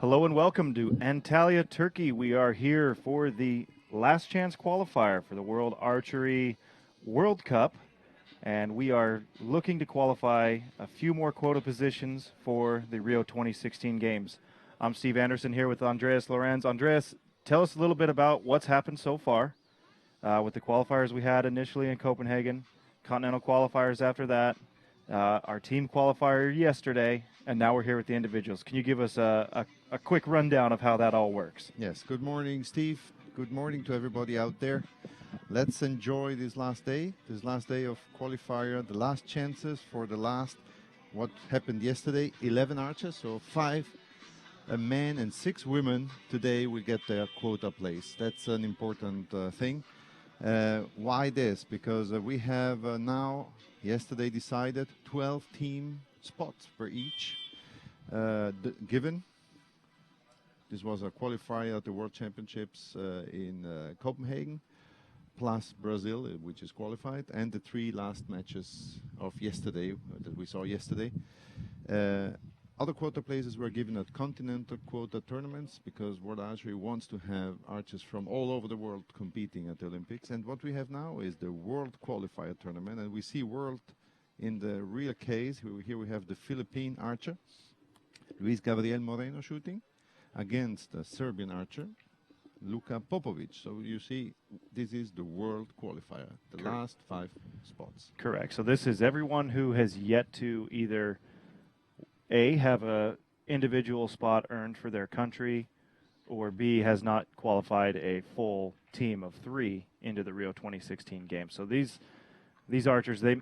Hello and welcome to Antalya, Turkey. We are here for the last chance qualifier for the World Archery World Cup, and we are looking to qualify a few more quota positions for the Rio 2016 Games. I'm Steve Anderson here with Andreas Lorenz. Andreas, tell us a little bit about what's happened so far with the qualifiers we had initially in Copenhagen, continental qualifiers after that, our team qualifier yesterday, and now we're here with the individuals. Can you give us a quick rundown of how that all works? Yes, good morning, Steve. Good morning to everybody out there. Let's enjoy this last day of qualifier, the last chances for the last, what happened yesterday, 11 archers, so 5 men and 6 women today will get their quota place. That's an important thing. Why this? Because we have now, yesterday decided, 12 team spots per each given. This was a qualifier at the World Championships in Copenhagen, plus Brazil, which is qualified, and the 3 last matches of yesterday that we saw yesterday. Other quota places were given at continental quota tournaments because World Archery wants to have archers from all over the world competing at the Olympics. And what we have now is the World Qualifier Tournament, and we see world in the real case. Here we have the Philippine archer, Luis Gabriel Moreno, shooting against the Serbian archer, Luka Popovic. So you see, this is the World Qualifier, the last 5 spots. Correct. So this is everyone who has yet to either A, have a individual spot earned for their country, or B, has not qualified a full team of 3 into the Rio 2016 Games. So these archers, they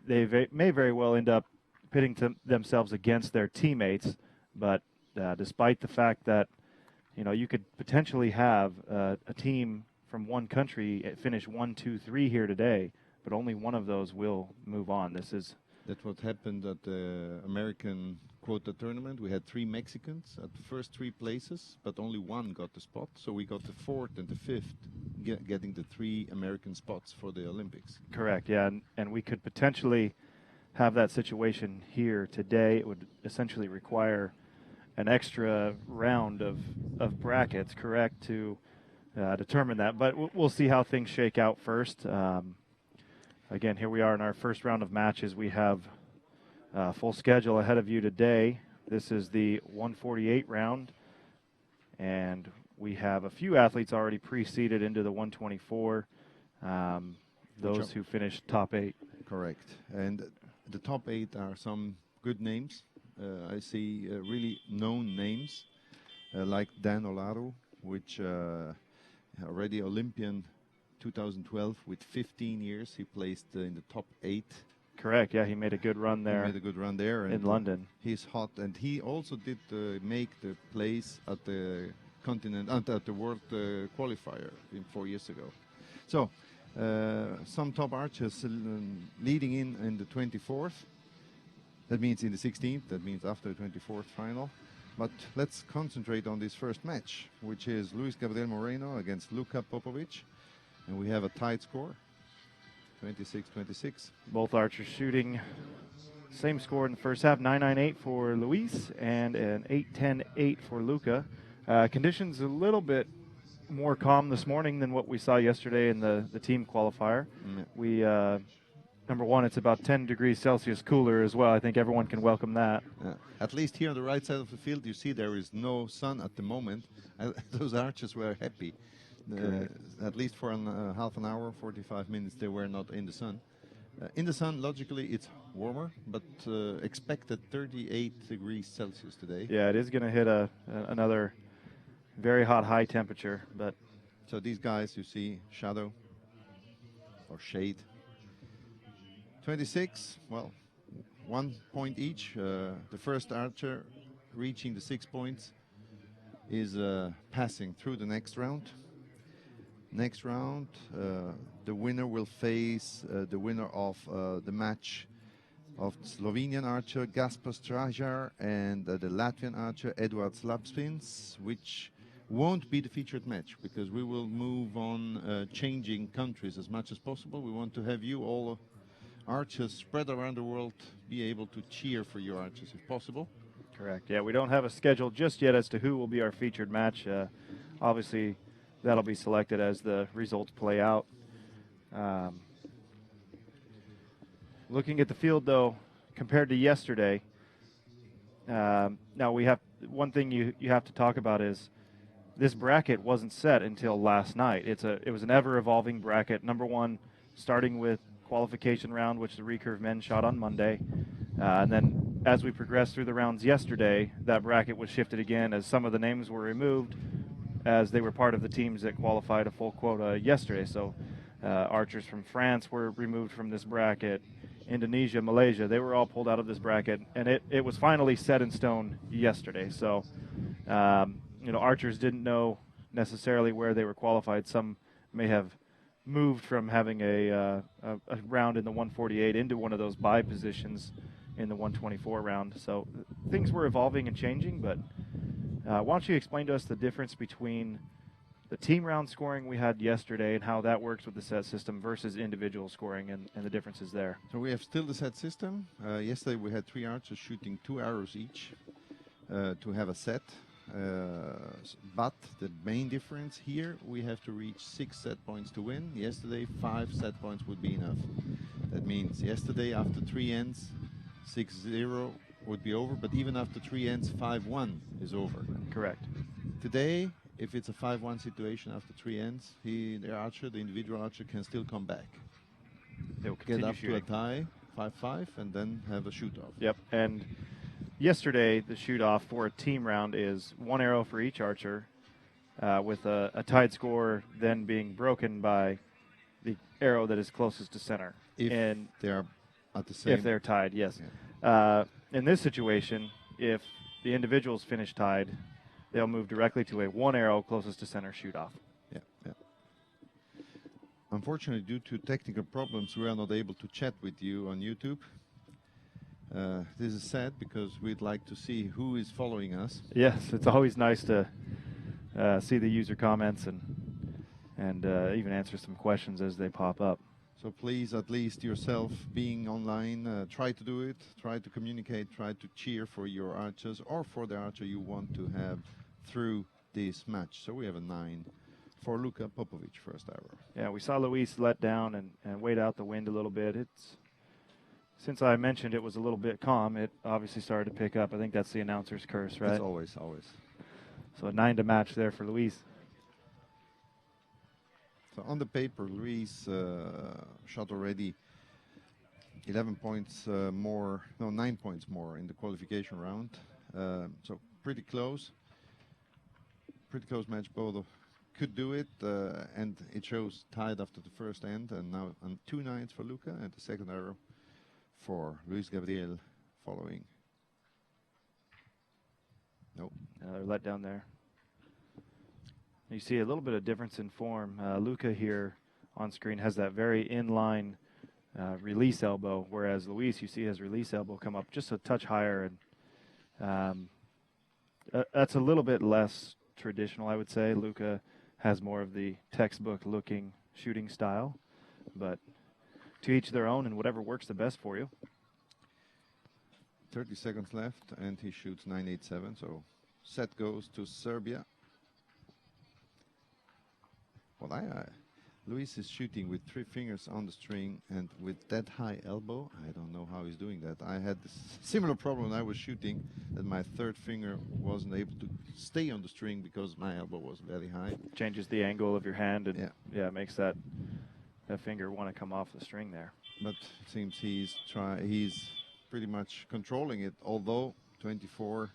may very well end up pitting themselves against their teammates, but despite the fact that you could potentially have a team from one country finish 1, 2, 3 here today, but only one of those will move on. That's what happened at the American quota tournament. We had 3 Mexicans at the first 3 places, but only 1 got the spot. So we got the 4th and the 5th getting the 3 American spots for the Olympics. Correct, yeah, and we could potentially have that situation here today. It would essentially require an extra round of brackets, correct, to determine that. But we'll see how things shake out first. Again, here we are in our first round of matches. We have a full schedule ahead of you today. This is the 148 round, and we have a few athletes already pre-seeded into the 124, those who finished top 8. Correct. And the top 8 are some good names. I see really known names like Dan Olaru, which already Olympian 2012 with 15 years. He placed in the top 8. Correct, yeah, he made a good run there. He made a good run there. In London. He's hot, and he also did make the place at the continent, at the World Qualifier 4 years ago. So, some top archers leading in the 24th. That means in the 16th, that means after the 24th final. But let's concentrate on this first match, which is Luis Gabriel Moreno against Luka Popovic. And we have a tight score, 26-26. Both archers shooting same score in the first half, 9-9-8 for Luis and an 8-10-8 for Luka. Conditions a little bit more calm this morning than what we saw yesterday in the team qualifier. We, number one, it's about 10 degrees Celsius cooler as well. I think everyone can welcome that. At least here on the right side of the field, you see there is no sun at the moment. Those archers were happy. At least for half an hour, 45 minutes, they were not in the sun. In the sun, logically, it's warmer, but expected 38 degrees Celsius today. Yeah, it is going to hit another very hot high temperature. But so these guys, you see, shadow or shade. 26, well, 1 point each. The first archer reaching the 6 points is passing through the next round. Next round, the winner will face the winner of the match of Slovenian archer Gaspar Strajar and the Latvian archer Eduard Slapspins, which won't be the featured match because we will move on changing countries as much as possible. We want to have you all archers spread around the world be able to cheer for your archers if possible. Correct. Yeah, we don't have a schedule just yet as to who will be our featured match. Obviously, that'll be selected as the results play out. Looking at the field, though, compared to yesterday, now we have one thing you have to talk about is this bracket wasn't set until last night. It was an ever-evolving bracket. Number one, starting with qualification round, which the recurve men shot on Monday. And then as we progressed through the rounds yesterday, that bracket was shifted again as some of the names were removed as they were part of the teams that qualified a full quota yesterday. So archers from France were removed from this bracket. Indonesia, Malaysia, they were all pulled out of this bracket. And it was finally set in stone yesterday. So, archers didn't know necessarily where they were qualified. Some may have moved from having a round in the 148 into one of those bye positions in the 124 round. So things were evolving and changing, but why don't you explain to us the difference between the team round scoring we had yesterday and how that works with the set system versus individual scoring and the differences there. So we have still the set system. Yesterday we had 3 archers shooting 2 arrows each to have a set. But the main difference here, we have to reach 6 set points to win. Yesterday, 5 set points would be enough. That means yesterday, after 3 ends, 6-0 would be over. But even after 3 ends, 5-1 is over. Correct. Today, if it's a 5-1 situation after 3 ends, the individual archer, can still come back. They'll get up shooting. to a tie, 5-5, and then have a shoot-off. Yep, and yesterday the shoot-off for a team round is 1 arrow for each archer, with a tied score then being broken by the arrow that is closest to center. If they are at the same. If they're tied, yes. Yeah. In this situation, if the individuals finish tied, they'll move directly to a 1 arrow closest to center shoot-off. Yeah, yeah. Unfortunately, due to technical problems, we are not able to chat with you on YouTube. This is sad because we'd like to see who is following us. Yes, it's always nice to see the user comments and even answer some questions as they pop up. So please, at least yourself being online, try to do it, try to communicate, try to cheer for your archers or for the archer you want to have through this match. So we have a 9 for Luka Popovic, first arrow. Yeah, we saw Luis let down and wait out the wind a little bit. Since I mentioned it was a little bit calm, it obviously started to pick up. I think that's the announcer's curse, right? That's always. So a 9 to match there for Luis. So on the paper, Luis shot already 11 points more, no, 9 points more in the qualification round. So pretty close match. Both could do it, and it shows tied after the first end, and now on 2 9s for Luka, and the second arrow for Luis Gabriel following. Nope. Another let down there. You see a little bit of difference in form. Luka here on screen has that very inline release elbow, whereas Luis, you see his release elbow come up just a touch higher, and that's a little bit less traditional, I would say. Luka has more of the textbook-looking shooting style, but to each their own, and whatever works the best for you. 30 seconds left, and he shoots 9.87, so set goes to Serbia. Well, Luis is shooting with 3 fingers on the string, and with that high elbow, I don't know how he's doing that. I had this similar problem when I was shooting, that my 3rd finger wasn't able to stay on the string because my elbow was very high. Changes the angle of your hand, and yeah, makes that finger want to come off the string there. But it seems he's pretty much controlling it, although 24.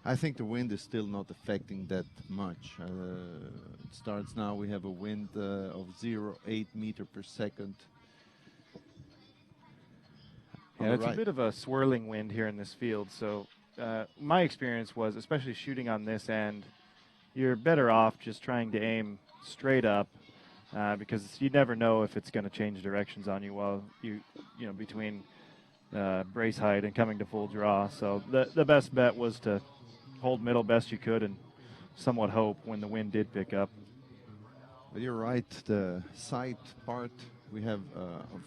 I think the wind is still not affecting that much. It starts now. We have a wind of 0.8 meter per second. Yeah, it's a bit of a swirling wind here in this field. So my experience was, especially shooting on this end, you're better off just trying to aim straight up because you never know if it's going to change directions on you while between brace height and coming to full draw. So the best bet was to hold middle best you could and somewhat hope when the wind did pick up. But you're right, the side part we have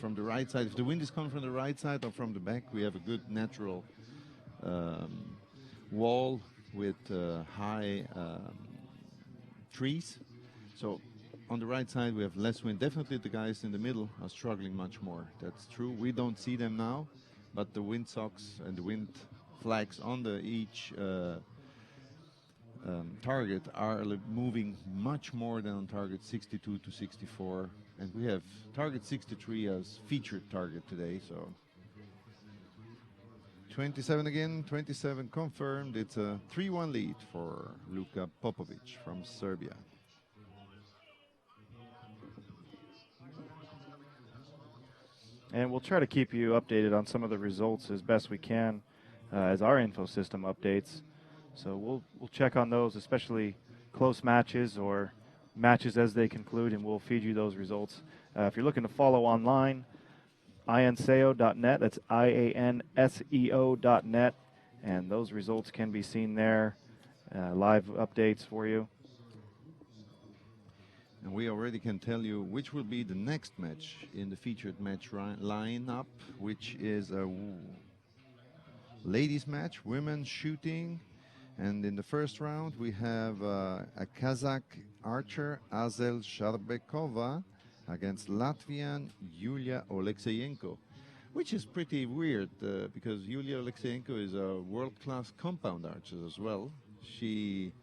from the right side. If the wind is coming from the right side or from the back, we have a good natural wall with high trees. So on the right side we have less wind. Definitely the guys in the middle are struggling much more. That's true. We don't see them now, but the wind socks and the wind flags on the each target are moving much more than on target 62 to 64, and we have target 63 as featured target today. So 27 again, 27 confirmed. It's a 3-1 lead for Luka Popovic from Serbia. And we'll try to keep you updated on some of the results as best we can as our info system updates. So we'll check on those, especially close matches or matches as they conclude, and we'll feed you those results. If you're looking to follow online, ianseo.net, that's IANSEO.net, and those results can be seen there, live updates for you. And we already can tell you which will be the next match in the featured match lineup, which is a ladies match, women's shooting. And in the first round, we have a Kazakh archer, Azel Sharbekova, against Latvian Yulia Alexeyenko, which is pretty weird because Yulia Alexeyenko is a world-class compound archer as well. She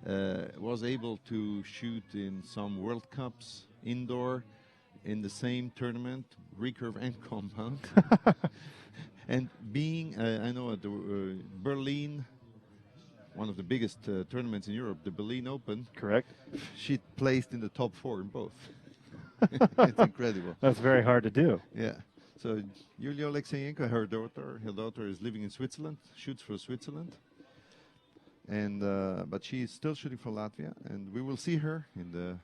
was able to shoot in some World Cups indoor in the same tournament, recurve and compound. And being, I know at the Berlin, one of the biggest tournaments in Europe, the Berlin Open. Correct. She placed in the top 4 in both. It's incredible. That's very hard to do. Yeah. So Yulia Alexeyenko, her daughter is living in Switzerland, shoots for Switzerland. And but she is still shooting for Latvia, and we will see her in the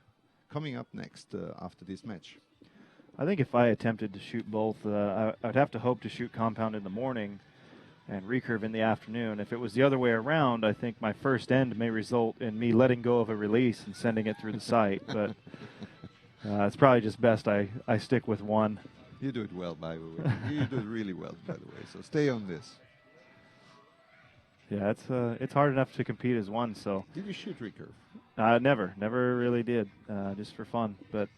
coming up next after this match. I think if I attempted to shoot both, I'd have to hope to shoot compound in the morning and recurve in the afternoon. If it was the other way around, I think my first end may result in me letting go of a release and sending it through the sight. But it's probably just best I stick with one. You do it well, by the way. You do it really well, by the way. So stay on this. Yeah, it's hard enough to compete as one. So did you shoot recurve? Never really did, just for fun, but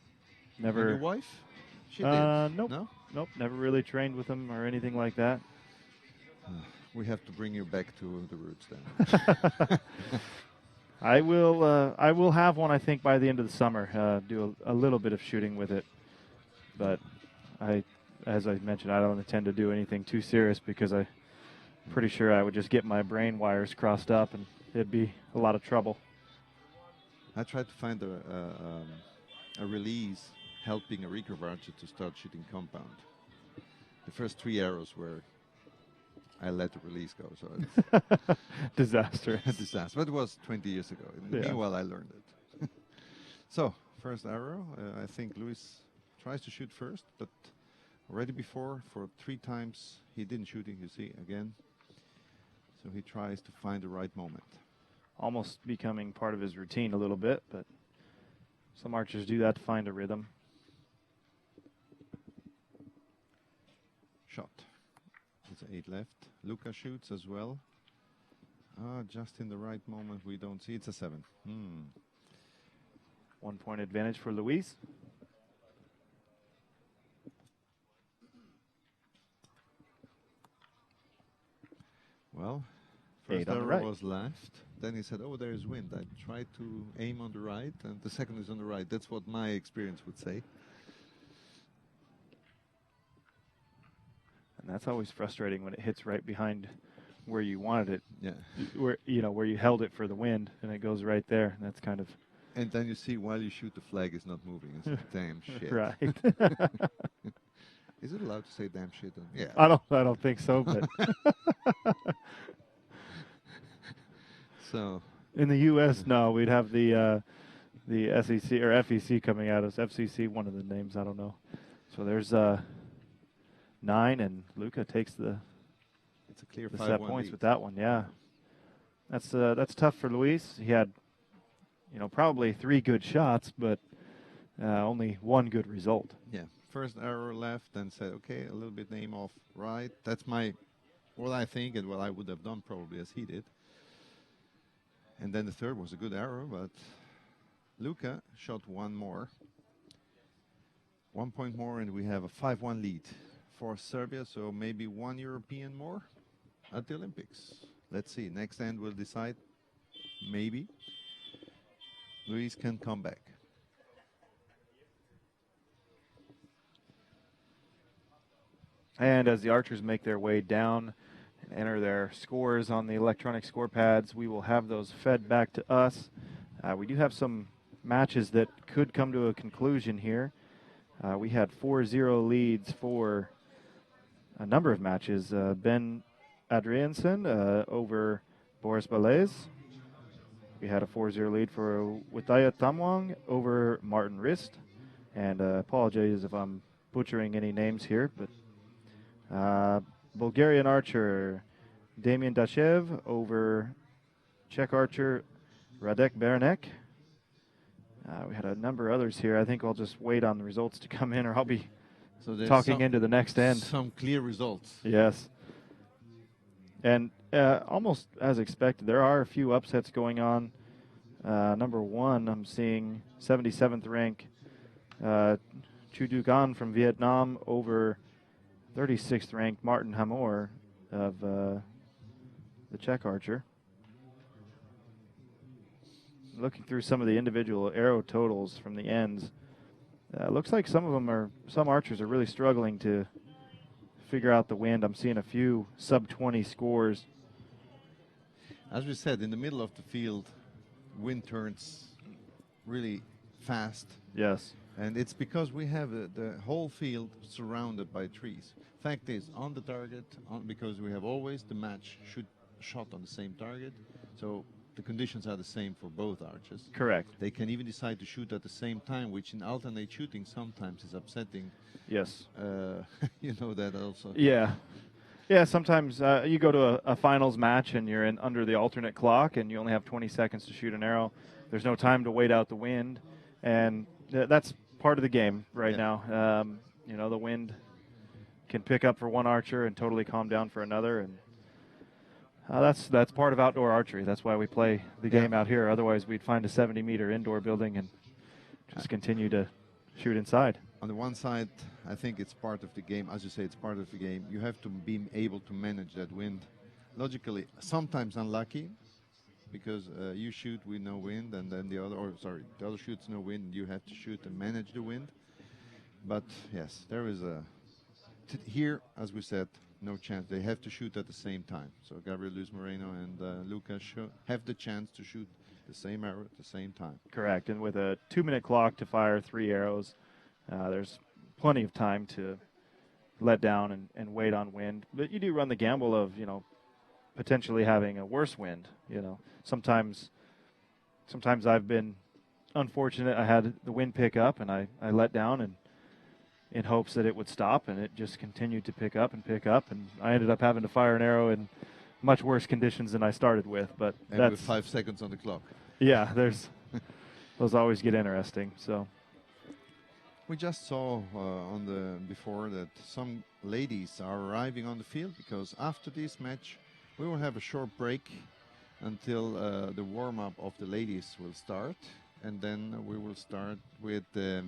never. And your wife? She did. Nope. No? Nope. Never really trained with them or anything like that. We have to bring you back to the roots then. I will have one, I think, by the end of the summer. Do a little bit of shooting with it, but as I mentioned, I don't intend to do anything too serious because I'm pretty sure I would just get my brain wires crossed up and it'd be a lot of trouble. I tried to find a release helping a recurve archer to start shooting compound. The first 3 arrows were I let the release go, so it's disastrous. Disaster. But it was 20 years ago. Meanwhile, I learned it. So, first arrow. I think Luis tries to shoot first, but already before, for 3 times, he didn't shoot it, you see, again. So he tries to find the right moment. Almost becoming part of his routine a little bit, but some archers do that to find a rhythm. Shot. It's 8 left. Luka shoots as well. Just in the right moment, we don't see. It's a 7. 1 point advantage for Luis. Well, first 8 on the arrow right. was left. Then he said, oh, there is wind. I tried to aim on the right, and the second is on the right. That's what my experience would say. And that's always frustrating when it hits right behind where you wanted it. Yeah. Where you held it for the wind, and it goes right there. And that's kind of. And then you see while you shoot, the flag is not moving. It's damn shit. Right. Is it allowed to say damn shit? Yeah. I don't think so, but. So. In the U.S., no, we'd have the SEC or FEC coming at us. FCC, one of the names, I don't know. So there's 9, and Luka takes the. It's a clear 5-1 set points lead. with that one. Yeah, that's tough for Luis. He had, probably 3 good shots, but only 1 good result. Yeah. First arrow left, then said, okay, a little bit aim off right. That's what I think and what I would have done probably as he did. And then the third was a good arrow, but Luka shot one more. 1 point more, and we have a 5-1 lead for Serbia, so maybe one European more at the Olympics. Let's see. Next end will decide. Maybe Luis can come back. And as the archers make their way down and enter their scores on the electronic score pads, we will have those fed back to us. We do have some matches that could come to a conclusion here. We had 4-0 leads for a number of matches. Ben Adriansen over Boris Balez. We had a 4-0 lead for Witaya Tamwang over Martin Rist. And apologies if I'm butchering any names here, but Bulgarian archer Damian Dashev over Czech archer Radek Beranek. We had a number of others here. I think I'll just wait on the results to come in, or I'll be talking into the next end. Some clear results. Yes. And almost as expected, there are a few upsets going on. Number one, I'm seeing 77th rank Chu Du Gan from Vietnam over 36th ranked Martin Hamor of the Czech archer. Looking through some of the individual arrow totals from the ends, looks like some archers are really struggling to figure out the wind. I'm seeing a few sub-20 scores. As we said, in the middle of the field, wind turns really fast. Yes. And it's because we have the whole field surrounded by trees. Fact is, on the target, because we have always the match shot on the same target, so the conditions are the same for both archers. Correct. They can even decide to shoot at the same time, which in alternate shooting sometimes is upsetting. Yes. You know that also. Yeah. Yeah, sometimes you go to a finals match and you're under the alternate clock and you only have 20 seconds to shoot an arrow. There's no time to wait out the wind, and that's part of the game right now. You know, the wind can pick up for one archer and totally calm down for another, and that's part of outdoor archery. That's why we play the game out here. Otherwise, we'd find a 70-meter indoor building and just continue to shoot inside. On the one side, I think it's part of the game. As you say, it's part of the game. You have to be able to manage that wind. Logically, sometimes unlucky, because you shoot with no wind, and then the other shoots no wind, and you have to shoot and manage the wind. But yes, there is here, as we said, no chance. They have to shoot at the same time. So Gabriel Luis Moreno and Lucas have the chance to shoot the same arrow at the same time. Correct. And with a 2-minute clock to fire 3 arrows, there's plenty of time to let down and wait on wind. But you do run the gamble of, you know, potentially having a worse wind. You know, sometimes I've been unfortunate. I had the wind pick up and I let down and in hopes that it would stop, and it just continued to pick up, and I ended up having to fire an arrow in much worse conditions than I started with. But and that's with 5 seconds on the clock. Yeah, there's those always get interesting. So we just saw before that some ladies are arriving on the field, because after this match we will have a short break until the warm-up of the ladies will start, and then we will start with the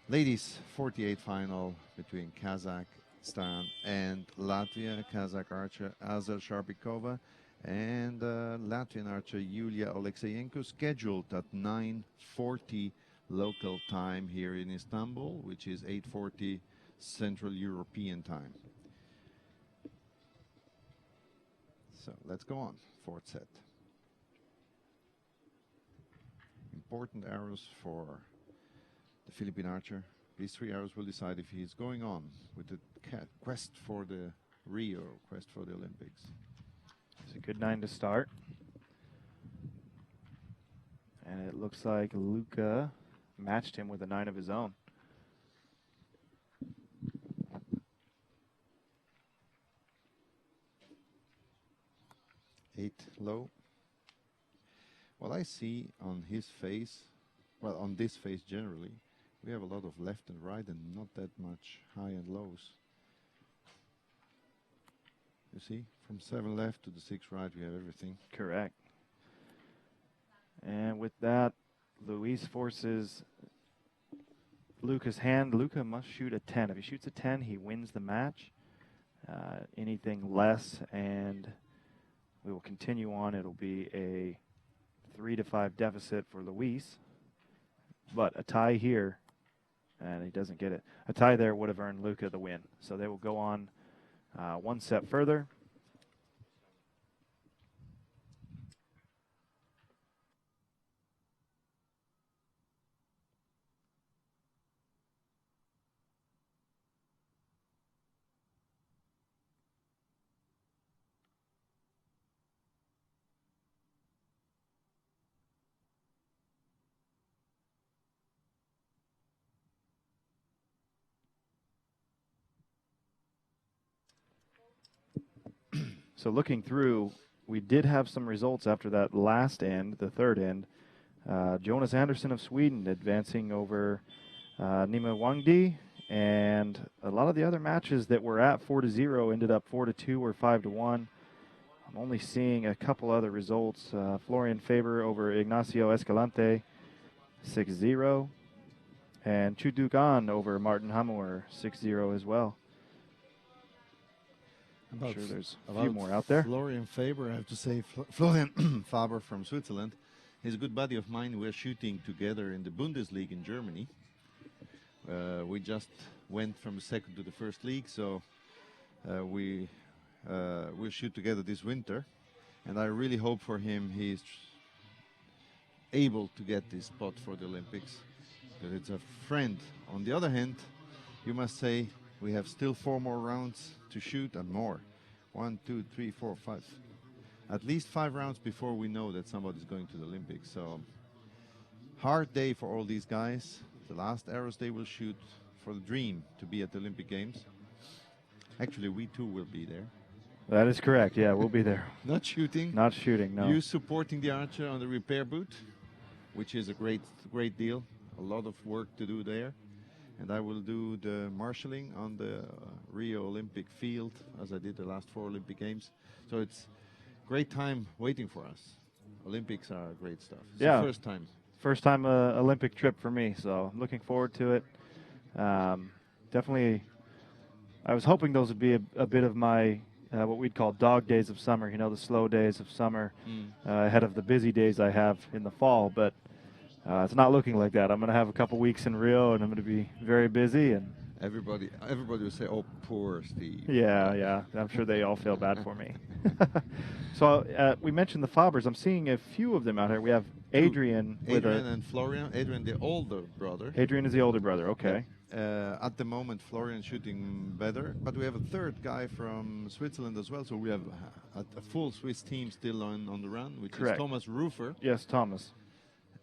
ladies 48 final between Kazakhstan and Latvia. Kazakh archer Azel Sharbikova and Latvian archer Yulia Alexeyenko, scheduled at 9:40 local time here in Istanbul, which is 8:40 Central European time. So let's go on. Fourth set. Important arrows for the Philippine archer. These 3 arrows will decide if he is going on with the quest for the Rio, quest for the Olympics. It's a good 9 to start. And it looks like Luka matched him with a 9 of his own. Eight low. What I see on his face, well, on this face generally, we have a lot of left and right and not that much high and lows. You see, from 7 left to the 6 right, we have everything. Correct. with that, Luis forces Luca's hand. Luca must shoot a 10. If he shoots a 10, he wins the match. Anything less, and we will continue on. It'll be a 3-5 deficit for Luis. But a tie here, and he doesn't get it. A tie there would have earned Luca the win. So they will go on one set further. So looking through, we did have some results after that last end, the third end. Jonas Andersson of Sweden advancing over Nima Wangdi, and a lot of the other matches that were at 4-0 ended up 4-2 or 5-1. I'm only seeing a couple other results. Florian Faber over Ignacio Escalante, 6-0, and Chu Dugan over Martin Hammer, 6-0 as well. I'm sure there's a few more out there. Florian Faber, I have to say, Florian Faber from Switzerland. He's a good buddy of mine. We're shooting together in the Bundesliga in Germany. We just went from the second to the first league, so we'll shoot together this winter. And I really hope for him he's able to get this spot for the Olympics, because it's a friend. On the other hand, you must say we have still 4 more rounds to shoot and more. 1, 2, 3, 4, 5. At least 5 rounds before we know that somebody's going to the Olympics. So hard day for all these guys. The last arrows they will shoot for the dream to be at the Olympic Games. Actually, we too will be there. That is correct. Yeah, we'll be there. Not shooting. Not shooting, no. You supporting the archer on the repair boot, which is a great deal. A lot of work to do there. And I will do the marshalling on the Rio Olympic field, as I did the last 4 Olympic Games. So it's great time waiting for us. Olympics are great stuff. It's the first time. First time Olympic trip for me, so I'm looking forward to it. Definitely, I was hoping those would be a bit of my what we'd call dog days of summer, you know, the slow days of summer ahead of the busy days I have in the fall, but it's not looking like that. I'm going to have a couple weeks in Rio, and I'm going to be very busy. And everybody will say, "Oh, poor Steve." Yeah. I'm sure they all feel bad for me. So we mentioned the Fabers. I'm seeing a few of them out here. We have Adrian and Florian. Adrian, the older brother. Adrian is the older brother. Okay. At the moment, Florian shooting better, but we have a third guy from Switzerland as well. So we have a full Swiss team still on the run, which is Thomas Rufer. Yes, Thomas.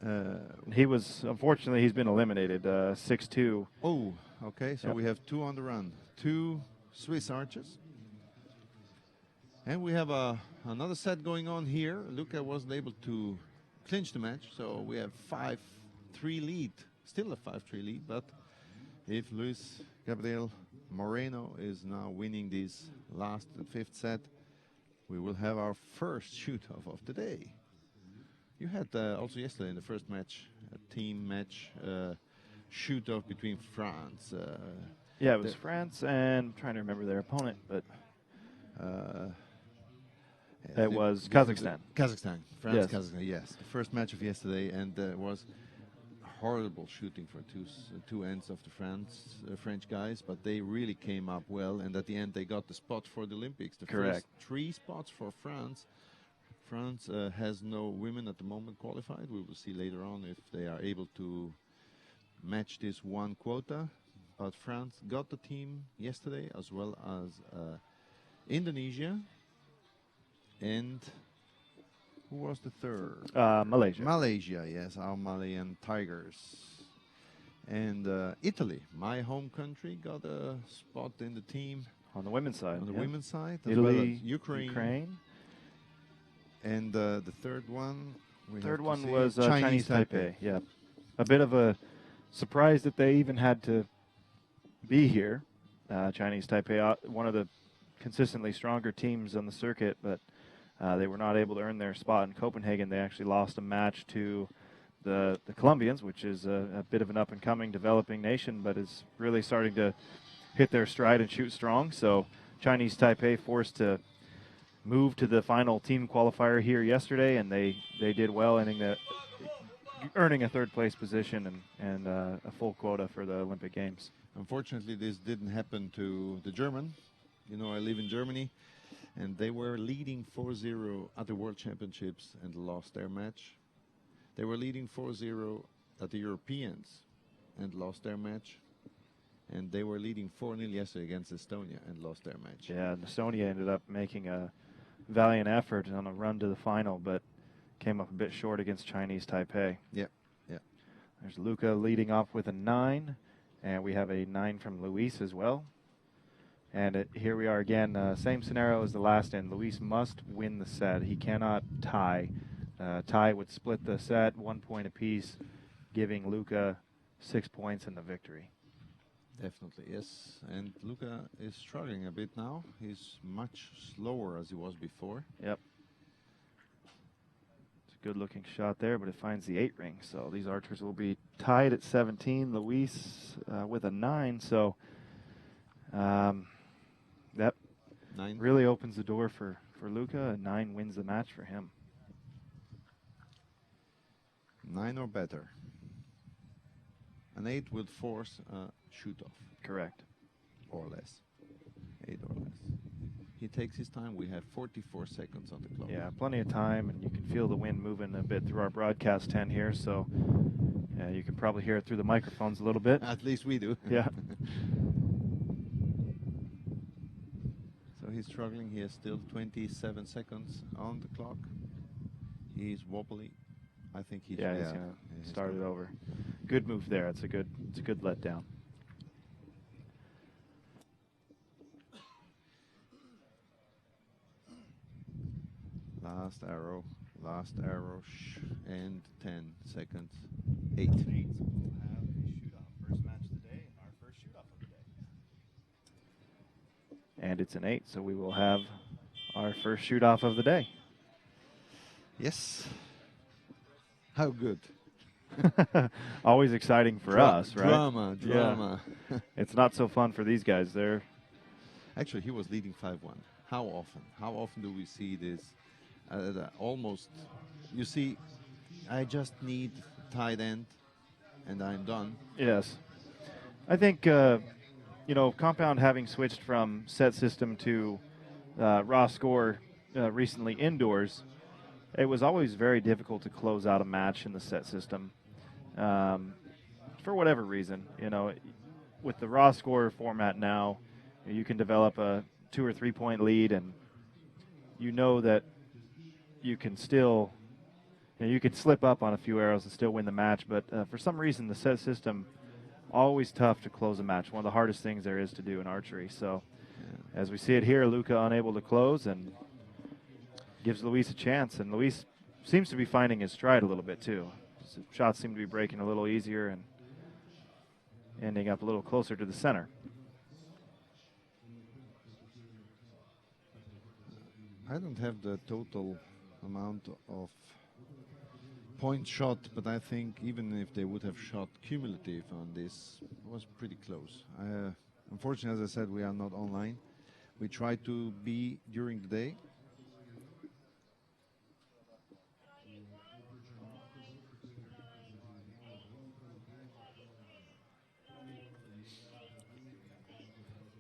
Unfortunately, he's been eliminated, 6-2. Oh, okay. So we have 2 on the run, 2 Swiss archers. And we have another set going on here. Luca wasn't able to clinch the match, so we have 5-3 lead, still a 5-3 lead. But if Luis Gabriel Moreno is now winning this last and 5th set, we will have our first shoot-off of the day. You had also yesterday in the first match, a team match, shoot-off between France. Yeah, it was France, and I'm trying to remember their opponent, but it was Kazakhstan. Kazakhstan, France, Kazakhstan, yes. The first match of yesterday, and was horrible shooting for two ends of the French guys, but they really came up well, and at the end they got the spot for the Olympics. The first 3 spots for France. France has no women at the moment qualified. We will see later on if they are able to match this 1 quota. But France got the team yesterday, as well as Indonesia. And who was the third? Malaysia. Malaysia, yes, our Malayan Tigers. And Italy, my home country, got a spot in the team. On the women's side. On the women's side. Italy, as well as Ukraine. And the third one? Third one was Chinese Taipei. Yeah. A bit of a surprise that they even had to be here. Chinese Taipei, one of the consistently stronger teams on the circuit, but they were not able to earn their spot in Copenhagen. They actually lost a match to the Colombians, which is a bit of an up-and-coming developing nation, but is really starting to hit their stride and shoot strong. So Chinese Taipei forced to move to the final team qualifier here yesterday, and they did well, earning a third-place position and a full quota for the Olympic Games. Unfortunately, this didn't happen to the German. You know, I live in Germany, and they were leading 4-0 at the World Championships and lost their match. They were leading 4-0 at the Europeans and lost their match. And they were leading 4-0 yesterday against Estonia and lost their match. Yeah, and Estonia ended up making a valiant effort on a run to the final, but came up a bit short against Chinese Taipei. Yeah, yeah. There's Luca leading off with a 9, and we have a 9 from Luis as well. And here we are again, same scenario as the last end. Luis must win the set. He cannot tie. Tie would split the set, 1 point apiece, giving Luca 6 points in the victory. Definitely, yes. And Luca is struggling a bit now. He's much slower as he was before. Yep. It's a good-looking shot there, but it finds the 8 ring. So these archers will be tied at 17. Luis with a 9. So that 9 really opens the door for Luca. A 9 wins the match for him. 9 or better. An 8 would force a shoot-off. Correct. Or less. 8 or less. He takes his time. We have 44 seconds on the clock. Yeah, plenty of time, and you can feel the wind moving a bit through our broadcast tent here, so you can probably hear it through the microphones a little bit. At least we do. Yeah. So he's struggling. He has still 27 seconds on the clock. He's wobbly. I think he's he's going to start it over. Good move there. It's a good letdown. Last arrow, and 10 seconds. 8. So we'll have a shoot-off. First match of the day, and our first shoot-off of the day. And it's an 8, so we will have our first shoot-off of the day. Yes. How good. Always exciting for us, right? Drama. Yeah. It's not so fun for these guys. They're Actually, he was leading 5-1. How often? How often do we see this? Almost, you see, I just need tight end, and I'm done. Yes. I think, Compound having switched from set system to raw score recently indoors, it was always very difficult to close out a match in the set system for whatever reason. With the raw score format now, you can develop a 2 or 3 point lead, and you know that you can still, you can slip up on a few arrows and still win the match. But for some reason, the set system, always tough to close a match. One of the hardest things there is to do in archery. So as we see it here, Luca unable to close and gives Luis a chance. And Luis seems to be finding his stride a little bit too. His shots seem to be breaking a little easier and ending up a little closer to the center. I don't have the total amount of point shot, but I think even if they would have shot cumulative on this, it was pretty close. Unfortunately, as I said, we are not online. We try to be during the day.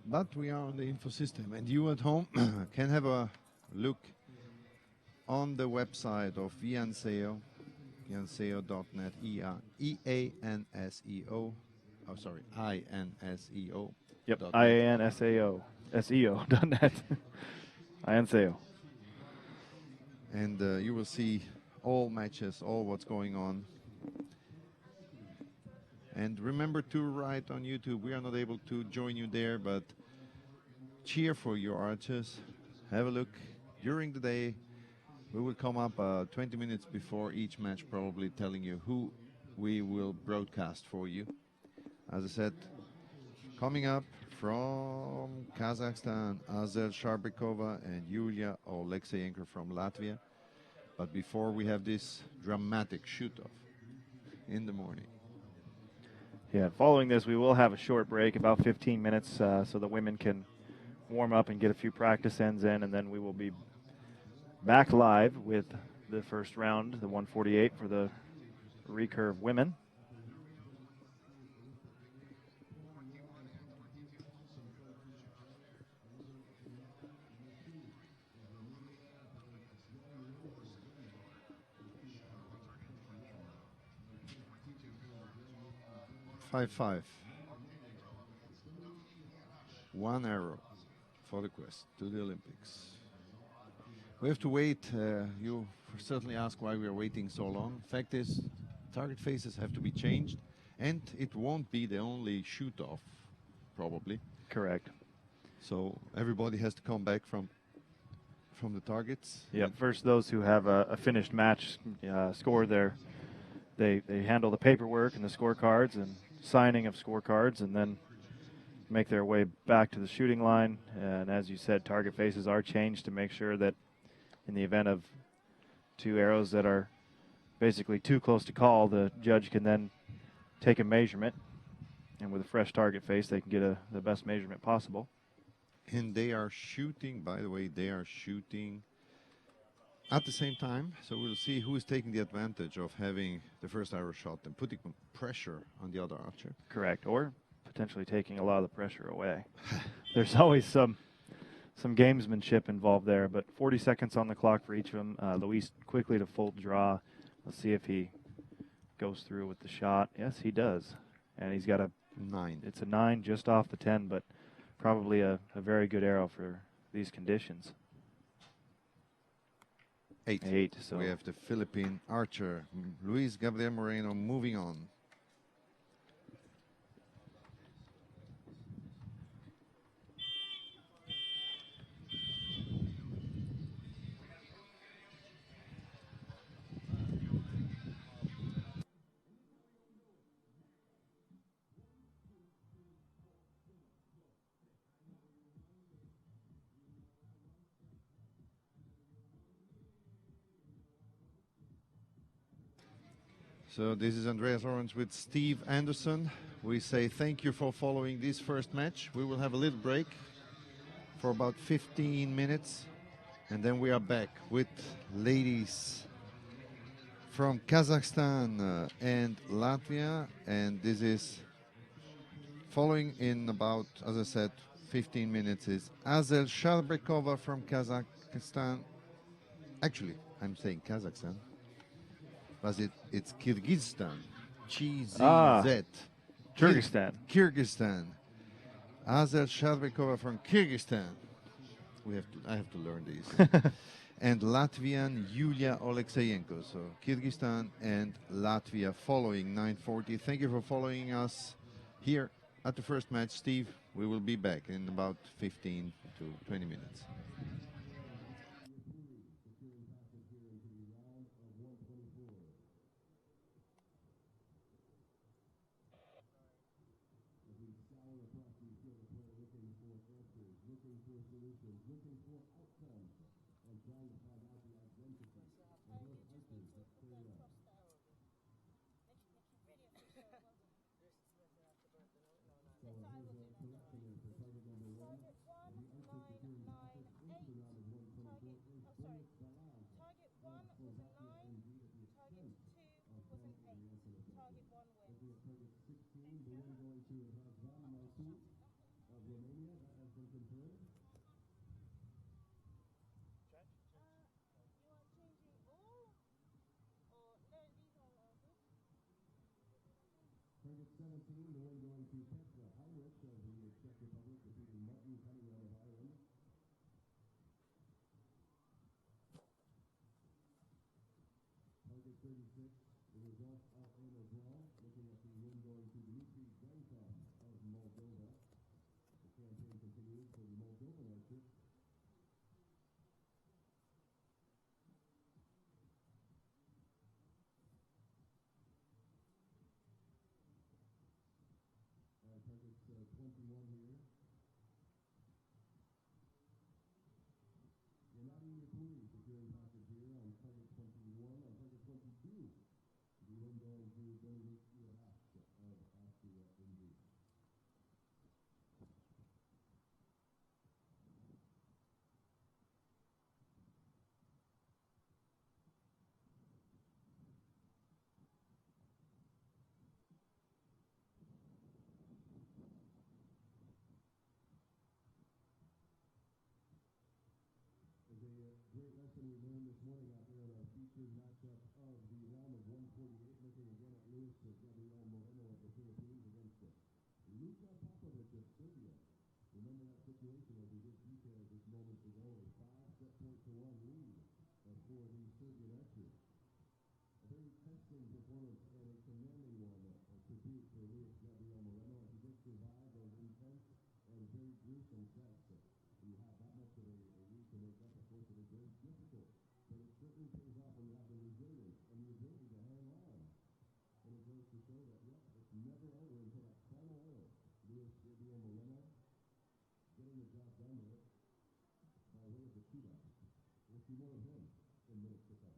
But we are on the info system, and you at home can have a look on the website of Ianseo, ianseo.net, E-A-N-S-E-O. Oh, sorry, I-N-S-E-O. Yep, I-A-N-S-A-O, S-E-O.net. Ianseo. And you will see all matches, all what's going on. And remember to write on YouTube. We are not able to join you there, but cheer for your archers. Have a look. During the day, we will come up 20 minutes before each match, probably telling you who we will broadcast for you. As I said, coming up from Kazakhstan, Azel Sharbekova and Yulia Olekseyenko from Latvia. But before we have this dramatic shoot-off. in the morning. Yeah, following this, we will have a short break, about 15 minutes, so the women can warm up and get a few practice ends in, and then we will be back live with the first round, the 148 for the recurve women. Five. One arrow for the quest to the Olympics. We have to wait. You certainly ask why we are waiting so long. Fact is, target faces have to be changed, and it won't be the only shoot-off, probably. Correct. So everybody has to come back from the targets. Yeah, first those who have a finished match score there. They handle the paperwork and the scorecards and signing of scorecards, and then make their way back to the shooting line. And as you said, target faces are changed to make sure that in the event of two arrows that are basically too close to call, the judge can then take a measurement, and with a fresh target face, they can get the best measurement possible. And they are shooting, by the way, they are shooting at the same time. So we'll see who is taking the advantage of having the first arrow shot and putting pressure on the other archer. Correct, or potentially taking a lot of the pressure away. There's always some gamesmanship involved there, but 40 seconds on the clock for each of them. Luis quickly to full draw. Let's see if he goes through with the shot. Yes, he does. And he's got a 9. It's a 9 just off the 10, but probably a very good arrow for these conditions. 8. So we have the Philippine archer, Luis Gabriel Moreno, moving on. So this is Andreas Orange with Steve Anderson. We say thank you for following this first match. We will have a little break for about 15 minutes, and then we are back with ladies from Kazakhstan and Latvia, and this is following in about, as I said, 15 minutes is Azel Shalbrekova from Kazakhstan. Actually, I'm saying Kazakhstan. But it's Kyrgyzstan. GZZ. Kyrgyzstan. Kyrgyzstan. Azel Sharbekova from Kyrgyzstan. I have to learn these. And Latvian Yulia Alexeyenko. So Kyrgyzstan and Latvia following 9:40. Thank you for following us here at the first match. Steve, we will be back in about 15 to 20 minutes. morning out there on our featured matchup of the round of 148, looking again at Luis Gabriel Moreno of the Philippines against Luka Popovic of Serbia. Remember that situation as we did detail just moments ago, a 5-set point to 1 lead for the Serbian archer. A very testing performance and a commanding one to boot for Luis Gabriel Moreno as he did survive those intense and very gruesome sets. You have that much of a lead to make up, of course, it is very difficult. But it certainly pays off when you have the resilience and the ability to hang on. And it goes to show that, yep, it's never over until that final arrow. Luis Gabriel Moreno getting the job done there by way of the shootout. We'll see more of him in minutes to come.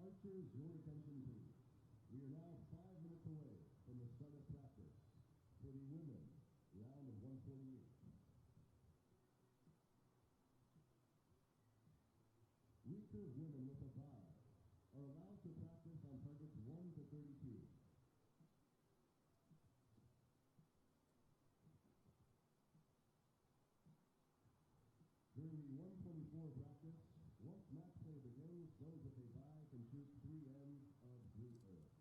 Archers, your attention please. We are now 5 minutes away from the start of practice for the women round of 148. Recurve women with a bye are allowed to practice on targets 1 to 32. During the 124 practice, once match play begins, those with a bye can shoot 3 ends of 3 arrows.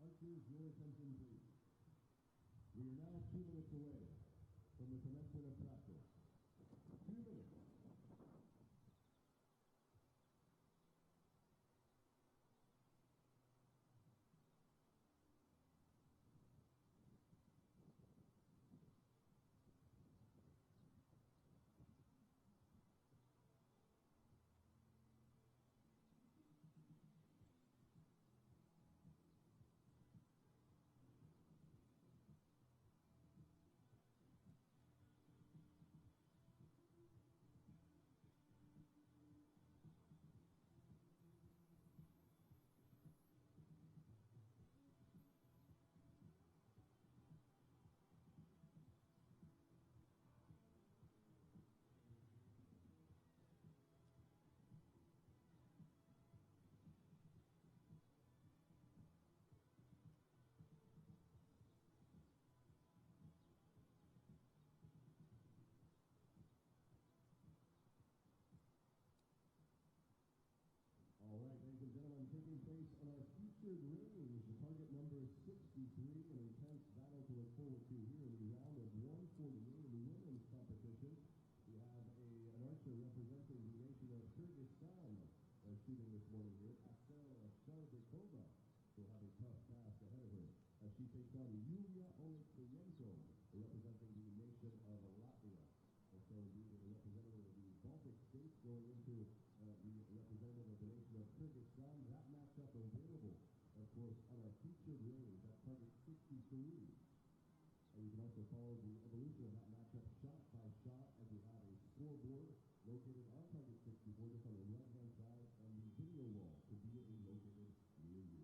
Archers, your attention please. We are now 2 minutes away from the commencement of practice. 2 minutes. All right, ladies and gentlemen, taking place on our featured range, target number 63, an intense battle to look forward to here in the round of 148 in the women's competition. We have an archer representing the nation of Kyrgyzstan shooting this morning here. Asel Sharbekova will have a tough task ahead of her as she takes on Yulia Oleksiyenko, representing the nation of Latvia. And so indeed, a representative of the Baltic states going into the representative of the nation of Kyrgyzstan. That matchup available, of course, on our featured range, that target 63. And you can also follow the evolution of that matchup shot by shot as we have a scoreboard located on target 64, just on the right-hand side on the video wall, conveniently located near you.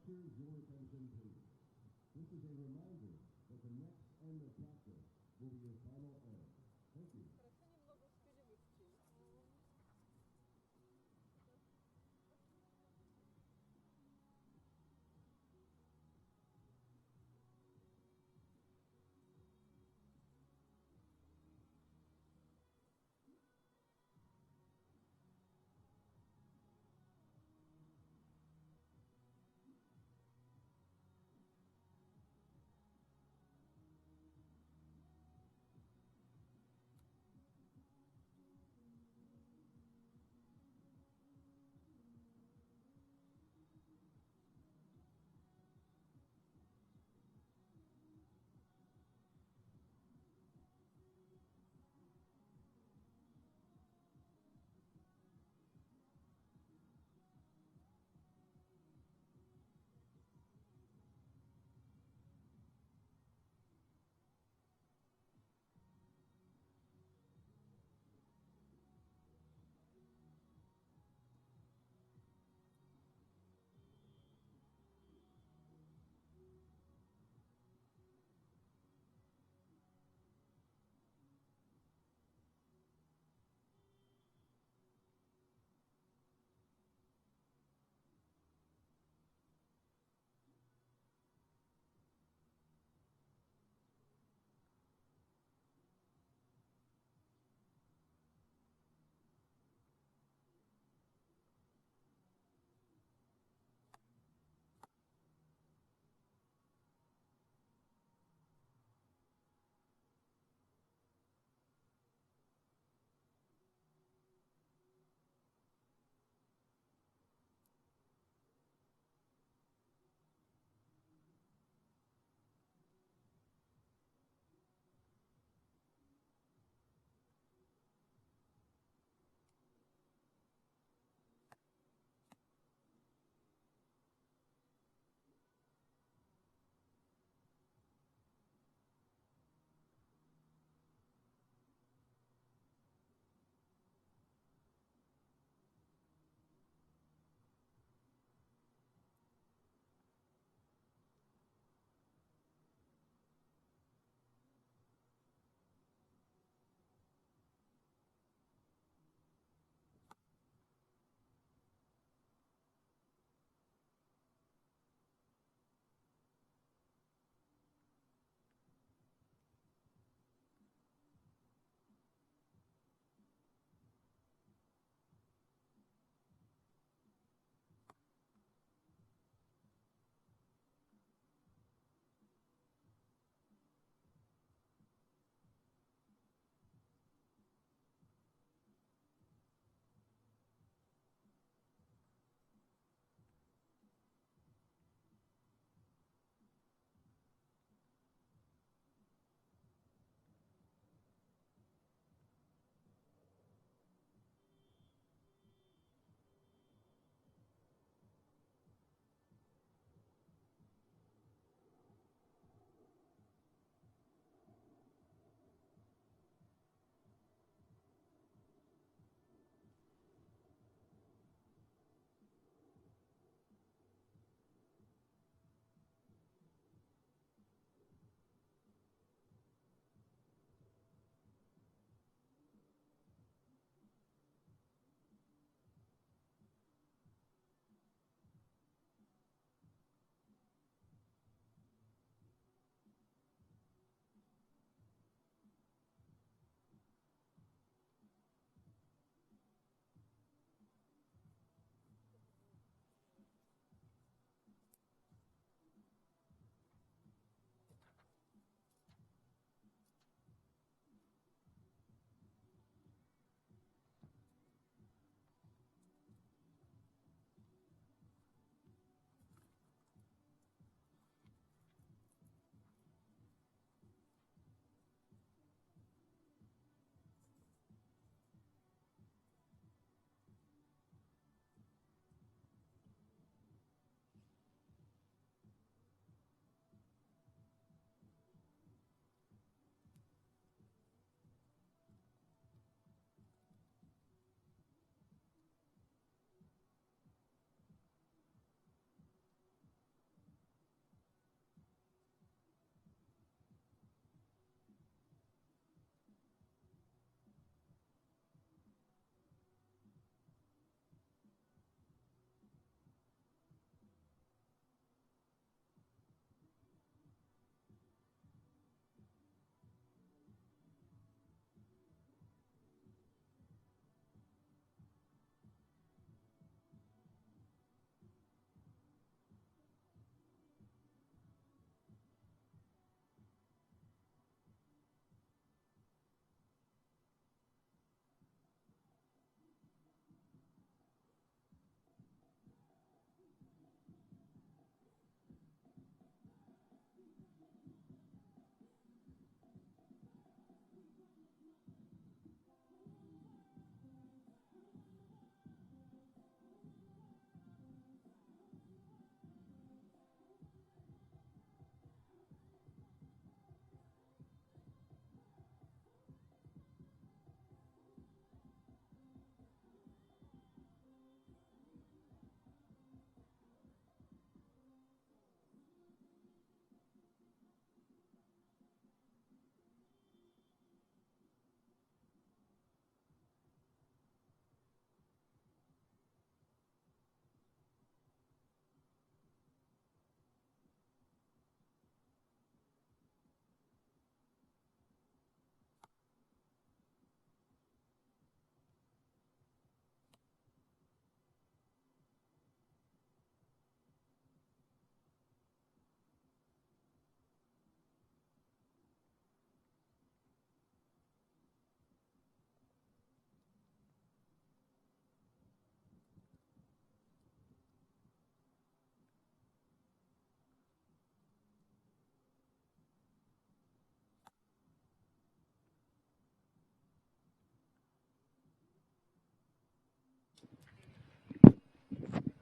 Instructors, your attention please. This is a reminder that the next end of practice will be your final end. Thank you. Хорошо немного вперемешки.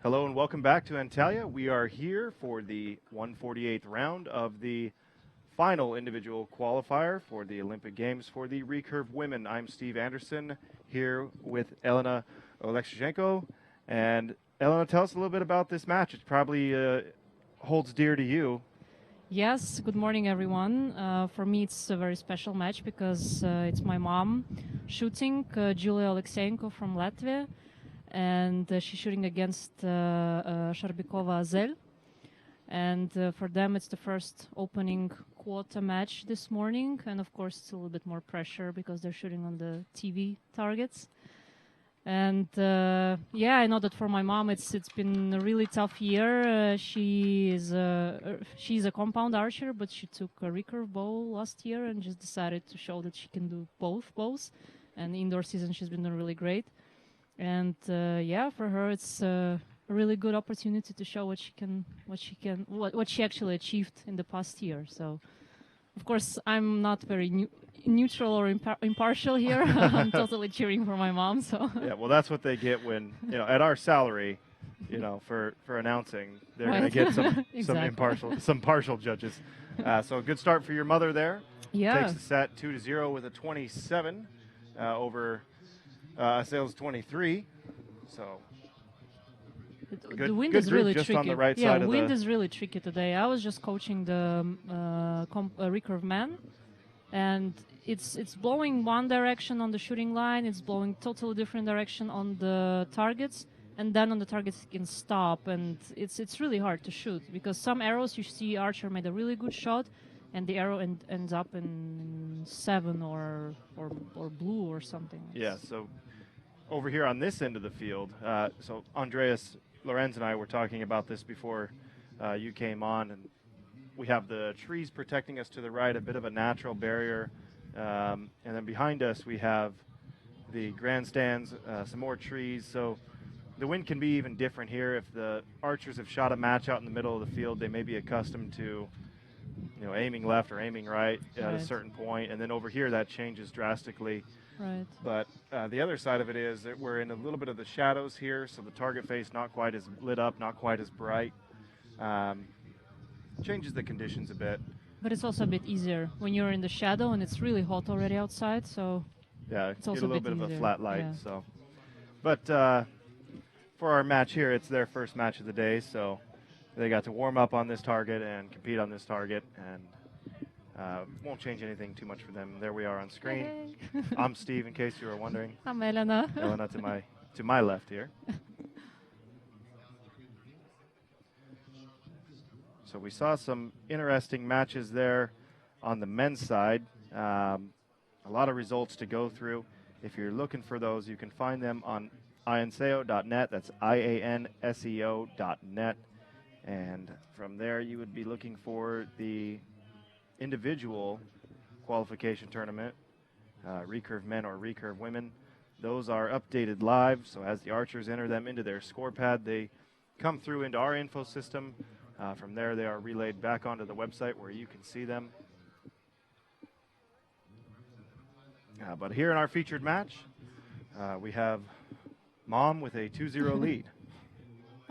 Hello and welcome back to Antalya. We are here for the 148th round of the final individual qualifier for the Olympic Games for the recurve women. I'm Steve Anderson here with Elena Olekshenko. And Elena, tell us a little bit about this match. It probably holds dear to you. Yes, good morning, everyone. For me, it's a very special match because it's my mom shooting, Julia Alexeyenko from Latvia, and she's shooting against Sharbikova Azel. And for them, it's the first opening quota match this morning, and of course, it's a little bit more pressure because they're shooting on the TV targets. And yeah, I know that for my mom, it's been a really tough year. She's a compound archer, but she took a recurve bow last year and just decided to show that she can do both bows. And indoor season, she's been doing really great. And yeah, for her, it's a really good opportunity to show what she actually achieved in the past year. So, of course, I'm not very neutral or impartial here. I'm totally cheering for my mom. So Yeah, well, that's what they get when, at our salary, for announcing, they're going to get some Exactly. some partial judges. So a good start for your mother there. Yeah. Takes the set 2-0 with a 27 over Sales 23. So the wind good is group really just tricky. on the right yeah, side of wind the. is really tricky today. I was just coaching the recurve man, and it's blowing one direction on the shooting line. It's blowing totally different direction on the targets, and then on the targets it can stop, and it's really hard to shoot because some arrows you see archer made a really good shot, and the arrow ends up in 7 or blue or something. Yeah, so over here on this end of the field, so Andreas Lorenz and I were talking about this before you came on, and we have the trees protecting us to the right, a bit of a natural barrier, and then behind us we have the grandstands, some more trees, so the wind can be even different here. If the archers have shot a match out in the middle of the field, they may be accustomed to aiming left or aiming right at a certain point, and then over here that changes drastically. Right. But the other side of it is that we're in a little bit of the shadows here, so the target face not quite as lit up, not quite as bright. Changes the conditions a bit. But it's also a bit easier when you're in the shadow and it's really hot already outside. So Yeah, it's get also a little a bit bit of a easier. flat light. Yeah. So, but for our match here, it's their first match of the day, so they got to warm up on this target and compete on this target, and won't change anything too much for them. There we are on screen. Hey. I'm Steve, in case you were wondering. I'm Elena. Elena to my left here. So we saw some interesting matches there on the men's side. A lot of results to go through. If you're looking for those, you can find them on ianseo.net. That's IANSEO.net. And from there, you would be looking for the individual qualification tournament, recurve men or recurve women. Those are updated live, so as the archers enter them into their score pad, they come through into our info system. From there, they are relayed back onto the website where you can see them. But here in our featured match, we have Mom with a 2-0 lead.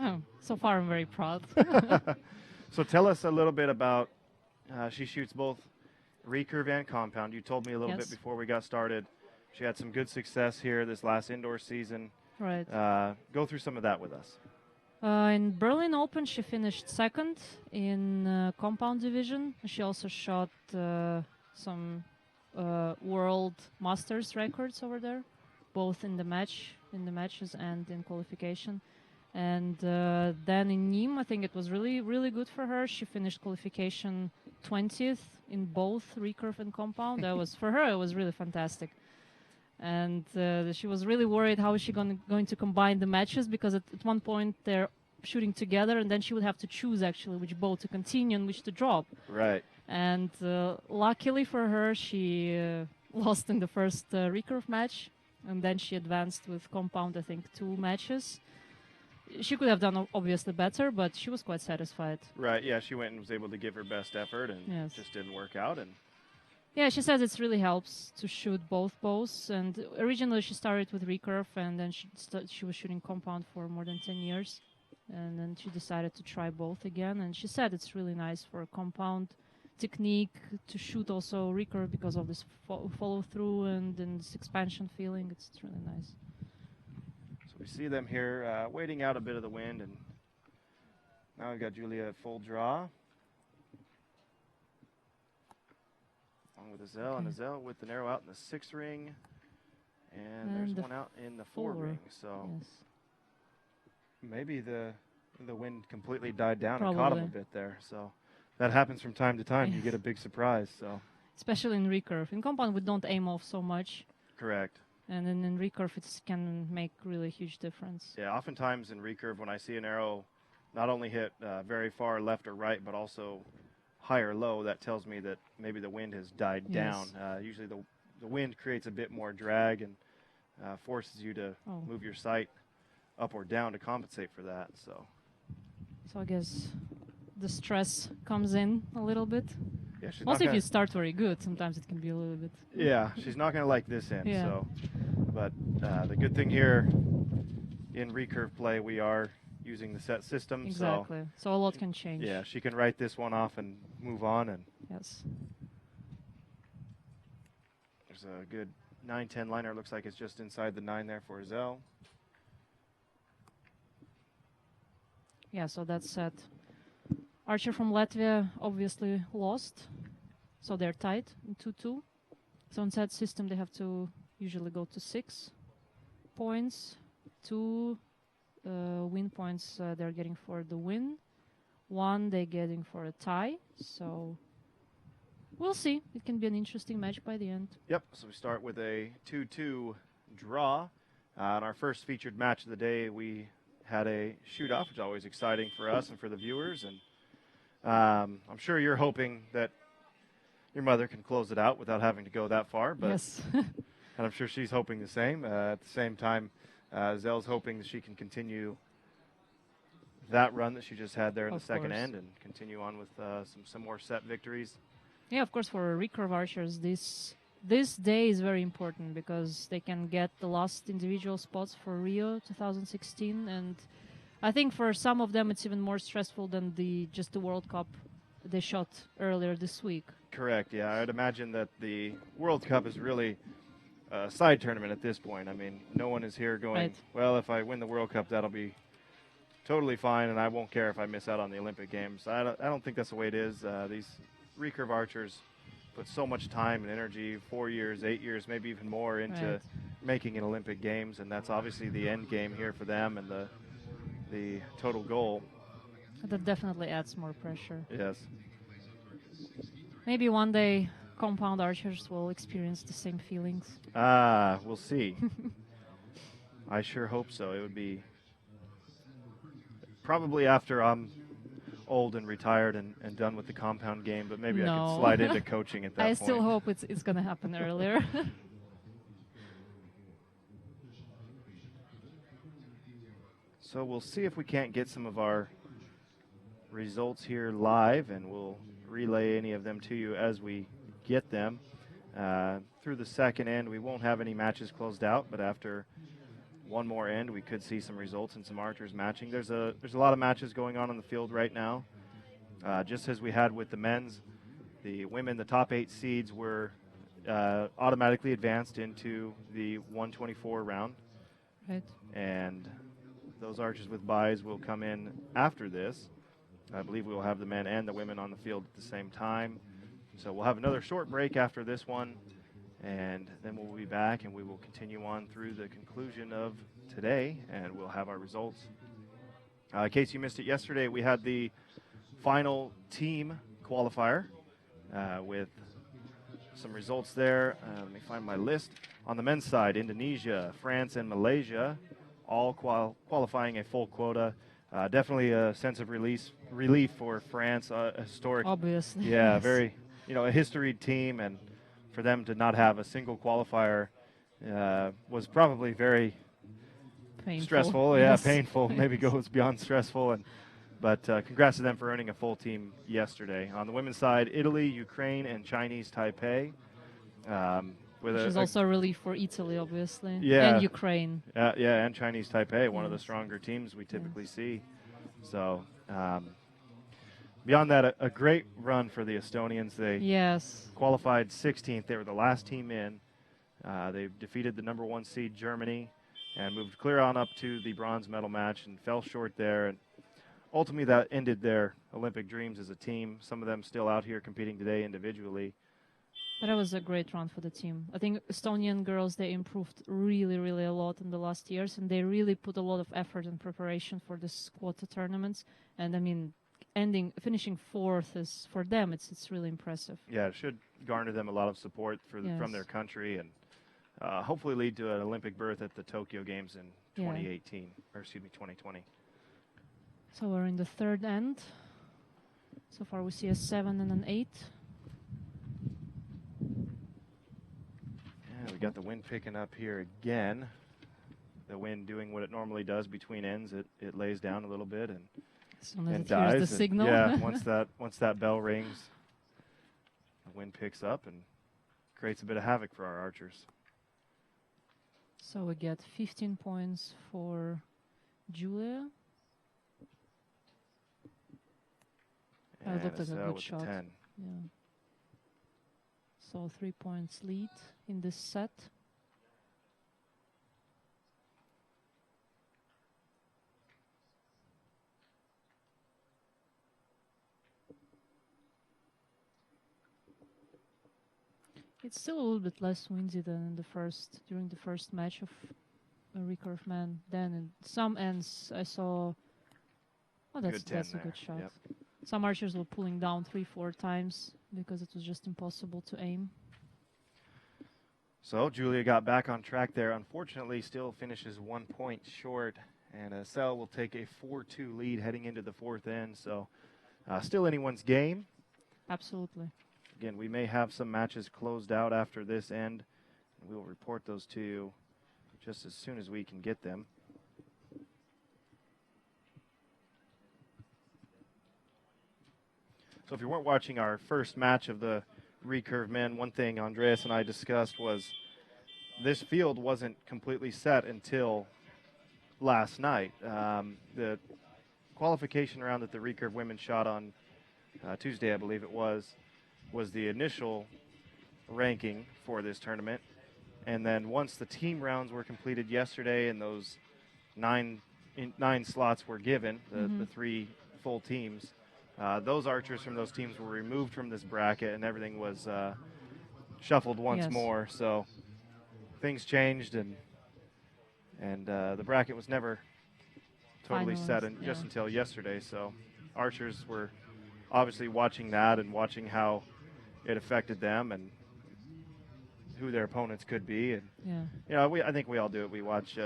Oh, so far I'm very proud. So tell us a little bit about, she shoots both recurve and compound. You told me a little bit Yes. before we got started. She had some good success here this last indoor season. Right. Go through some of that with us. In Berlin Open, she finished second in compound division. She also shot some world masters records over there, both in the matches and in qualification. And then in Nîmes, I think it was really, really good for her. She finished qualification 20th in both recurve and compound. That was, for her, it was really fantastic. And she was really worried how is she going to combine the matches, because at one point they're shooting together, and then she would have to choose actually which bow to continue and which to drop. Right. And luckily for her, she lost in the first recurve match, and then she advanced with compound, I think, 2 matches. She could have done obviously better, but she was quite satisfied. Right, yeah, she went and was able to give her best effort, and Yes. just didn't work out. And Yeah, she says it really helps to shoot both bows. And originally she started with recurve, and then she was shooting compound for more than 10 years. and then she decided to try both again. And she said it's really nice for compound technique to shoot also recurve because of this follow through and then this expansion feeling. It's really nice. So we see them here waiting out a bit of the wind, and now we've got Julia at full draw. Along with Azelle, and Azelle with the narrow out in the 6 ring. And there's one out in the 4 ring. So yes. maybe the wind completely died down Probably. and caught him a bit there. So that happens from time to time. Yes. You get a big surprise. So Especially in recurve. In compound, we don't aim off so much. correct. And then in recurve, it can make really huge difference. Yeah, oftentimes in recurve, when I see an arrow not only hit very far left or right, but also high or low, that tells me that maybe the wind has died Yes. down. Usually the wind creates a bit more drag and forces you to move your sight up or down to compensate for that. So I guess the stress comes in a little bit. yeah, she's Also, not if you start very good, sometimes it can be a little bit. yeah, she's not going to like this end. Yeah. So, but the good thing here in recurve play, we are using the set system. Exactly. So a lot can change. So yeah, she can write this one off and move on. And Yes. there's a good 9-10 liner. Looks like it's just inside the 9 there for Azelle. Yeah, so that's set. Archer from Latvia obviously lost, so they're tied in 2-2. So in set system, they have to usually go to 6 points. 2 win points they're getting for the win. 1 they're getting for a tie. So we'll see. It can be an interesting match by the end. Yep, so we start with a 2-2 draw. In our first featured match of the day, we had a shoot-off, which is always exciting for us and for the viewers. And I'm sure you're hoping that your mother can close it out without having to go that far. But Yes. and I'm sure she's hoping the same. At the same time, Zelle's hoping that she can continue that run that she just had there in the Of second course. end and continue on with some more set victories. Yeah, of course, for recurve archers, this day is very important because they can get the last individual spots for Rio 2016, and I think for some of them it's even more stressful than just the World Cup they shot earlier this week. Correct. Yeah, I'd imagine that the World Cup is really a side tournament at this point. I mean, no one is here going, Right. well, if I win the World Cup, that'll be totally fine, and I won't care if I miss out on the Olympic Games. I don't think that's the way it is. These recurve archers put so much time and energy, 4 years, 8 years, maybe even more, into Right. making an Olympic Games, and that's obviously the end game here for them and the total goal. That definitely adds more pressure. Yes. Maybe one day compound archers will experience the same feelings. We'll see. I sure hope so. It would be probably after I'm old and retired and done with the compound game, but maybe I No. could slide into coaching at that I point. still hope it's going to happen earlier. So we'll see if we can't get some of our results here live, and we'll relay any of them to you as we get them. Through the second end, we won't have any matches closed out, but after one more end, we could see some results and some archers matching. There's a lot of matches going on the field right now. Just as we had with the men's, the women, the top 8 seeds were automatically advanced into the 124 round. Right. And those archers with buys will come in after this. I believe we will have the men and the women on the field at the same time. So we'll have another short break after this one, and then we'll be back and we will continue on through the conclusion of today, and we'll have our results. In case you missed it yesterday, we had the final team qualifier with some results there. Let me find my list. On the men's side, Indonesia, France, and Malaysia all qualifying a full quota. Definitely a sense of relief for France, a historic. Obviously. Yeah, Yes. very, a history team, and for them to not have a single qualifier was probably very Painful. stressful. Yes. Yeah, painful. Maybe goes beyond stressful. But congrats to them for earning a full team yesterday. On the women's side, Italy, Ukraine, and Chinese Taipei. Which is also a relief for Italy, obviously. Yeah. And Ukraine. Yeah, and Chinese Taipei, one of the Yes. stronger teams we typically see. So beyond that, a great run for the Estonians. They Yes. qualified 16th. They were the last team in. They defeated the number 1 seed Germany and moved clear on up to the bronze medal match and fell short there. And ultimately, that ended their Olympic dreams as a team. Some of them still out here competing today individually. But that was a great run for the team. I think Estonian girls, they improved really, really a lot in the last years, and they really put a lot of effort and preparation for this quarter tournaments. And I mean, finishing 4th is, for them, it's really impressive. Yeah, it should garner them a lot of support from their country and hopefully lead to an Olympic berth at the Tokyo Games in 2018, or excuse me, 2020. So we're in the 3rd end. So far we see a 7 and an 8. Yeah, we got the wind picking up here again. The wind doing what it normally does between ends. It lays down a little bit and As soon as and it hears dies. the signal. Yeah, once that bell rings, the wind picks up and creates a bit of havoc for our archers. So we get 15 points for Julia. That And looked like a Estelle good with shot. the 10. Yeah. So 3 points lead in this set. It's still a little bit less windy than in during the first match of a recurve man. Then in some ends I saw, oh, that's Good 10 a there. good shot. Yep. Some archers were pulling down 3-4 times because it was just impossible to aim. So Julia got back on track there. Unfortunately, still finishes 1 point short, and Estelle will take a 4-2 lead heading into the 4th end. So still anyone's game. Absolutely. Again, we may have some matches closed out after this end, and we will report those to you just as soon as we can get them. So if you weren't watching our first match of the recurve men, one thing Andreas and I discussed was this field wasn't completely set until last night. The qualification round that the recurve women shot on Tuesday, I believe it was the initial ranking for this tournament. And then once the team rounds were completed yesterday and those nine slots were given, the 3 full teams, those archers from those teams were removed from this bracket and everything was shuffled once more. So things changed and the bracket was never totally set just until yesterday. So archers were obviously watching that and watching how it affected them and who their opponents could be. And I think we all do it. We watch,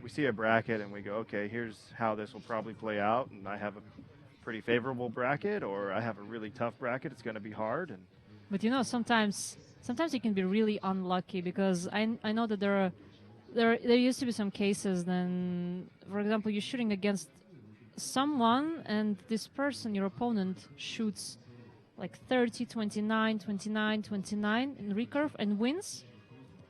we see a bracket and we go, okay, here's how this will probably play out. And I have a pretty favorable bracket, or I have a really tough bracket. It's going to be hard. But sometimes you can be really unlucky because I know that there used to be some cases. Then, for example, you're shooting against someone and this person, your opponent, shoots like 30, 29, 29, 29 in recurve and wins.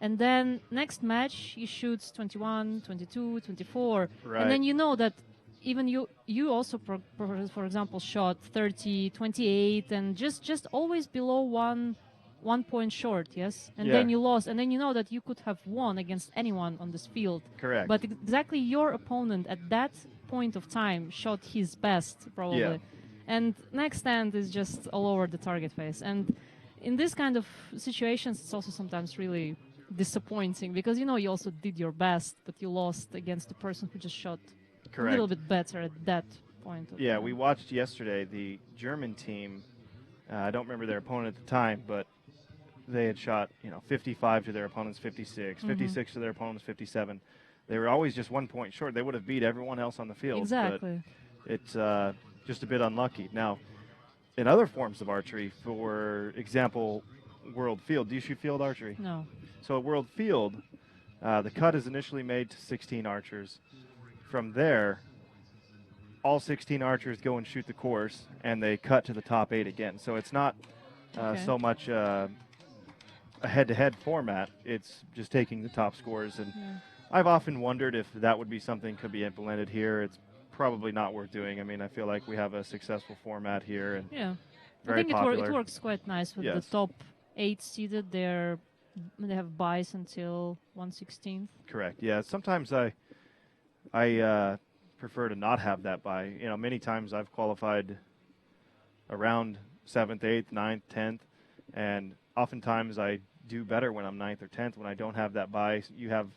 And then next match he shoots 21, 22, 24. Right. And then you know that even you also, for example, shot 30, 28 and just always below 1 point short, yes? And then you lost. And then you know that you could have won against anyone on this field. Correct. But exactly your opponent at that point of time shot his best, probably. Yeah. And next stand is just all over the target face. And in this kind of situations, it's also sometimes really disappointing because, you also did your best, but you lost against the person who just shot a little bit better at that point. We watched yesterday the German team. I don't remember their opponent at the time, but they had shot, 55 to their opponent's 56, 56 to their opponent's 57. They were always just 1 point short. They would have beat everyone else on the field. Exactly. But it's just a bit unlucky. Now, in other forms of archery, for example, World Field, do you shoot field archery? No. So at World Field, the cut is initially made to 16 archers. From there, all 16 archers go and shoot the course, and they cut to the top 8 again. So it's not so much a head-to-head format. It's just taking the top scores. And I've often wondered if that would be something could be implemented here. It's probably not worth doing. I mean, I feel like we have a successful format here and Yeah. I very think popular. it works quite nice with Yes. the top 8 seeded. They have buys until 1/16. Correct. Yeah. Sometimes I prefer to not have that bye. You know, many times I've qualified around 7th, 8th, 9th, 10th, and oftentimes I do better when I'm 9th or 10th when I don't have that bye. You have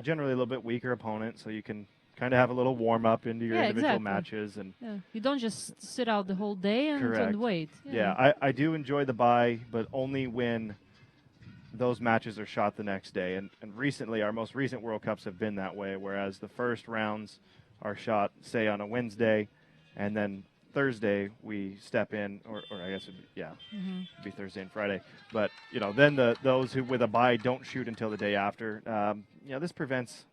generally a little bit weaker opponent, so you can kind of have a little warm up into your Yeah, individual exactly. matches. And Yeah. You don't just sit out the whole day and Correct. wait. yeah, I do enjoy the bye, but only when those matches are shot the next day. And recently, our most recent World Cups have been that way, whereas the first rounds are shot, say, on a Wednesday, and then Thursday we step in, or I guess, it'd be Thursday and Friday. But, then those who with a bye don't shoot until the day after. This prevents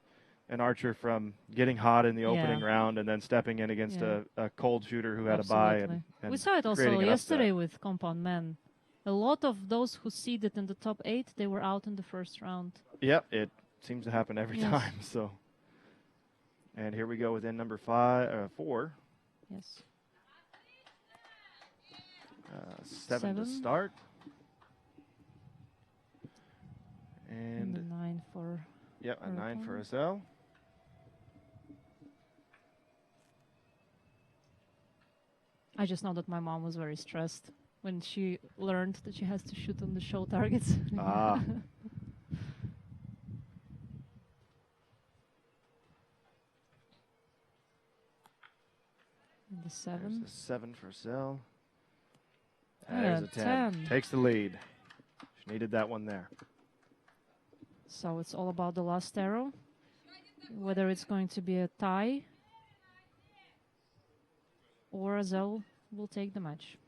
an archer from getting hot in the opening round and then stepping in against a cold shooter who had a bye. Absolutely. And We saw it also creating an yesterday upset. with compound men. A lot of those who seeded in the top 8, they were out in the first round. Yep, it seems to happen every Yes. time. So, and here we go with end number 4. Yes. 7 to 7. start. And the And 9 for yep, a our 9 for opponent. Asel. I just know that my mom was very stressed when she learned that she has to shoot on the show targets. Ah. And the There's 7. a 7 for Asel. Yeah, There's a 10. 10. Takes the lead. She needed that one there. So it's all about the last arrow. Whether it's going to be a tie or Azel will take the match.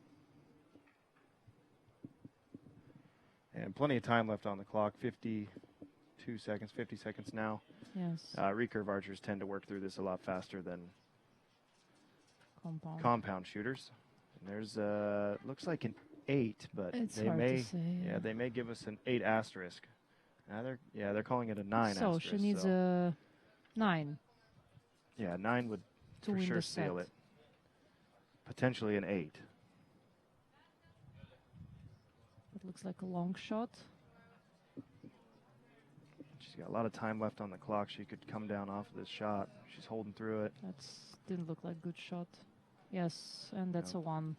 And plenty of time left on the clock. 52 seconds, 50 seconds now. Yes. Recurve archers tend to work through this a lot faster than Compound. compound shooters. And there's looks like an 8, but It's they hard to may say, they may give us an 8 asterisk. Now they're calling it a 9 So asterisk. she needs a 9 yeah, 9 would to for win sure the seal set. it. Potentially an 8. It looks like a long shot. She's got a lot of time left on the clock. She could come down off of this shot. She's holding through it. That didn't look like good shot. Yes, and that's No. a 1.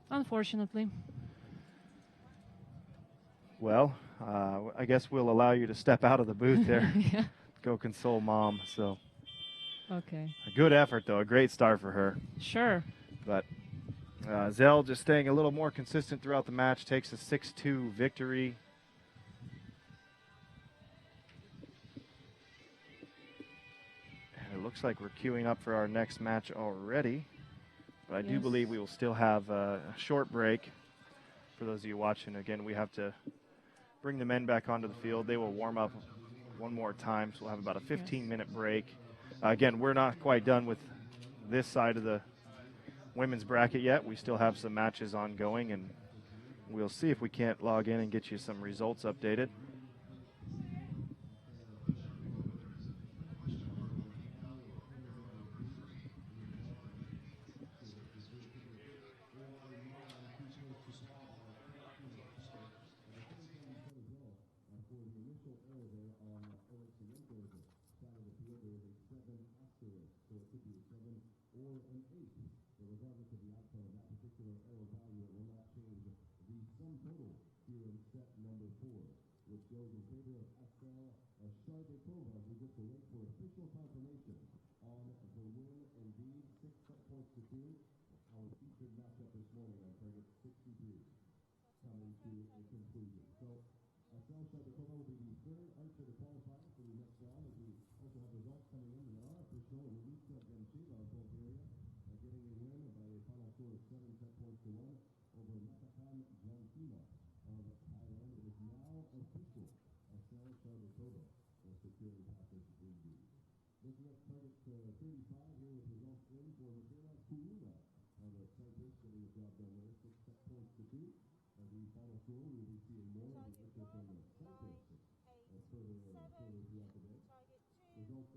Unfortunately. Well, I guess we'll allow you to step out of the booth there. Yeah. Go console mom. So Okay. a good effort, though. A great start for her. Sure. But Zell just staying a little more consistent throughout the match, takes a 6-2 victory. And it looks like we're queuing up for our next match already. But I do Yes. believe we will still have a short break. For those of you watching, again, we have to bring the men back onto the field. They will warm up one more time, so we'll have about a 15-minute break. Again, we're not quite done with this side of the women's bracket yet. We still have some matches ongoing, and we'll see if we can't log in and get you some results updated.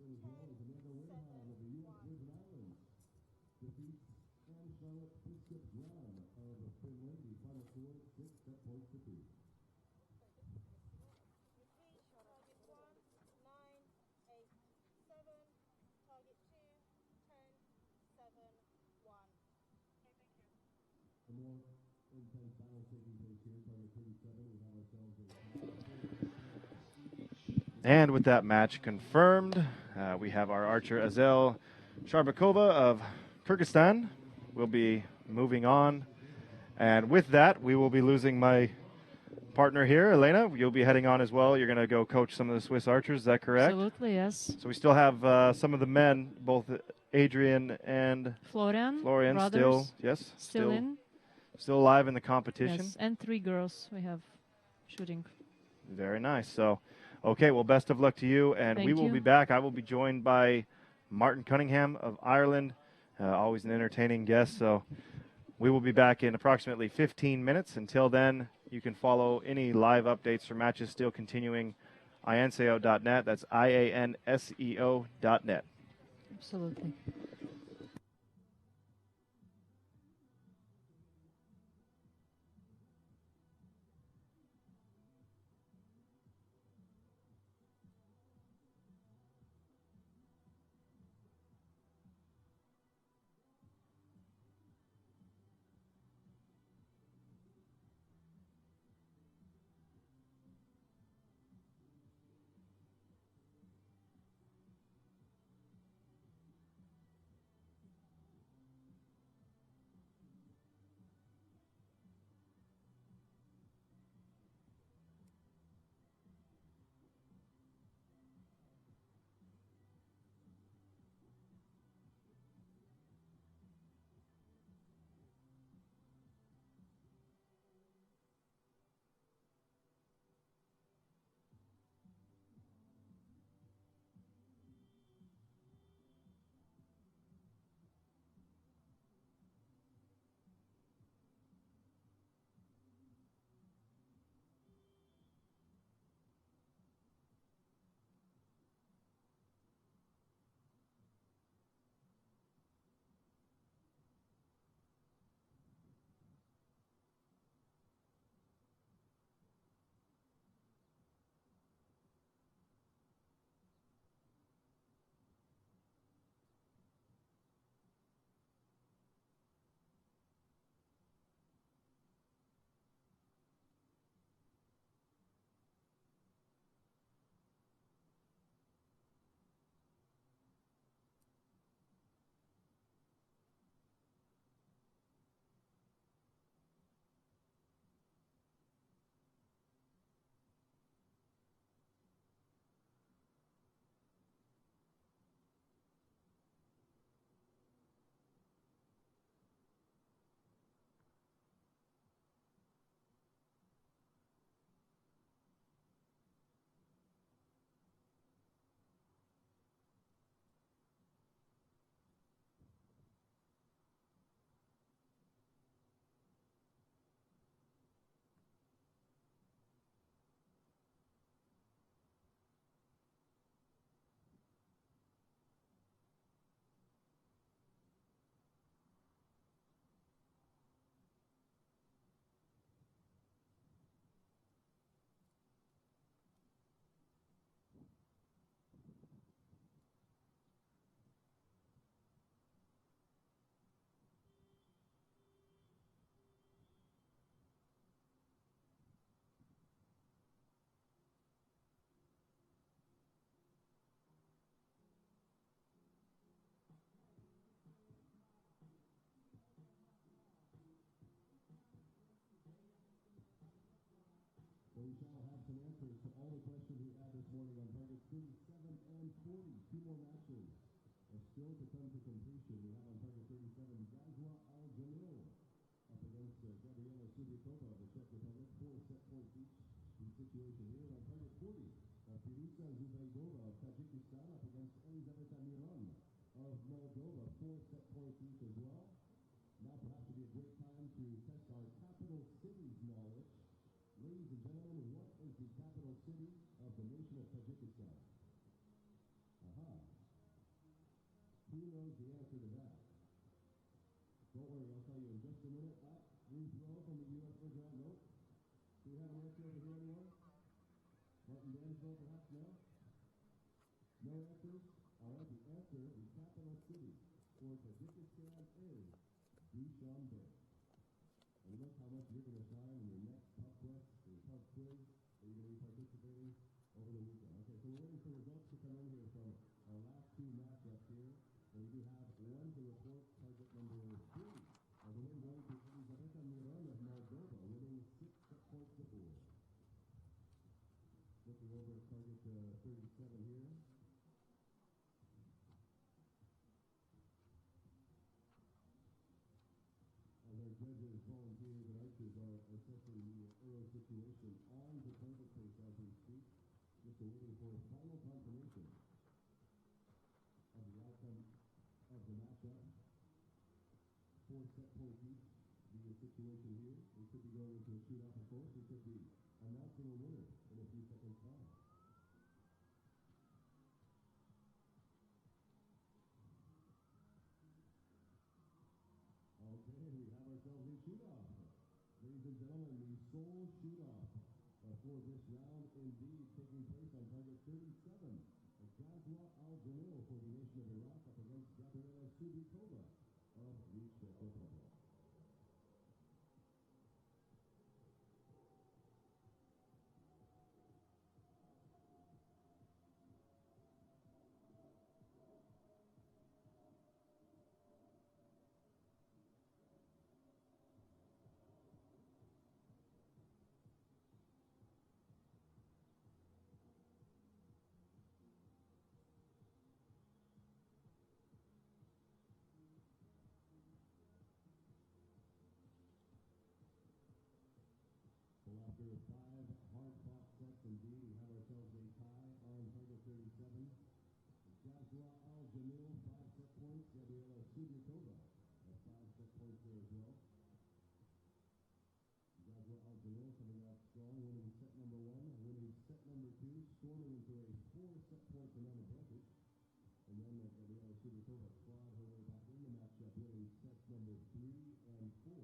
in as well as Amanda Wareham of the U.S. Virgin Islands defeats Anne Charlotte Fitzgibbs-Graham of Finland. The final score 6 set points to 2. Target 1, 9, 8, 7. Target 2, 10, 7, 1. Okay, thank you. A more intense battle taking place here. Target 37, we have ourselves a And with that match confirmed, we have our archer Azel Sharbakova of Kyrgyzstan will be moving on. And with that, we will be losing my partner here, Elena. You'll be heading on as well. You're going to go coach some of the Swiss archers. Is that correct? Absolutely, yes. So we still have some of the men, both Adrian and Florian Florian, still, yes, still in. still alive in the competition. Yes, and 3 girls we have shooting. Very nice. So, okay, well, best of luck to you, and we Thank will you. be back. I will be joined by Martin Cunningham of Ireland, always an entertaining guest. So we will be back in approximately 15 minutes. Until then, you can follow any live updates for matches still continuing, ianseo.net. That's IANSEO.net. Absolutely. We shall have some answers to all the questions we had this morning on targets 37 and 40. 2 more matches are still to come to completion. We have on target 37, Gazwa Al-Jamil up against Gabriela Subikova of the Czech Republic. 4 set points each in situation here. On target 40, Firuza Zubaydova of Tajikistan up against Elizaveta Miron of Moldova. 4 set points each as well. Now perhaps would be a great time to test our capital cities knowledge. Ladies and gentlemen, what is the capital city of the nation of Tajikistan? Aha. Who knows the answer to that? Don't worry, I'll tell you in just a minute. Ruth Rowe from the U.S. Virgin Islands. Nope. Do we have an answer over here, anyone? Martin Dansville, perhaps? No? No answers? All right, the answer, the capital city for Tajikistan is Dushanbe. And look how much you're going to shine in your next pub quest, your pub quiz that you're going to be participating over the weekend. Okay, so we're waiting for results to come in here from our last two matchups here. And we do have one to report, target number 3. The win going to Elizaveta Miron of Moldova, winning 6 points to 4. Looking over at target 37 here. As our judges, volunteers, and archers are assessing the arrow situation on the target face as we speak, just waiting for final confirmation of the outcome of the matchup. 4 set points each, the situation here. We could be going into a shootout, of course. We could be announcing a winner in a few seconds' time. Okay, we have ourselves a shoot-off. Ladies and gentlemen, the sole shoot-off for this round indeed taking place on target 37. Gazwa Al-Jamil for the nation of Iraq up against Gabriela Subikova of the Czech Republic. So after 5 hard-fought sets indeed, we have ourselves a tie on target 37. Gazwa Al-Jamil, 5 set points. Gabriela Subikova, 5 set points there as well. Gazwa Al-Jamil coming out strong, winning set number 1, winning set number 2, storming into a 4-set point amount advantage. And then Gabriela Subikova clawed her way back in the matchup, winning sets number 3 and 4.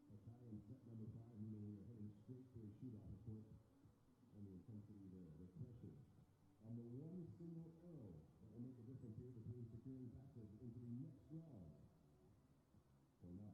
A tie in set number 5, meaning we are heading straight to a shootout, of course, and the intensity there, the pressure. On the one single arrow that will make a difference here between securing passage into the next round or not.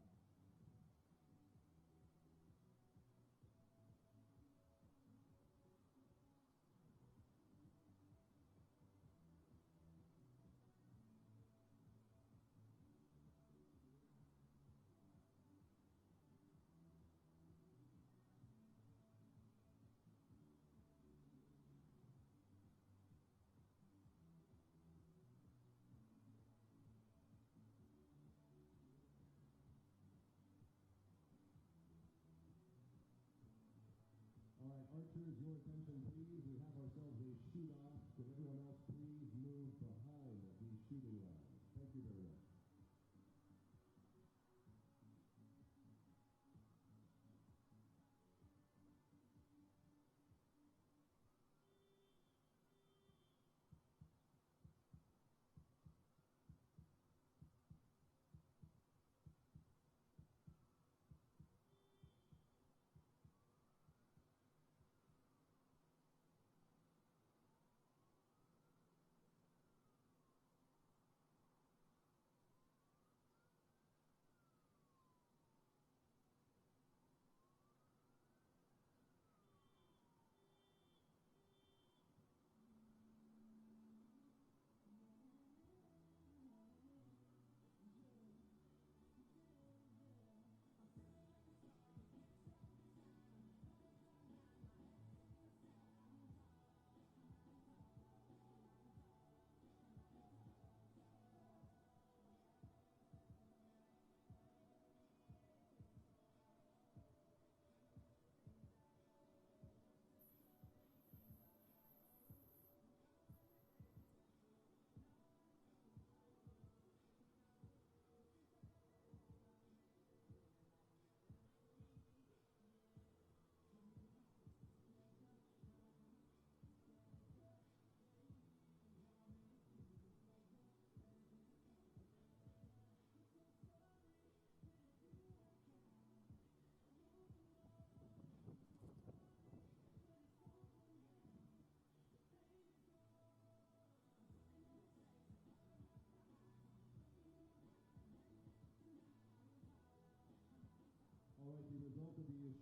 All right, archers, your attention, please. We have ourselves a shoot-off. Could everyone else please move behind the shooting line? Thank you very much.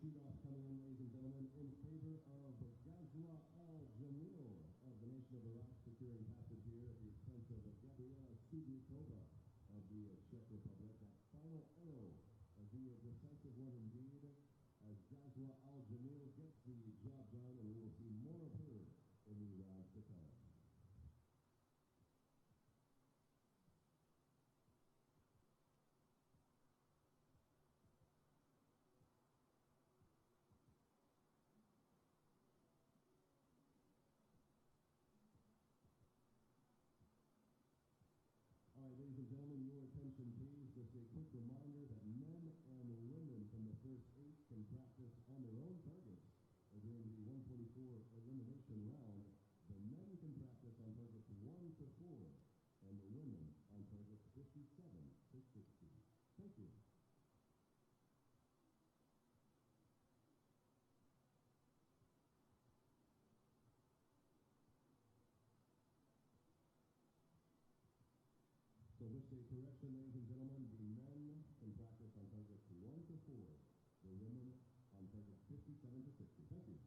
shoot-off coming in, ladies and gentlemen, in favor of Gazla Al-Jamil of the nation of Iraq, securing passage here at the expense of Gabriela Sudnikova of the Czech Republic. That final arrow will be a decisive one indeed, as Gazla Al-Jamil gets the job done, and we will see more of her in the rounds to come. All right, ladies and gentlemen, your attention please. Just a quick reminder that men and women from the first 8 can practice on their own targets during the 144 elimination round. The men can practice on targets 1 to 4, and the women on targets 57 to 60. Thank you. So just a correction, ladies and gentlemen, the men can practice on targets 1 to 4, the women on targets 57 to 60. Thank you.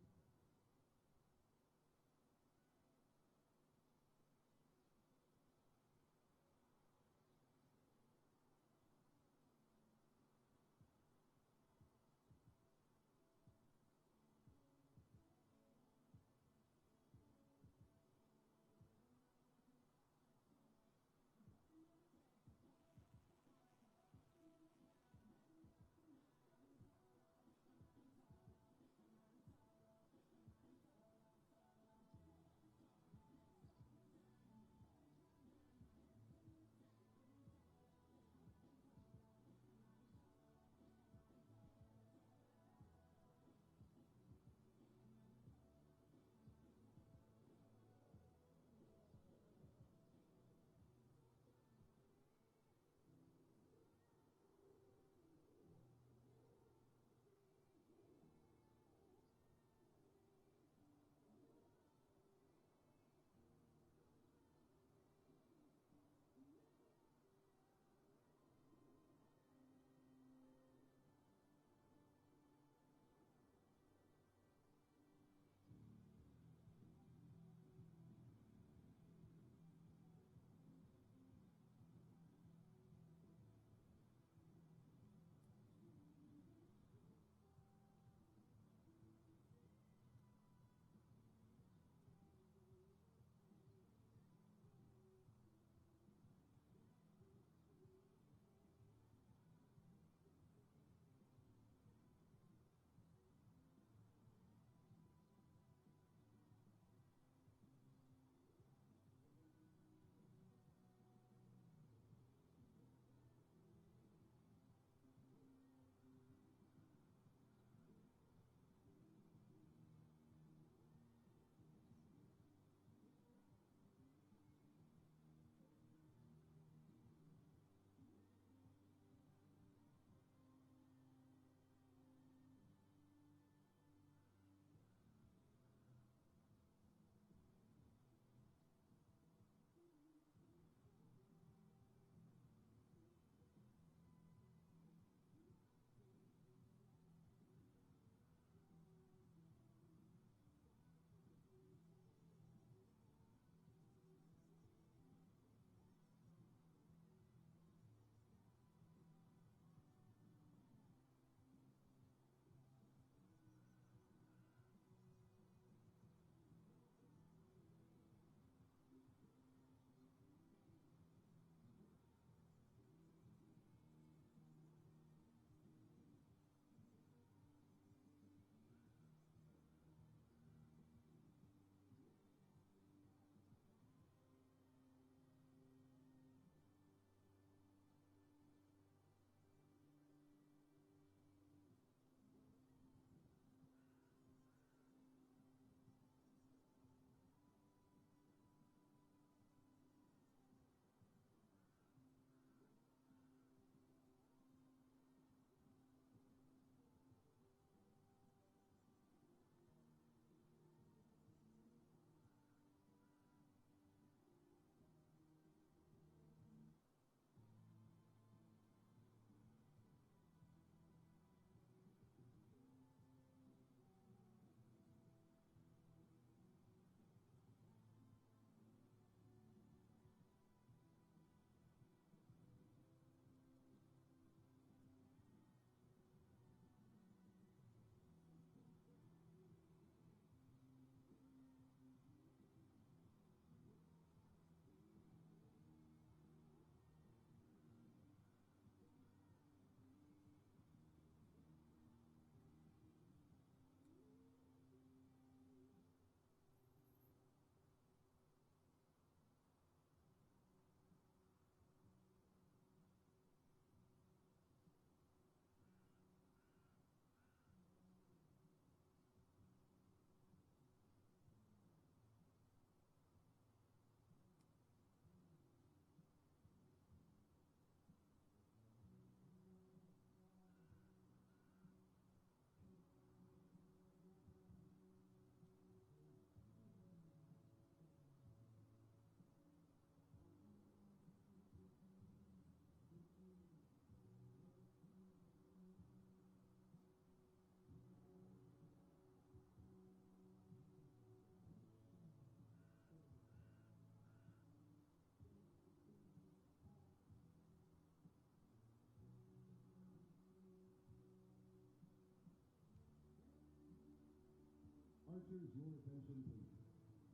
Archers, your attention please.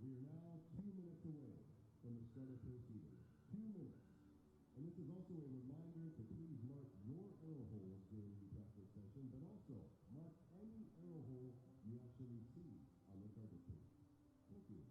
We are now 2 minutes away from the start of proceedings. 2 minutes. And this is also a reminder to please mark your arrow holes during the practice session, but also mark any arrow hole you actually see on the target page. Thank you.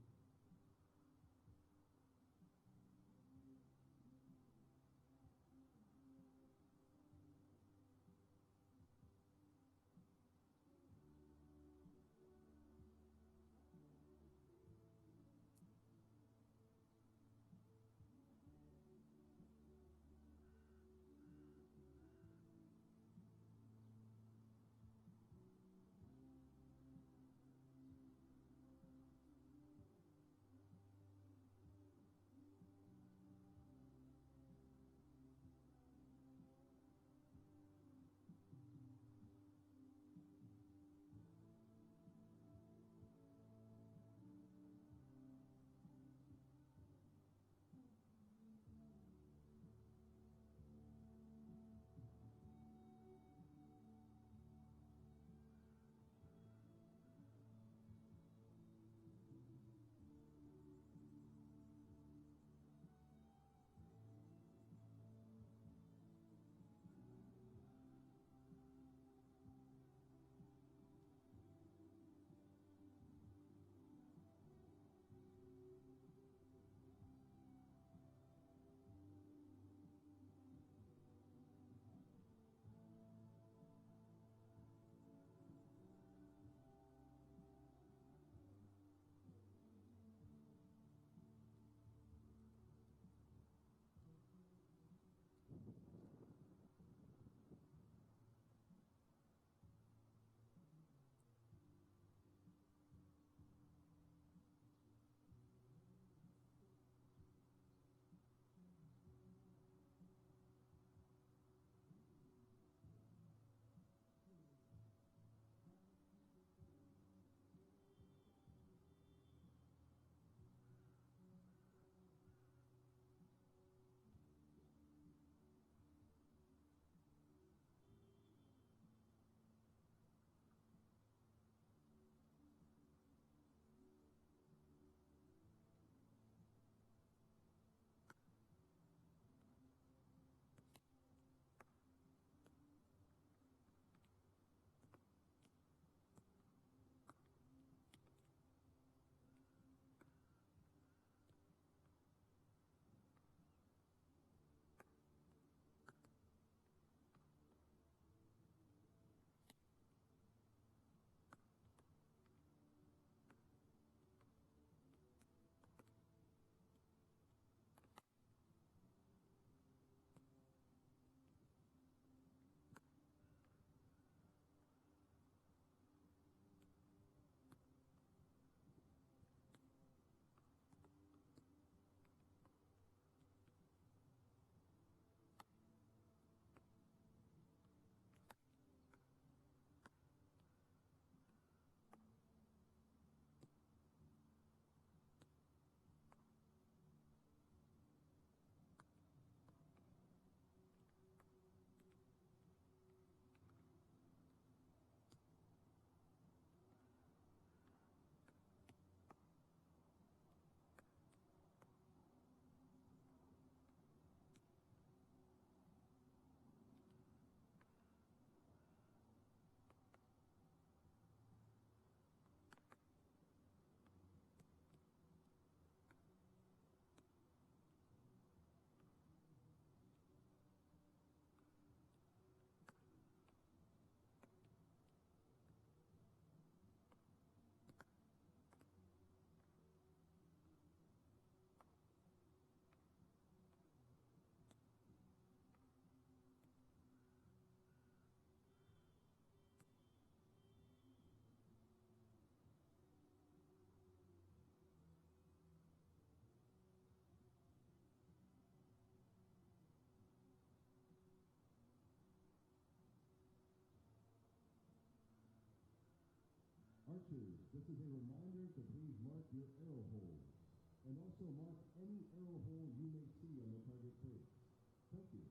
Archers, this is a reminder to please mark your arrow holes, and also mark any arrow hole you may see on the target page. Thank you.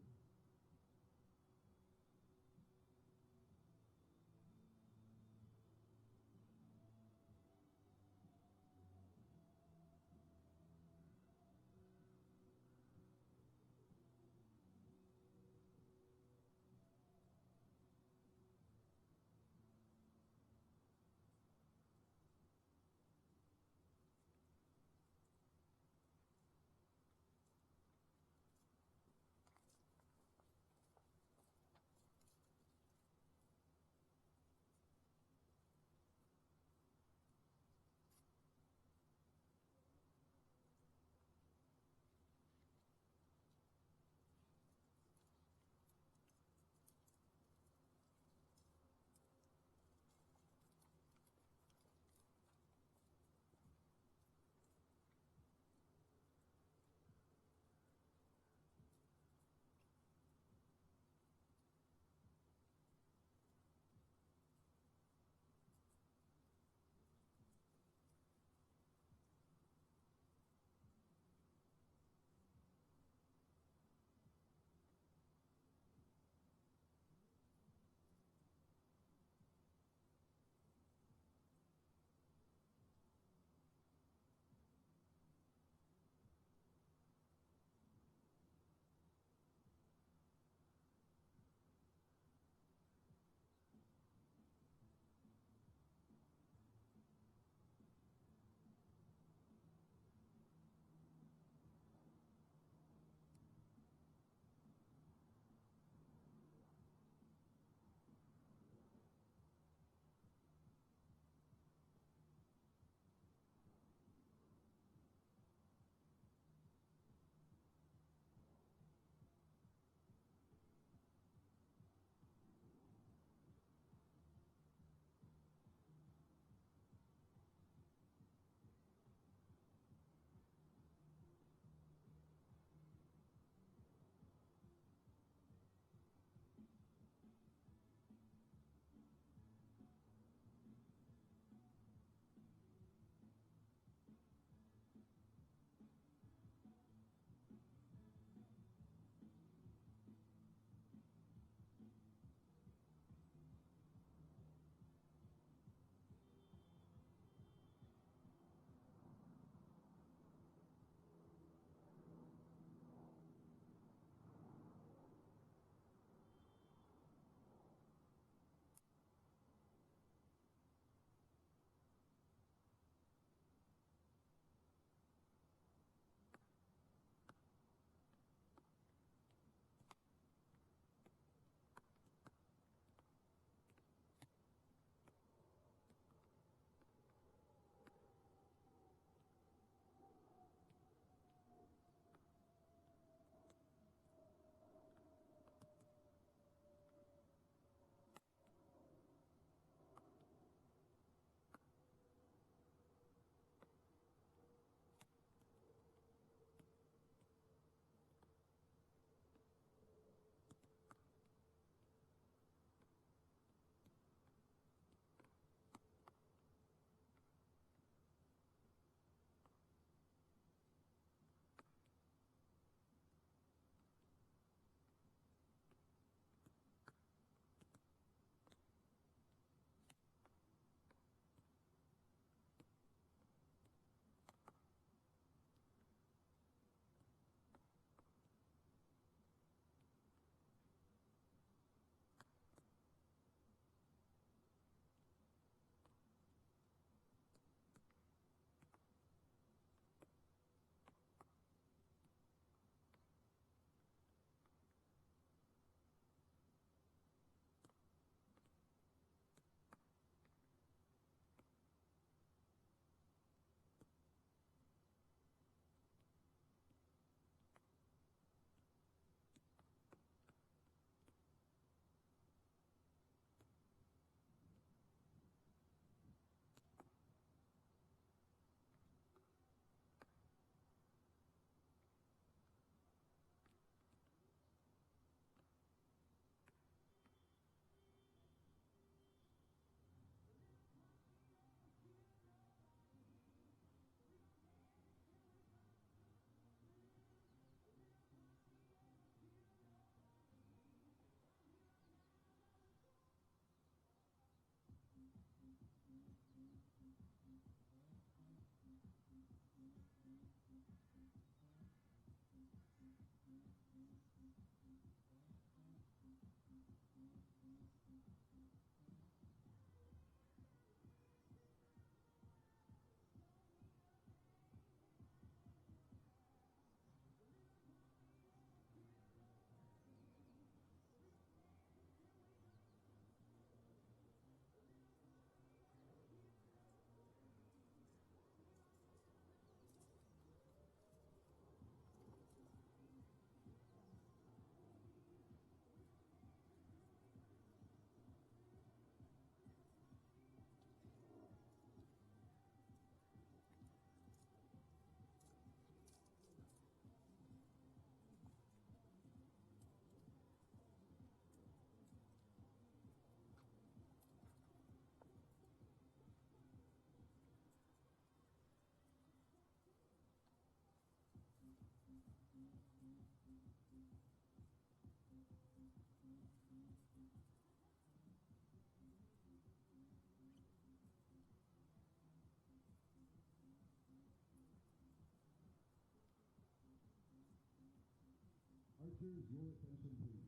Instructors, your attention please.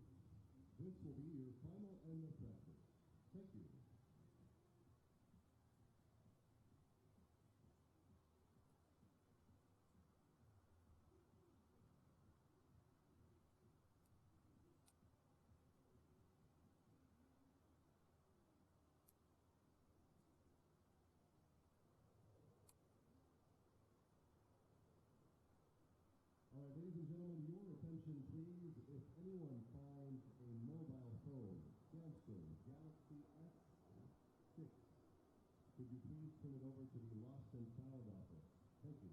This will be your final end of practice. Thank you. All right, ladies and gentlemen, your attention please. If anyone finds a mobile phone, Samsung Galaxy S6, could you please turn it over to the Lost and Found office? Thank you.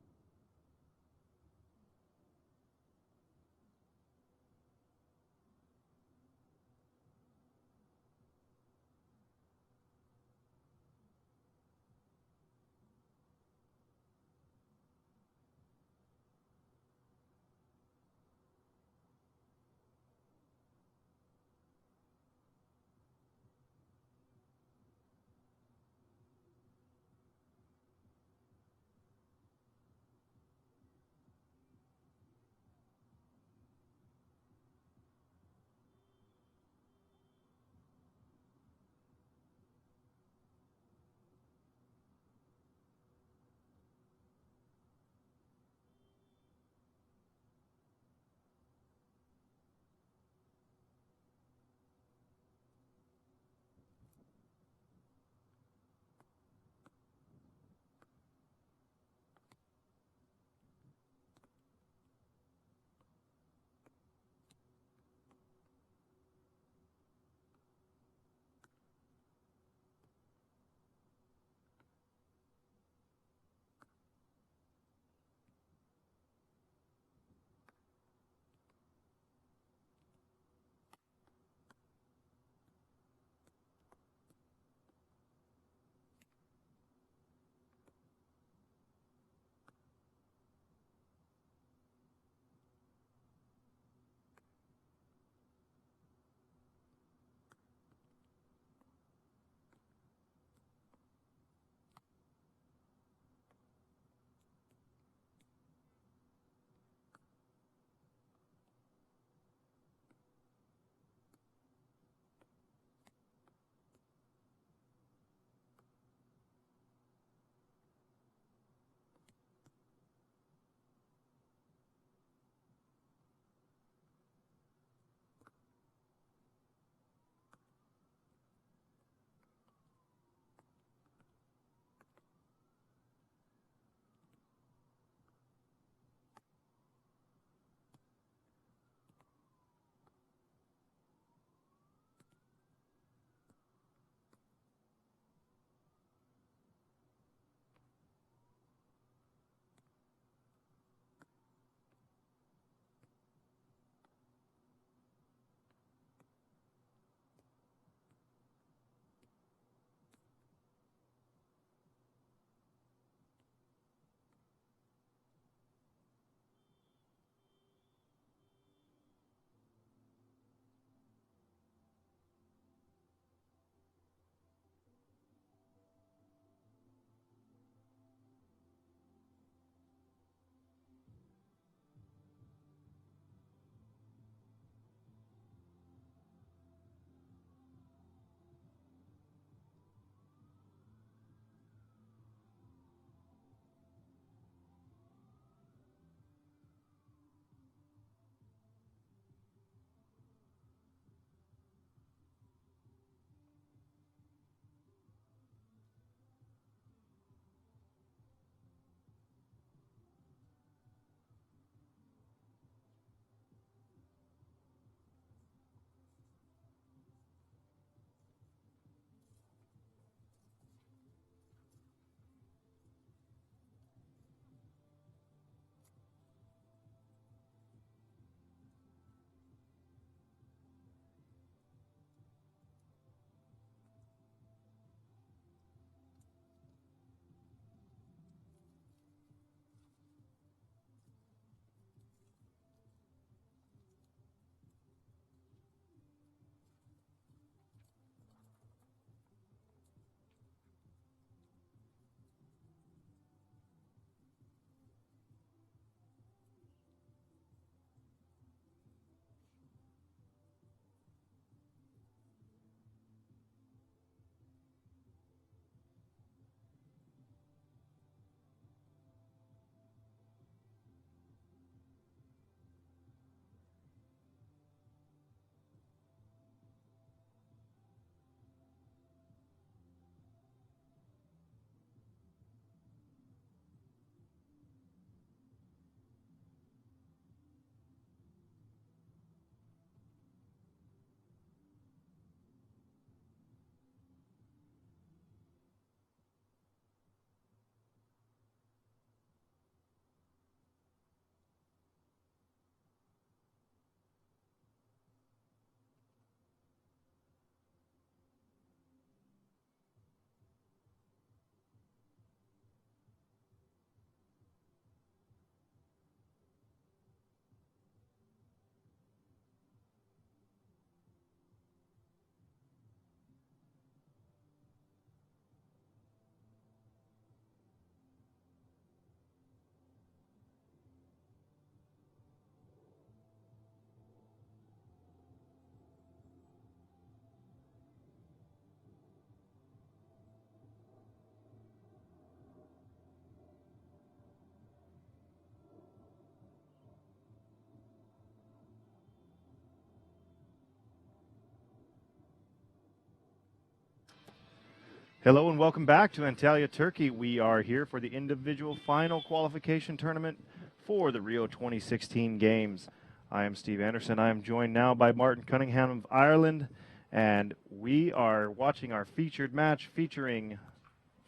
Hello and welcome back to Antalya, Turkey. We are here for the individual final qualification tournament for the Rio 2016 Games. I am Steve Anderson. I am joined now by Martin Cunningham of Ireland, and we are watching our featured match featuring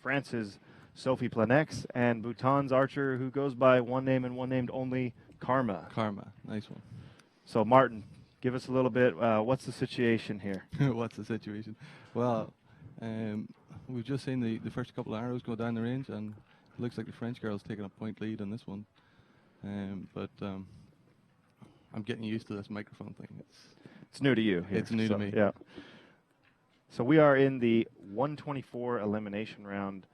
France's Sophie Planex and Bhutan's archer who goes by one name and one named only, Karma. Karma, nice one. So Martin, give us a little bit, what's the situation here? What's the situation? Well, we've just seen the first couple of arrows go down the range, and it looks like the French girl's taking a point lead on this one. But I'm getting used to this microphone thing. It's new to you. Here, It's new to me. Yeah. So we are in the 124 elimination round.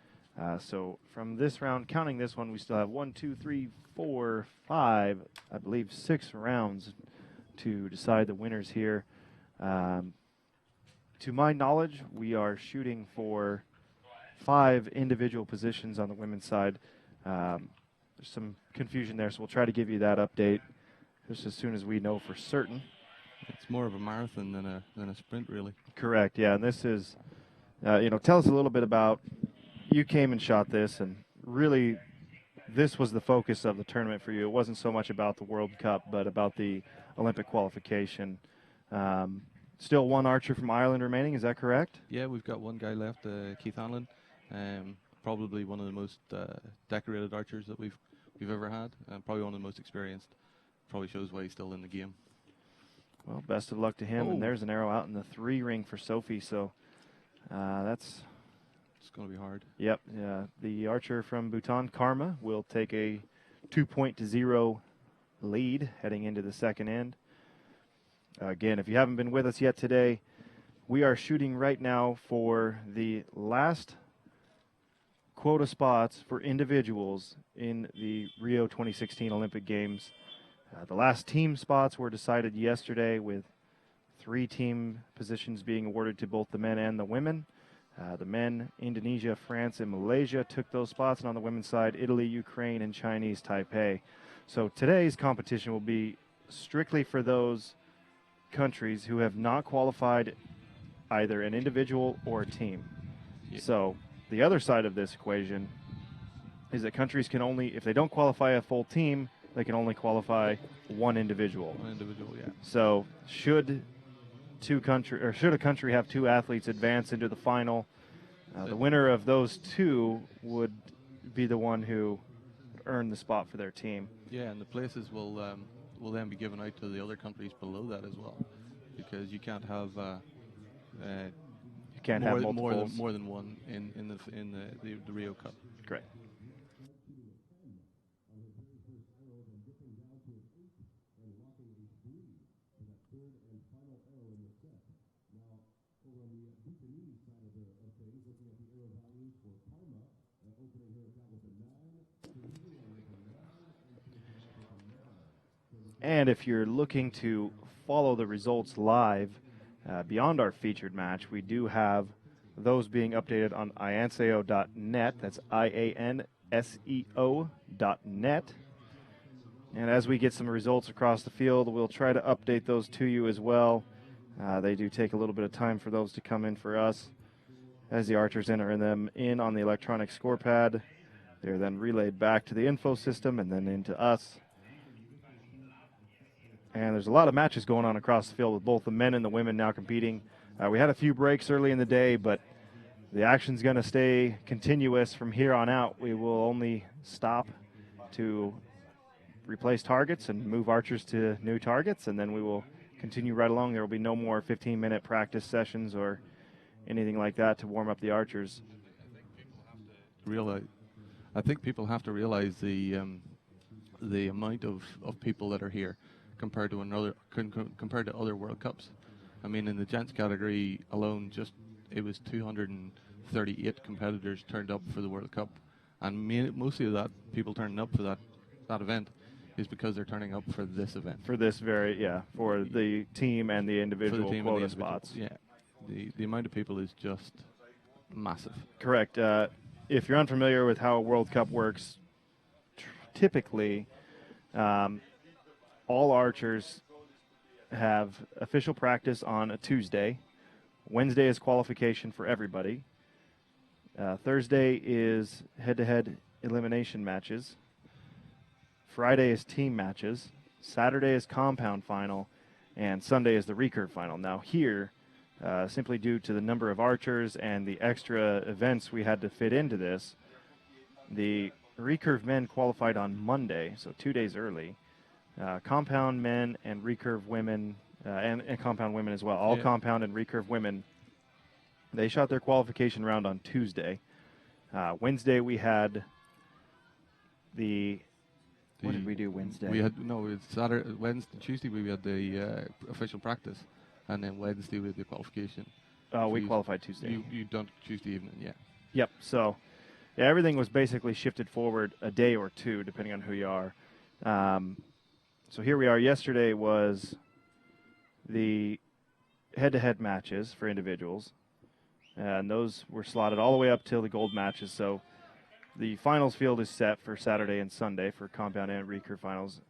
So from this round, counting this one, we still have 1, 2, 3, 4, 5, I believe 6 rounds to decide the winners here. To my knowledge, we are shooting for 5 individual positions on the women's side. There's some confusion there, so we'll try to give you that update just as soon as we know for certain. It's more of a marathon than a sprint, really. Correct, yeah, and this is, tell us a little bit about, you came and shot this, and really this was the focus of the tournament for you. It wasn't so much about the World Cup, but about the Olympic qualification. Still one archer from Ireland remaining, is that correct? Yeah, we've got one guy left, Keith Hanlon, probably one of the most decorated archers that we've ever had, and probably one of the most experienced. Probably shows why he's still in the game. Well, best of luck to him. Oh. And there's an arrow out in the 3 ring for Sophie. So that's... It's going to be hard. Yep. The archer from Bhutan, Karma, will take a 2-0 lead heading into the second end. Again, if you haven't been with us yet today, we are shooting right now for the last quota spots for individuals in the Rio 2016 Olympic Games. The last team spots were decided yesterday with 3 team positions being awarded to both the men and the women. The men, Indonesia, France, and Malaysia took those spots, and on the women's side, Italy, Ukraine, and Chinese Taipei. So today's competition will be strictly for those countries who have not qualified either an individual or a team. Yeah. So the other side of this equation is that countries can only, if they don't qualify a full team, they can only qualify one individual. One individual, yeah. So should a country have 2 athletes advance into the final, the winner of those 2 would be the one who earned the spot for their team. Yeah, and the places will then be given out to the other countries below that as well, because you can't have You can't have multiples. more than one in the Rio Cup. Great. And if you're looking to follow the results live beyond our featured match, we do have those being updated on ianseo.net. That's IANSEO.net. And as we get some results across the field, we'll try to update those to you as well. They do take a little bit of time for those to come in for us. As the archers enter them in on the electronic score pad, they're then relayed back to the info system and then into us. And there's a lot of matches going on across the field with both the men and the women now competing. We had a few breaks early in the day, but the action's going to stay continuous from here on out. We will only stop to replace targets and move archers to new targets, and then we will continue right along. There will be no more 15-minute practice sessions or anything like that to warm up the archers. I think people have to realize the amount of people that are here compared to other World Cups. I mean, in the gents category alone, it was 238 competitors turned up for the World Cup, and mostly of that people turning up for that event is because they're turning up for this event. For this for the team and the individual quota spots. Yeah, the amount of people is just massive. Correct. If you're unfamiliar with how a World Cup works, typically all archers have official practice on a Tuesday. Wednesday is qualification for everybody. Thursday is head-to-head elimination matches. Friday is team matches. Saturday is compound final. And Sunday is the recurve final. Now here, simply due to the number of archers and the extra events we had to fit into this, the recurve men qualified on Monday, so 2 days early. Compound men and recurve women, and compound women as well, all compound and recurve women, they shot their qualification round on Tuesday. Wednesday we had what did we do Wednesday? We had Saturday, Wednesday, Tuesday we had the official practice, and then Wednesday we had the qualification. Oh, we qualified Tuesday. You done Tuesday evening, yeah. Yep. So, yeah, everything was basically shifted forward a day or two, depending on who you are. So here we are. Yesterday was the head-to-head matches for individuals, and those were slotted all the way up till the gold matches. So the finals field is set for Saturday and Sunday for compound and recurve finals.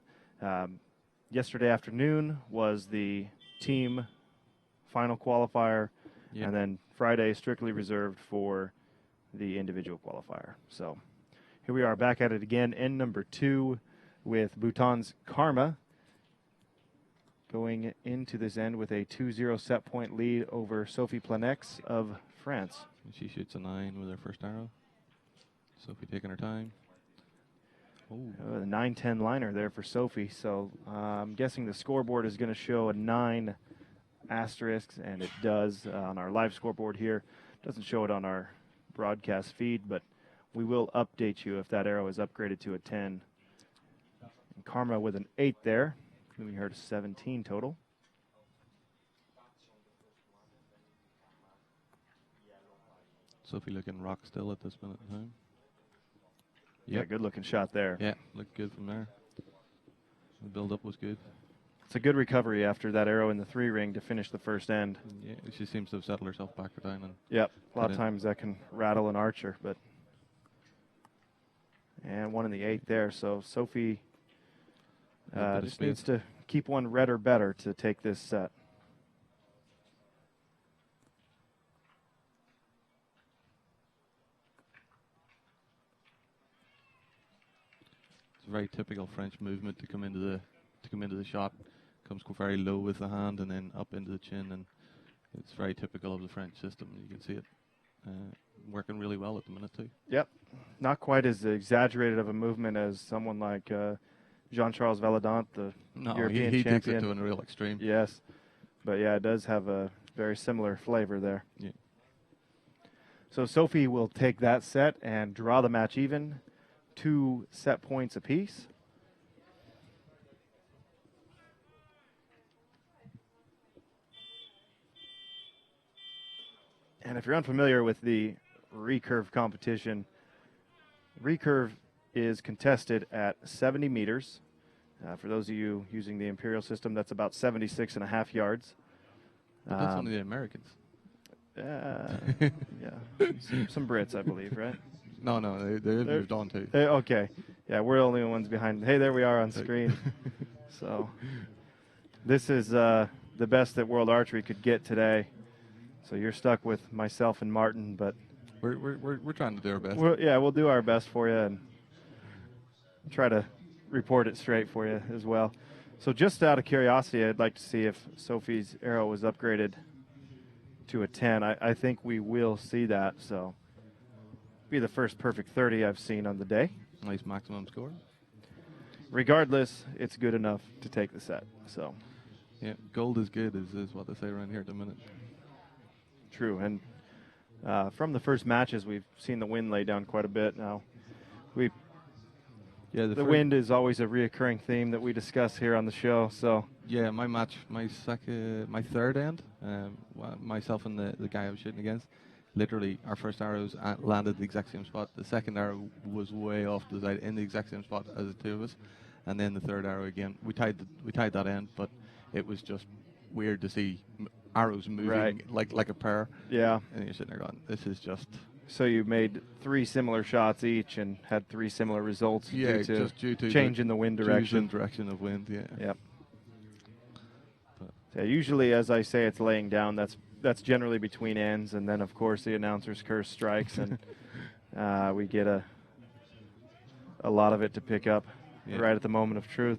Yesterday afternoon was the team final qualifier, and then Friday strictly reserved for the individual qualifier. So here we are back at it again, end number 2 with Bhutan's Karma going into this end with a 2-0 set point lead over Sophie Planex of France. She shoots a 9 with her first arrow. Sophie taking her time. The 9-10 liner there for Sophie. So I'm guessing the scoreboard is going to show a 9 asterisk, and it does on our live scoreboard here. Doesn't show it on our broadcast feed, but we will update you if that arrow is upgraded to a 10. And Karma with an 8 there, moving her to 17 total. Sophie looking rock still at this minute in time. Yeah, good looking shot there. Yeah, looked good from there. The build-up was good. It's a good recovery after that arrow in the 3 ring to finish the first end. Yeah, she seems to have settled herself back down. And yep, a lot of times that can rattle an archer, but and 1 in the 8 there. So Sophie just needs to keep 1 red or better to take this set. It's a very typical French movement to come into the shot. Comes very low with the hand and then up into the chin, and it's very typical of the French system. You can see it working really well at the minute too. Yep, not quite as exaggerated of a movement as someone like Jean-Charles Valadant, the European he champion. takes it to a real extreme. Yes, but yeah, it does have a very similar flavor there. Yeah. So Sophie will take that set and draw the match even, 2 set points apiece. And if you're unfamiliar with the recurve competition, recurve is contested at 70 meters. For those of you using the Imperial system, that's about 76.5 yards. But that's only the Americans. Yeah, some Brits, I believe, right? No, they've moved on too. Okay, yeah, we're the only ones behind. Hey, there we are on screen. So this is the best that World Archery could get today. So you're stuck with myself and Martin, but we're trying to do our best. We'll do our best for you and try to report it straight for you as well. So just out of curiosity, I'd like to see if Sophie's arrow was upgraded to a 10. I think we will see that. So be the first perfect 30 I've seen on the day. Nice maximum score. Regardless, it's good enough to take the set. So yeah, gold is good is what they say around here at the minute. True, and from the first matches, we've seen the wind lay down quite a bit now. The wind is always a reoccurring theme that we discuss here on the show. So yeah, my third end, myself and the guy I was shooting against, literally our first arrows landed the exact same spot. The second arrow was way off to the side in the exact same spot as the 2 of us, and then the third arrow again. We tied that end, but it was just weird to see arrows moving like a pair. Yeah. And you're sitting there going, this is just... So you made 3 similar shots each and had 3 similar results due to change in the wind direction. Direction of wind, yeah. Yep. So usually, as I say, it's laying down. That's that's generally between ends, and then of course the announcer's curse strikes, and we get a lot of it to pick up right at the moment of truth.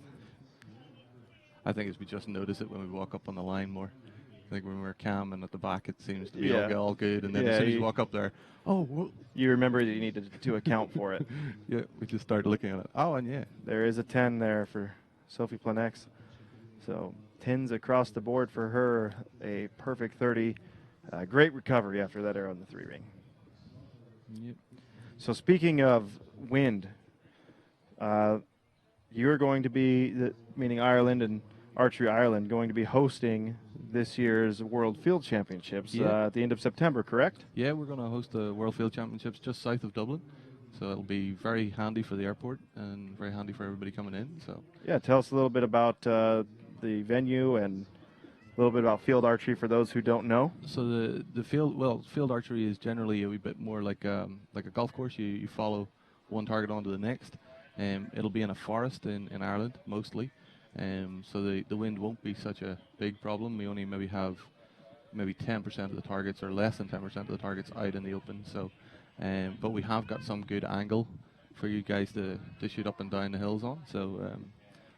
I think it's we just notice it when we walk up on the line more. I think when we're calm and at the back, it seems to be all good, and then as soon as you walk up there, you remember that you need to account for it. Yeah, we just start looking at it. Oh, and there is a 10 there for Sophie Planex. So 10s across the board for her, a perfect 30. Great recovery after that arrow in the 3 ring. Yep. So speaking of wind, you're going to be, meaning Ireland and Archery Ireland, going to be hosting this year's World Field Championships at the end of September, correct? Yeah, we're going to host the World Field Championships just south of Dublin. So it'll be very handy for the airport and very handy for everybody coming in. So yeah, tell us a little bit about the venue and a little bit about field archery for those who don't know. So the field archery is generally a wee bit more like a golf course. You follow one target onto the next. It'll be in a forest in Ireland mostly. So the wind won't be such a big problem. We only have 10% of the targets or less than 10% of the targets out in the open. So, but we have got some good angle for you guys to shoot up and down the hills on. So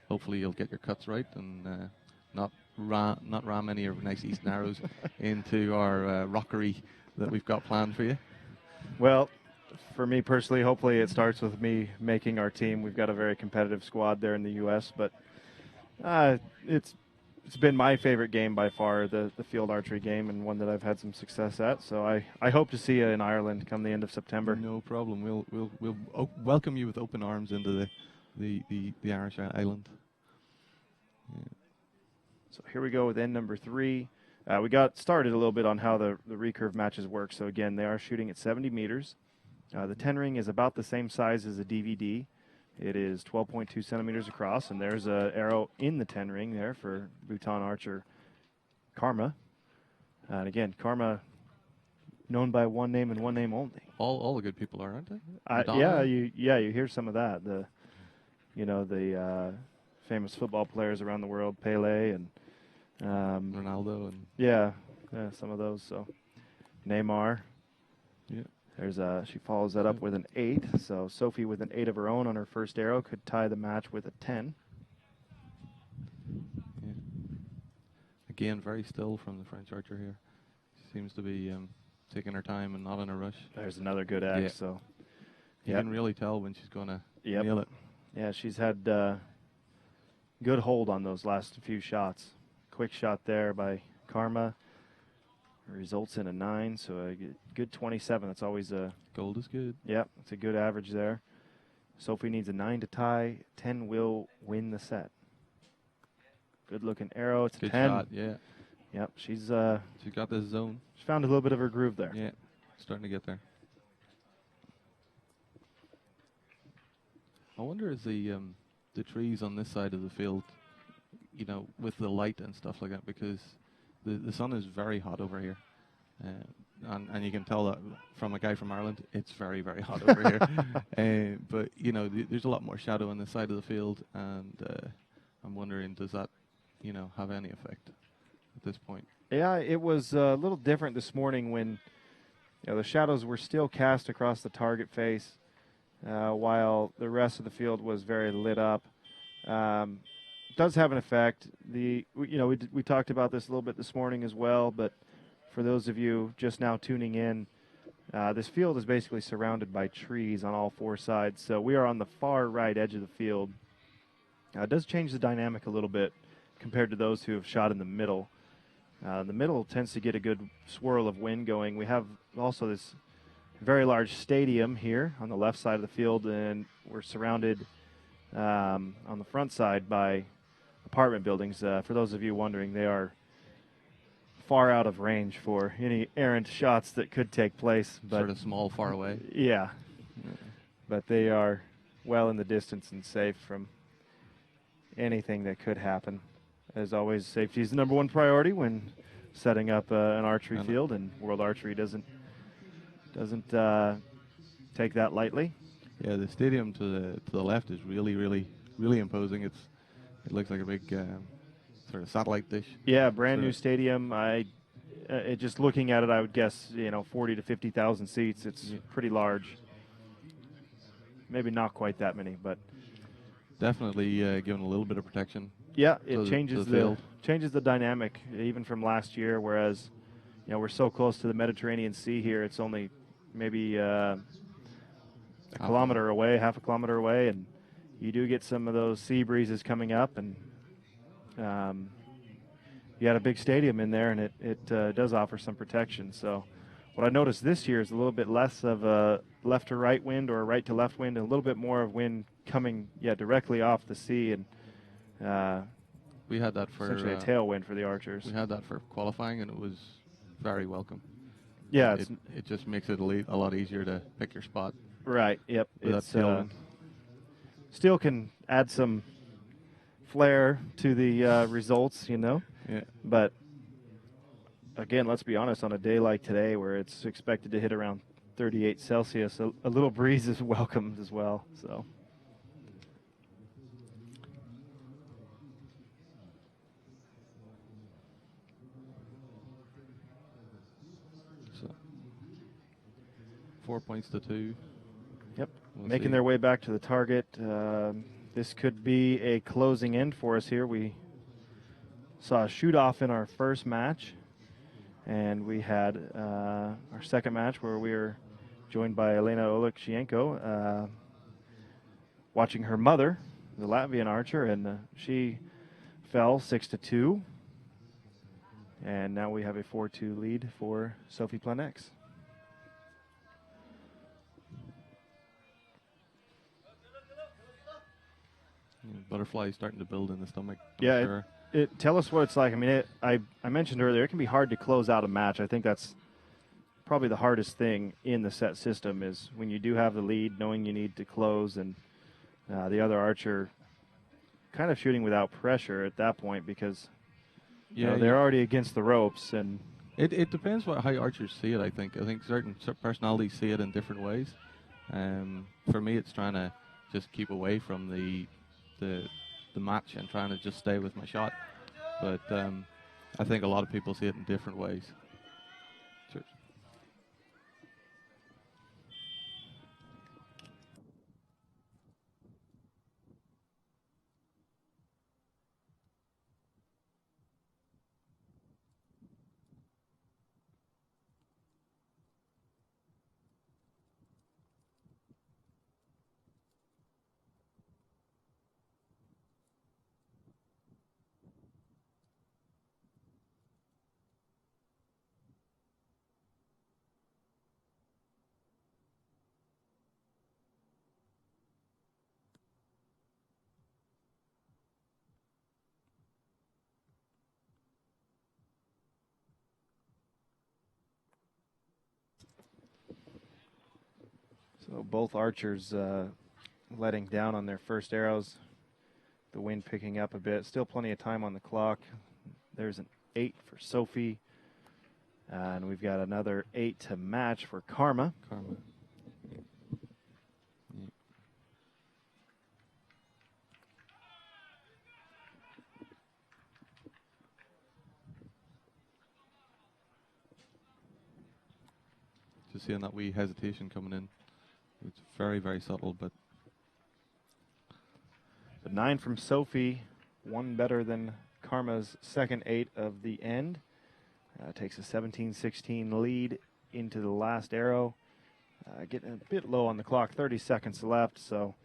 hopefully you'll get your cuts right and not ram any of your nice Eastern arrows into our rockery that we've got planned for you. Well, for me personally, hopefully it starts with me making our team. We've got a very competitive squad there in the U.S., but it's been my favorite game by far, the field archery game, and one that I've had some success at. So I hope to see you in Ireland come the end of September. No problem. We'll welcome you with open arms into the Irish island. Yeah. So here we go with end number 3. We got started a little bit on how the recurve matches work. So again, they are shooting at 70 meters. The 10 ring is about the same size as a DVD. It is 12.2 centimeters across, and there's an arrow in the 10 ring there for Bhutan archer Karma. And again, Karma, known by one name and one name only. All the good people are, aren't they? You hear some of that. The famous football players around the world, Pele and Ronaldo and some of those. So Neymar. Yeah. She follows that up with an 8. So Sophie with an 8 of her own on her first arrow could tie the match with a 10. Yeah. Again, very still from the French archer here. She seems to be taking her time and not in a rush. There's another good axe. Yeah. So you can really tell when she's going to nail it. Yeah, she's had good hold on those last few shots. Quick shot there by Karma. Results in a 9, so a good 27. That's always a... Gold is good. Yep, it's a good average there. Sophie needs a 9 to tie. 10 will win the set. Good looking arrow. It's a 10. Good shot, yeah. Yep, she's got this zone. She found a little bit of her groove there. Yeah, starting to get there. I wonder is the trees on this side of the field, with the light and stuff like that, because the sun is very hot over here, and you can tell that from a guy from Ireland. It's very, very hot over here. But there's a lot more shadow on this side of the field, and I'm wondering, does that have any effect at this point? Yeah, it was a little different this morning when the shadows were still cast across the target face, while the rest of the field was very lit up. Does have an effect. We talked about this a little bit this morning as well, but for those of you just now tuning in, this field is basically surrounded by trees on all 4 sides, so we are on the far right edge of the field. It does change the dynamic a little bit compared to those who have shot in the middle. The middle tends to get a good swirl of wind going. We have also this very large stadium here on the left side of the field, and we're surrounded on the front side by apartment buildings. For those of you wondering, they are far out of range for any errant shots that could take place. But sort of small, far away. Yeah. But they are well in the distance and safe from anything that could happen. As always, safety is the #1 priority when setting up an archery field, and World Archery doesn't take that lightly. Yeah, the stadium to the left is really, really, really imposing. It looks like a big sort of satellite dish. Yeah, brand new stadium. I just looking at it, I would guess 40 to 50,000 seats. It's pretty large. Maybe not quite that many, but Definitely giving a little bit of protection. yeah, to it the- changes to the field. changes the dynamic even from last year. Whereas we're so close to the Mediterranean Sea here, it's only maybe a kilometer away, half a kilometer away, and you do get some of those sea breezes coming up, and you got a big stadium in there, and it does offer some protection. So what I noticed this year is a little bit less of a left to right wind or a right to left wind, and a little bit more of wind coming directly off the sea, and We had that for essentially a tailwind for the archers. we had that for qualifying, and it was very welcome. Yeah, It just makes it a lot easier to pick your spot right. Yep. with that It's tailwind. still can add some flair to the results, Yeah. But again, let's be honest, on a day like today where it's expected to hit around 38 Celsius, a little breeze is welcomed as well. So So 4 points to 2. yep, We'll making see. their way back to the target. This could be a closing end for us here. We saw a shoot-off in our first match, and we had our second match where we were joined by Elena Oleksienko, watching her mother, the Latvian archer, and she fell 6-2. And now we have a 4-2 lead for Sophie Planex. Butterflies starting to build in the stomach. I'm Yeah, sure. Tell us what it's like. I mean, I mentioned earlier, it can be hard to close out a match. I think that's probably the hardest thing in the set system is when you do have the lead, knowing you need to close, and the other archer kind of shooting without pressure at that point because they're already against the ropes. And It depends how archers see it. I think certain personalities see it in different ways. For me, it's trying to just keep away from the match and trying to just stay with my shot. But I think a lot of people see it in different ways. Cheers. so both archers letting down on their first arrows. The wind picking up a bit. Still plenty of time on the clock. There's an 8 for Sophie. And we've got another 8 to match for Karma. Just seeing that wee hesitation coming in. It's very, very subtle, but The 9 from Sophie, one better than Karma's second 8 of the end. Takes a 17-16 lead into the last arrow. Getting a bit low on the clock, 30 seconds left, so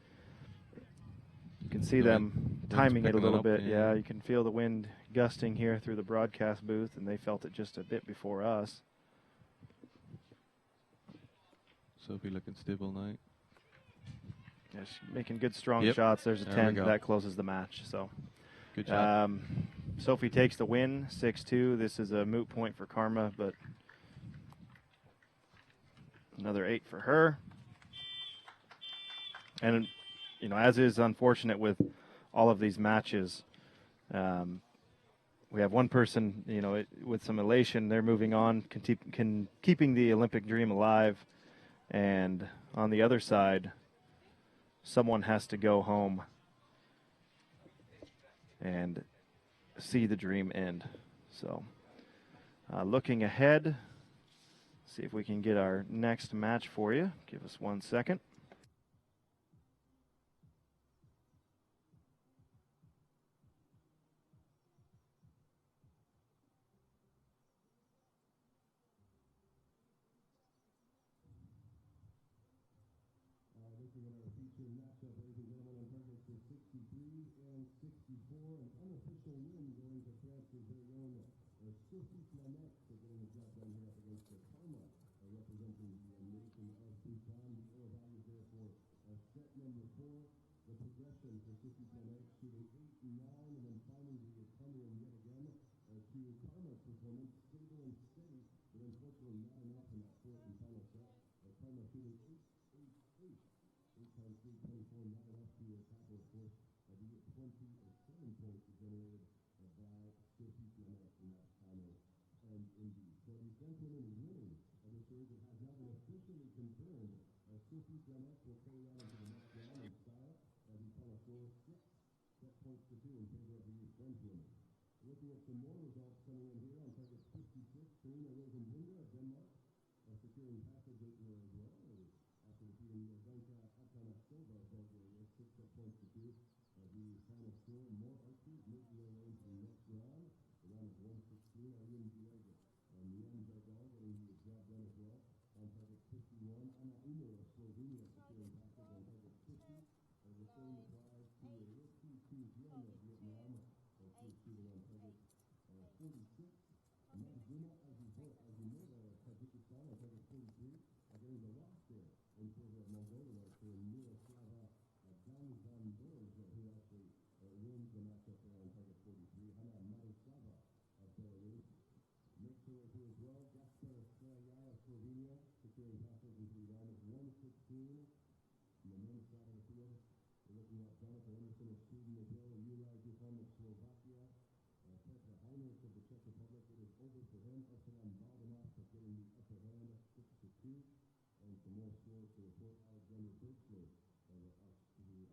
you can see The them wind's timing it a picking it little up, bit. yeah. Yeah, you can feel the wind gusting here through the broadcast booth, and they felt it just a bit before us. Sophie looking stable now. Yeah, she's making good, strong Yep. shots. There's a There we 10. go. That closes the match. So Good job. Sophie takes the win, 6-2. This is a moot point for Karma, but another 8 for her. And, as is unfortunate with all of these matches, we have one person, with some elation. They're moving on, keeping the Olympic dream alive. And on the other side, someone has to go home and see the dream end. So Looking ahead, see if we can get our next match for you. Give us 1 second. Looking at our featured matchup, ladies and gentlemen, on target for 63 and 64. An unofficial win going to France's very own Sophie Flamet. So getting the job done here up against the Karma, representing the nation of Bhutan. The air values there for set number 4. The progression for Sophie Flamet shooting 8, 9, and then finding the Cameroon yet again to Karma's performance, stable and steady, but unfortunately not enough in that fourth and final set. Karma shooting 8, 8, 8. 8 times 3, 24, not enough to tackle, of course, the 27 points generated by Sophie Flamet in that final and indeed. So the Frenchwoman winning the series, it has now been officially confirmed. Sophie Flamet will carry on into the next round in style. The final score 6 set points to 2 in favor of the Frenchwoman. Looking at some more results coming in here on target 56, Karina Rosenbinder of Denmark, securing passage as well. After defeating Zanka Atanasova of Bulgaria, 6 set points to 2. The final score, more archers making their way into the next round. The round of 116, Irene Diego and Liam Jardal getting the job done as well. On target 51, Anna Umar of Slovenia securing passage on target 50. The same applies to Ricky Tuzian of Vietnam. She is shooting on target 46. Marzuma Azimova of Tajikistan on target 43. Getting the loss there in favor of Mongolian archer Miroslava Danzandorj, who actually wins the matchup there on target 43. Hanna Marislava of Belarus makes her way through as well. Gaspar Strelja of Slovenia securing passage into the round of 116. On the men's side of the field, we're looking at Jonathan Anderson of Sweden as well, Juraj Dufan of Slovakia, Petr Heinrich of the Czech Republic. It is over for him. Arsalan Baldanov getting the upper hand, 6 to 2. And some more scores to report. Alexander Birchler of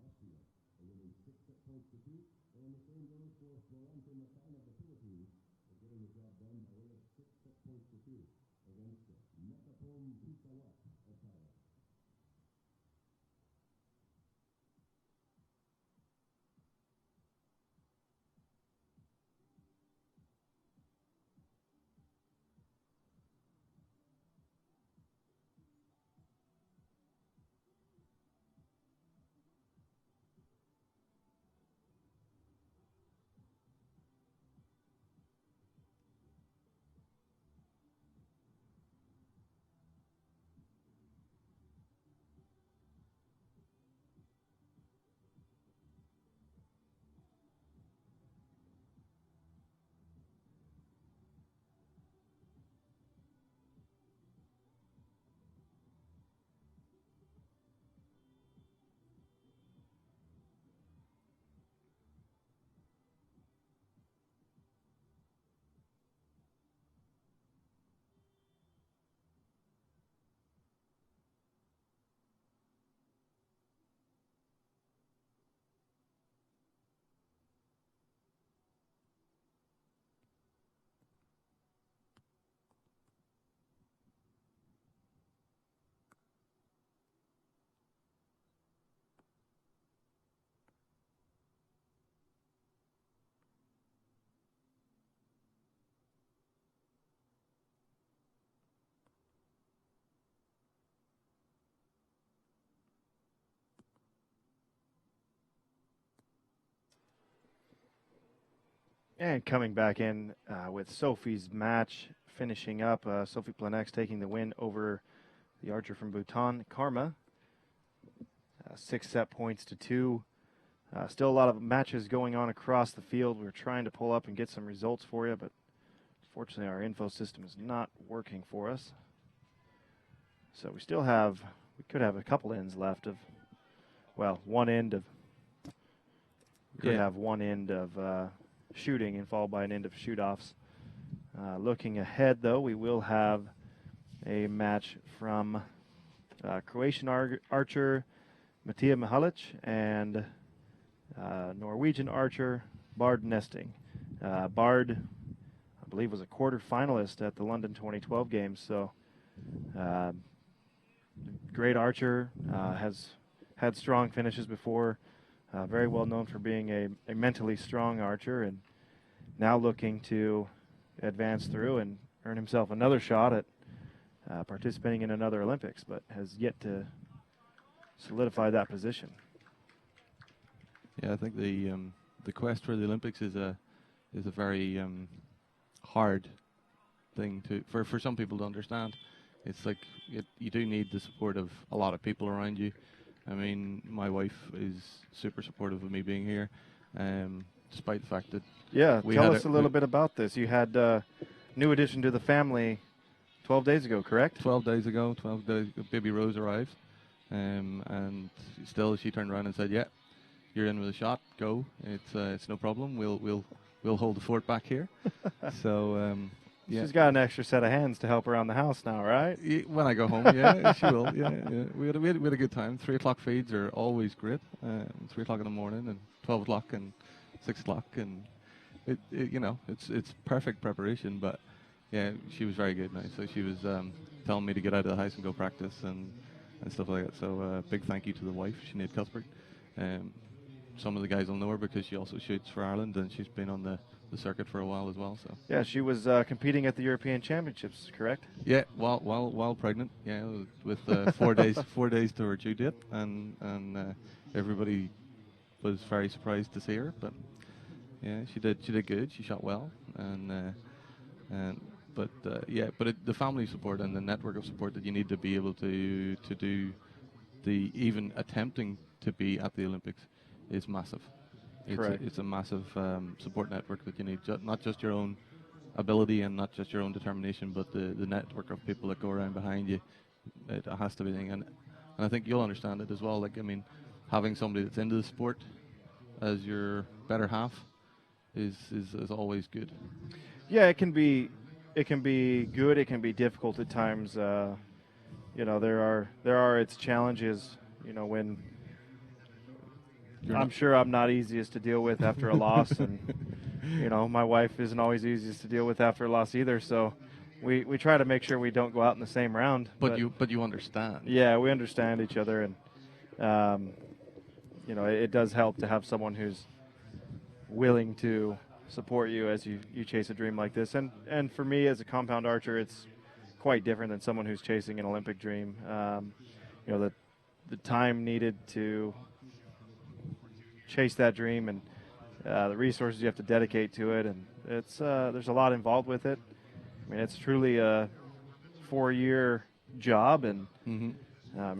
Austria, winning 6 set points to 2. And the same goes for Florante Macan of the Philippines, getting the job done by way of 6 set points to 2 against Nakapom Pusawat of Thailand. And coming back in with Sophie's match, finishing up, Sophie Planex taking the win over the archer from Bhutan, Karma. 6 set points to 2. Still a lot of matches going on across the field. We're trying to pull up and get some results for you, but unfortunately our info system is not working for us. So we could have a couple ends left of, well, one end of, we could have one end of shooting and followed by an end of shoot-offs. Looking ahead, though, we will have a match from Croatian archer Matija Mihalic and Norwegian archer Bard Nesting. Bard believe was a quarterfinalist at the London 2012 games. So, great archer, has had strong finishes before, very well known for being a mentally strong archer, and now looking to advance through and earn himself another shot at participating in another Olympics, but has yet to solidify that position. Yeah, I think the quest for the Olympics is a very hard thing for some people to understand. It's like you do need the support of a lot of people around you. I mean, my wife is super supportive of me being here, despite the fact that tell us a little bit about this. You had new addition to the family 12 days ago, correct? 12 days ago, baby Rose arrived, and still she turned around and said, "Yeah, you're in with a shot. Go. It's no problem. We'll hold the fort back here." So yeah. She's got an extra set of hands to help around the house now, right? When I go home, yeah, she will. Yeah. We had a good time. 3 o'clock feeds are always great. 3 o'clock in the morning and 12 o'clock and 6 o'clock, and it's perfect preparation. But yeah, she was very good now. So she was telling me to get out of the house and go practice and stuff like that. So big thank you to the wife, Sinead Cuthbert. Some of the guys will know her because she also shoots for Ireland, and she's been on the circuit for a while as well. So yeah, she was competing at the European Championships, correct? Yeah, while pregnant, yeah, with 4 days to her due date, and everybody was very surprised to see her. But yeah, she did good. She shot well, but the family support and the network of support that you need to be able to do the even attempting to be at the Olympics is massive. It's a massive support network that you need, not just your own ability and not just your own determination, but the network of people that go around behind you. It has to be, and I think you'll understand it as well. Like, I mean, having somebody that's into the sport as your better half is always good. Yeah, it can be good. It can be difficult at times. There are its challenges. When I'm sure I'm not easiest to deal with after a loss, and my wife isn't always easiest to deal with after a loss either. So we try to make sure we don't go out in the same round. But you understand. Yeah, we understand each other, and it does help to have someone who's willing to support you as you chase a dream like this. And for me as a compound archer, it's quite different than someone who's chasing an Olympic dream. The time needed to chase that dream and the resources you have to dedicate to it, and it's there's a lot involved with it. I mean, it's truly a 4-year job, and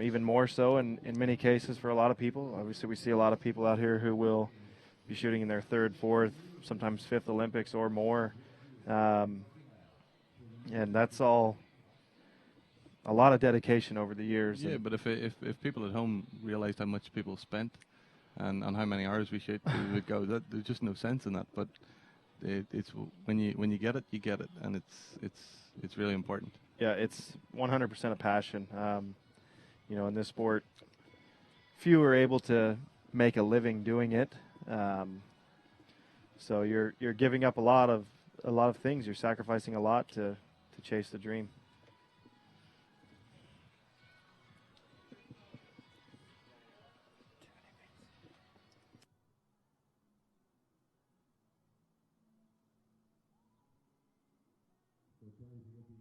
even more so in many cases for a lot of people. Obviously, we see a lot of people out here who will be shooting in their 3rd, 4th, sometimes 5th Olympics or more, and that's all a lot of dedication over the years. Yeah, but if people at home realized how much people spent and how many hours we shoot, we would go, there's just no sense in that. But it's when you get it, you get it, and it's really important. Yeah, it's 100% a passion. In this sport, few are able to make a living doing it. So you're giving up a lot of things. You're sacrificing a lot to chase the dream. We're trying to get the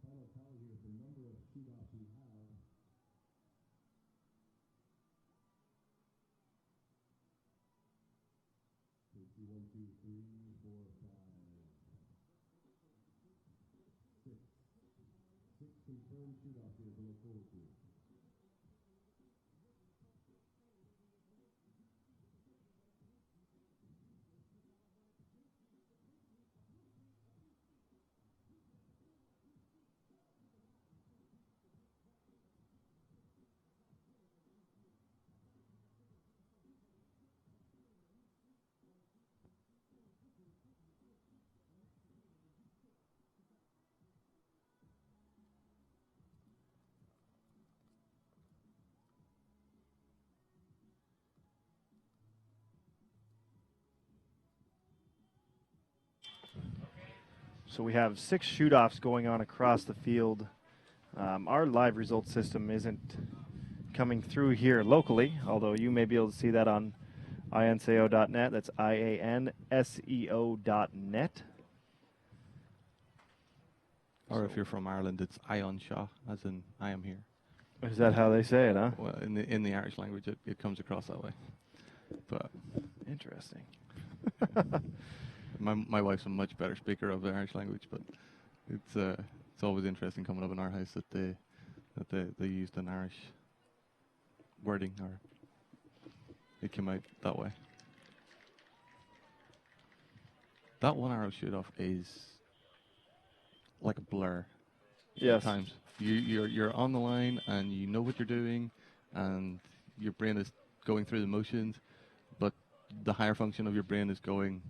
final tally here of the number of shoot-offs we have. So see 1, 2, 3, 4, 5, 6. 6 confirmed shoot-offs here to look forward to. So we have 6 shoot-offs going on across the field. Our live results system isn't coming through here locally, although you may be able to see that on ianseo.net. That's IANSEO.net. Or if you're from Ireland, it's Ion Shah, as in I am here. Is that how they say it, huh? Well, in the Irish language, it comes across that way. But Interesting. my wife's a much better speaker of the Irish language, but it's always interesting coming up in our house that they used an Irish wording, or it came out that way. That one arrow shoot off is like a blur. Yes. At times you're on the line and you know what you're doing, and your brain is going through the motions, but the higher function of your brain is going,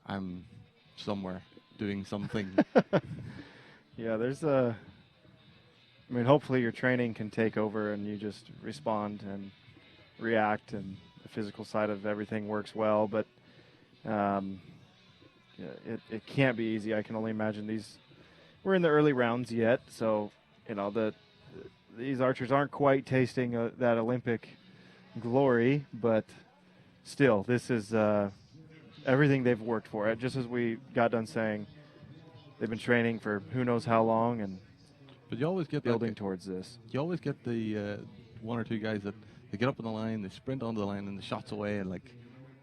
I'm somewhere doing something. Yeah, there's I mean, hopefully your training can take over and you just respond and react, and the physical side of everything works well. But yeah, it can't be easy. I can only imagine we're in the early rounds yet, so these archers aren't quite tasting that Olympic glory, but still, this is everything they've worked for. Just as we got done saying, they've been training for who knows how long, and but you always get building towards this. You always get the one or two guys that they get up on the line, they sprint onto the line, and the shot's away in like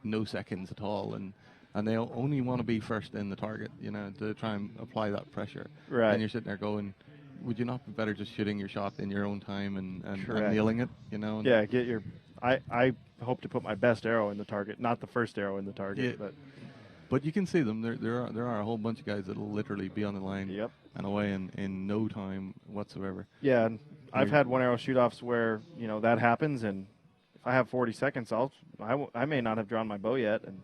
no seconds at all, and they only want to be first in the target, to try and apply that pressure. Right. And you're sitting there going, would you not be better just shooting your shot in your own time and Correct. nailing it, Yeah, get your. I hope to put my best arrow in the target, not the first arrow in the target, yeah. But you can see them. There are a whole bunch of guys that will literally be on the line Yep. and away in no time whatsoever. Yeah, and I've had one arrow shoot-offs where that happens, and if I have 40 seconds, I may not have drawn my bow yet, and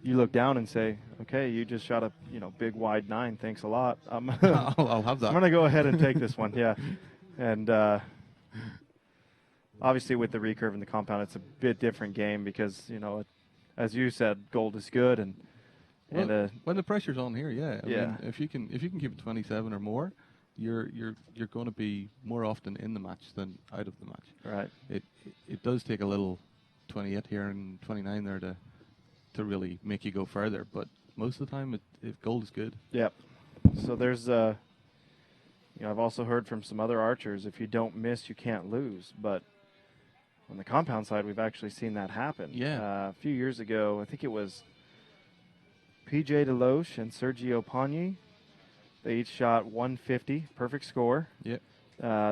you look down and say, okay, you just shot a big wide 9. Thanks a lot. I'll have that. I'm gonna go ahead and take this one. Yeah, and obviously with the recurve and the compound, it's a bit different game because as you said, gold is good, and when the pressure's on here, yeah. I Yeah. mean, if you can keep it 27 or more, you're going to be more often in the match than out of the match. right. It does take a little 28 here and 29 there to really make you go further, but most of the time, if gold is good. Yep. So there's I've also heard from some other archers, if you don't miss, you can't lose. But on the compound side, we've actually seen that happen. Yeah. A few years ago, I think it was PJ Deloche and Sergio Pagni. They each shot 150, perfect score. Yep.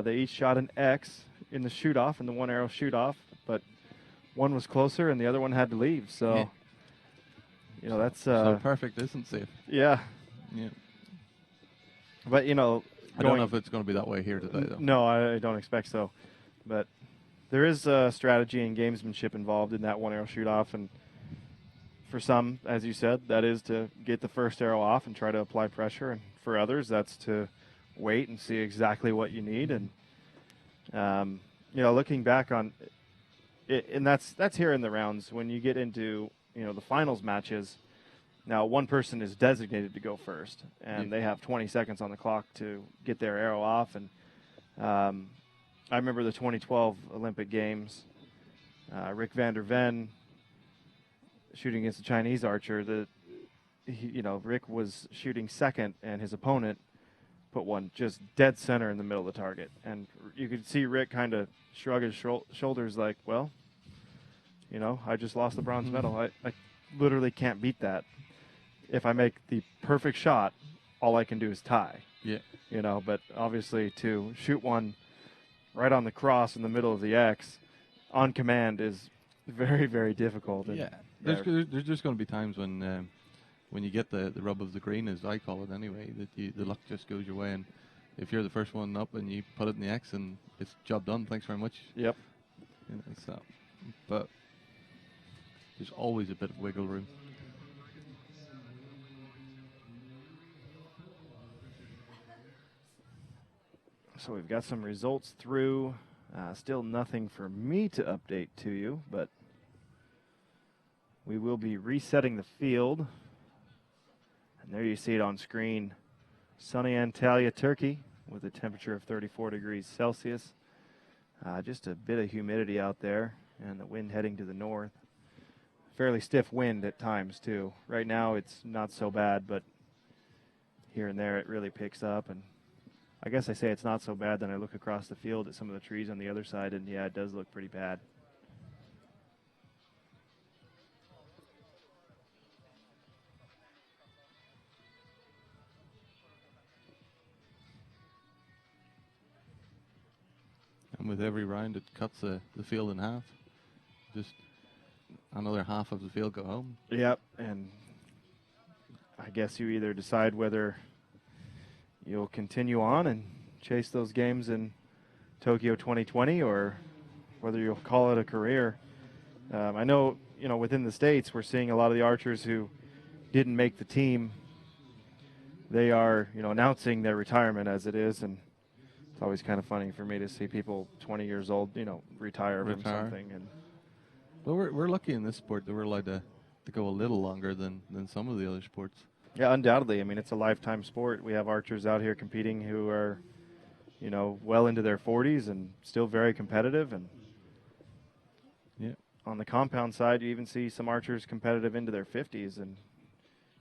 They each shot an X in the shoot-off, in the one arrow shoot-off, but one was closer and the other one had to leave. So, that's so perfect isn't safe. yeah. Yeah. But I don't know if it's going to be that way here today, though. No, I don't expect so. But there is strategy and gamesmanship involved in that one arrow shoot-off, and for some, as you said, that is to get the first arrow off and try to apply pressure, and for others, that's to wait and see exactly what you need. And looking back on it, and that's here in the rounds. When you get into the finals matches, now one person is designated to go first, and they have 20 seconds on the clock to get their arrow off. And I remember the 2012 Olympic Games, Rick van der Ven shooting against a Chinese archer. Rick was shooting second, and his opponent put one just dead center in the middle of the target. And you could see Rick kind of shrug his shoulders like, well, I just lost the bronze medal. I literally can't beat that. If I make the perfect shot, all I can do is tie. Yeah. But obviously to shoot one right on the cross in the middle of the X on command is very, very difficult. And yeah. There's just going to be times when you get the rub of the green, as I call it anyway, that the luck just goes your way. And if you're the first one up and you put it in the X, and it's job done. Thanks very much. Yep. But there's always a bit of wiggle room. So we've got some results through. Still nothing for me to update to you, but we will be resetting the field. And there you see it on screen. Sunny Antalya, Turkey, with a temperature of 34 degrees Celsius. Just a bit of humidity out there, and the wind heading to the north. Fairly stiff wind at times, too. Right now, it's not so bad, but here and there, it really picks up. And I guess I say it's not so bad, then I look across the field at some of the trees on the other side, and yeah, it does look pretty bad. And with every round, it cuts the field in half. Just another half of the field go home. Yep, and I guess you either decide whether you'll continue on and chase those games in Tokyo 2020 or whether you'll call it a career. I know, within the States, we're seeing a lot of the archers who didn't make the team. They are, announcing their retirement as it is, and it's always kind of funny for me to see people 20 years old, retire from something. And well, we're lucky in this sport that we're allowed to go a little longer than some of the other sports. yeah, undoubtedly. I mean, it's a lifetime sport. We have archers out here competing who are, well into their 40s and still very competitive. And yeah, on the compound side, you even see some archers competitive into their 50s. And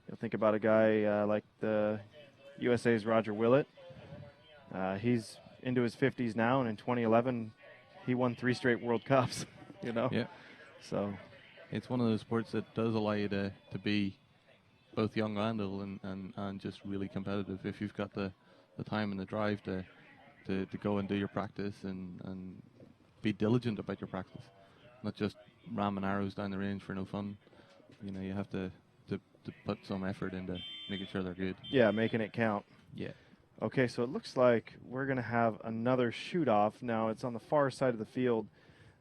you'll think about a guy like the USA's Roger Willett. He's into his 50s now, and in 2011, he won 3 straight World Cups, Yeah. So It's one of those sports that does allow you to be both young and old and just really competitive if you've got the time and the drive to go and do your practice and be diligent about your practice, not just ramming arrows down the range for no fun. You have to put some effort into making sure they're good. yeah, making it count. Yeah. Okay, so it looks like we're going to have another shoot-off. Now, it's on the far side of the field.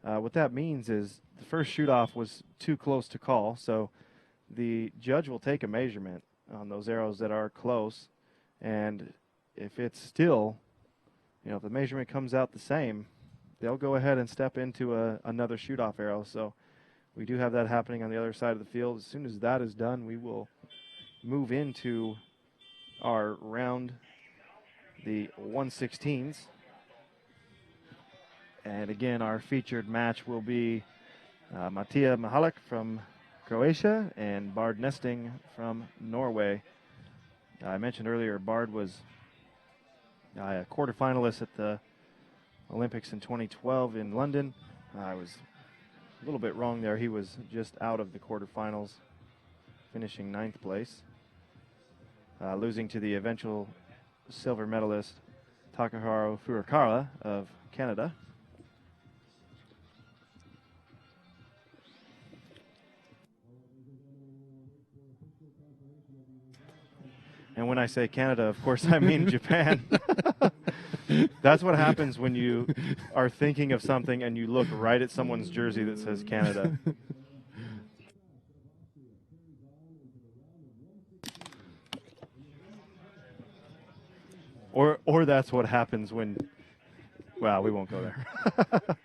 What that means is the first shoot-off was too close to call, so the judge will take a measurement on those arrows that are close, and if it's still, if the measurement comes out the same, they'll go ahead and step into another shoot-off arrow. So we do have that happening on the other side of the field. As soon as that is done, we will move into our round, the 116s. And again, our featured match will be Matija Mihalik from Croatia and Bard Nesting from Norway. I mentioned earlier, Bard was a quarterfinalist at the Olympics in 2012 in London. I was a little bit wrong there. He was just out of the quarterfinals, finishing 9th place, losing to the eventual silver medalist Takahiro Furukawa of Canada. And when I say Canada, of course, I mean Japan. That's what happens when you are thinking of something and you look right at someone's jersey that says Canada. Or that's what happens when, well, we won't go there.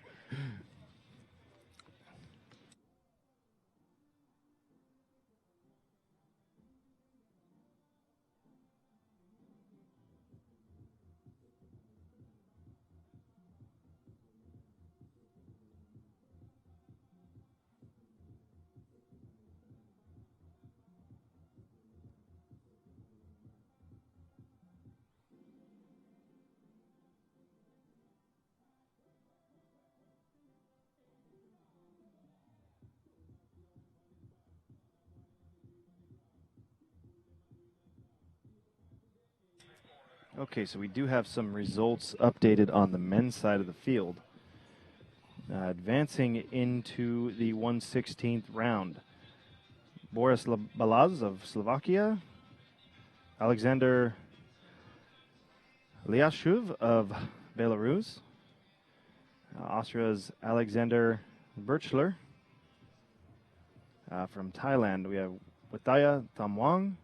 Okay, so we do have some results updated on the men's side of the field. Advancing into the 116th round, Boris Balaz of Slovakia, Alexander Liashuv of Belarus, Austria's Alexander Birchler. From Thailand, we have Wataya Thamwang.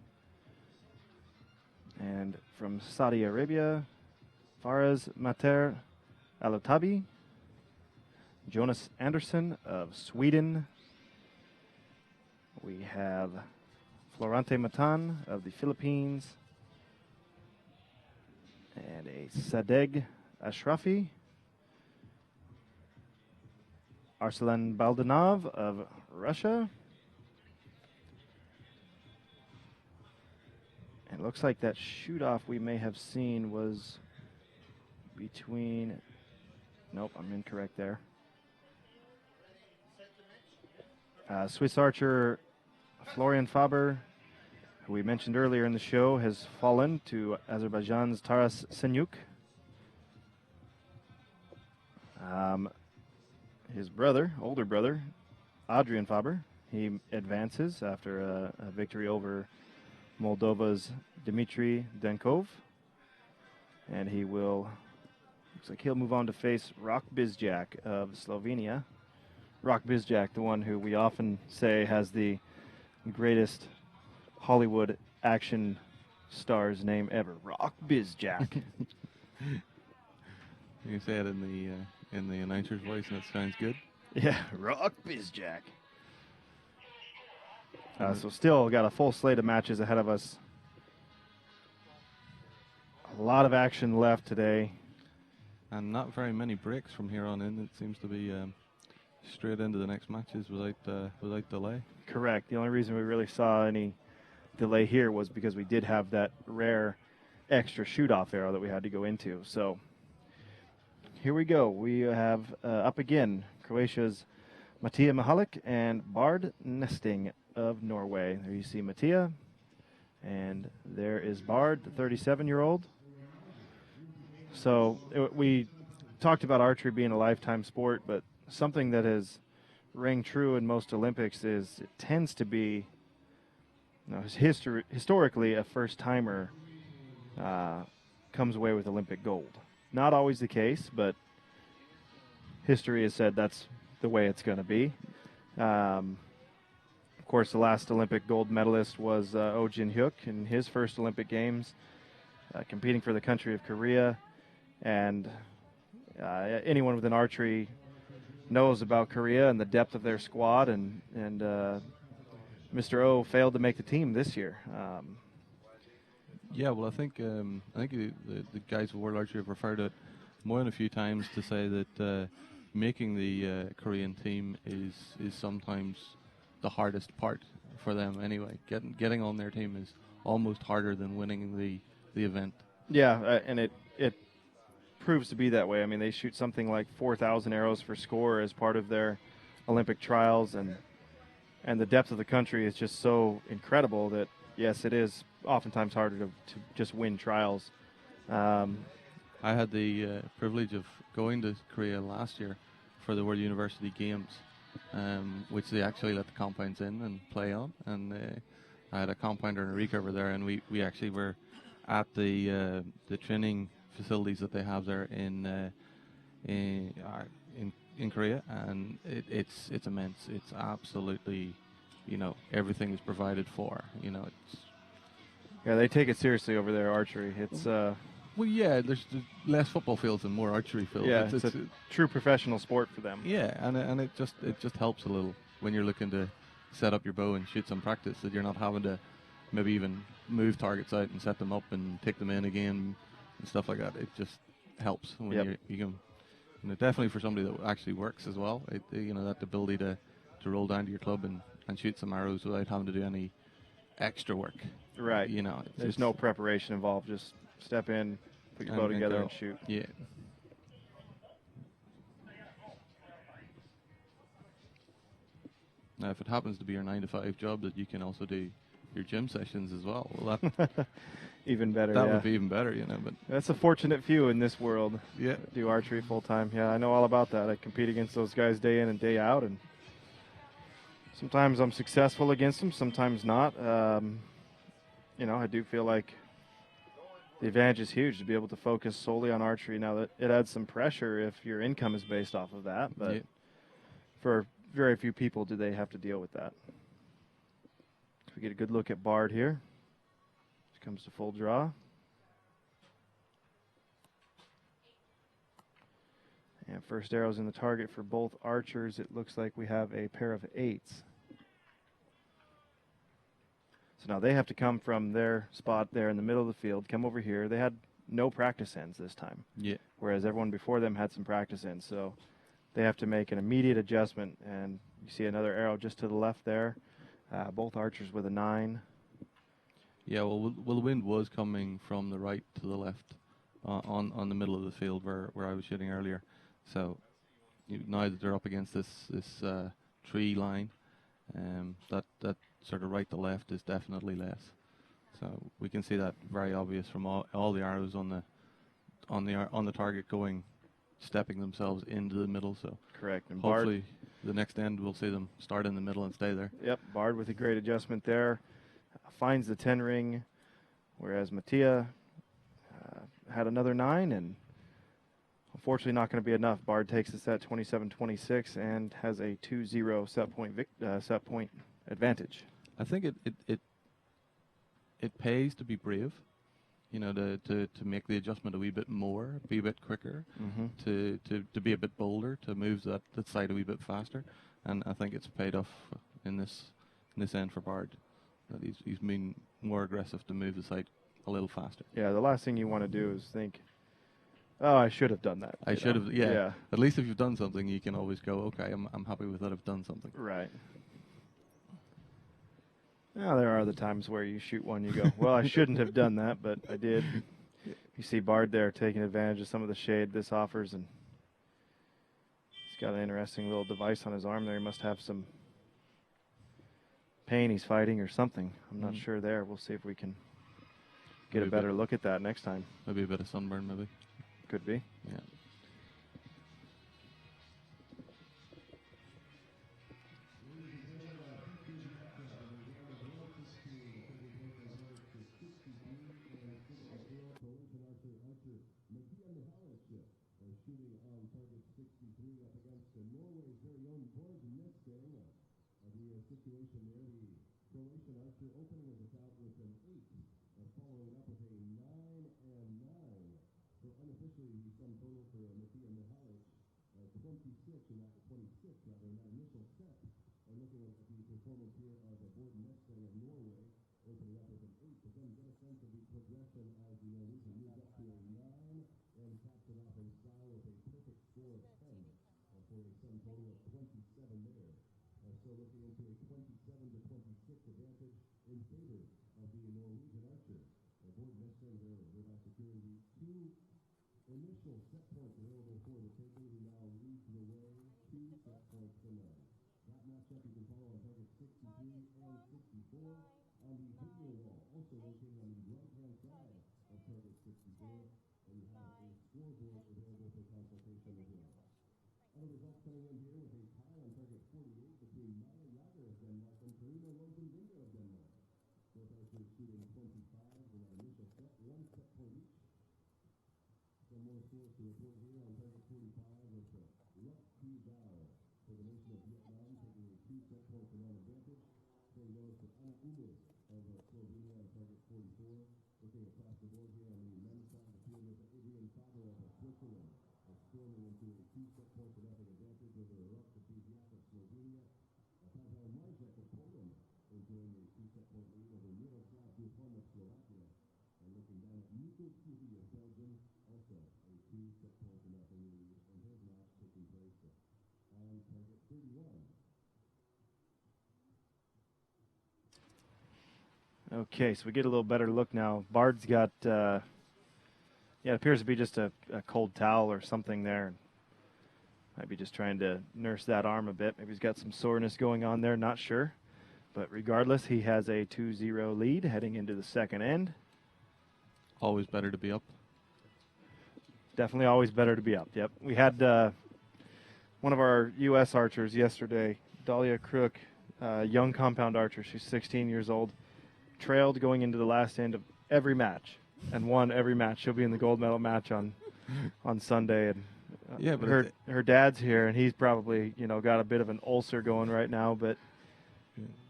And from Saudi Arabia, Faraz Mater Alotabi, Jonas Andersson of Sweden. We have Florante Matan of the Philippines, And a Sadegh Ashrafi. Arslan Baldanov of Russia. It looks like that shoot-off we may have seen was between... Nope, I'm incorrect there. Swiss archer Florian Faber, who we mentioned earlier in the show, has fallen to Azerbaijan's Taras Senyuk. His brother, older brother, Adrian Faber, he advances after a victory over Moldova's Dmitry Denkov. And he will, looks like he'll move on to face Rok Bizjak of Slovenia. Rok Bizjak, the one who we often say has the greatest Hollywood action star's name ever, Rok Bizjak. You can say it in the announcer's voice, and it sounds good. Yeah, Rok Bizjak. So still got a full slate of matches ahead of us. A lot of action left today. And not very many breaks from here on in. It seems to be straight into the next matches without delay. Correct. The only reason we really saw any delay here was because we did have that rare extra shoot-off arrow that we had to go into. So here we go. We have up again Croatia's Matija Mihalik and Bard Nesting of Norway. There you see Matija, and there is Bard, the 37-year-old. So we talked about archery being a lifetime sport, but something that has rang true in most Olympics is it tends to be, historically, a first-timer comes away with Olympic gold. Not always the case, but history has said that's the way it's going to be. Of course, the last Olympic gold medalist was Oh Jin-hyuk in his first Olympic Games, competing for the country of Korea. And anyone within archery knows about Korea and the depth of their squad, and Mr. O failed to make the team this year. Yeah, well, I think the guys of World Archery have referred to it more than a few times to say that making the Korean team is sometimes the hardest part for them. Anyway, getting on their team is almost harder than winning the event. Yeah, and it proves to be that way. I mean, they shoot something like 4,000 arrows for score as part of their Olympic trials, and the depth of the country is just so incredible that, yes, it is oftentimes harder to just win trials. I had the privilege of going to Korea last year for the World University Games, which they actually let the compounds in and play on. And I had a compounder and a recurver there, and we actually were at the training facilities that they have there in Korea, and it's immense. It's absolutely, everything is provided for. Yeah, they take it seriously over there, archery. It's well, yeah, there's less football fields and more archery fields. Yeah, it's a true professional sport for them. Yeah, and it just helps a little when you're looking to set up your bow and shoot some practice, that you're not having to maybe even move targets out and set them up and take them in again and stuff like that. It just helps when you can. Definitely for somebody that actually works as well. That ability to roll down to your club and shoot some arrows without having to do any extra work. Right. There's no preparation involved. Just step in, put your bow together, and shoot. Yeah. Now, if it happens to be your 9-to-5 job that you can also do your gym sessions as well, that even better. That would be even better, But that's a fortunate few in this world. Yeah. Do archery full time. Yeah, I know all about that. I compete against those guys day in and day out, and sometimes I'm successful against them, sometimes not. I do feel like the advantage is huge to be able to focus solely on archery. Now, that it adds some pressure if your income is based off of that, but for very few people do they have to deal with that. So we get a good look at Bard here. Which comes to full draw. And first arrow's in the target for both archers. It looks like we have a pair of 8s. So now they have to come from their spot there in the middle of the field, come over here. They had no practice ends this time. Yeah. Whereas everyone before them had some practice ends. So they have to make an immediate adjustment. And you see another arrow just to the left there. Both archers with a 9. Yeah, well, the wind was coming from the right to the left on the middle of the field where I was shooting earlier. So now that they're up against this tree line, that sort of right to left is definitely less. So we can see that very obvious from all the arrows on the target stepping themselves into the middle. So Correct. And hopefully the next end we'll see them start in the middle and stay there. Yep, Bard with a great adjustment there. Finds the 10 ring, whereas Mattia had another 9, and unfortunately not going to be enough. Bard takes the set 27-26 and has a 2-0 set point advantage. I think it pays to be brave, to make the adjustment a wee bit more, be a bit quicker, to be a bit bolder, to move that side a wee bit faster, and I think it's paid off in this end for Bard. That he's been more aggressive to move the site a little faster. Yeah, the last thing you want to do is think, oh, I should have done that. I should have, yeah. At least if you've done something, you can always go, okay, I'm happy with that, I've done something. Right. Now, there are the times where you shoot one, you go, well, I shouldn't have done that, but I did. You see Bard there taking advantage of some of the shade this offers, and he's got an interesting little device on his arm there. He must have some pain he's fighting or something. I'm not sure there. We'll see if we can get a better look at that next time. Maybe a bit of sunburn, maybe. Could be. Yeah. Shooting on target 63 up against Norway's very own Borg Nesting. The situation there, the Croatian archer opening his account with an 8, following it up with a 9 and 9. So unofficially, the sum total for Matija Mihalic, 26 in that 26 rather in that initial set. And looking at the performance here of the Borg Nesting of Norway, opening up with an 8, but then get a sense of the progression as the Norwegian moves up to a 9 and caps it off in style with a perfect score of 10 for a sum total of 27 there. So looking into a 27-26 advantage in favor of the Norwegian archer. Borg Nesting there, thereby securing the 2 initial set points available for the taking. He now leads the way 2 set points to none. That matchup you can follow on target 63 and 64 on the video wall. Also located on the right-hand side of target 64. And you have a scoreboard available for consultation as well. Other results coming in here with a tie on target 48 between Maya Jager of Denmark and Karina Rosenbinder of Denmark. Both archers shooting 25 in our initial set, 1 set point each. Some more scores to report here on target 45 with Luc Thi Dao for the nation of Vietnam taking a 2 set point to none advantage. Same goes for Ana Ume of Slovenia on target 44. Looking across the board here on the men's side, the field with Adrian Faber of Switzerland. Storming into a 2 set point to nothing advantage over Luc Thi Dao of Slovenia. Pavel Marzek of Poland enjoying a 2 set point lead over Miroslav Dufon of Slovakia. And looking down at Nico Curie of Belgium, also a 2 set point to nothing lead in his match taking place on target 31. Okay, so we get a little better look now. Bard's got, it appears to be just a cold towel or something there. Might be just trying to nurse that arm a bit. Maybe he's got some soreness going on there, not sure. But regardless, he has a 2-0 lead heading into the second end. Always better to be up. Definitely always better to be up, yep. We had one of our U.S. archers yesterday, Dahlia Crook, young compound archer. She's 16 years old. Trailed going into the last end of every match and won every match. She'll be in the gold medal match on Sunday. And Yeah, but her dad's here, and he's probably got a bit of an ulcer going right now, but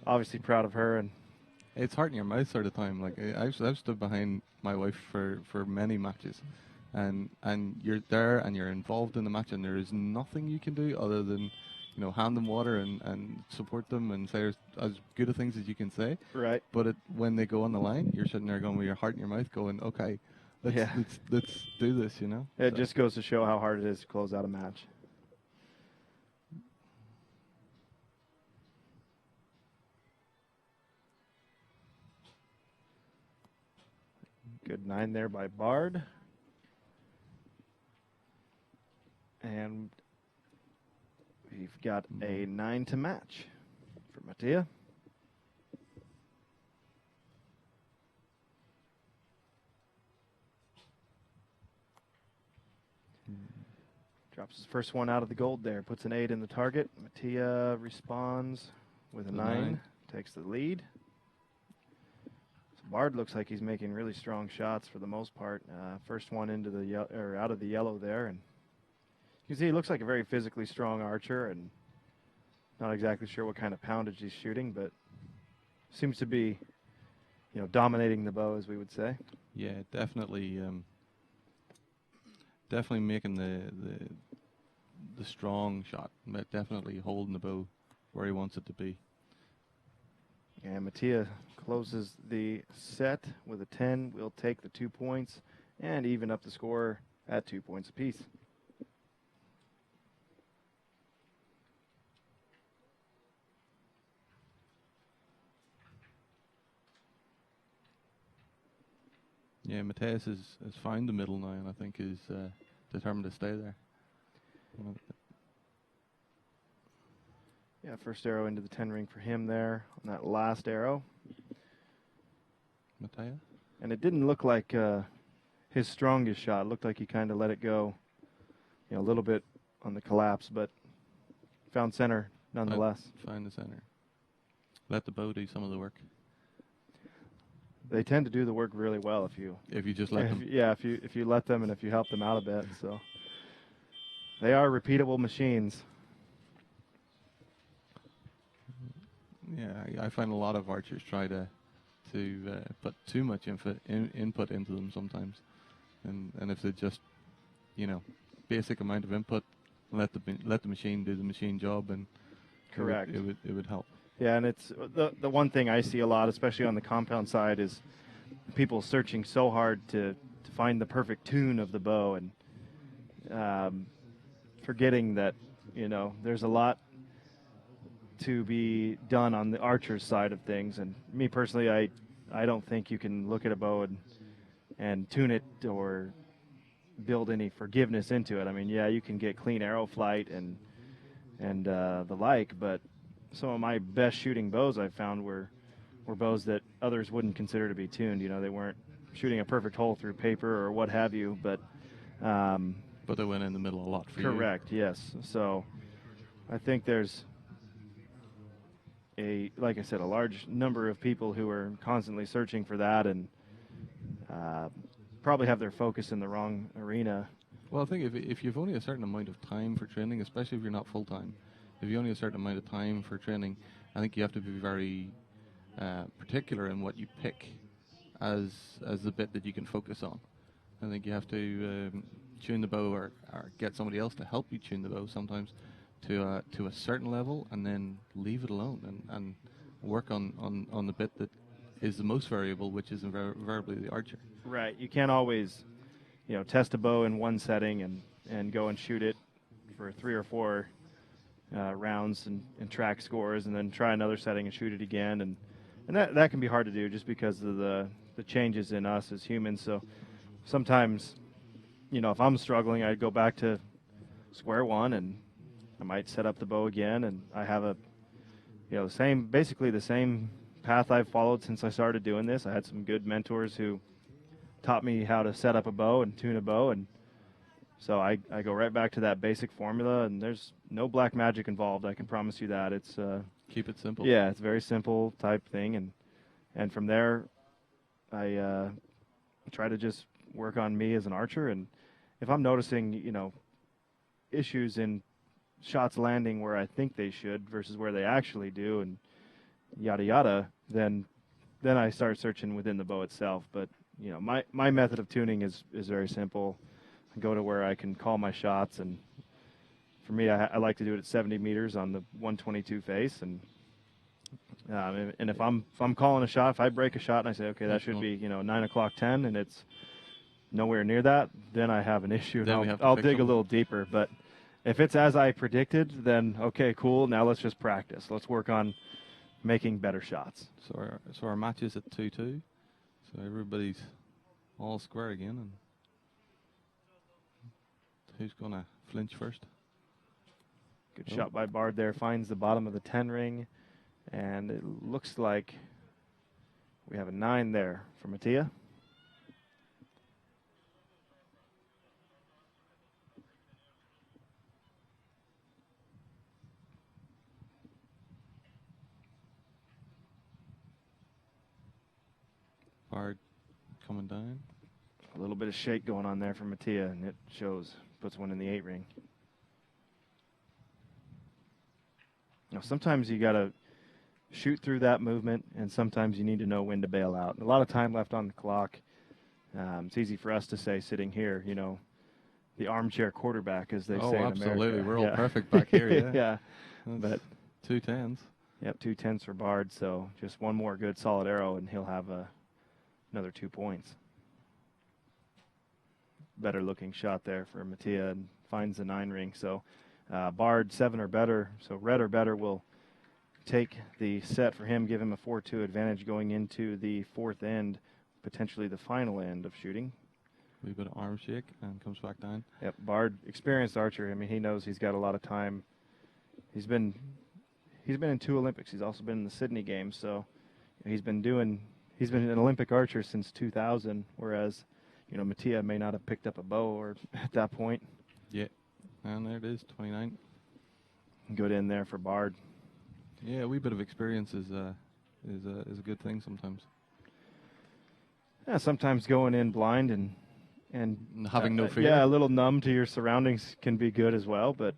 obviously proud of her. And it's heart in your mouth sort of time. Like I've stood behind my wife for many matches, and you're there and you're involved in the match, and there is nothing you can do other than hand them water and support them and say as good of things as you can say. Right. But when they go on the line, you're sitting there going with your heart in your mouth going, okay, let's do this, you know. It So, just goes to show how hard it is to close out a match. Good 9 there by Bard. And we've got a 9 to match for Mattia. Drops his first one out of the gold there, puts an 8 in the target. Mattia responds with a 9, takes the lead. So Bard looks like he's making really strong shots for the most part. First one into the or out of the yellow there, and you can see he looks like a very physically strong archer, and not exactly sure what kind of poundage he's shooting, but seems to be, dominating the bow, as we would say. yeah, definitely, definitely making the strong shot, but definitely holding the bow where he wants it to be. And Mattia closes the set with a 10. We'll take the 2 points and even up the score at 2 points apiece. Yeah, Mateus has found the middle now, and I think is determined to stay there. Yeah, first arrow into the 10 ring for him there on that last arrow. Mateus? And it didn't look like his strongest shot. It looked like he kind of let it go, a little bit on the collapse, but found center nonetheless. Find the center. Let the bow do some of the work. They tend to do the work really well if you just let them. Yeah, if you let them and if you help them out a bit. So they are repeatable machines. Yeah, I find a lot of archers try to put too much input into them sometimes, and if they just, basic amount of input, let the machine do the machine job, and correct, it would help. Yeah, and it's the one thing I see a lot, especially on the compound side, is people searching so hard to find the perfect tune of the bow, and forgetting that there's a lot to be done on the archer's side of things. And me personally, I don't think you can look at a bow and tune it or build any forgiveness into it. I mean, yeah, you can get clean arrow flight and the like, but some of my best shooting bows I've found were bows that others wouldn't consider to be tuned. They weren't shooting a perfect hole through paper or what have you, but they went in the middle a lot for correct, yes. So I think there's like I said, a large number of people who are constantly searching for that and probably have their focus in the wrong arena. Well, I think if you've only a certain amount of time for training, especially if you're not full-time, if you only have a certain amount of time for training, I think you have to be very particular in what you pick as the bit that you can focus on. I think you have to tune the bow or get somebody else to help you tune the bow sometimes to a certain level, and then leave it alone and work on the bit that is the most variable, which is invariably the archer. Right. You can't always, test a bow in one setting and go and shoot it for 3 or 4 rounds and track scores, and then try another setting and shoot it again, and that can be hard to do just because of the changes in us as humans. So sometimes, if I'm struggling, I'd go back to square one, and I might set up the bow again, and I have basically the same path I've followed since I started doing this. I had some good mentors who taught me how to set up a bow and tune a bow, and so I go right back to that basic formula, and there's no black magic involved. I can promise you that. It's keep it simple. Yeah, it's a very simple type thing, and from there, I try to just work on me as an archer, and if I'm noticing, issues in shots landing where I think they should versus where they actually do, and yada yada, then I start searching within the bow itself. But my method of tuning is very simple. I go to where I can call my shots, and for me, I like to do it at 70 meters on the 122 face, and if I'm calling a shot, if I break a shot and I say, okay, that should be 9 o'clock 10, and it's nowhere near that, then I have an issue. Then we And have to I'll fix dig a them. little deeper. But if it's as I predicted, then okay, cool. Now let's just practice. Let's work on making better shots. So our match is at 2-2. So everybody's all square again. And who's going to flinch first? Good Oh. shot by Bard there. Finds the bottom of the 10 ring. And it looks like we have a 9 there for Mattia. Bard coming down. A little bit of shake going on there for Mattia, and it shows. Puts one in the 8 ring. Now, sometimes you got to shoot through that movement, and sometimes you need to know when to bail out. A lot of time left on the clock. It's easy for us to say sitting here, you know, the armchair quarterback, as they say in America. Absolutely. We're all Yeah. perfect back here, yeah. Yeah. That's But 2 10s. yep, 2 10s for Bard, so just one more good solid arrow, and he'll have another 2 points. Better looking shot there for Mattia, and finds the 9 ring. So Bard 7 or better, so red or better will take the set for him, give him a 4-2 advantage going into the 4th end, potentially the final end of shooting. A wee bit of arm shake and comes back down. Yep, Bard, experienced archer. I mean, he knows he's got a lot of time. He's been in 2 Olympics. He's also been in the Sydney Games, so he's been an Olympic archer since 2000, whereas, you know, Mattia may not have picked up a bow or at that point. Yeah. And there it is, 29. Good in there for Bard. Yeah, a wee bit of experience is a good thing sometimes. Yeah, sometimes going in blind and Having no fear. Yeah, a little numb to your surroundings can be good as well. But,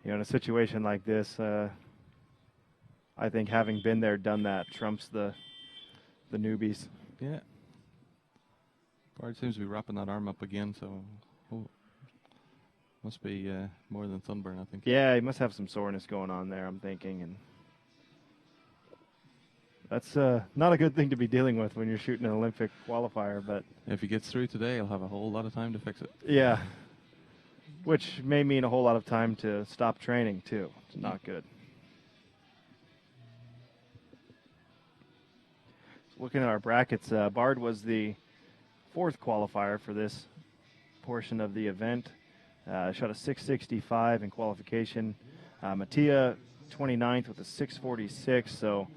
you know, in a situation like this, I think having been there, done that, trumps the newbies. Yeah. Bard seems to be wrapping that arm up again, so must be more than sunburn, I think. Yeah, he must have some soreness going on there, I'm thinking, and that's not a good thing to be dealing with when you're shooting an Olympic qualifier. But If he gets through today, he'll have a whole lot of time to fix it. yeah, which may mean a whole lot of time to stop training too. It's not good. Looking at our brackets, Bard was the 4th qualifier for this portion of the event. Shot a 665 in qualification. Mattia 29th with a 646. So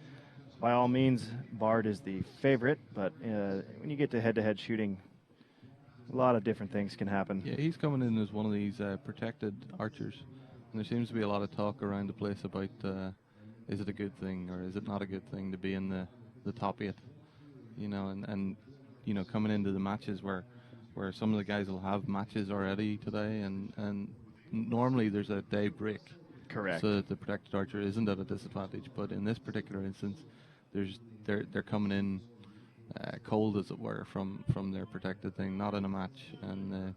by all means, Bard is the favorite. But when you get to head-to-head shooting, a lot of different things can happen. Yeah, he's coming in as one of these protected archers. And there seems to be a lot of talk around the place about is it a good thing or is it not a good thing to be in the top 8? You know, and you know, coming into the matches where some of the guys will have matches already today, and normally there's a day break. Correct. So that the protected archer isn't at a disadvantage. But in this particular instance, they're coming in cold, as it were, from their protected thing, not in a match. And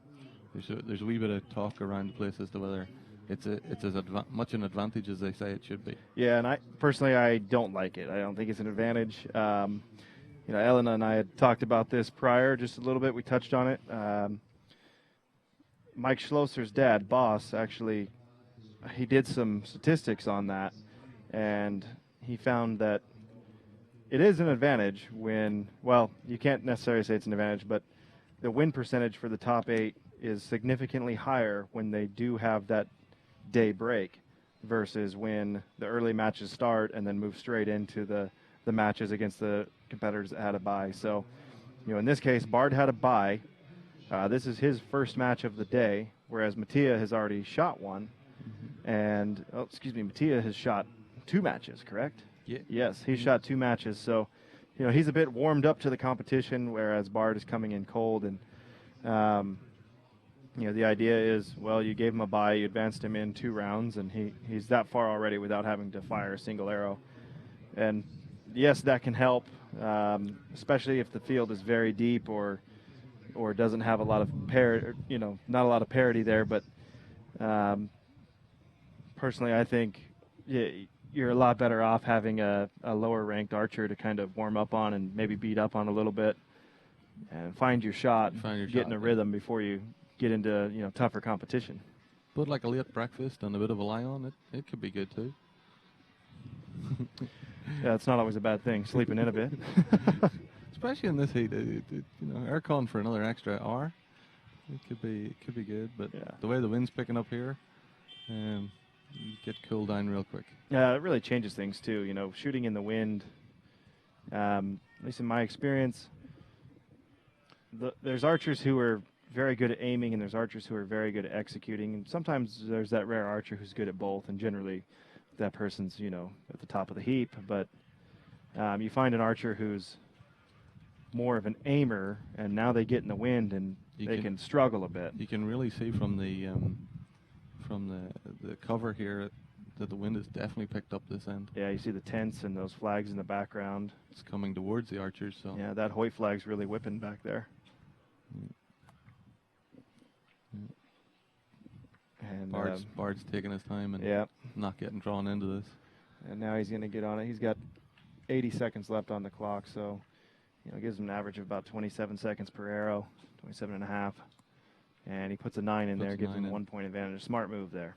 there's a wee bit of talk around the place as to whether it's as much an advantage as they say it should be. Yeah, and I personally don't like it. I don't think it's an advantage. You know, Elena and I had talked about this prior just a little bit. We touched on it. Mike Schlosser's dad, Boss, actually, he did some statistics on that, and he found that it is an advantage when, well, you can't necessarily say it's an advantage, but the win percentage for the top 8 is significantly higher when they do have that day break versus when the early matches start and then move straight into the matches against the competitors that had a bye. So, you know, in this case, Bard had a bye. This is his first match of the day, whereas Mattia has already shot one. And, Mattia has shot 2 matches, correct? Yeah. Yes, he shot 2 matches. So, you know, he's a bit warmed up to the competition, whereas Bard is coming in cold. And, you know, the idea is, well, you gave him a bye, you advanced him in 2 rounds, and he's that far already without having to fire a single arrow. And yes, that can help, especially if the field is very deep or doesn't have a lot of not a lot of parity there. But personally, I think you're a lot better off having a lower ranked archer to kind of warm up on and maybe beat up on a little bit and find your shot, Find your get in shot, a yeah. rhythm before you get into tougher competition. But like a late breakfast and a bit of a lie on, it could be good too. Yeah, it's not always a bad thing, sleeping in a bit. Especially in this heat, aircon for another extra hour. It could be good, but Yeah. the way the wind's picking up here, you get cooled down real quick. Yeah, it really changes things too. Shooting in the wind, at least in my experience, there's archers who are very good at aiming, and there's archers who are very good at executing. And sometimes there's that rare archer who's good at both, and generally that person's, at the top of the heap. But you find an archer who's more of an aimer, and now they get in the wind, and they can struggle a bit. You can really see from the cover here that the wind has definitely picked up this end. Yeah, you see the tents and those flags in the background. It's coming towards the archers. So Yeah, that Hoyt flag's really whipping back there. And Bard's taking his time and yeah, not getting drawn into this. and now he's going to get on it. He's got 80 seconds left on the clock, so it gives him an average of about 27 seconds per arrow, 27 and a half. And he puts a 9 in there, gives him a 1 point advantage. Smart move there.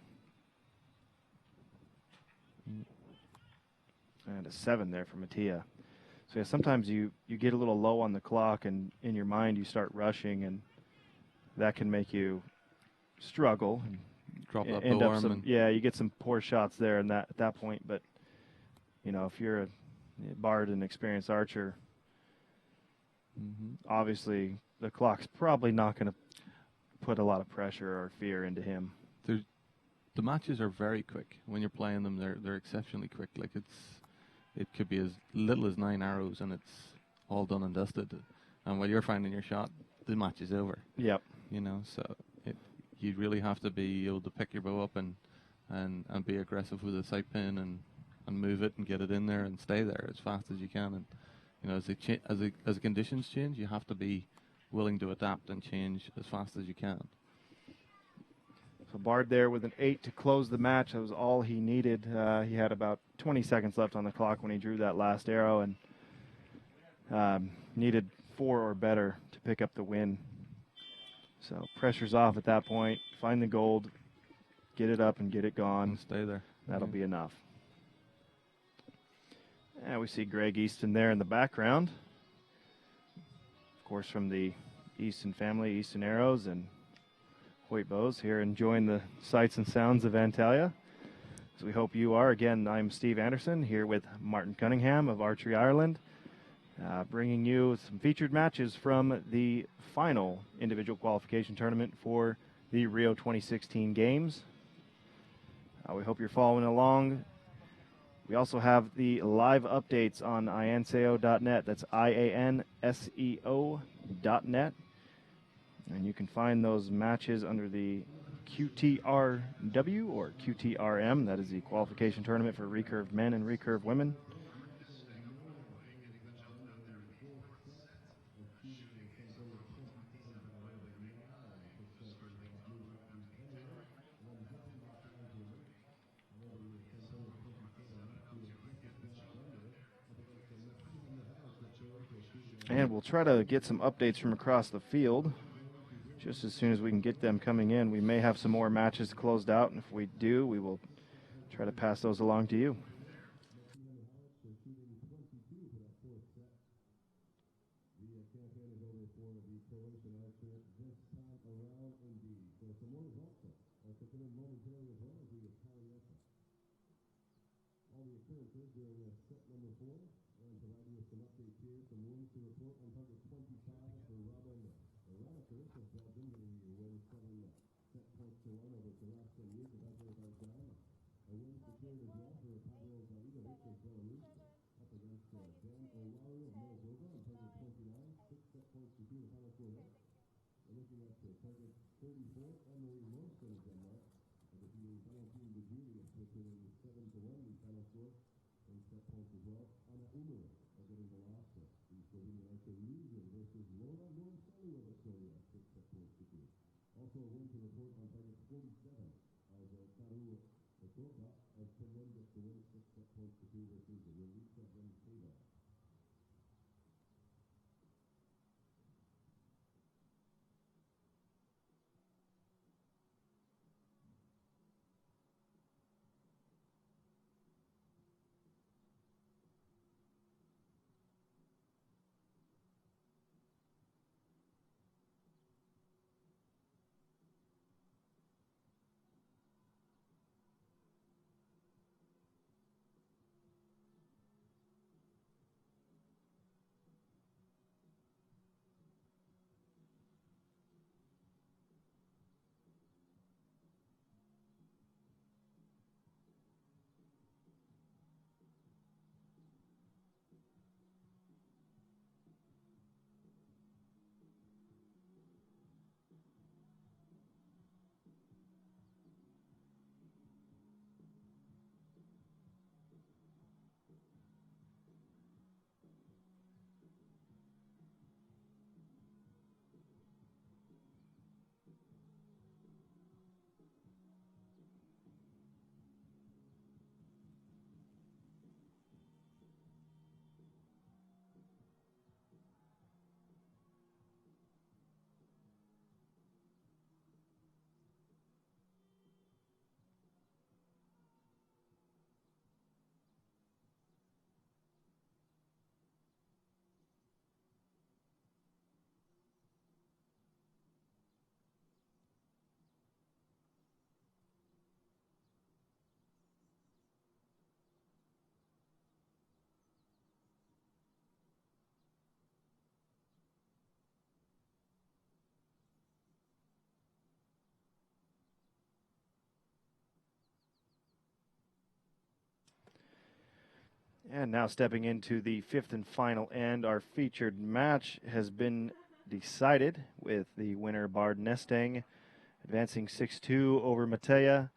And a 7 there for Mattia. So yeah, sometimes you get a little low on the clock, and in your mind you start rushing, and that can make you struggle. And Drop that end bow up arm. you get some poor shots there at that point. But if you're a Bard and experienced archer, obviously the clock's probably not going to put a lot of pressure or fear into him. The matches are very quick when you're playing them. They're exceptionally quick. Like it could be as little as 9 arrows and it's all done and dusted. And while you're finding your shot, the match is over. Yep. So you really have to be able to pick your bow up and be aggressive with the sight pin and move it and get it in there and stay there as fast as you can. And as the conditions change, you have to be willing to adapt and change as fast as you can. So Bard there with an 8 to close the match. That was all he needed. He had about 20 seconds left on the clock when he drew that last arrow, and needed 4 or better to pick up the win. So pressure's off at that point. Find the gold, get it up and get it gone. And stay there. That'll be enough. And we see Greg Easton there in the background. Of course, from the Easton family, Easton Arrows and Hoyt Bows, here enjoying the sights and sounds of Antalya. So we hope you are. Again, I'm Steve Anderson here with Martin Cunningham of Archery Ireland, bringing you some featured matches from the final individual qualification tournament for the Rio 2016 Games. We hope you're following along. We also have the live updates on ianseo.net. That's IANSEO.net. And you can find those matches under the QTRW or QTRM. That is the qualification tournament for recurve men and recurve women. And we'll try to get some updates from across the field just as soon as we can get them coming in. We may have some more matches closed out, and if we do, we will try to pass those along to you. All the appearances during set number 4, and providing us some updates here, some wins to report on target 25 for Robin Ranaker of Belgium, getting the win 7 set points to 1 over the last 10 years of Azerbaijan. A win secured as well for Pavel Zaidovic of Belarus, up against Dan O'Reilly of Moldova on target 29, 6 set points to 2 in the final score there. And looking at target 34, Anne-Marie Morrison of Denmark, defeating Valentine de Julie of Switzerland with 7-1 the final score, and set points as well. Anna Umer getting the loss. The Slovenian archer losing versus Laura Morissoli of Estonia, 6 set points to 2. Also a win to report on target 47 as Karu Okoka of Finland gets the win, 6 set points to 2 versus Relisa Venkeva. And now stepping into the fifth and final end, our featured match has been decided with the winner Bard Nestang advancing 6-2 over Mateja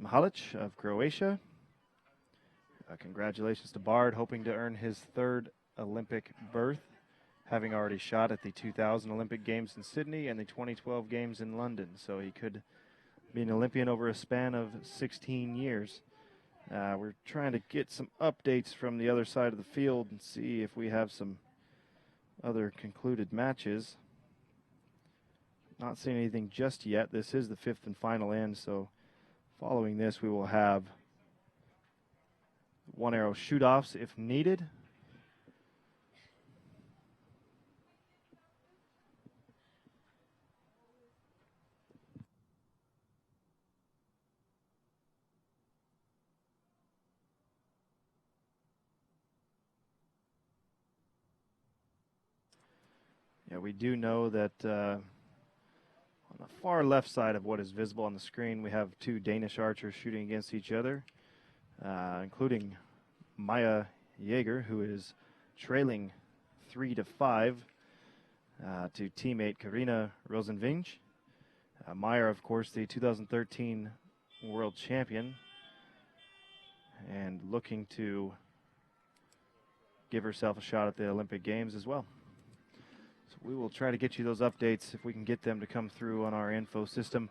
Mahalic of Croatia. Congratulations to Bard, hoping to earn his third Olympic berth, having already shot at the 2000 Olympic Games in Sydney and the 2012 Games in London. So he could be an Olympian over a span of 16 years. We're trying to get some updates from the other side of the field and see if we have some other concluded matches. Not seeing anything just yet. This is the fifth and final end, so following this we will have one arrow shoot-offs if needed. Yeah, we do know that on the far left side of what is visible on the screen, we have two Danish archers shooting against each other, including Maya Jaeger, who is trailing 3-5 to teammate Karina Rosenvinge. Maya, of course, the 2013 world champion, and looking to give herself a shot at the Olympic Games as well. We will try to get you those updates if we can get them to come through on our info system.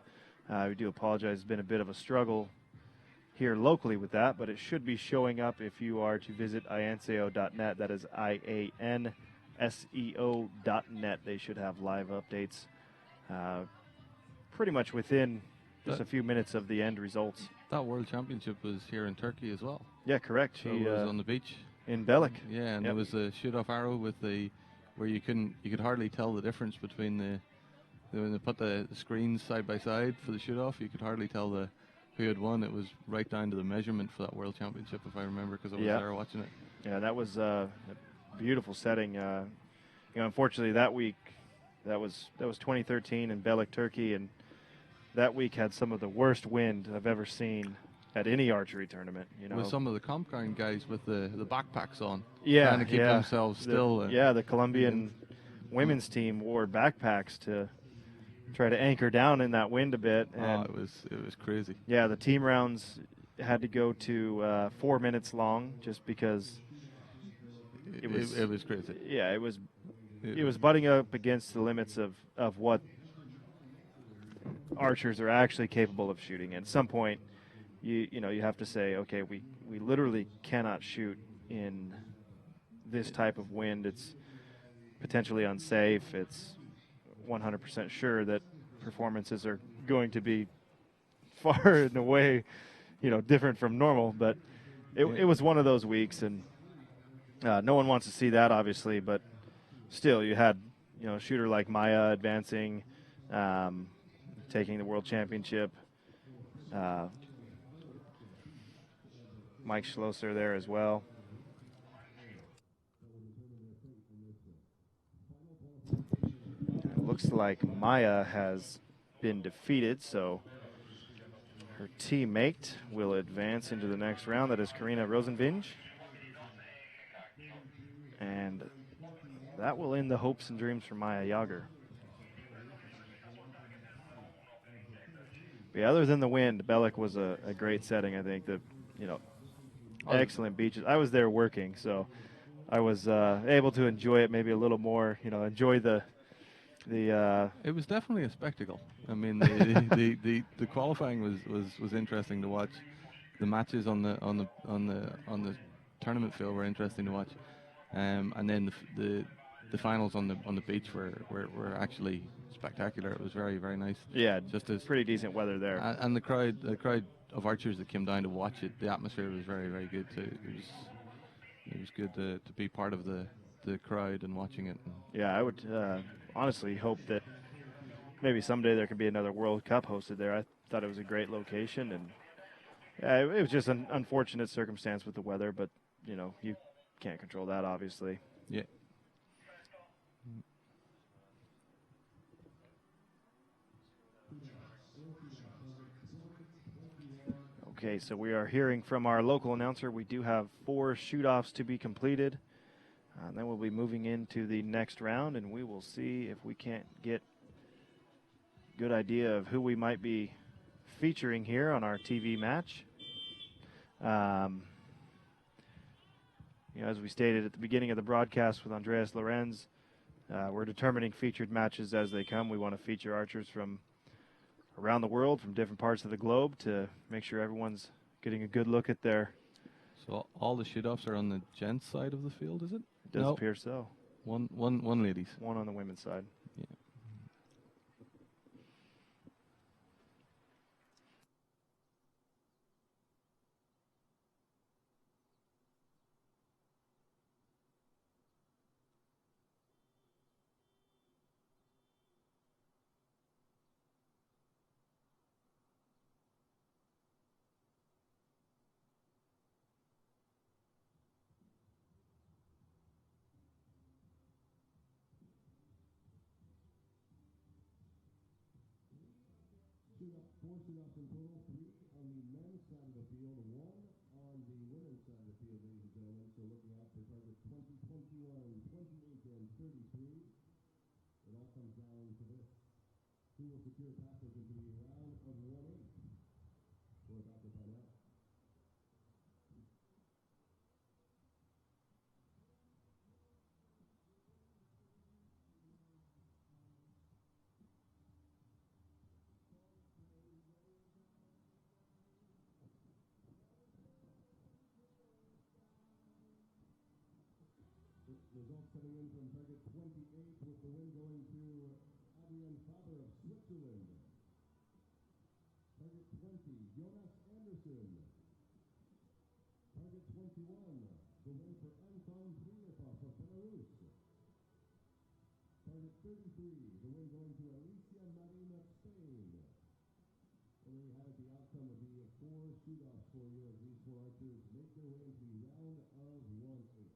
We do apologize. It's been a bit of a struggle here locally with that, but it should be showing up if you are to visit ianseo.net. That is IANSEO.net. They should have live updates pretty much within just a few minutes of the end results. That World Championship was here in Turkey as well. Yeah, correct. So it was on the beach. In Belik. Yeah, and there was a shoot-off arrow with the where you could hardly tell the difference between when they put the screens side by side for the shoot-off, you could hardly tell who had won. It was right down to the measurement for that World Championship, if I remember, because I was there watching it. Yeah, that was a beautiful setting. Unfortunately, that week, that was 2013 in Belik, Turkey, and that week had some of the worst wind I've ever seen at any archery tournament. With some of the compound guys with the backpacks on, yeah, trying to keep themselves still. The Colombian women's team wore backpacks to try to anchor down in that wind a bit. And it was crazy. Yeah, the team rounds had to go to 4 minutes long just because it was crazy. Yeah, it was butting up against the limits of what archers are actually capable of shooting. At some point, you have to say, okay, we literally cannot shoot in this type of wind. It's potentially unsafe. It's 100% sure that performances are going to be far and away, different from normal. But it was one of those weeks, and no one wants to see that, obviously. But still, you had a shooter like Maya advancing, taking the world championship. Mike Schlosser there as well. It looks like Maya has been defeated, so her teammate will advance into the next round. That is Karina Rosenvinge. And that will end the hopes and dreams for Maya Jaeger. Yeah, other than the wind, Belik was a great setting. I think excellent beaches. I was there working, so I was able to enjoy it maybe a little more. Enjoy the. It was definitely a spectacle. I mean, the qualifying was interesting to watch. The matches on the tournament field were interesting to watch, and then the finals on the beach were actually spectacular. It was very, very nice. Yeah, just pretty decent weather there. And the crowd of archers that came down to watch it, the atmosphere was very, very good too. It was good to be part of the crowd and watching it. Yeah, I would honestly hope that maybe someday there could be another World Cup hosted there. I thought it was a great location, and it was just an unfortunate circumstance with the weather, but you can't control that, obviously. Yeah. Okay, Okay, so we are hearing from our local announcer. We do have 4 shoot-offs to be completed. And then we'll be moving into the next round, and we will see if we can't get a good idea of who we might be featuring here on our TV match. As we stated at the beginning of the broadcast with Andreas Lorenz, we're determining featured matches as they come. We want to feature archers from around the world, from different parts of the globe, to make sure everyone's getting a good look at their... So all the shoot-offs are on the gents side of the field, is it? It does appear so. One ladies. One on the women's side. Yeah. Four shoot-offs in total, 3 on the men's side of the field, 1 on the women's side of the field, ladies and gentlemen. So looking out for targets 20, 21, 28, and 33. It all comes down to this. Who will secure passage into the round of 1/8? We're about to find out. Results coming in from target 28 with the win going to Adrian Faber of Switzerland. Target 20, Jonas Anderson. Target 21, the win for Anton Prilepov of Belarus. Target 33, the win going to Alicia Marin of Spain. And there you have it, the outcome of the 4 shoot-offs for you as these 4 archers make their way into the round of 1/8.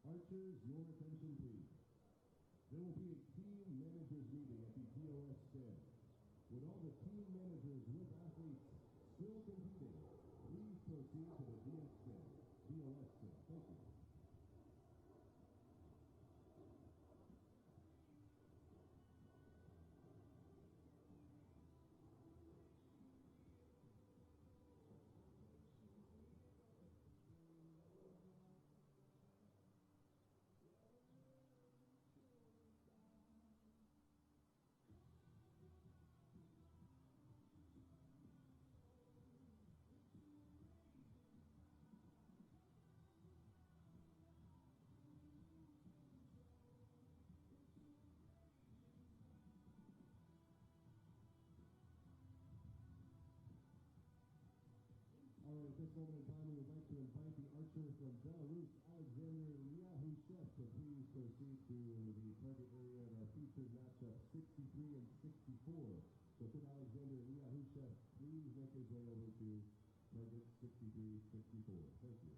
Archers, your attention please. There will be a team managers meeting at the TOS stand. With all the team managers with athletes still competing, please proceed to the DX stand. TOS stand. Thank you. All right, at this moment in time, we would like to invite the archer from Belarus, Alexander Liahushev, to please proceed to the target area in our featured matchup 63 and 64. So could Alexander Liahushev please make his way over to target 63, 64. Thank you.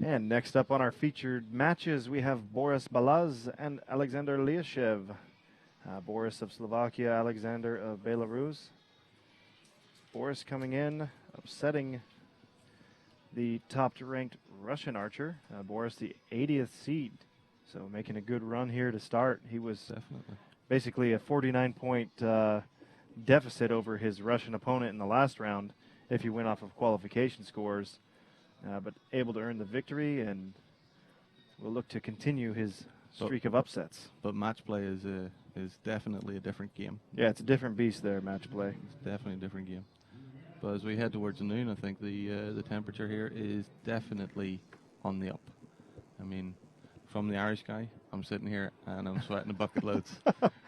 And next up on our featured matches, we have Boris Balaz and Alexander Liashev. Boris of Slovakia, Alexander of Belarus. Boris coming in, upsetting the top-ranked Russian archer. Boris, the 80th seed, so making a good run here to start. He was Definitely. basically a 49-point deficit over his Russian opponent in the last round if he went off of qualification scores, but able to earn the victory, and will look to continue his streak of upsets. But match play is definitely a different game. Yeah, it's a different beast there, match play. It's definitely a different game. But as we head towards noon, I think the temperature here is definitely on the up. I mean, from the Irish guy, I'm sitting here and I'm sweating a bucket loads,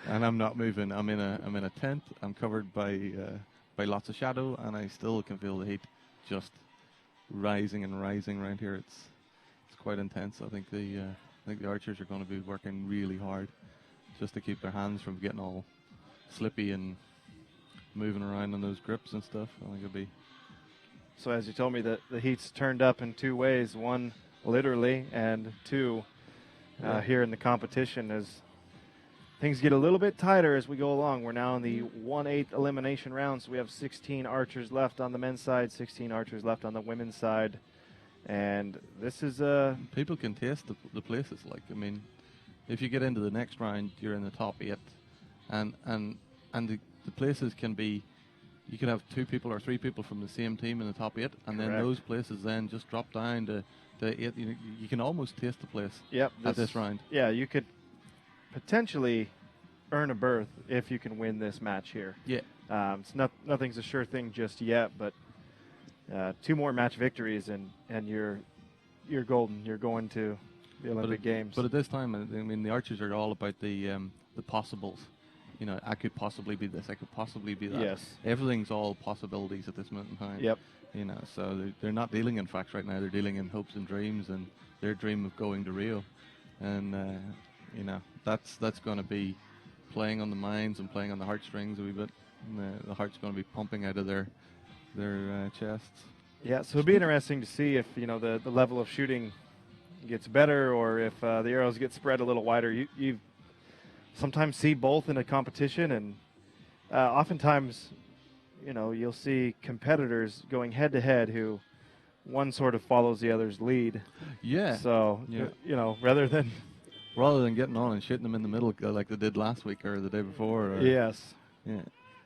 and I'm not moving. I'm in a tent. I'm covered by lots of shadow, and I still can feel the heat just rising and rising around here. It's quite intense. I think the archers are going to be working really hard just to keep their hands from getting all slippy and moving around on those grips and stuff. I think it'll be. So as you told me, the heat's turned up in two ways. One, literally, and two, here in the competition as things get a little bit tighter as we go along. We're now in the 1/8 elimination round, so we have 16 archers left on the men's side, 16 archers left on the women's side. And this is people can taste the places. Like, I mean, if you get into the next round, you're in the top 8, and the places can be, you could have 2 people or 3 people from the same team in the top 8, and then Correct. those places then just drop down to 8. You can almost taste the place. Yep, at this round. Yeah, you could potentially earn a berth if you can win this match here. Yeah. It's nothing's a sure thing just yet, but 2 more match victories and you're golden. You're going to the Olympic Games. But at this time, I mean, the archers are all about the possibles. You know, I could possibly be this. I could possibly be that. Yes. Everything's all possibilities at this moment in time. Yep. You know, so they're not dealing in facts right now. They're dealing in hopes and dreams, and their dream of going to Rio, and you know, that's going to be playing on the minds and playing on the heartstrings a wee bit. And, the heart's going to be pumping out of their chests. Yeah, so it'll be interesting to see if the level of shooting gets better, or if the arrows get spread a little wider. You sometimes see both in a competition, and oftentimes, you'll see competitors going head to head who one sort of follows the other's lead. Yeah. So Yeah. rather than getting on and shooting them in the middle like they did last week or the day before. Or, yes. Yeah.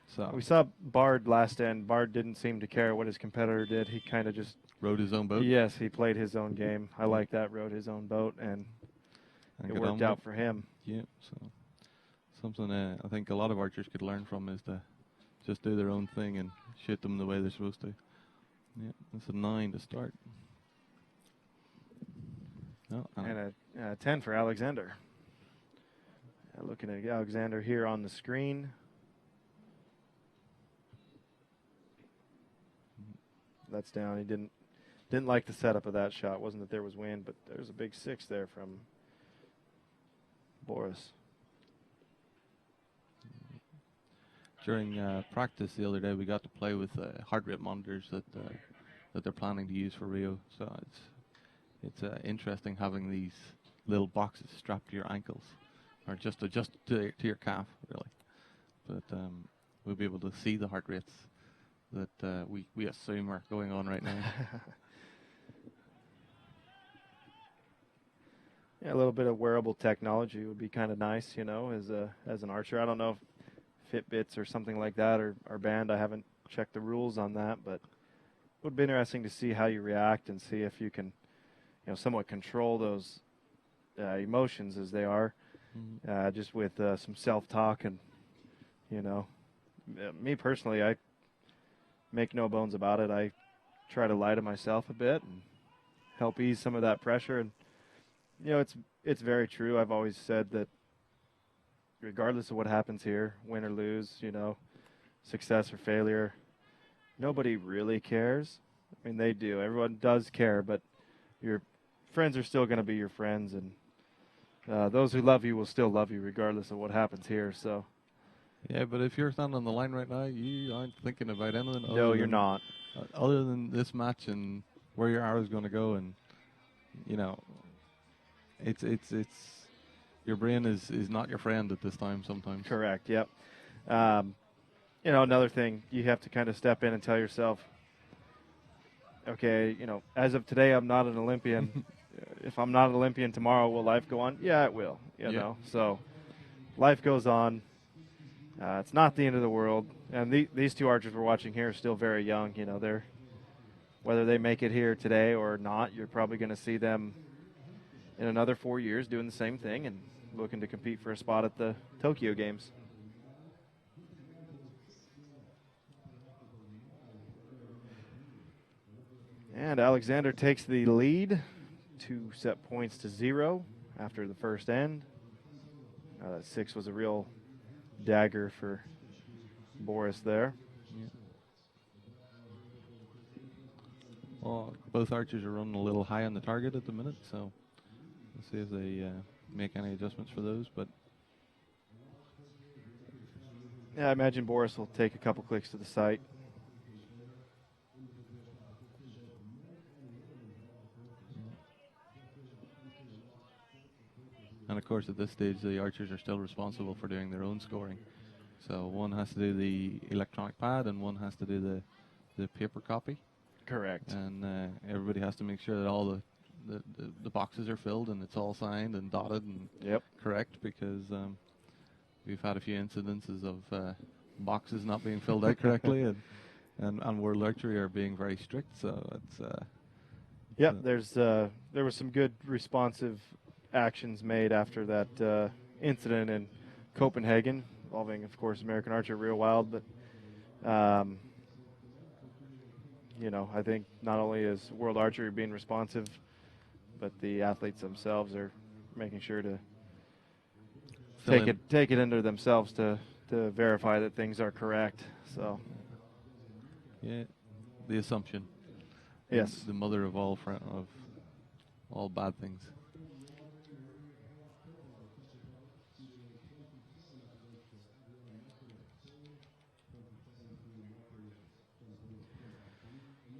So We saw Bard last end. Bard didn't seem to care what his competitor did. He kind of just rode his own boat. Yes, he played his own game. I like that. Rode his own boat, and it got worked on out with for him. Yeah. So something I think a lot of archers could learn from is to just do their own thing and shoot them the way they're supposed to. Yeah. It's a 9 to start. No, And a 10 for Alexander. Looking at Alexander here on the screen. That's down. He didn't like the setup of that shot. Wasn't that there was wind, but there's a big 6 there from Boris. During practice the other day, we got to play with heart rate monitors that they're planning to use for Rio. So it's interesting having these little boxes strapped to your ankles, or just to your calf, really. But we'll be able to see the heart rates that we assume are going on right now. Yeah, a little bit of wearable technology would be kind of nice, as an archer. I don't know if Fitbits or something like that are banned. I haven't checked the rules on that, but it would be interesting to see how you react and see if you can, somewhat control those emotions as they are, just with some self-talk and, me personally, I make no bones about it. I try to lie to myself a bit and help ease some of that pressure. And, it's very true. I've always said that regardless of what happens here, win or lose, success or failure, nobody really cares. I mean, they do. Everyone does care, but your friends are still going to be your friends, and those who love you will still love you regardless of what happens here. So. Yeah, but if you're standing on the line right now, you aren't thinking about anything. No, you're not. Other than this match and where your arrow's going to go, and you know, it's your brain is not your friend at this time sometimes. Correct. Yep. Another thing you have to kind of step in and tell yourself, okay, as of today, I'm not an Olympian. If I'm not an Olympian tomorrow, will life go on? Yeah, it will. You know, so life goes on. It's not the end of the world. And these two archers we're watching here are still very young. They're whether they make it here today or not, you're probably going to see them in another 4 years doing the same thing and looking to compete for a spot at the Tokyo Games. And Alexander takes the lead, 2 set points to 0 after the first end. 6 was a real dagger for Boris there. Yeah. Well, both archers are running a little high on the target at the minute, so we'll see if they make any adjustments for those. But yeah, I imagine Boris will take a couple clicks to the sight. And of course, at this stage, the archers are still responsible for doing their own scoring. So one has to do the electronic pad, and one has to do the paper copy. Correct. And everybody has to make sure that all the boxes are filled and it's all signed and dotted and correct, because we've had a few incidences of boxes not being filled out correctly, and World Archery are being very strict. So it's there was some good responsive actions made after that incident in Copenhagen involving, of course, American Archer Real Wild, but I think not only is World Archery being responsive, but the athletes themselves are making sure to take it into themselves to verify that things are correct. So yeah, the assumption. Yes, the mother of all bad things.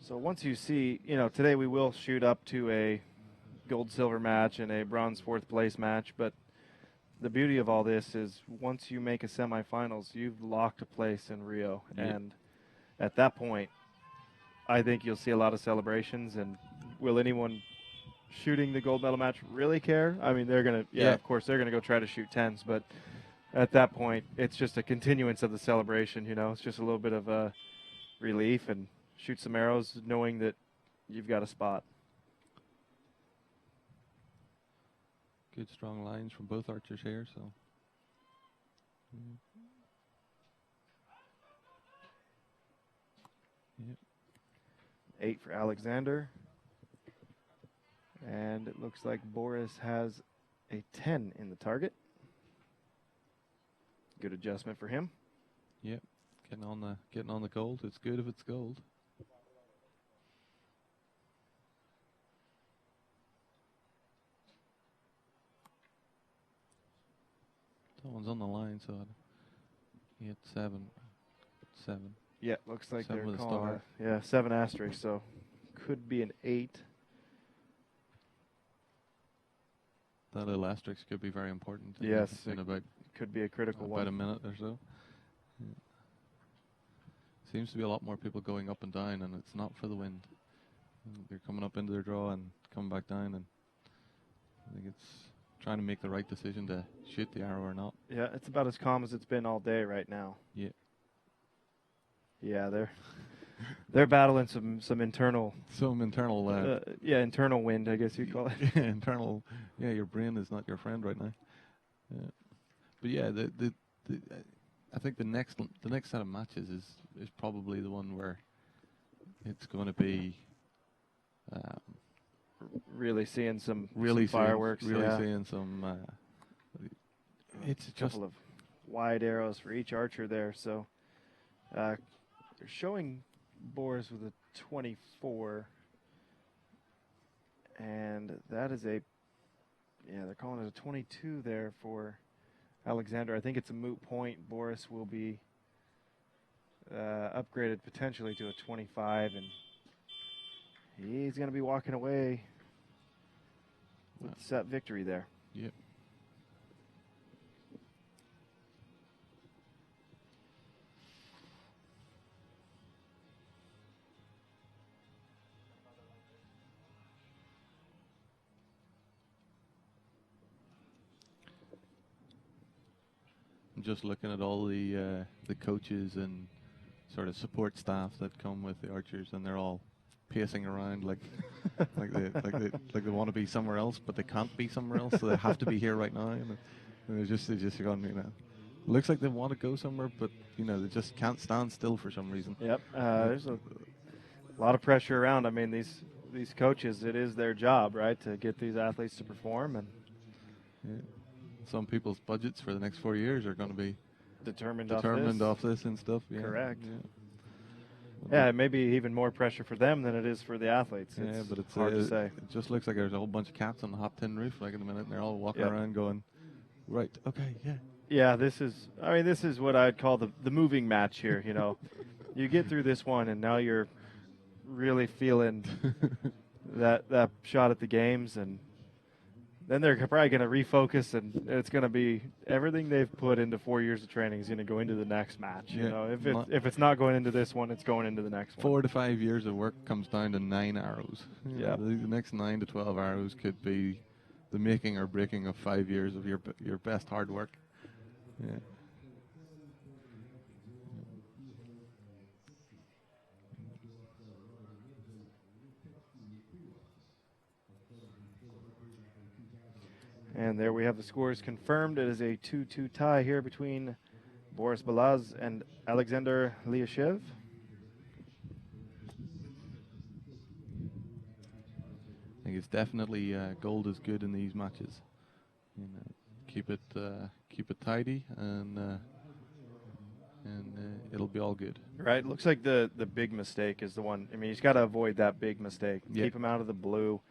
So once you see, today we will shoot up to a gold-silver match and a bronze fourth place match, but the beauty of all this is once you make a semifinals, you've locked a place in Rio. Yep. And at that point, I think you'll see a lot of celebrations. And will anyone shooting the gold medal match really care? I mean, they're going to, of course, they're going to go try to shoot 10s, but at that point, it's just a continuance of the celebration, It's just a little bit of a relief and shoot some arrows knowing that you've got a spot. Good strong lines from both archers here, so. Yep. 8 for Alexander. And it looks like Boris has a 10 in the target. Good adjustment for him. Yep. Getting on the gold. It's good if it's gold. That one's on the line, so he hit 7. Yeah, looks like 7 they're with a calling star. 7 asterisk, so could be an 8. That little asterisk could be very important. Yes, in about could be a critical one. About a minute or so. Yeah. Seems to be a lot more people going up and down, and it's not for the wind. They're coming up into their draw and coming back down, and I think it's trying to make the right decision to shoot the arrow or not. Yeah, it's about as calm as it's been all day right now. Yeah. Yeah, they're battling some internal. Internal wind, I guess you'd call it. Internal. Yeah, your brain is not your friend right now. Yeah. But yeah, I think the next set of matches is probably the one where it's going to be really seeing some fireworks. Seeing some. It's a couple of wide arrows for each archer there. So they're showing Boris with a 24, and that is they're calling it a 22 there for Alexander. I think it's a moot point. Boris will be upgraded potentially to a 25, and he's going to be walking away. with set victory there. Yep. Just looking at all the coaches and sort of support staff that come with the archers, and they're all pacing around like they want to be somewhere else, but they can't be somewhere else, so they have to be here right now. And they're just going, looks like they want to go somewhere, but they just can't stand still for some reason. Yep. There's a lot of pressure around. I mean, these coaches, it is their job, right, to get these athletes to perform, and some people's budgets for the next 4 years are going to be determined off this and stuff. Yeah. Correct. Yeah, it may be even more pressure for them than it is for the athletes. But it's hard to say. It just looks like there's a whole bunch of cats on the hot tin roof like in a minute, and they're all walking around going, right, okay, yeah. Yeah, this is what I'd call the moving match here. You get through this one, and now you're really feeling that shot at the games, and then they're probably going to refocus, and it's going to be everything they've put into 4 years of training is going to go into the next match. Yeah. If it's not going into this one, it's going into the next one. 4 to 5 years of work comes down to 9 arrows. Yeah, the next 9 to 12 arrows could be the making or breaking of 5 years of your best hard work. Yeah. And there we have the scores confirmed. It is a 2-2 tie here between Boris Balaz and Alexander Liashev. I think it's definitely gold is good in these matches. Keep it tidy, and it'll be all good. Right. Looks like the big mistake is the one. I mean, he's got to avoid that big mistake. Yep. Keep him out of the blue,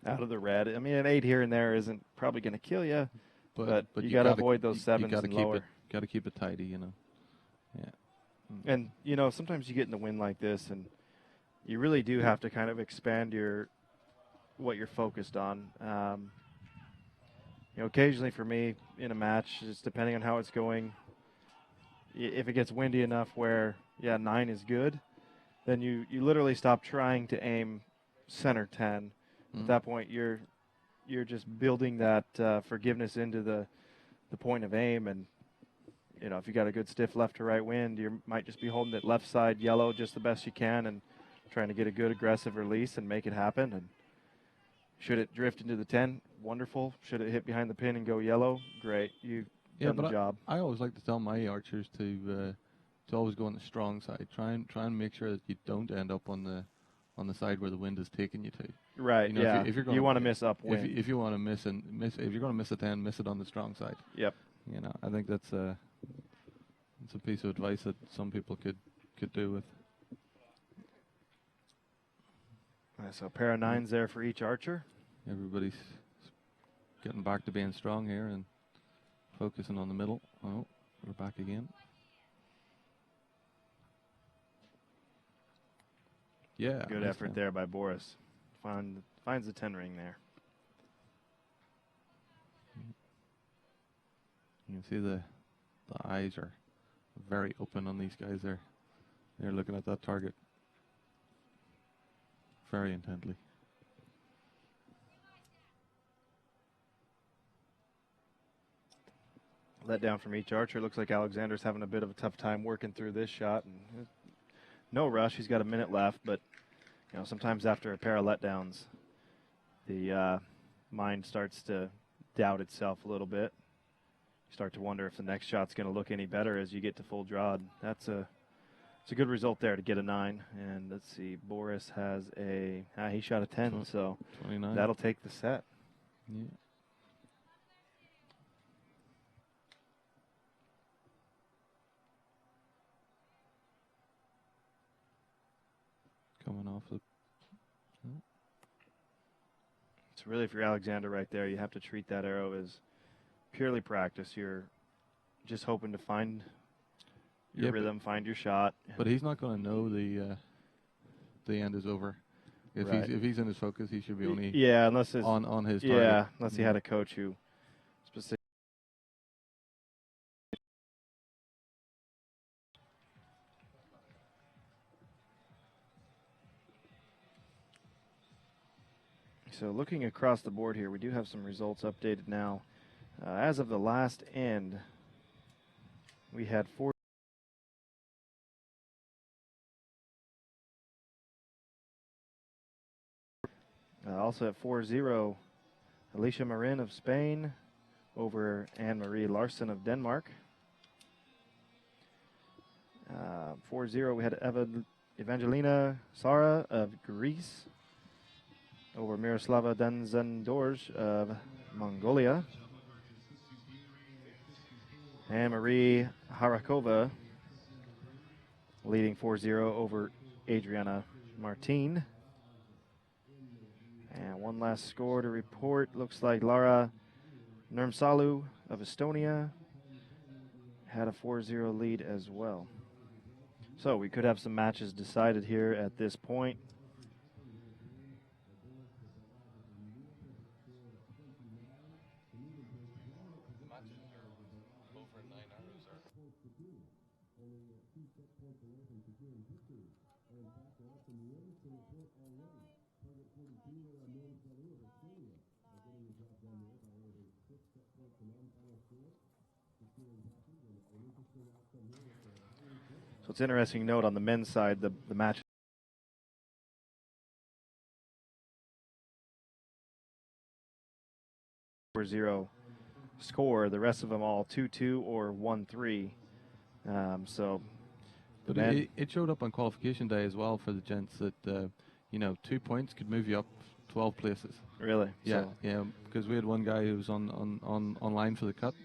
out of the red. I mean, an 8 here and there isn't probably going to kill you, but you got to avoid those 7s and lower. Got to keep it tidy, Yeah. And sometimes you get in the wind like this, and you really do have to kind of expand what you're focused on. Occasionally for me in a match, just depending on how it's going, if it gets windy enough where 9 is good, then you literally stop trying to aim center 10. At that point, you're just building that forgiveness into the point of aim, and if you got a good stiff left to right wind, you might just be holding that left side yellow just the best you can and trying to get a good aggressive release and make it happen. And should it drift into the 10, wonderful. Should it hit behind the pin and go yellow, great. You've done the job. I always like to tell my archers to always go on the strong side. Try and make sure that you don't end up on the side where the wind is taking you to. Right. If you're gonna, you want to miss upwind. If you want to miss, if you're going to miss a 10, miss it on the strong side. Yep. I think that's a piece of advice that some people could do with. So a pair of 9s there for each archer. Everybody's getting back to being strong here and focusing on the middle. Oh, we're back again. Yeah. Good effort there by Boris. Finds the 10 ring there. You can see the eyes are very open on these guys there. They're looking at that target very intently. Let down from each archer. Looks like Alexander's having a bit of a tough time working through this shot. And no rush. He's got a minute left, but sometimes after a pair of letdowns, the mind starts to doubt itself a little bit. You start to wonder if the next shot's going to look any better as you get to full draw. It's a good result there to get a 9. And let's see, Boris has he shot a 10, so 29. That'll take the set. Yeah. Coming off the. So really, if you're Alexander right there, you have to treat that arrow as purely practice. You're just hoping to find your rhythm, find your shot. But he's not going to know the end is over Right. If he's in his focus, he should be only Yeah, unless his on his yeah, target. unless he had a coach who specific. So looking across the board here, we do have some results updated now. As of the last end, we had 4. Also at 4-0, Alicia Marin of Spain over Anne-Marie Larsen of Denmark. 4-0, we had Evangelina Sara of Greece over Miroslava Danzandorj of Mongolia. Anne-Marie Harakova leading 4-0 over Adriana Martin. And one last score to report. Looks like Lara Nurmsalu of Estonia had a 4-0 lead as well. So we could have some matches decided here at this point. So it's interesting to note on the men's side, the match 4-0 score. The rest of them all 2-2 or 1-3. So, But it showed up on qualification day as well for the gents that 2 points could move you up 12 places. Really? Yeah, So, yeah. Because we had one guy who was on line for the cut.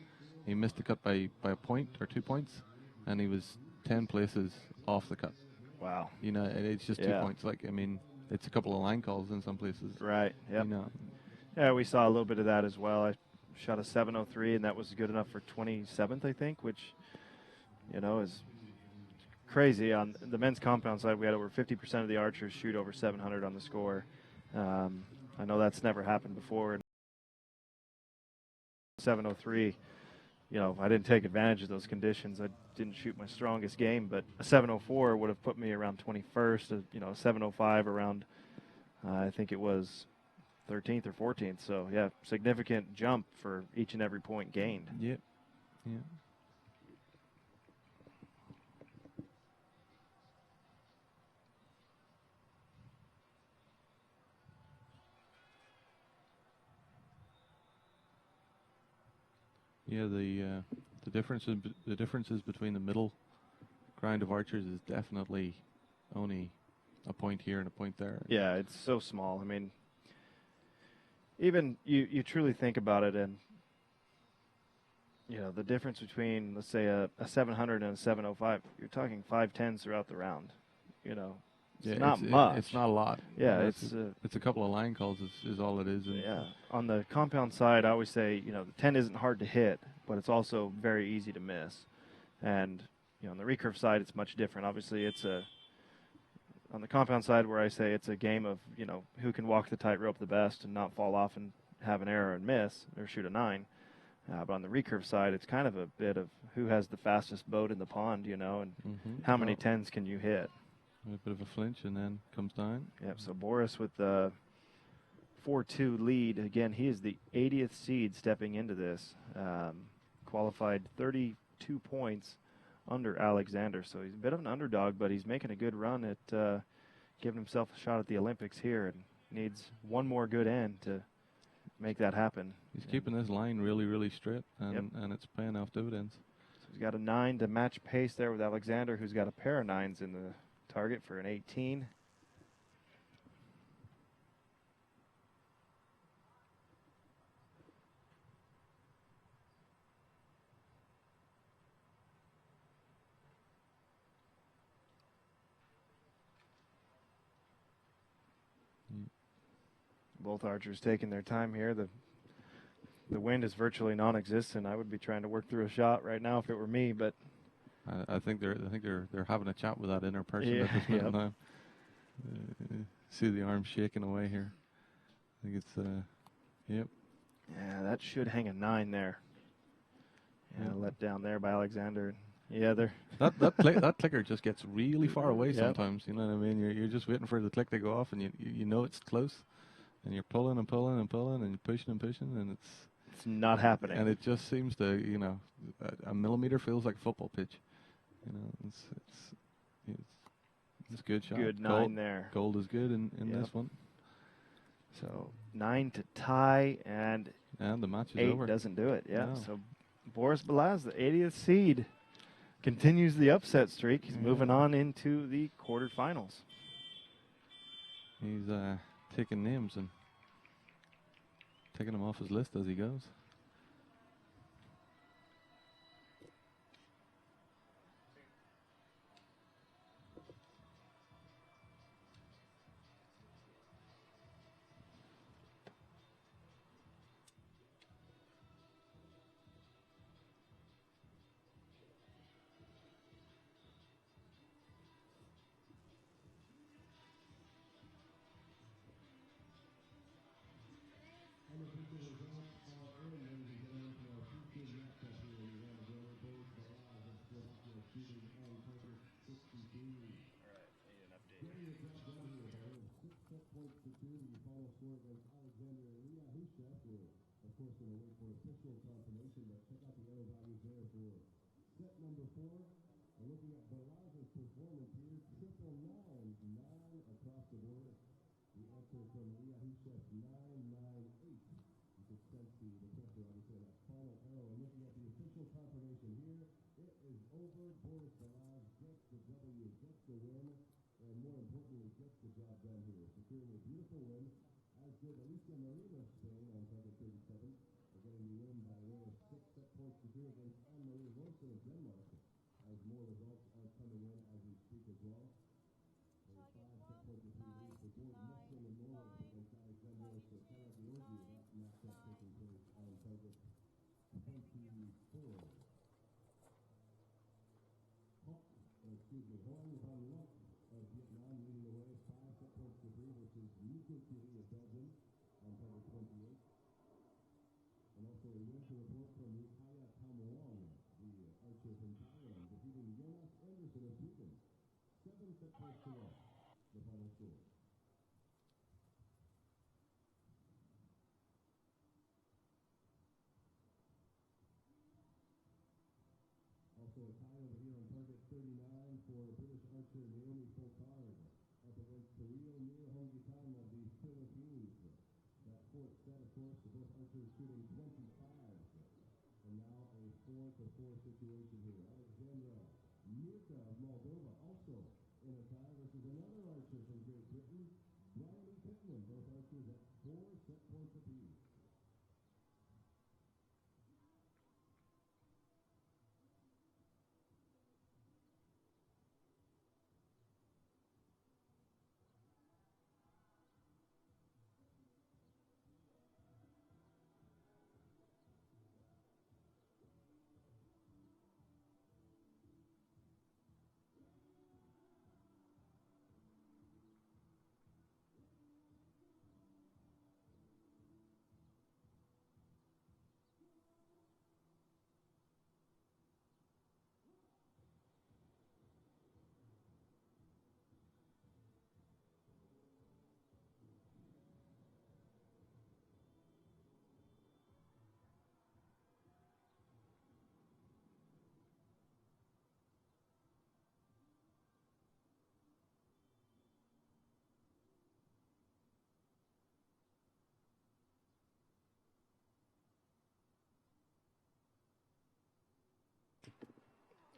He missed the cut by a point or 2 points, and he was 10 places off the cut. wow. It's just 2 points. Like, I mean, it's a couple of line calls in some places. Right. Yep. Yeah, we saw a little bit of that as well. I shot a 703, and that was good enough for 27th, I think, which, is crazy. On the men's compound side, we had over 50% of the archers shoot over 700 on the score. I know that's never happened before. 703, I didn't take advantage of those conditions. I didn't shoot my strongest game, but a 704 would have put me around 21st. A 705 around, I think it was 13th or 14th. So, yeah, significant jump for each and every point gained. Yep. Yeah. Yeah, the differences between the middle grind of archers is definitely only a point here and a point there. Yeah, it's so small. I mean, even you truly think about it, and the difference between, let's say, a 700 and a 705, you're talking 5/10s throughout the round. It's not much. It's not a lot. Yeah, it's a couple of line calls is all it is. And yeah. On the compound side, I always say, the 10 isn't hard to hit, but it's also very easy to miss. And on the recurve side, it's much different. Obviously, on the compound side where I say it's a game of, who can walk the tightrope the best and not fall off and have an error and miss or shoot a 9. But on the recurve side, it's kind of a bit of who has the fastest boat in the pond, and how many 10s can you hit. A bit of a flinch and then comes down. Yep, so Boris with the 4-2 lead. Again, he is the 80th seed stepping into this. Qualified 32 points under Alexander. So he's a bit of an underdog, but he's making a good run at giving himself a shot at the Olympics here, and needs one more good end to make that happen. He's keeping this line really, really straight, and it's paying off dividends. So he's got a 9 to match pace there with Alexander, who's got a pair of 9s in the target for an 18. Both archers taking their time here. The wind is virtually non-existent. I would be trying to work through a shot right now if it were me, but I think they're having a chat with that inner person at this minute now. See the arm shaking away here. I think it's, yep. Yeah, that should hang a 9 there. Yeah, Yep. let down there by Alexander. Yeah, they're that clicker just gets really far away Yep. sometimes. You know what I mean? You're just waiting for the click to go off, and you know it's close, and you're pulling and pulling and pulling and pushing and pushing, and it's not happening. and it just seems to, you know, a millimeter feels like a football pitch. You know, it's a good shot. Good 9 Gold, there. Gold is good in Yep. this one, So 9 to tie, and and the match is 8 over. doesn't do it. Yeah. No. So Boris Balaz, the 80th seed, continues the upset streak. He's moving on into the quarterfinals. He's taking names and taking them off his list as he goes.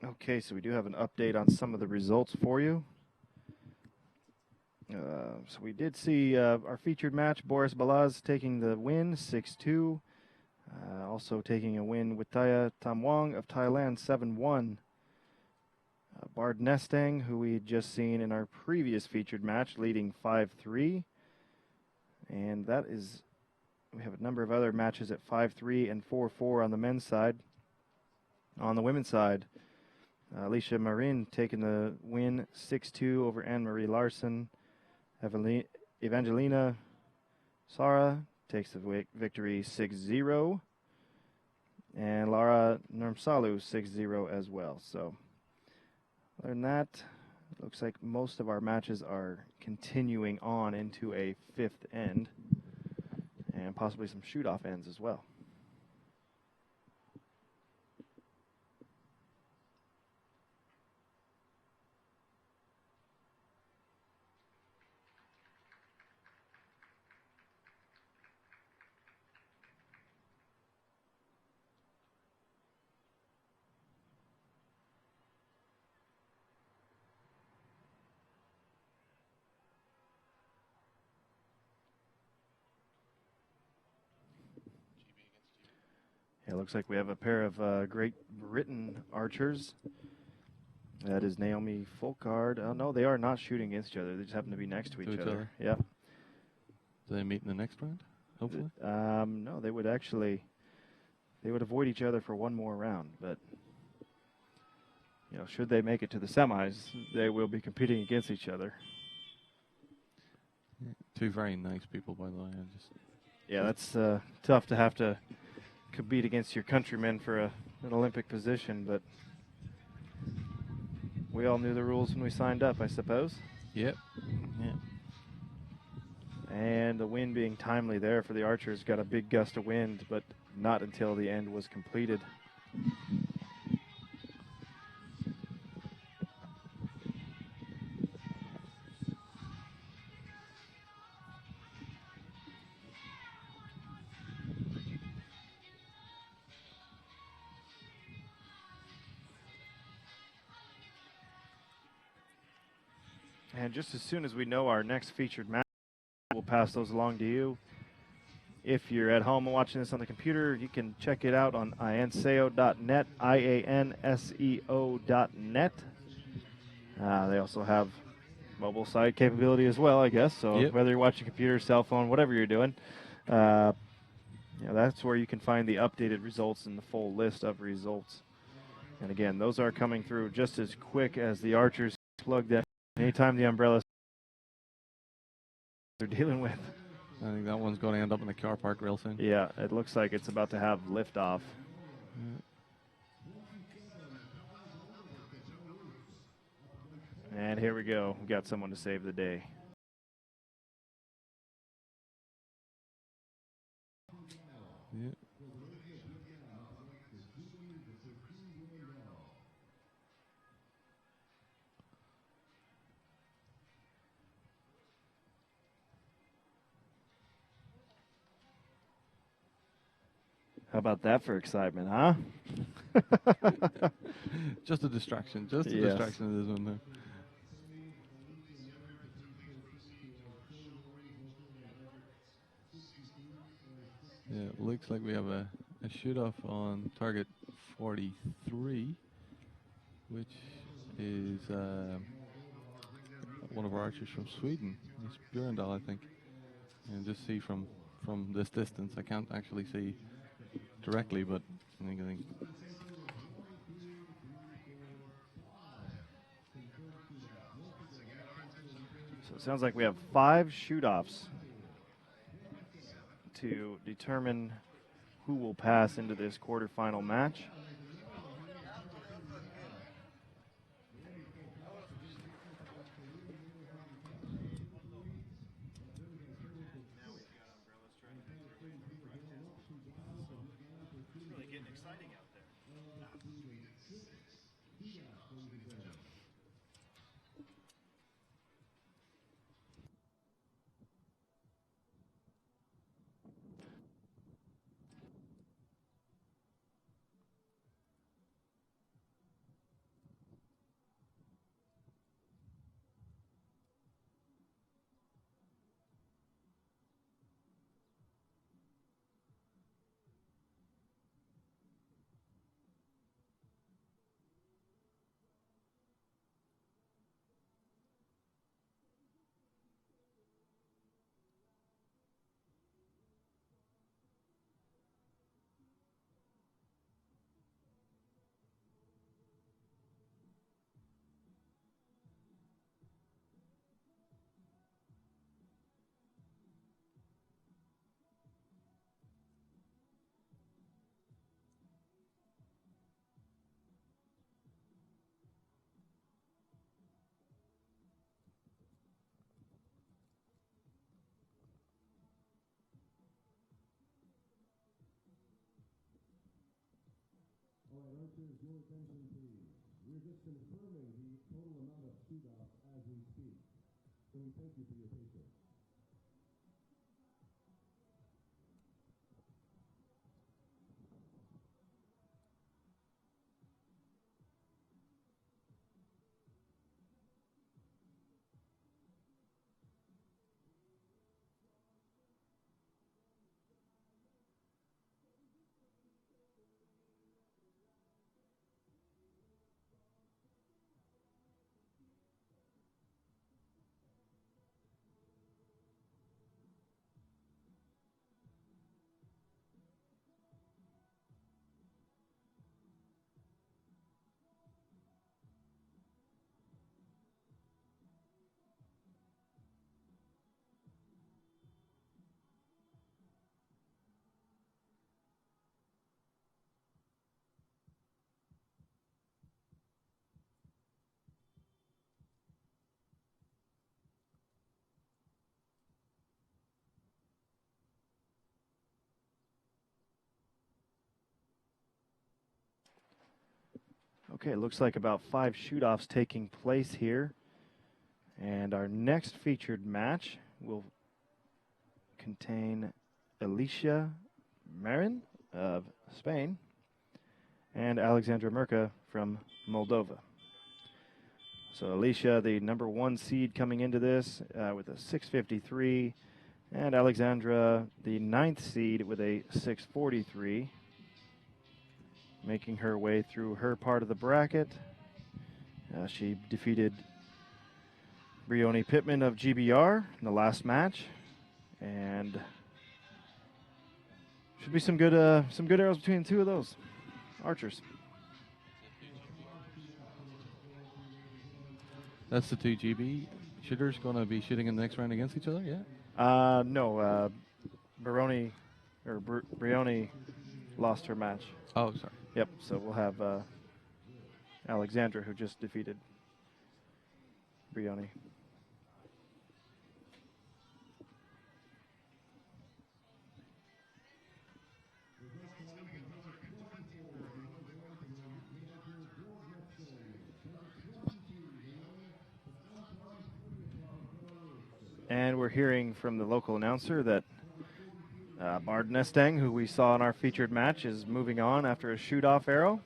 Okay, so we do have an update on some of the results for you. So we did see our featured match, Boris Balaz taking the win, 6-2. Also taking a win with Taya Tamwang of Thailand, 7-1. Bard Nestang, who we had just seen in our previous featured match, leading 5-3. And that is, we have a number of other matches at 5-3 and 4-4 on the men's side. On the women's side, Alicia Marin taking the win, 6-2 over Anne-Marie Larson. Evangelina Sara takes the victory 6-0. And Lara Nurmsalu 6-0 as well. So other than that, it looks like most of our matches are continuing on into a fifth end. And possibly some shoot-off ends as well. It looks like we have a pair of Great Britain archers. That is Naomi Folkard. Oh, no, they are not shooting against each other. They just happen to be next to each other. Yeah. Do they meet in the next round, hopefully? No, they would avoid each other for one more round. But, should they make it to the semis, they will be competing against each other. Yeah. Two very nice people, by the way. Yeah, that's tough to have to compete against your countrymen for an Olympic position, but we all knew the rules when we signed up, I suppose. Yep. Yeah. And the wind being timely there for the archers, got a big gust of wind, but not until the end was completed. And just as soon as we know our next featured match, we'll pass those along to you. If you're at home and watching this on the computer, you can check it out on ianseo.net, ianseo.net. They also have mobile site capability as well, I guess. So whether you're watching computer, cell phone, whatever you're doing, that's where you can find the updated results and the full list of results. And again, those are coming through just as quick as the archers plug that. Anytime the umbrellas they're dealing with. I think that one's going to end up in the car park real soon. Yeah, it looks like it's about to have liftoff. And here we go. We got someone to save the day. Yeah. How about that for excitement, huh? Just a distraction. Just a distraction of this one there. Yeah, it looks like we have a shoot-off on target 43, which is one of our archers from Sweden. It's Björndal, I think. And just see from this distance, I can't actually see directly, but I think so it sounds like we have 5 shoot-offs to determine who will pass into this quarterfinal match. Archers, your attention, please. We're just confirming the total amount of shoot-offs as we speak. So we thank you for your patience. Okay, it looks like about 5 shoot-offs taking place here. And our next featured match will contain Alicia Marin of Spain and Alexandra Merka from Moldova. So Alicia, the #1 seed coming into this with a 653, and Alexandra, the 9th seed with a 643, making her way through her part of the bracket. She defeated Brioni Pittman of GBR in the last match, and should be some good arrows between the two of those archers. That's the 2 GB shooters going to be shooting in the next round against each other, yeah? No, Brioni lost her match. Oh, sorry. Yep, so we'll have Alexandra, who just defeated Brioni. And we're hearing from the local announcer that Bard Nestang, who we saw in our featured match, is moving on after a shoot-off arrow.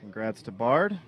Congrats to Bard.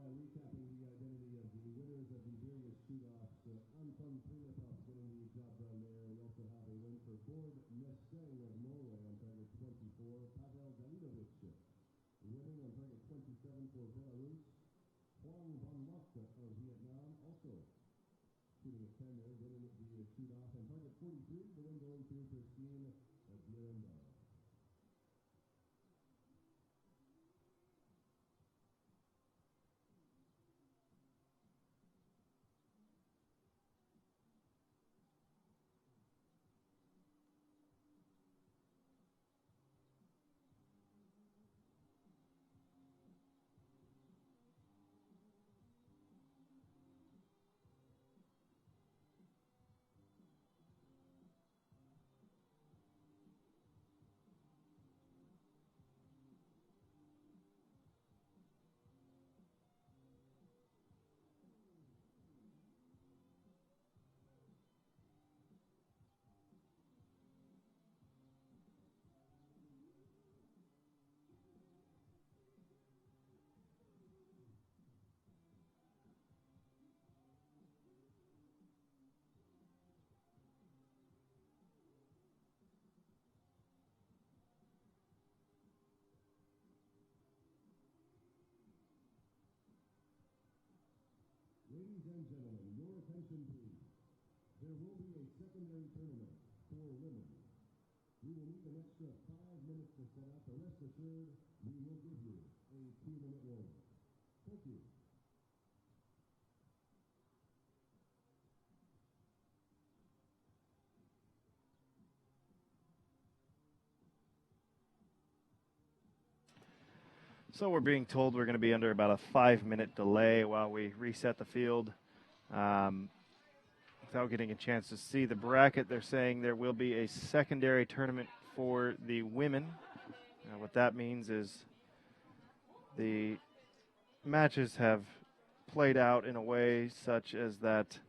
Recapping the identity of the winners of the various shoot-offs. Anton Primatov getting the job done there. We also have a win for Bord Nestang of Norway on target 24. Pavel Galinovich winning on target 27 for Belarus. Huang Van Mokta of Vietnam also shooting at 10 there, winning the shoot-off on target 43. The win going to Christine Bierendal. Ladies and gentlemen, your attention please. There will be a secondary tournament for women. We will need an extra 5 minutes to set up, but rest assured, we will give you a 2-minute warning. Thank you. So we're being told we're going to be under about a 5-minute delay while we reset the field. Without getting a chance to see the bracket, they're saying there will be a secondary tournament for the women. What that means is the matches have played out in a way such as that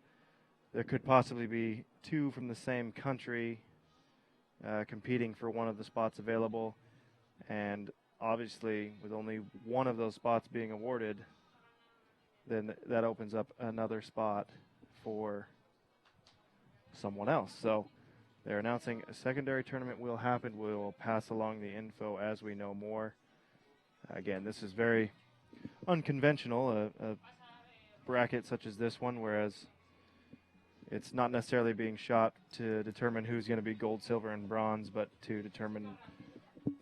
there could possibly be 2 from the same country competing for one of the spots available, and obviously with only one of those spots being awarded, then that opens up another spot for someone else. So they're announcing a secondary tournament will happen. We'll pass along the info as we know more. Again, this is very unconventional, a bracket such as this one, whereas it's not necessarily being shot to determine who's going to be gold, silver, and bronze, but to determine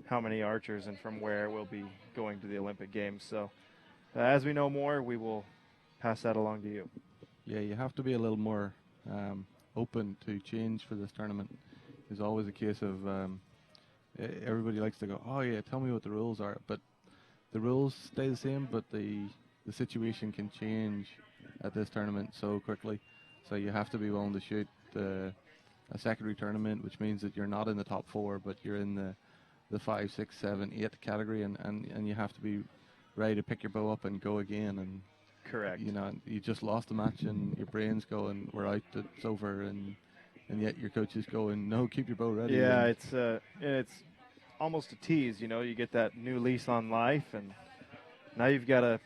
how many archers and from where will be going to the Olympic Games. So as we know more, we will pass that along to you. Yeah, you have to be a little more open to change for this tournament. There's always a case of everybody likes to go, oh yeah, tell me what the rules are, but the rules stay the same, but the situation can change at this tournament so quickly. So you have to be willing to shoot a secondary tournament, which means that you're not in the top 4, but you're in the 5, 6, 7, 8 category, and you have to be ready to pick your bow up and go again. And correct. You know, you just lost a match and your brain's going, we're out, it's over, and yet your coach is going, no, keep your bow ready. Yeah, it's almost a tease. You know, you get that new lease on life, and now you've got to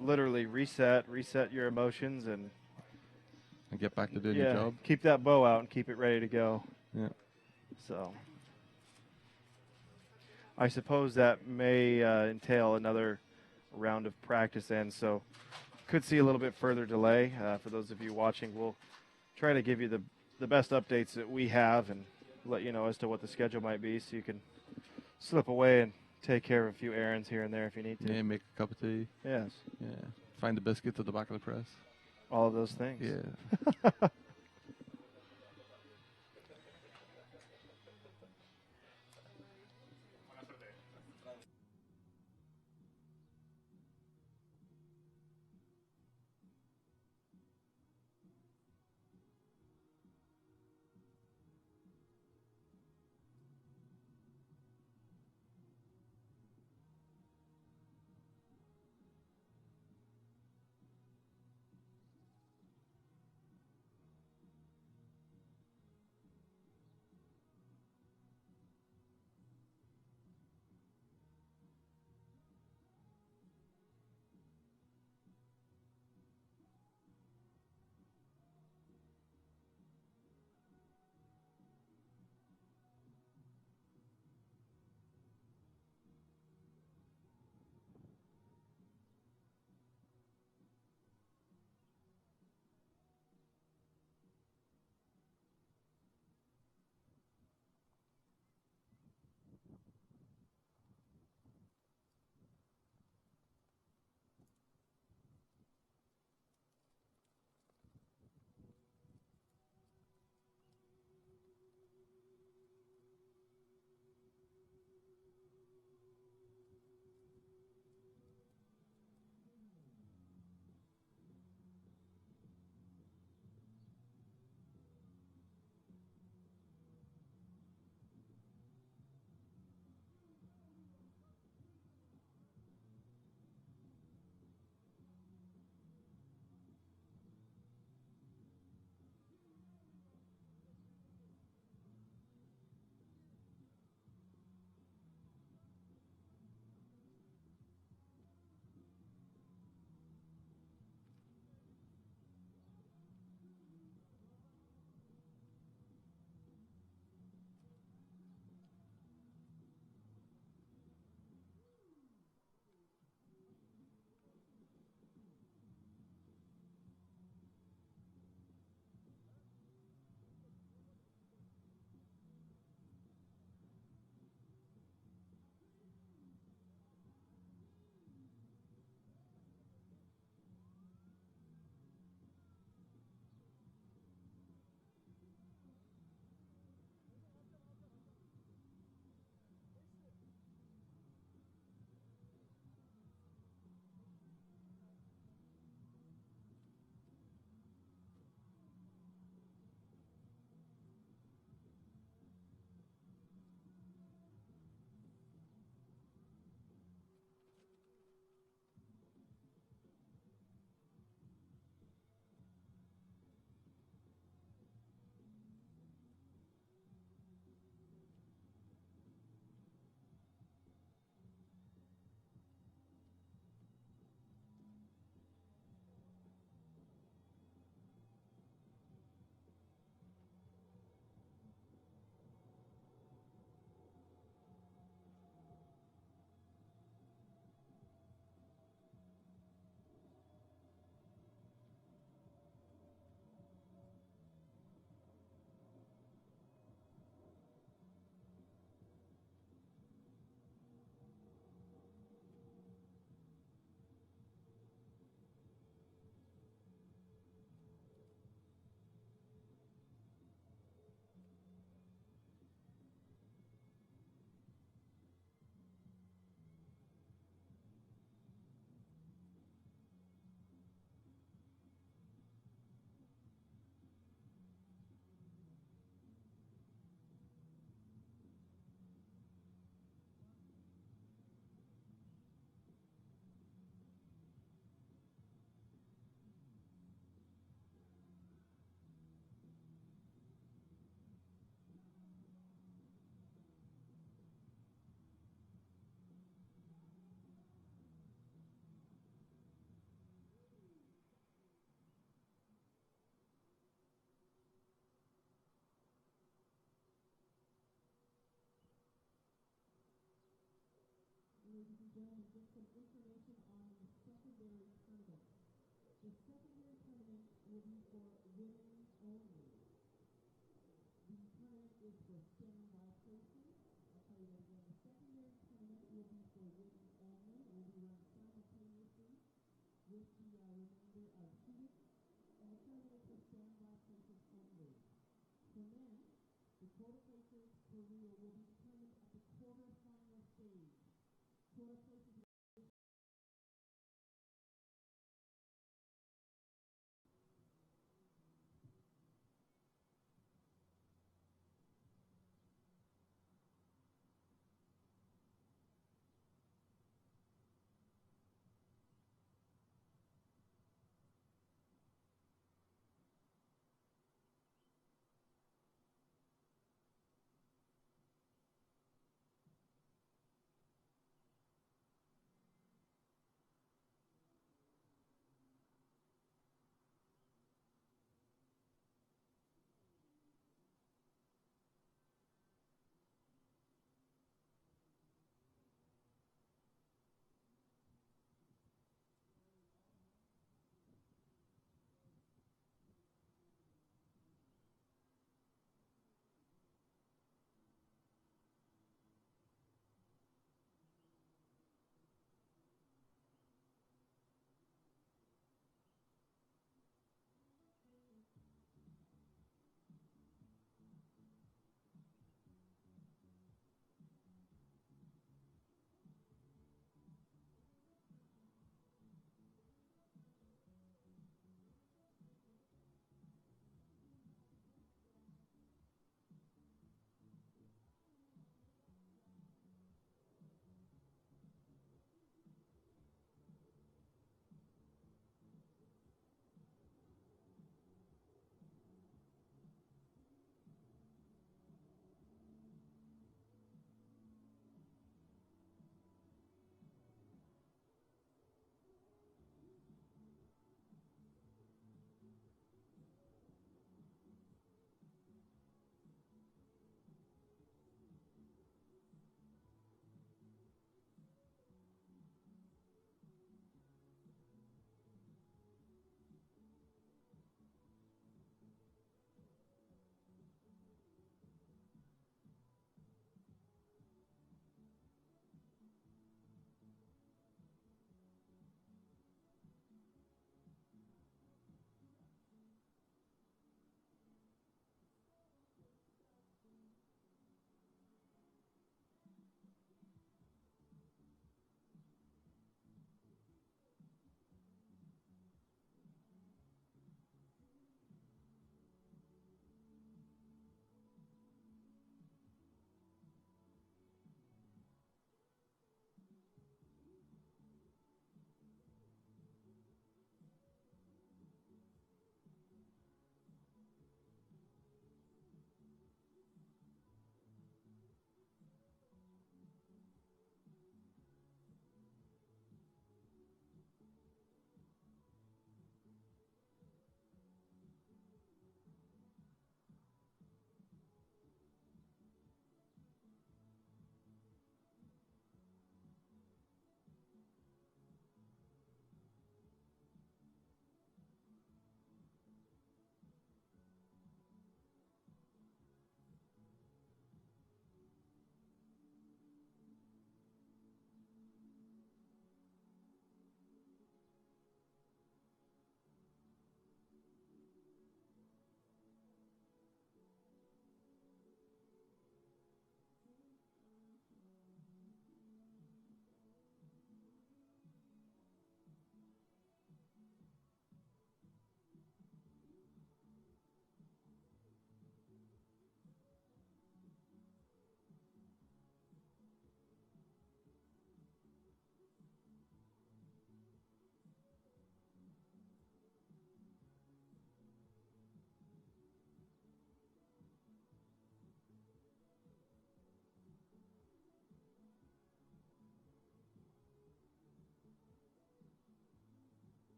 literally reset your emotions and get back to doing your job. Keep that bow out and keep it ready to go. Yeah. So I suppose that may entail another round of practice, and so could see a little bit further delay. For those of you watching, we'll try to give you the best updates that we have and let you know as to what the schedule might be, so you can slip away and take care of a few errands here and there if you need to. Yeah, make a cup of tea. Yes. Yeah. Find the biscuits at the back of the press. All of those things. Yeah. gentlemen, just some information on the secondary tournament. The secondary tournament will be for women only. The tournament is for standby places. I'll tell you that again. The secondary tournament will be for women only. It will be run simultaneously with the remainder of shooting. And the tournament is for standby places only. For men, the quota places per reel will be determined at the quarterfinal stage. Quota places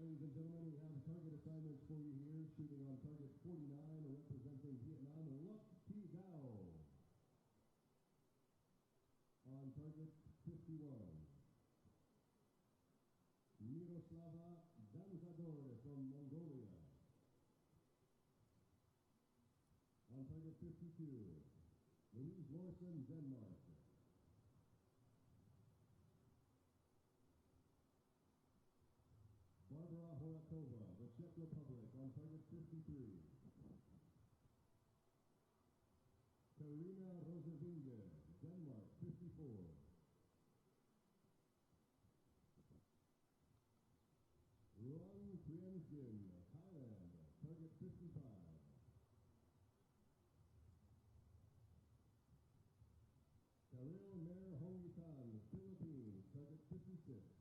ladies and gentlemen, we have target assignments for you here. Shooting on target 49, representing Vietnam, Luc Thi Dao. On target 51, Miroslava Danzador from Mongolia. On target 52, Louise Morrison, Denmark. Barbara Horakova, the Czech Republic, on target 53. Karina Rosevinge, Denmark, 54. Ron Prienskin, Thailand, target 55. Karil Mer Hongitan, Philippines, target 56.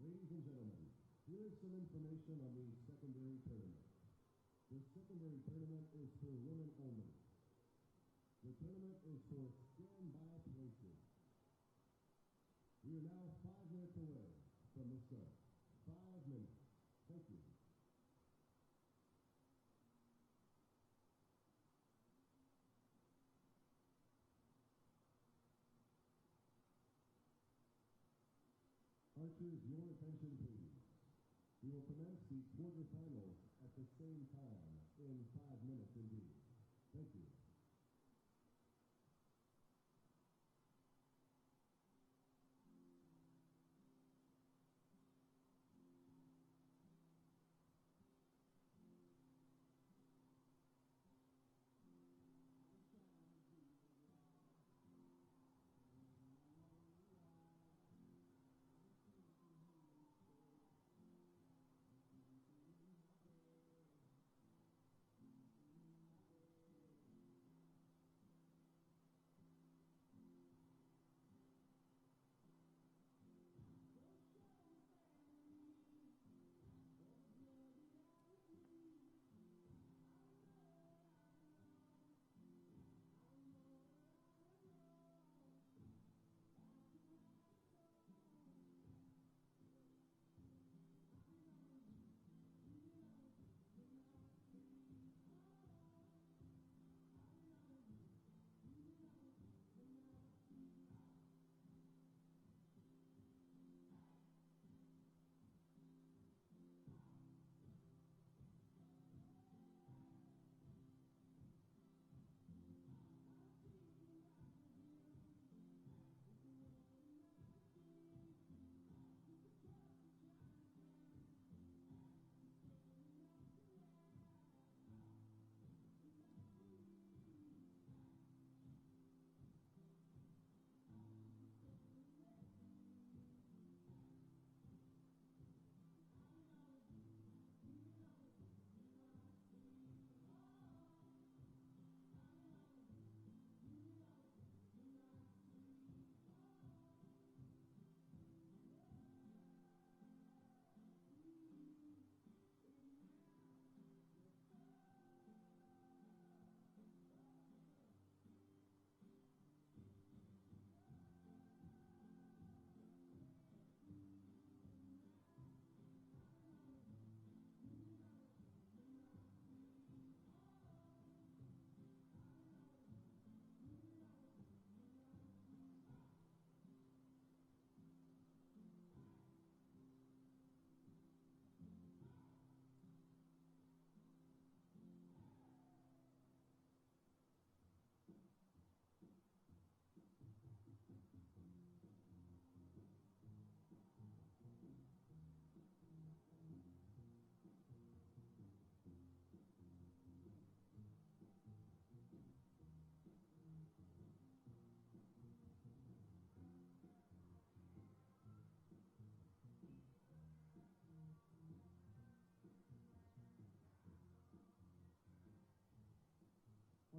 Ladies and gentlemen, here is some information on the secondary tournament. The secondary tournament is for women only. The tournament is for standby places. We are now 5 minutes away from the start. 5 minutes. Thank you. Archers, your attention please. We will commence the quarterfinals at the same time in 5 minutes indeed. Thank you.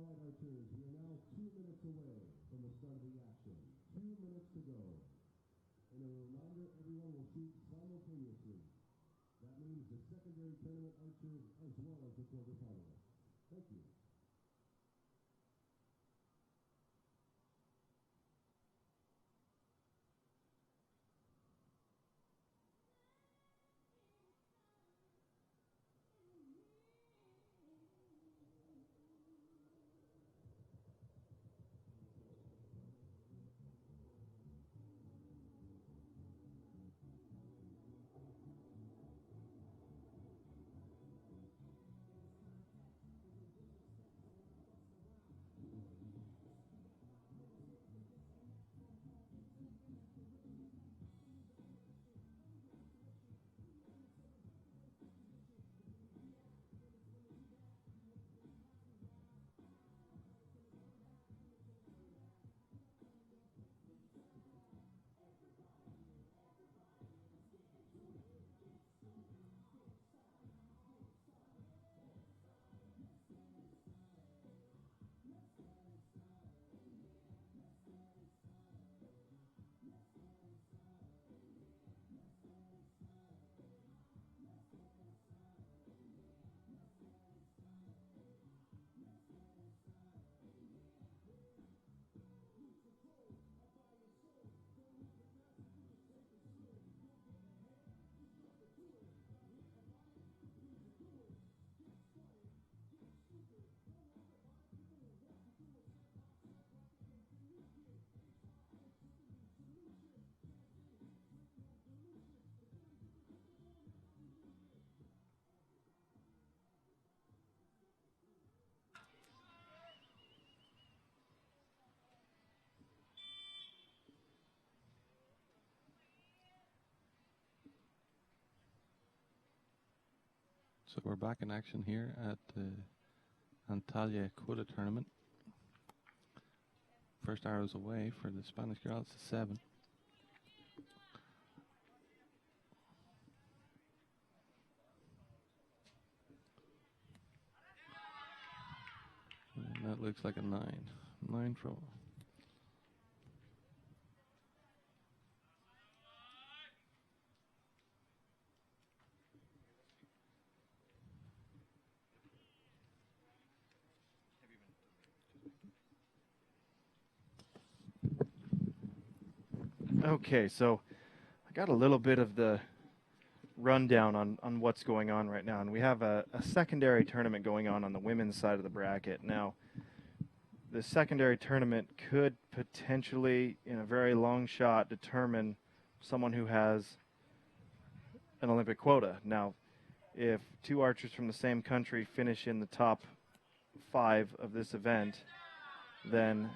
qualified archers, we are now 2 minutes away from the start of the action. 2 minutes to go. And a reminder, everyone will shoot simultaneously. That means the secondary tournament archers as well as the quarterfinalists. Thank you. So we're back in action here at the Antalya quota tournament. First arrows away for the Spanish girls, 7. And that looks like a 9. 9 for. Okay, so I got a little bit of the rundown on what's going on right now, and we have a secondary tournament going on the women's side of the bracket. Now, the secondary tournament could potentially, in a very long shot, determine someone who has an Olympic quota. Now, if 2 archers from the same country finish in the top 5 of this event, then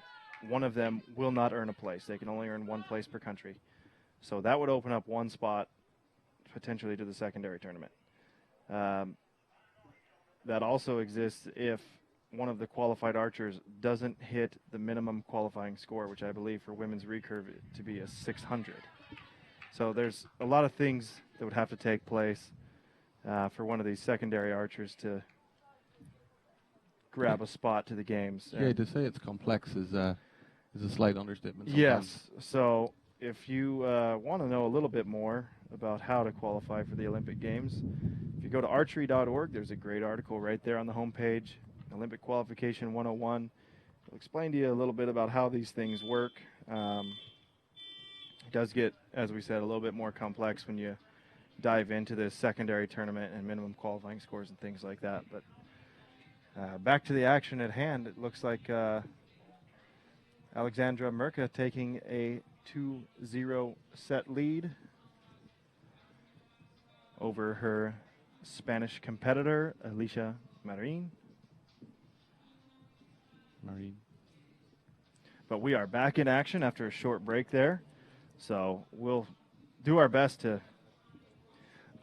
one of them will not earn a place. They can only earn 1 place per country. So that would open up 1 spot potentially to the secondary tournament. That also exists if one of the qualified archers doesn't hit the minimum qualifying score, which I believe for women's recurve to be a 600. So there's a lot of things that would have to take place for one of these secondary archers to grab a spot to the games. Yeah, to say it's complex is a slight understatement. Yes. So if you want to know a little bit more about how to qualify for the Olympic Games, if you go to archery.org, there's a great article right there on the homepage, Olympic Qualification 101. It'll explain to you a little bit about how these things work. It does get, as we said, a little bit more complex when you dive into the secondary tournament and minimum qualifying scores and things like that. But back to the action at hand, it looks like Alexandra Merca taking a 2-0 set lead over her Spanish competitor, Alicia Marin. But we are back in action after a short break there. So we'll do our best to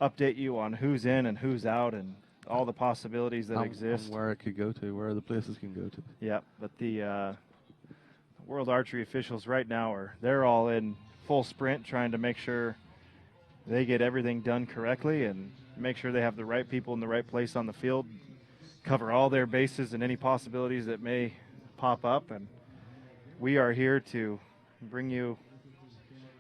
update you on who's in and who's out and all the possibilities that exist. And where it could go to, where the places can go to. Yeah, but the World Archery officials right now they're all in full sprint trying to make sure they get everything done correctly and make sure they have the right people in the right place on the field cover all their bases and any possibilities that may pop up. And we are here to bring you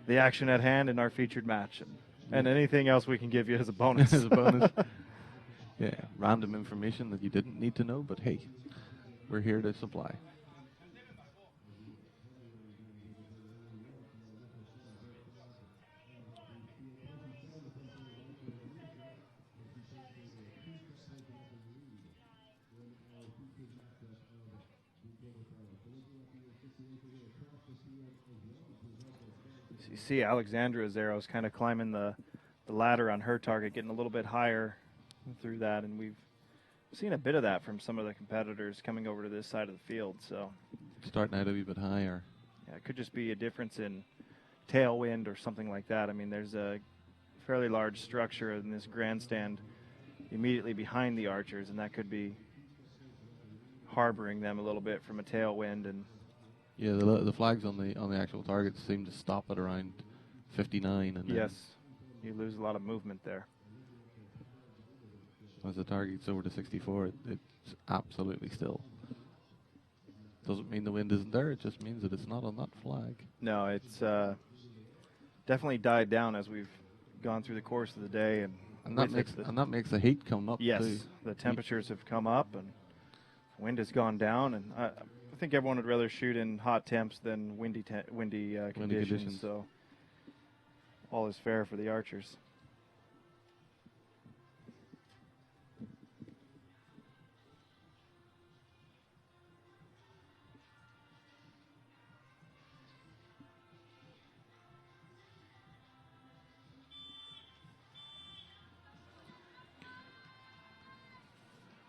the action at hand in our featured match, and anything else we can give you as a bonus. As a bonus. Yeah, random information that you didn't need to know, but hey, we're here to supply. So you see Alexandra's arrows kind of climbing the ladder on her target, getting a little bit higher through that, and we've seen a bit of that from some of the competitors coming over to this side of the field. So Starting out a wee bit higher. yeah, it could just be a difference in tailwind or something like that. I mean, there's a fairly large structure in this grandstand immediately behind the archers, and that could be harboring them a little bit from a tailwind. And Yeah, the flags on the actual targets seem to stop at around 59, and yes, you lose a lot of movement there. as the target gets over to 64, it's absolutely still. Doesn't mean the wind isn't there, it just means that it's not on that flag. No, it's definitely died down as we've gone through the course of the day, And that makes the heat come up yes, too. the temperatures have come up and wind has gone down, and I think everyone would rather shoot in hot temps than windy conditions, conditions. so all is fair for the archers.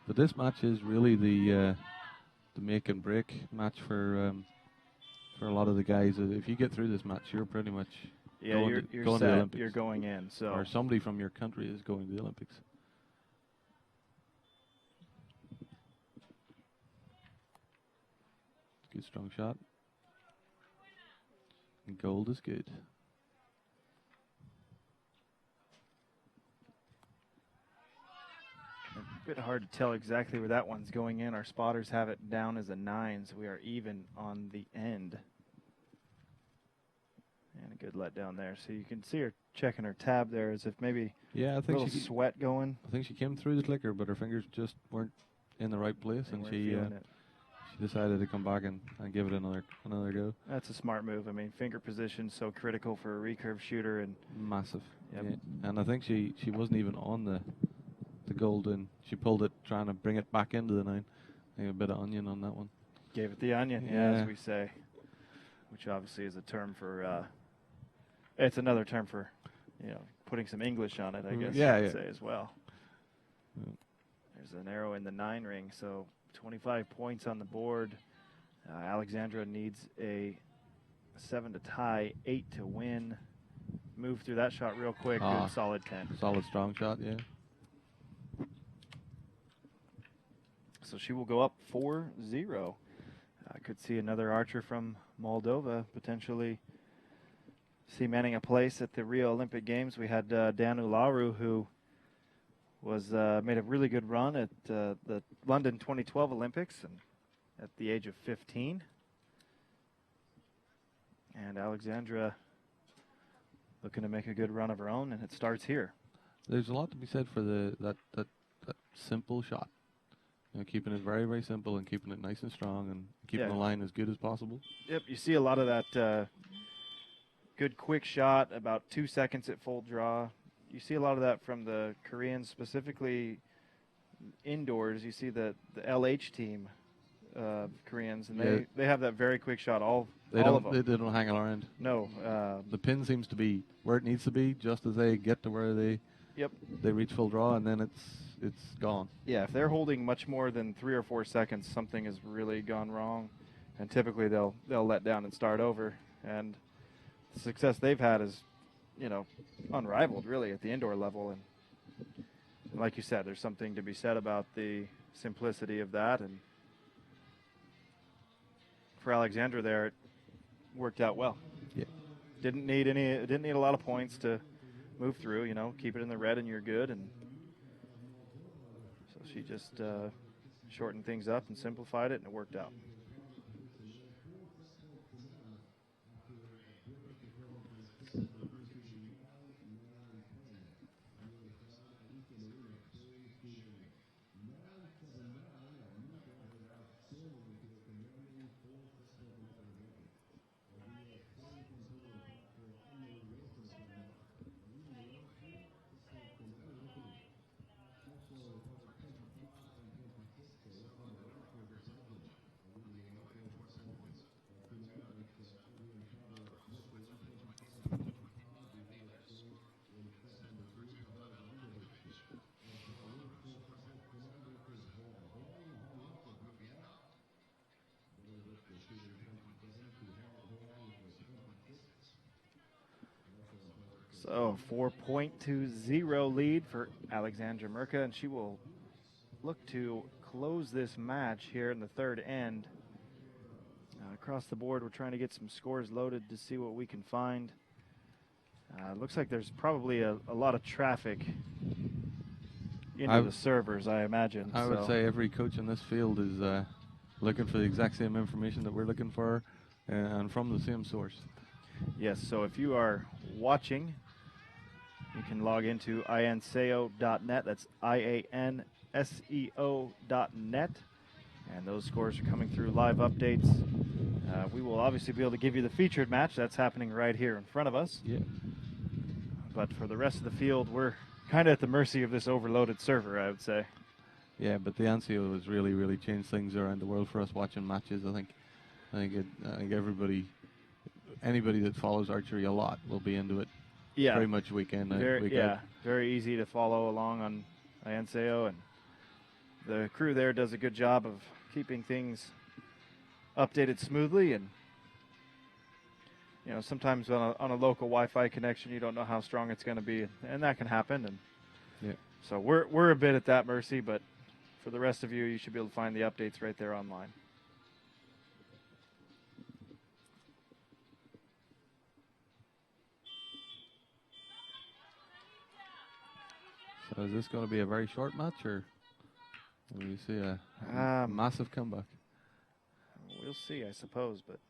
But this match is really the make and break match for a lot of the guys. If you get through this match, you're pretty much Yeah, going you're to set. the Olympics. You're going in. So Or somebody from your country is going to the Olympics. Good strong shot. And gold is good. a bit hard to tell exactly where that one's going in. Our spotters have it down as a 9, so we are even on the end. And a good letdown there. So you can see her checking her tab there as if maybe Yeah, I a think little sweat going. I think she came through the clicker, but her fingers just weren't in the right place, They and weren't she feeling it. she decided to come back and give it another go. That's a smart move. I mean, finger position so critical for a recurve shooter, and Massive. Yep. Yeah. And I think she wasn't even on the golden. She pulled it trying to bring it back into the 9. I think a bit of onion on that one. gave it the onion, Yeah. as we say, which obviously is a term for. It's another term for, putting some English on it, I guess Yeah, you could yeah. say as well. Yeah. There's an arrow in the 9 ring, so 25 points on the board. Alexandra needs a 7 to tie, 8 to win. Move through that shot real quick. Ah. Good solid 10. Solid strong shot, yeah. So she will go up 4-0. I could see another archer from Moldova potentially cementing a place at the Rio Olympic Games. We had Dan Ularu, who was made a really good run at the London 2012 Olympics and at the age of 15. And Alexandra looking to make a good run of her own, and it starts here. There's a lot to be said for that simple shot. Keeping it very, very simple and keeping it nice and strong and keeping Yeah. the line as good as possible. Yep, you see a lot of that good quick shot, about 2 seconds at full draw. You see a lot of that from the Koreans, specifically indoors. You see the LH team Koreans, and Yeah. they have that very quick shot. All They of don't them. they don't hang around. No. The pin seems to be where it needs to be just as they get to where they Yep. reach full draw, and then it's gone. Yeah, if they're holding much more than 3 or 4 seconds, something has really gone wrong, and typically they'll let down and start over. And the success they've had is, unrivaled really at the indoor level. And like you said, there's something to be said about the simplicity of that. And for Alexandra there, it worked out well. Yeah. Didn't need a lot of points to move through. Keep it in the red and you're good. And so she just shortened things up and simplified it, and it worked out. So 4.20 lead for Alexandra Merka, and she will look to close this match here in the third end. Across the board, we're trying to get some scores loaded to see what we can find. Looks like there's probably a lot of traffic into the servers, I imagine. I would say every coach in this field is looking for the exact same information that we're looking for, and from the same source. Yes, so if you are watching, you can log into ianseo.net. That's IANSEO.net. And those scores are coming through live updates. We will obviously be able to give you the featured match. That's happening right here in front of us. Yeah. But for the rest of the field, we're kind of at the mercy of this overloaded server, I would say. Yeah, but the NCO has really, really changed things around the world for us watching matches. I think everybody, anybody that follows archery a lot will be into it. Yeah. Pretty much week in, week yeah, out. very easy to follow along on IANSEO, and the crew there does a good job of keeping things updated smoothly. And you know, sometimes on a local Wi-Fi connection, you don't know how strong it's going to be, and that can happen. And yeah, so we're a bit at that mercy, but for the rest of you, you should be able to find the updates right there online. So is this going to be a very short match, or will we see a massive comeback? We'll see, I suppose, but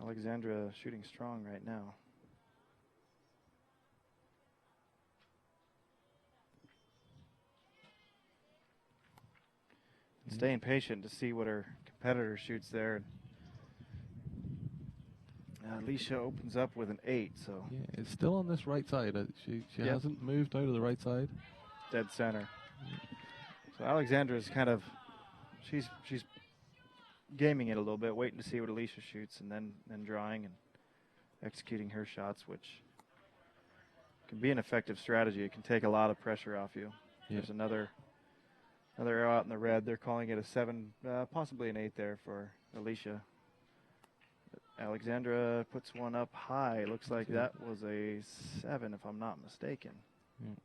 Alexandra shooting strong right now. Staying patient to see what her competitor shoots there. Alicia opens up with an 8, so yeah, it's still on this right side. She hasn't moved out of the right side. Dead center. So Alexandra is kind of she's gaming it a little bit, waiting to see what Alicia shoots, and then drawing and executing her shots, which can be an effective strategy. It can take a lot of pressure off you. Yeah. There's another arrow out in the red. They're calling it a 7, possibly an 8 there for Alicia. Alexandra puts one up high. Looks like that was a 7, if I'm not mistaken. Yeah.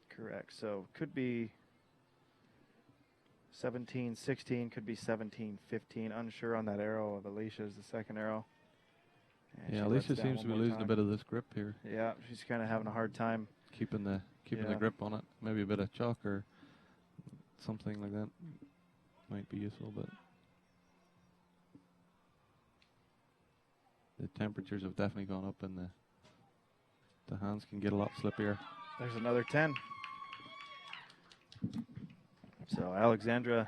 Correct. So could be 17, 16, could be 17, 15. Unsure on that arrow of Alicia's, the second arrow. And yeah, Alicia seems to be losing a bit of this grip here. Yeah, she's kind of having a hard time keeping the grip on it. Maybe a bit of chalk or something like that might be useful, but the temperatures have definitely gone up, and the hands can get a lot slippier. There's another 10. So Alexandra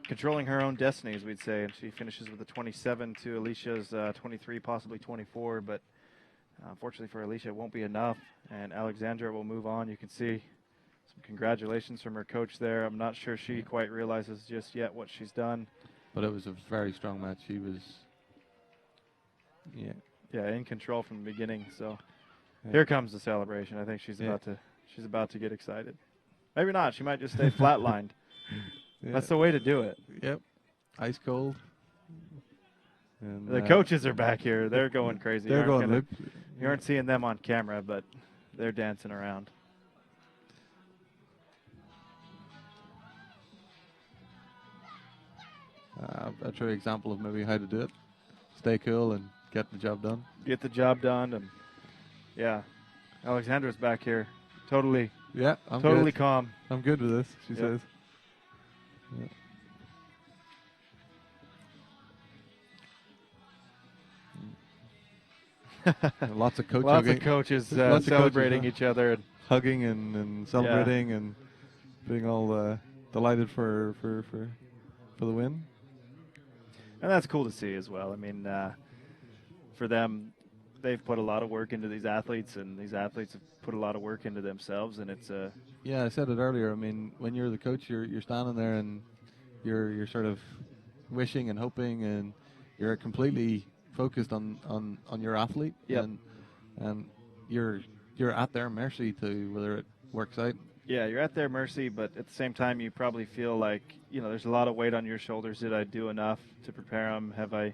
controlling her own destiny, as we'd say, and she finishes with a 27 to Alicia's 23, possibly 24, but unfortunately for Alicia, it won't be enough, and Alexandra will move on. You can see some congratulations from her coach there. I'm not sure she quite realizes just yet what she's done. But it was a very strong match. She was, in control from the beginning. So here comes the celebration. I think she's about to get excited. Maybe not. She might just stay flatlined. That's the way to do it. Yep. Ice cold. And the coaches are back here. They're going crazy. They're going. You aren't seeing them on camera, but they're dancing around. A true example of maybe how to do it. Stay cool and get the job done. Get the job done, and yeah, Alexandra's back here, totally Yeah, I'm Totally good. calm. I'm good with this, she Yep. says. Lots of coach Lots hugging. of coaches There's lots of celebrating coaches, each other. And hugging and celebrating and being all delighted for the win. And that's cool to see as well. I mean, for them, they've put a lot of work into these athletes, and these athletes have put a lot of work into themselves. And it's Yeah, I said it earlier. I mean, when you're the coach, you're standing there and you're sort of wishing and hoping, and you're completely focused on your athlete. Yep. And you're at their mercy to whether it works out. yeah, you're at their mercy, but at the same time, you probably feel like there's a lot of weight on your shoulders. Did I do enough to prepare them? Have I,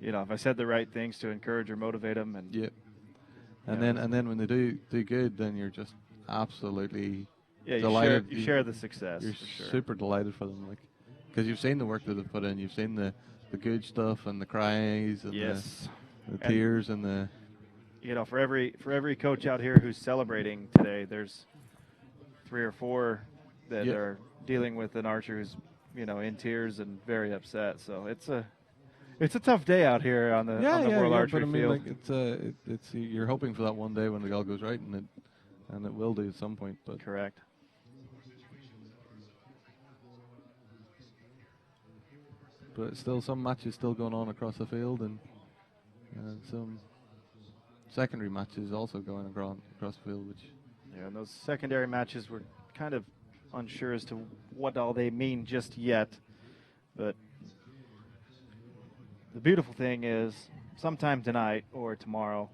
have I said the right things to encourage or motivate them? And Yep. And Yeah. then when they do good, then you're just absolutely yeah, delighted. you share the success. You're for sure. super delighted for them, like, because you've seen the work that they've put in. You've seen the good stuff and the cries and Yes. the tears and the. For every coach out here who's celebrating today, there's 3 or 4 that Yep. are dealing with an archer who's in tears and very upset. So it's a tough day out here on the World Archery but I mean, field. like it's you're hoping for that one day when it all goes right, and it will do at some point. But Correct. still, some matches still going on across the field, and some secondary matches also going across the field, which. Yeah, and those secondary matches were kind of unsure as to what all they mean just yet. But the beautiful thing is, sometime tonight or tomorrow,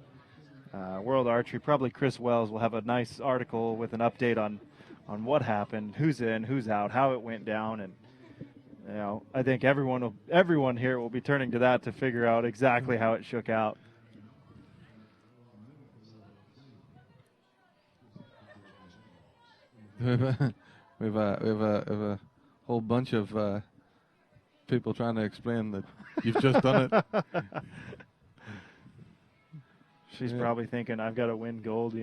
World Archery, probably Chris Wells will have a nice article with an update on what happened, who's in, who's out, how it went down, and I think everyone here will be turning to that to figure out exactly how it shook out. we have a whole bunch of people trying to explain that you've just done it. She's probably thinking, I've got to win gold,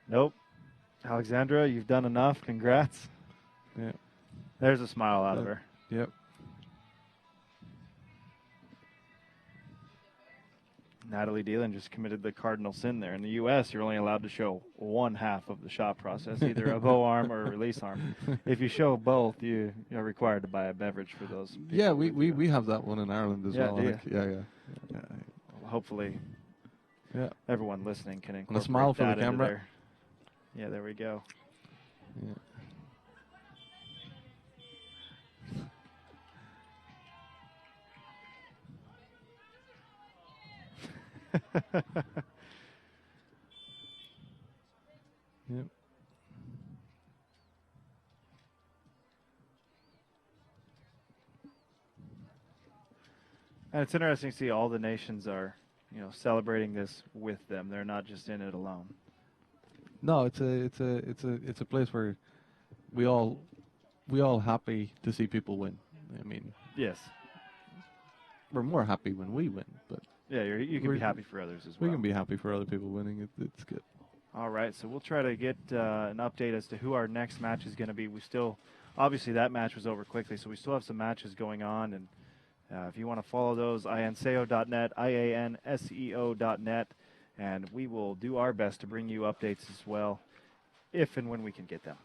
Nope. Alexandra, you've done enough. Congrats. Yeah. There's a smile out of her. Yep. Natalie Dealan just committed the cardinal sin there. In the U.S., you're only allowed to show one half of the shot process, either a bow arm or a release arm. If you show both, you're required to buy a beverage for those people. Yeah, we have that one in Ireland as well. Do you? Like, yeah. Well, hopefully, everyone listening can incorporate and a smile for the that into camera. their. Yeah, there we go. Yeah. Yep. And it's interesting to see all the nations are, celebrating this with them. They're not just in it alone. No, it's a place where we all happy to see people win. I mean, Yes. we're more happy when we win, but Yeah, you can be happy for others as well. we can be happy for other people winning. It's good. All right, so we'll try to get an update as to who our next match is going to be. We still, obviously, that match was over quickly, so we still have some matches going on. And if you want to follow those, ianseo.net, ianseo.net, and we will do our best to bring you updates as well, if and when we can get them.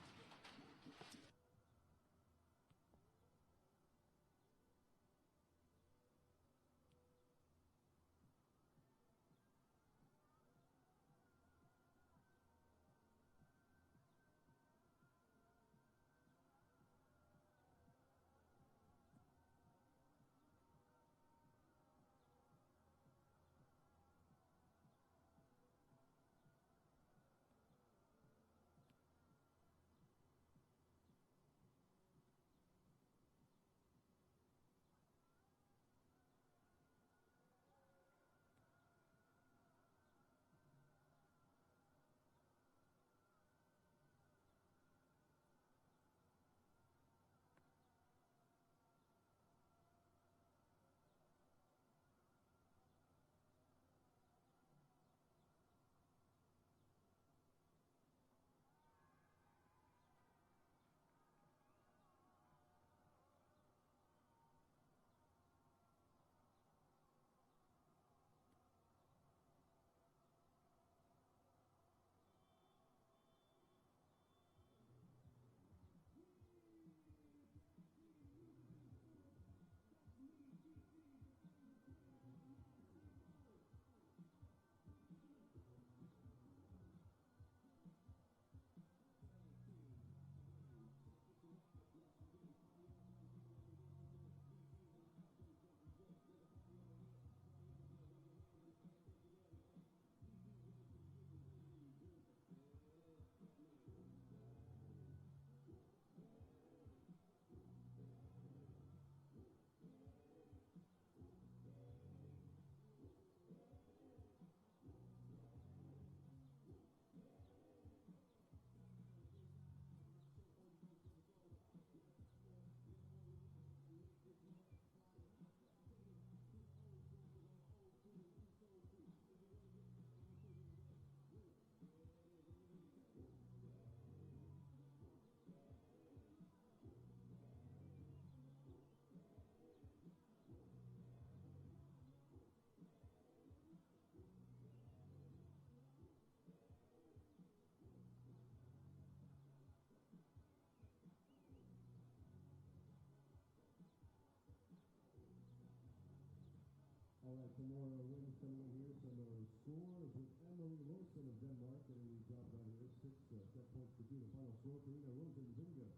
All right, some more winners coming in here. Some scores with Emily Wilson of Denmark getting the job done here. 6 set points to 2. The final score, Karina Rosenzinga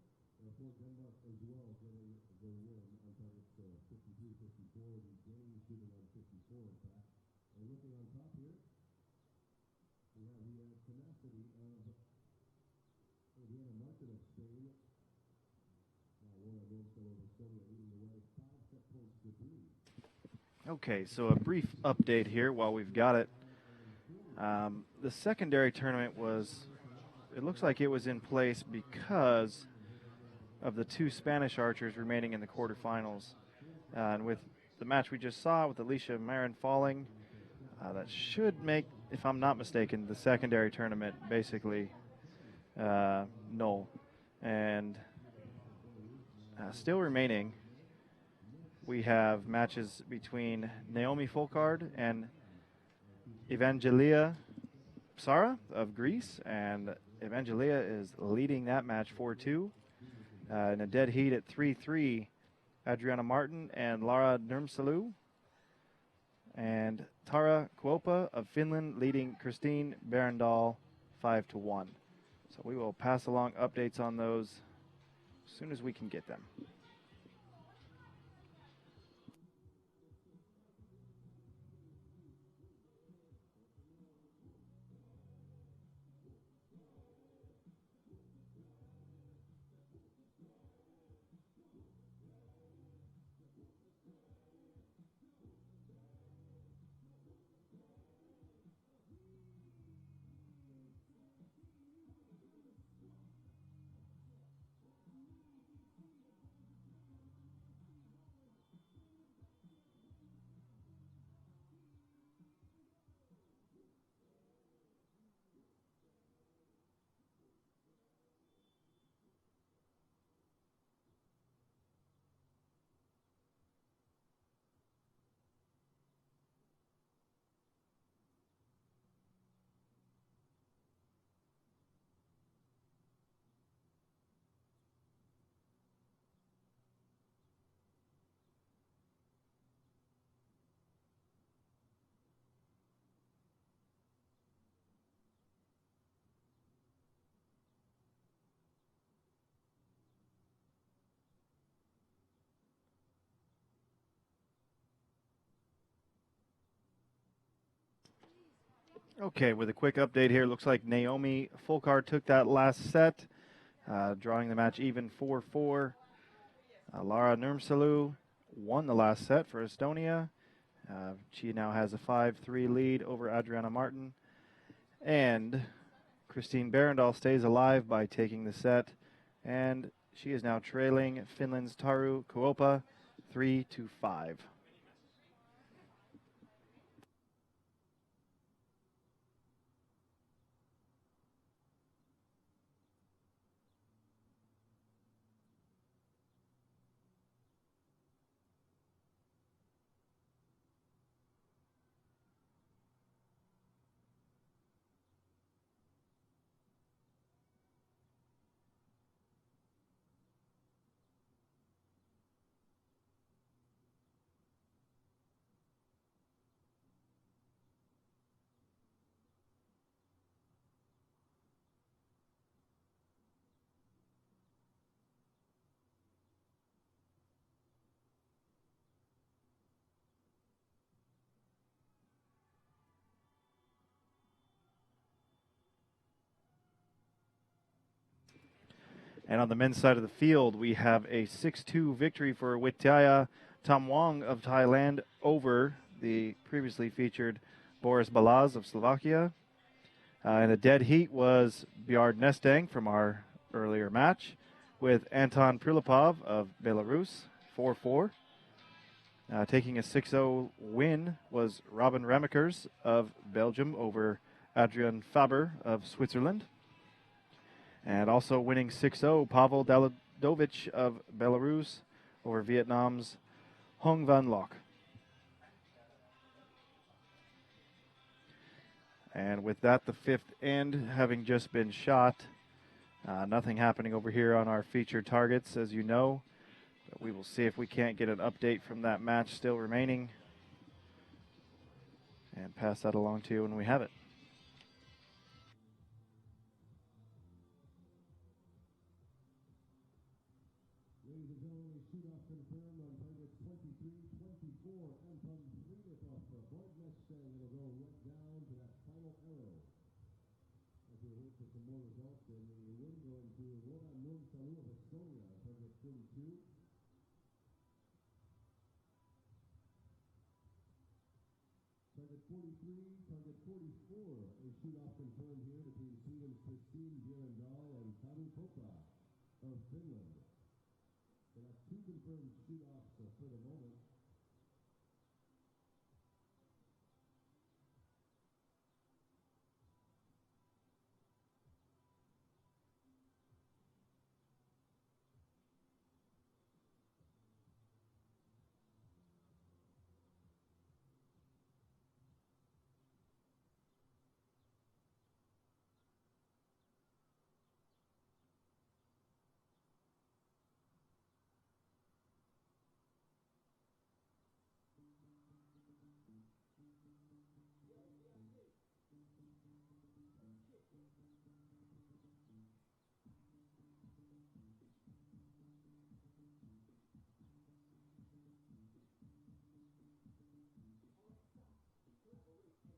for Denmark as well, getting the win on targets 53-54. The Danes shooting on 54, in fact. And looking on top here, we have the tenacity of Adriana Martin of Spain. Laura Normsdale of Estonia leading the way 5 set points to 3. Okay, so a brief update here while we've got it. The secondary tournament it looks like it was in place because of the 2 Spanish archers remaining in the quarterfinals. And with the match we just saw with Alicia Marin falling, that should make, if I'm not mistaken, the secondary tournament basically null. And still remaining, we have matches between Naomi Folkard and Evangelia Psara of Greece, and Evangelia is leading that match 4-2. In a dead heat at 3-3, Adriana Martin and Lara Nurmsalu. And Tara Kuopa of Finland leading Christine Berendal 5-1. So we will pass along updates on those as soon as we can get them. Okay, with a quick update here, looks like Naomi Folkard took that last set, drawing the match even 4-4. Lara Nurmsalu won the last set for Estonia. She now has a 5-3 lead over Adriana Martin. And Christine Berendal stays alive by taking the set, and she is now trailing Finland's Taru Kuopa 3-5. And on the men's side of the field, we have a 6-2 victory for Wittaya Tamwang of Thailand over the previously featured Boris Balaz of Slovakia. And a dead heat was Bjard Nestang from our earlier match with Anton Prilipov of Belarus, 4-4. Taking a 6-0 win was Robin Ramekers of Belgium over Adrian Faber of Switzerland. And also winning 6-0, Pavel Daladovich of Belarus over Vietnam's Hong Van Loc. And with that, the 5th end having just been shot. Nothing happening over here on our featured targets, as you know. But we will see if we can't get an update from that match still remaining. and pass that along to you when we have it. Ladies and gentlemen, shoot-off confirmed on target 23-24. Anton Prilepov for Boydnestang. It'll go right down to that final arrow. As we wait for some more results, and the win going to Roland Nurmsalu of Estonia on target 42. Target 43, target 44. A shoot-off confirmed here between Sweden's Christine Bjerendal and Taru Topa of Finland. So that's two confirmed shoot-offs for the moment.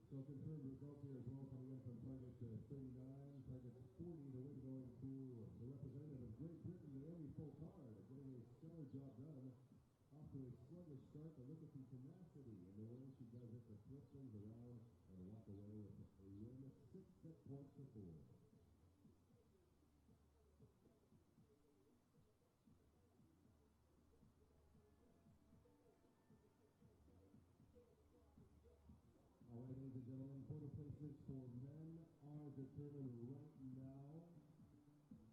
So confirmed result here as well coming in from target 39, target 40, the win going to the representative of Great Britain, Naomi Focard, getting a stellar job done. Off to a sluggish start, but look at the tenacity in the way she does it to flip things around and walk away with a win, 6 set points to 4. All right, ladies and gentlemen, photo placements for men are determined right now.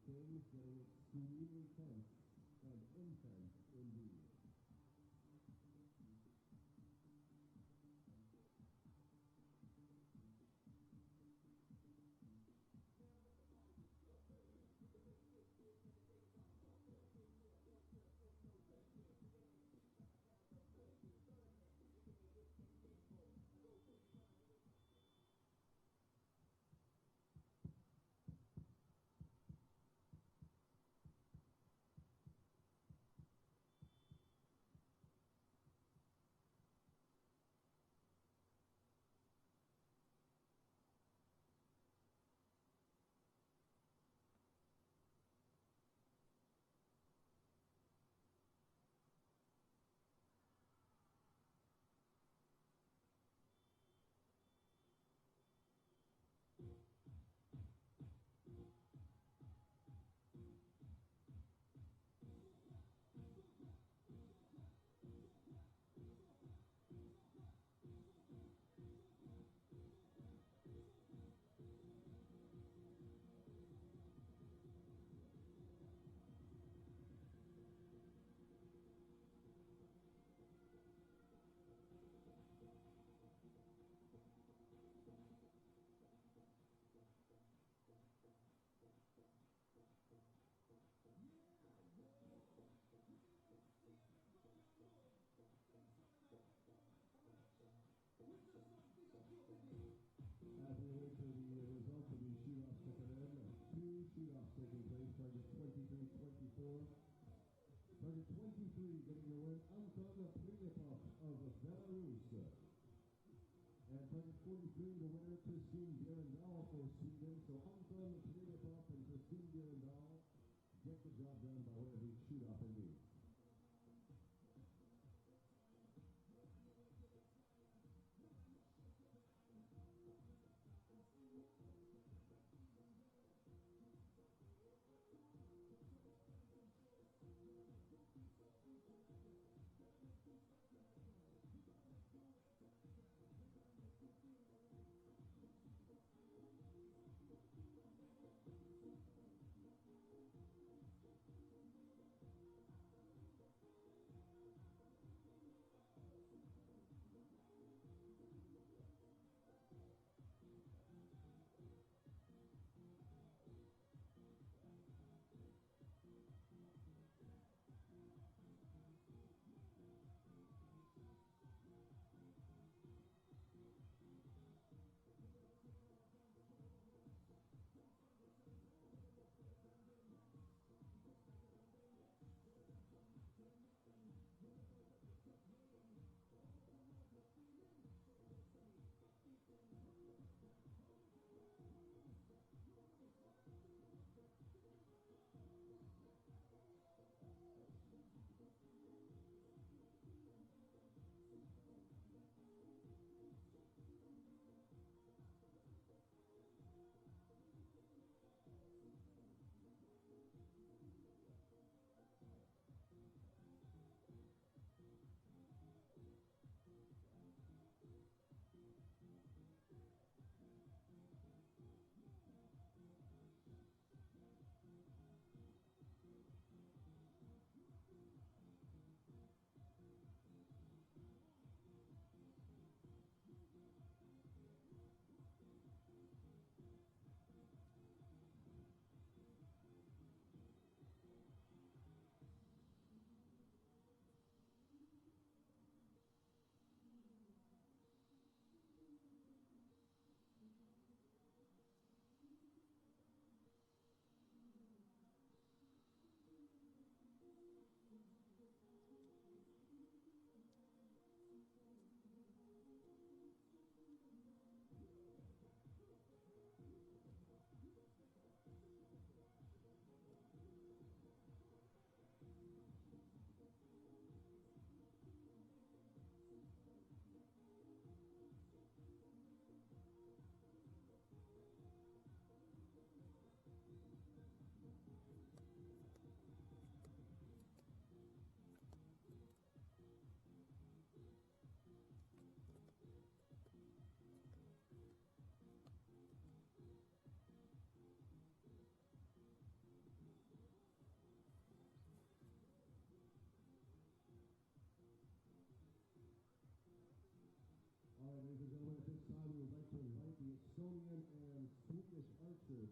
Things getting extremely tense and intense indeed. As we wait for the results of these shoot-offs to come in, two shoot-offs taking place, target 23-24. Target 23 getting the win, Anton Prilepov of Belarus. And target 43, the winner, Christine Bjerendal for Sweden. So Anton Prilepov and Christine Bjerendal get the job done by way of each shoot-off indeed.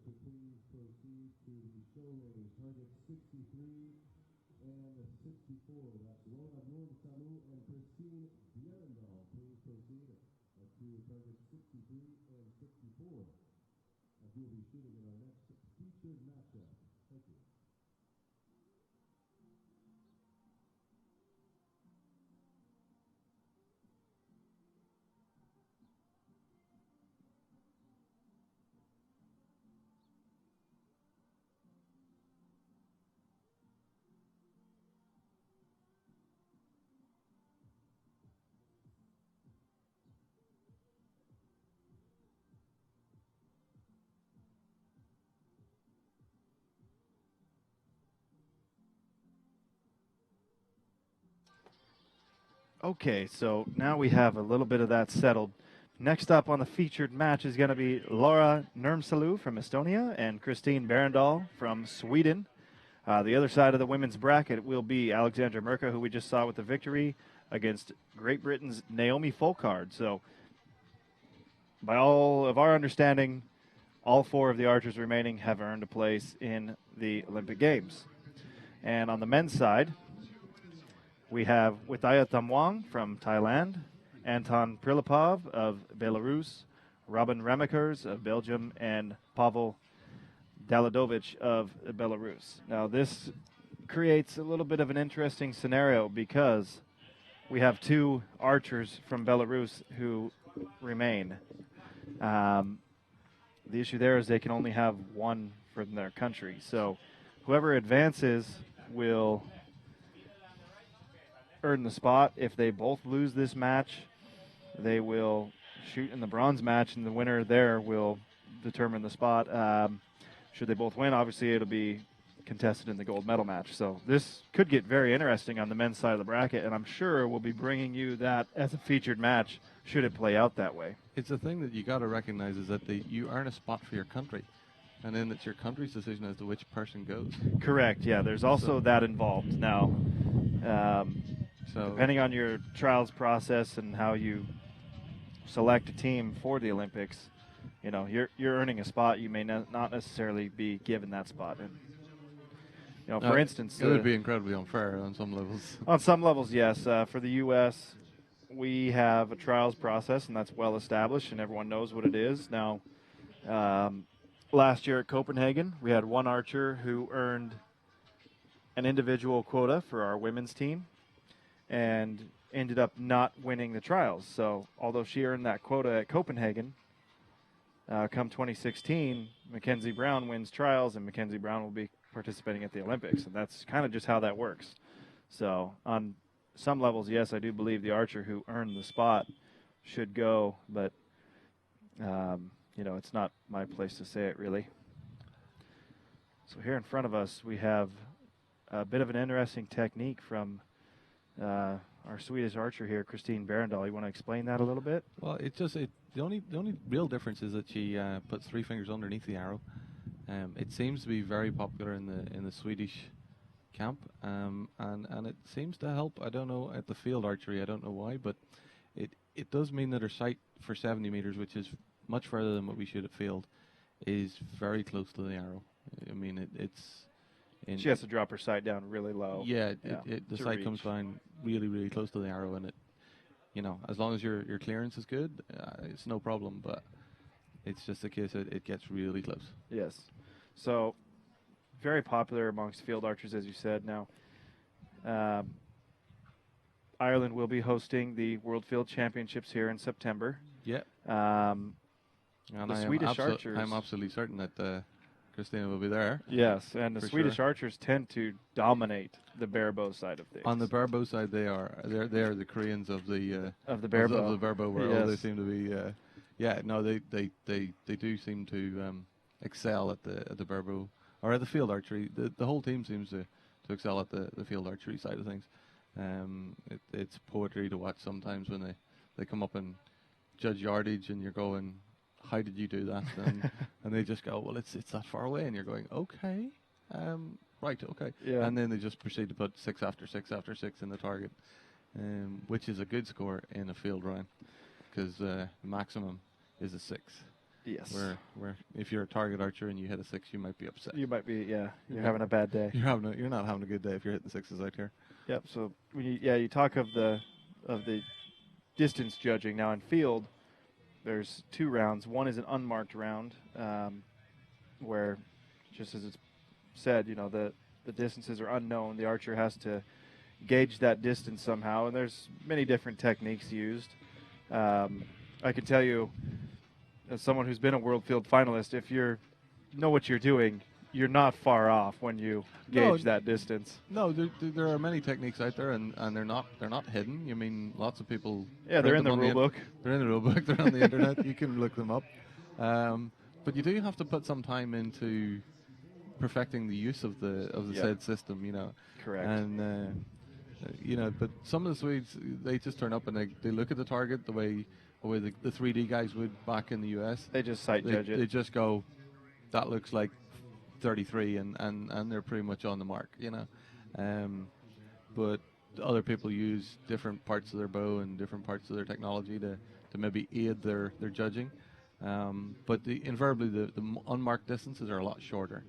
to please proceed to the show rating. Target 63 and 64. That's Laura Salu and Christine Bierendal. Please proceed to target 63 and 64. As we'll be shooting in our next featured matchup. Thank you. Okay, so now we have a little bit of that settled. Next up on the featured match is going to be Laura Nurmsalu from Estonia and Christine Berendal from Sweden. The other side of the women's bracket will be Alexandra Merka, who we just saw with the victory, against Great Britain's Naomi Folkard. So, by all of our understanding, all four of the archers remaining have earned a place in the Olympic Games. And on the men's side, we have Witaya Tamwang from Thailand, Anton Prilipov of Belarus, Robin Ramekers of Belgium, and Pavel Daladovich of Belarus. Now, this creates a little bit of an interesting scenario because we have two archers from Belarus who remain. The issue there is they can only have one from their country. So whoever advances will earn the spot. If they both lose this match, they will shoot in the bronze match, and the winner there will determine the spot. Should they both win, obviously it'll be contested in the gold medal match. So this could get very interesting on the men's side of the bracket, and I'm sure we'll be bringing you that as a featured match should it play out that way. It's a thing that you got to recognize is that you earn a spot for your country, and then it's your country's decision as to which person goes. Correct, yeah. There's also that involved. Now, depending on your trials process and how you select a team for the Olympics, you know, you're earning a spot. You may not necessarily be given that spot. And, you know, for instance, it would be incredibly unfair on some levels. On some levels, yes. For the U.S., we have a trials process, and that's well established, and everyone knows what it is. Now, last year at Copenhagen, we had one archer who earned an individual quota for our women's team and ended up not winning the trials. So although she earned that quota at Copenhagen, come 2016, Mackenzie Brown wins trials, and Mackenzie Brown will be participating at the Olympics. And that's kind of just how that works. So on some levels, yes, I do believe the archer who earned the spot should go, but, you know, it's not my place to say it, really. So here in front of us, we have a bit of an interesting technique from our Swedish archer here, Christine Berendal. You want to explain that a little bit? Well, the only real difference is that she puts 3 fingers underneath the arrow. It seems to be very popular in the Swedish camp, and it seems to help. I don't know at the field archery. I don't know why, but it does mean that her sight for 70 meters, which is much further than what we shoot at field, is very close to the arrow. I mean, she has to drop her sight down really low. Yeah, the sight comes down really, really close to the arrow, and you know, as long as your clearance is good, it's no problem. But it's just the case that it gets really close. Yes. So very popular amongst field archers, as you said. Now, Ireland will be hosting the World Field Championships here in September. Yeah. And the Swedish archers. I'm absolutely certain that Christina will be there. Yes, and the Swedish archers tend to dominate the bare bow side of things. On the bare bow side, they are the Koreans of the bare bow. Of the bare bow world. Yes. They seem to be. They do seem to excel at the bare bow or at the field archery. The whole team seems to excel at the field archery side of things. It's poetry to watch sometimes when they come up and judge yardage, and you're going, how did you do that? And they just go, well, it's that far away, and you're going, okay, right, okay. Yeah. And then they just proceed to put 6 after 6 after 6 in the target, which is a good score in a field round, because the maximum is a 6. Yes. Where if you're a target archer and you hit a 6, you might be upset. You might be, you're Yeah. having a bad day. You're not having a good day if you're hitting 6s out here. Yep. So when you talk of the distance judging now in field. There's 2 rounds. One is an unmarked round, where, just as it's said, the distances are unknown. The archer has to gauge that distance somehow, and there's many different techniques used. I can tell you, as someone who's been a World Field finalist, if you know what you're doing, you're not far off when you gauge that distance. No, there are many techniques out there, and they're not hidden. You mean lots of people? Yeah, they're in the rule book. They're in the rule book. They're on the internet. You can look them up. But you do have to put some time into perfecting the use of the said system. Correct. And but some of the Swedes, they just turn up and they look at the target the way the 3D guys would back in the US. They just sight judge it. They just go, that looks like 33, and they're pretty much on the mark, but other people use different parts of their bow and different parts of their technology to maybe aid their judging. But invariably the unmarked distances are a lot shorter,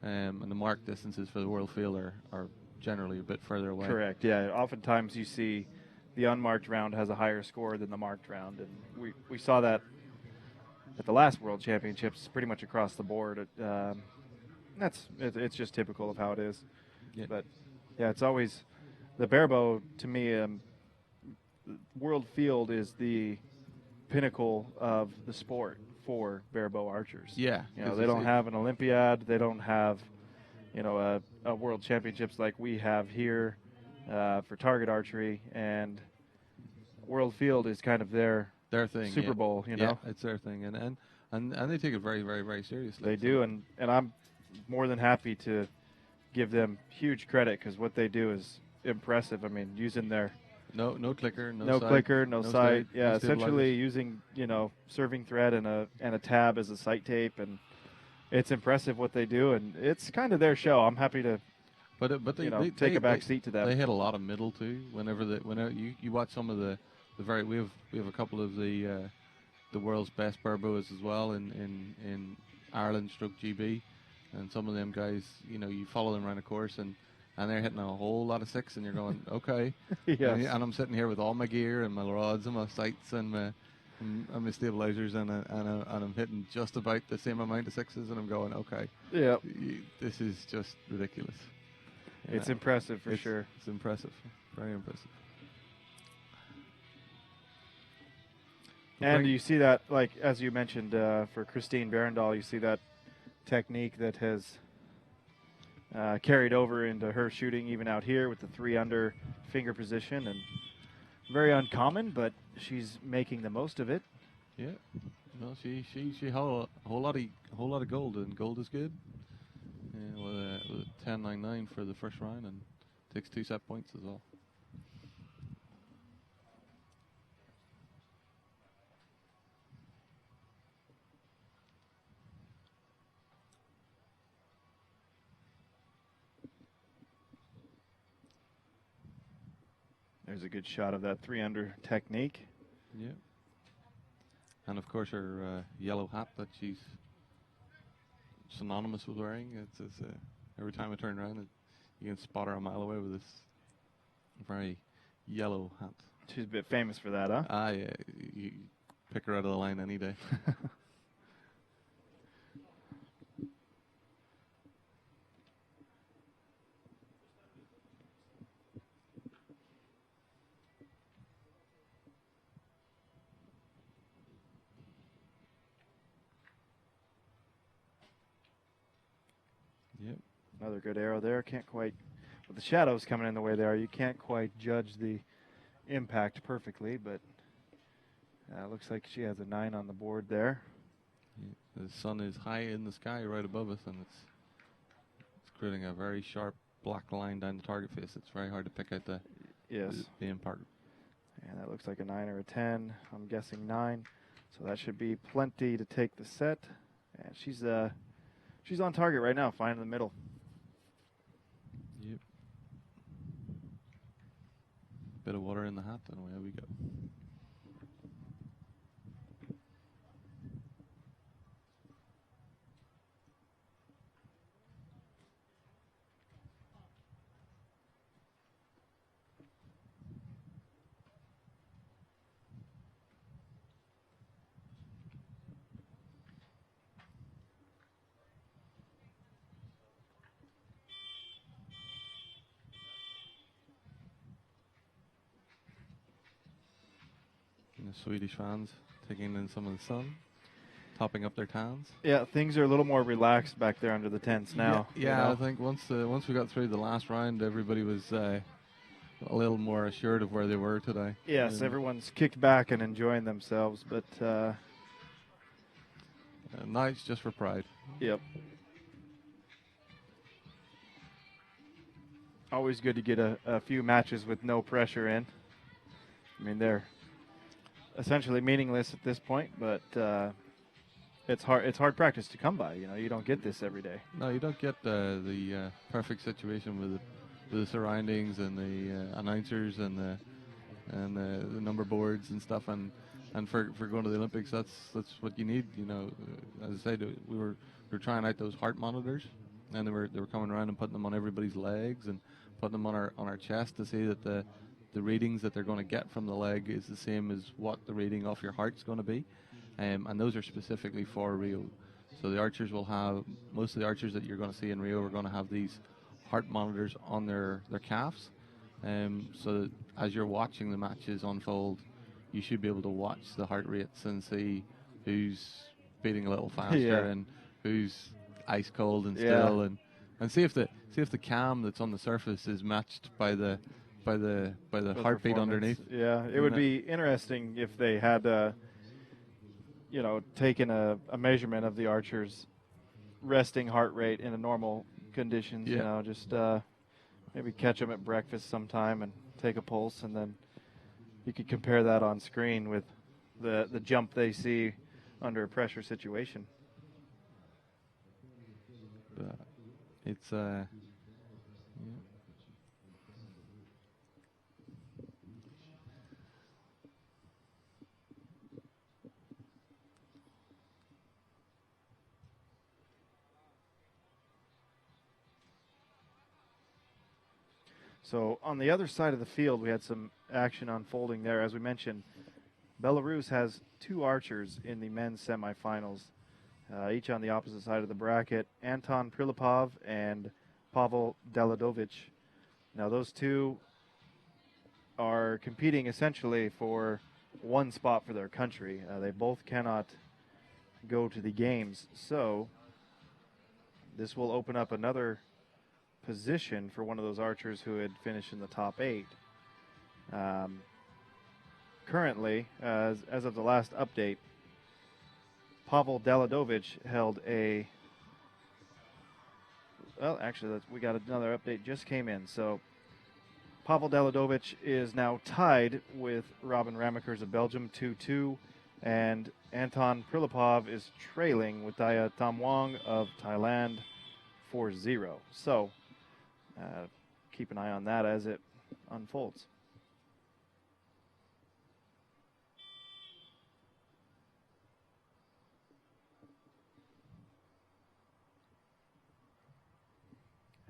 and the marked distances for the world field are generally a bit further away. Correct. Yeah. Oftentimes you see the unmarked round has a higher score than the marked round, and we saw that at the last World Championships pretty much across the board. It's just typical of how it is. Yeah. But yeah, it's always the barebow to me. World Field is the pinnacle of the sport for barebow archers. Yeah, they don't have an Olympiad. They don't have a World Championships like we have here for target archery, and World Field is kind of their thing. Super Bowl. Yeah, it's their thing, and they take it very, very, very seriously. They do, and I'm more than happy to give them huge credit, because what they do is impressive. I mean, using their no clicker, no sight, clicker, no sight. Stay, yeah, no essentially using serving thread and a tab as a sight tape, and it's impressive what they do, and it's kind of their show. I'm happy to they take a back seat to them. They hit a lot of middle too. Whenever you watch some of the we have a couple of the world's best barebows as well in Ireland /GB, and some of them guys, you follow them around a course and they're hitting a whole lot of 6, and you're going, okay. Yes. And I'm sitting here with all my gear and my rods and my sights and my stabilizers, and I'm hitting just about the same amount of 6s, and I'm going, okay. Yeah. This is just ridiculous. It's impressive for sure. It's impressive. Very impressive. And you see that, like, as you mentioned, for Christine Berendal, you see that technique that has carried over into her shooting even out here with the 3-under finger position, and very uncommon, but she's making the most of it. Yeah. Well, she held a whole lot of gold, and gold is good. Yeah, with a 10.99 for the first round, and takes 2 set points as well. There's a good shot of that 3-under technique. Yeah. And of course her yellow hat that she's synonymous with wearing. It's every time I turn around, you can spot her a mile away with this very yellow hat. She's a bit famous for that, huh? Yeah. You pick her out of the line any day. Yep. Another good arrow there. Can't quite, with the shadows coming in the way there, you can't quite judge the impact perfectly, but looks like she has a 9 on the board there. Yeah. The sun is high in the sky right above us, and it's creating a very sharp black line down the target face. It's very hard to pick out the impact. And that looks like a 9 or a 10. I'm guessing 9. So that should be plenty to take the set. And she's on target right now, finding the middle. Yep. Bit of water in the hat, and away we go. Swedish fans taking in some of the sun, topping up their tans. Yeah, things are a little more relaxed back there under the tents now. Yeah, I think once we got through the last round, everybody was a little more assured of where they were today. Yes, everyone's kicked back and enjoying themselves, but now it's just for pride. yep. Always good to get a few matches with no pressure in. I mean, they're essentially meaningless at this point, but it's hard practice to come by. You know, you don't get this every day. No, you don't get the perfect situation with the surroundings and the announcers and the number boards and stuff. And for going to the Olympics, that's what you need. You know, as I said, we were trying out those heart monitors, and they were coming around and putting them on everybody's legs and putting them on our chest to see that the readings that they're going to get from the leg is the same as what the reading off your heart's going to be. And those are specifically for Rio. So the archers will have, most of the archers that you're going to see in Rio are going to have these heart monitors on their calves. So that as you're watching the matches unfold, you should be able to watch the heart rates and see who's beating a little faster and who's ice cold and still, and see if the cam that's on the surface is matched by the heartbeat underneath. Yeah, it would be interesting if they had taken a measurement of the archer's resting heart rate in a normal conditions. Yeah. You know, just maybe catch them at breakfast sometime and take a pulse, and then you could compare that on screen with the jump they see under a pressure situation. But it's So on the other side of the field, we had some action unfolding there. As we mentioned, Belarus has two archers in the men's semifinals, each on the opposite side of the bracket, Anton Prilipov and Pavel Daladovich. Now those two are competing essentially for one spot for their country. They both cannot go to the games, so this will open up another position for one of those archers who had finished in the top 8. Currently, as of the last update, Pavel Daladovich held a... Well, actually, we got another update just came in. So Pavel Daladovich is now tied with Robin Ramakers of Belgium 2-2, and Anton Prilipov is trailing with Daya Tamwang of Thailand 4-0. So keep an eye on that as it unfolds.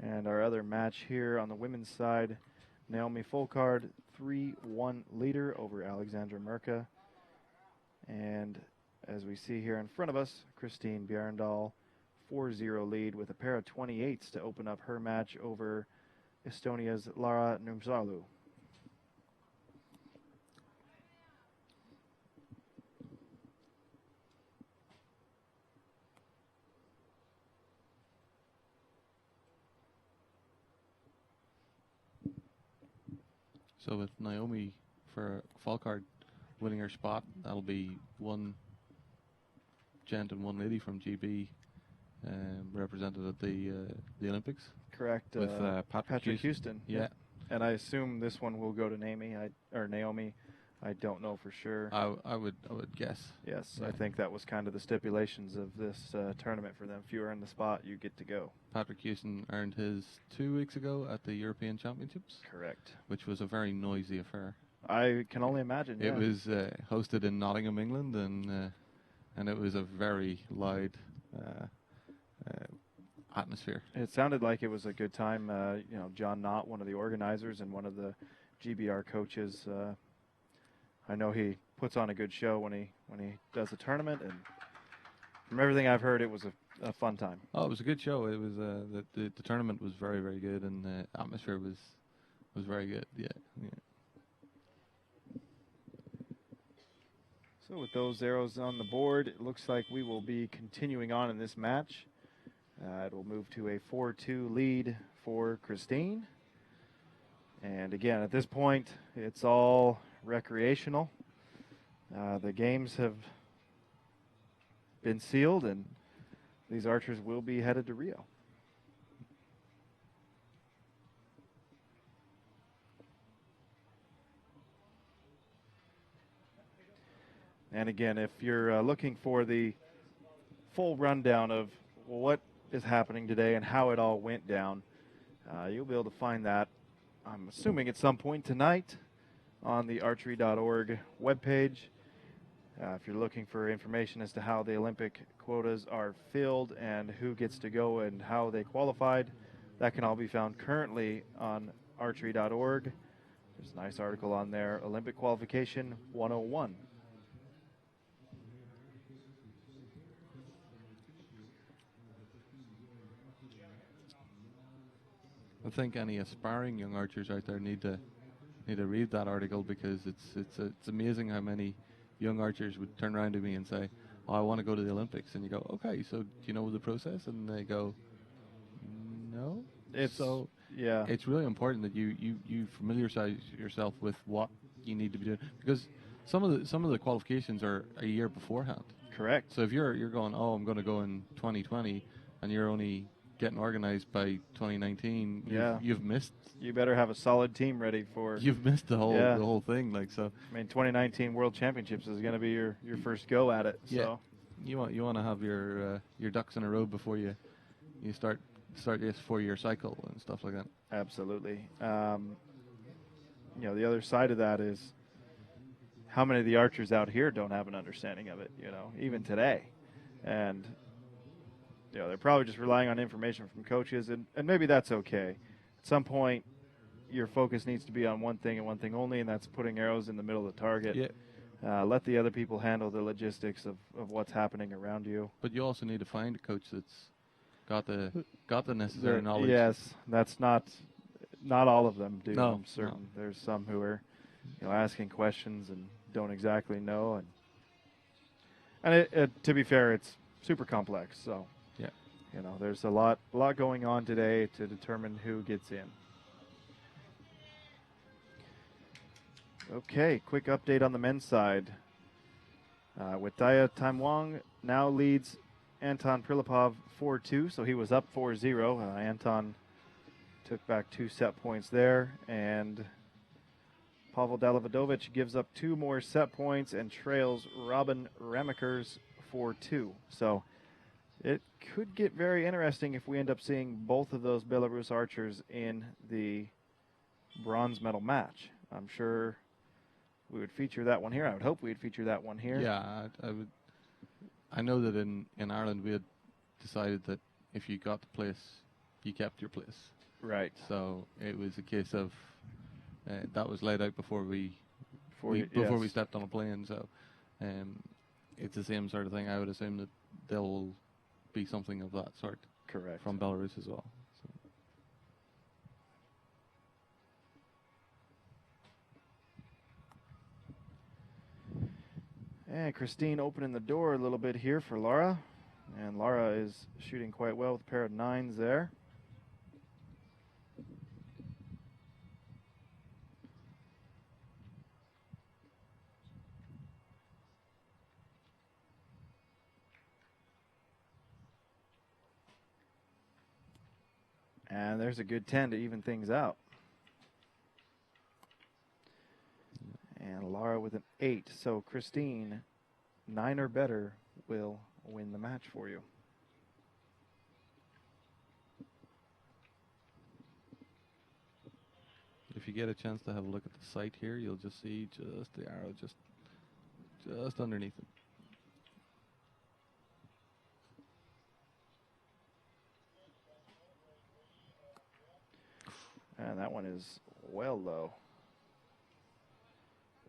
And our other match here on the women's side, Naomi Folkard, 3-1 leader over Alexandra Merka. And as we see here in front of us, Christine Bjerndal, 4-0 lead with a pair of 28s to open up her match over Estonia's Lara Nurmsalu. so with Naomi for Falkard winning her spot, that'll be one gent and one lady from GB represented at the Olympics. Correct. With Patrick Houston. Yeah. And I assume this one will go to Naomi or Naomi. I don't know for sure. I would guess. Yes, Yeah. I think that was kind of the stipulations of this tournament for them. If you earn the spot, you get to go. Patrick Houston earned his 2 weeks ago at the European Championships, Correct. which was a very noisy affair. I can only imagine. It was hosted in Nottingham, England, and it was a very loud atmosphere. It sounded like it was a good time. John Knott, one of the organizers and one of the GBR coaches, I know he puts on a good show when he does the tournament, and from everything I've heard, it was a fun time. Oh, it was a good show. It was the tournament was very, very good, and the atmosphere was very good. Yeah. So with those arrows on the board, it looks like we will be continuing on in this match. It will move to a 4-2 lead for Christine. And again, at this point, it's all recreational. The games have been sealed, and these archers will be headed to Rio. And again, if you're looking for the full rundown of what is happening today and how it all went down, you'll be able to find that, I'm assuming, at some point tonight on the archery.org webpage. If you're looking for information as to how the Olympic quotas are filled and who gets to go and how they qualified, that can all be found currently on archery.org. There's a nice article on there, Olympic Qualification 101. I think any aspiring young archers out there need to read that article, because it's amazing how many young archers would turn around to me and say, "Oh, I want to go to the Olympics," and you go, "Okay, so do you know the process?" And they go, "No." It's really important that you familiarize yourself with what you need to be doing, because some of the qualifications are a year beforehand. Correct. So if you're going, "Oh, I'm going to go in 2020," and you're only getting organized by 2019, you've missed. You better have a solid team ready for. You've missed the whole thing, like so. I mean, 2019 World Championships is going to be your first go at it. Yeah. So You want to have your ducks in a row before you start this 4-year cycle and stuff like that. Absolutely. The other side of that is how many of the archers out here don't have an understanding of it. Even today, and they're probably just relying on information from coaches, and maybe that's okay. At some point, your focus needs to be on one thing and one thing only, and that's putting arrows in the middle of the target. Yeah. Let the other people handle the logistics of what's happening around you. But you also need to find a coach that's got the necessary knowledge. Yes, that's not all of them do. No, I'm certain there's some who are asking questions and don't exactly know, and it to be fair, it's super complex. So yeah, there's a lot going on today to determine who gets in. Okay, quick update on the men's side. With Daya Taimwang now leads Anton Prilipov 4-2, so he was up 4-0. Anton took back 2 set points there, and Pavel Dalivadovic gives up 2 more set points and trails Robin Ramekers 4-2. So it could get very interesting if we end up seeing both of those Belarus archers in the bronze medal match. I'm sure we would feature that one here. I would hope we'd feature that one here. Yeah, I would. I know that in Ireland we had decided that if you got the place, you kept your place. Right. So it was a case of that was laid out before we stepped on a plane. So it's the same sort of thing. I would assume that there will be something of that sort. Correct. From Belarus as well. So. And Christine opening the door a little bit here for Laura. And Laura is shooting quite well with a pair of 9s there. And there's a good 10 to even things out. And Laura with an 8. So Christine, 9 or better, will win the match for you. If you get a chance to have a look at the site here, you'll just see just the arrow just underneath it. And that one is well low.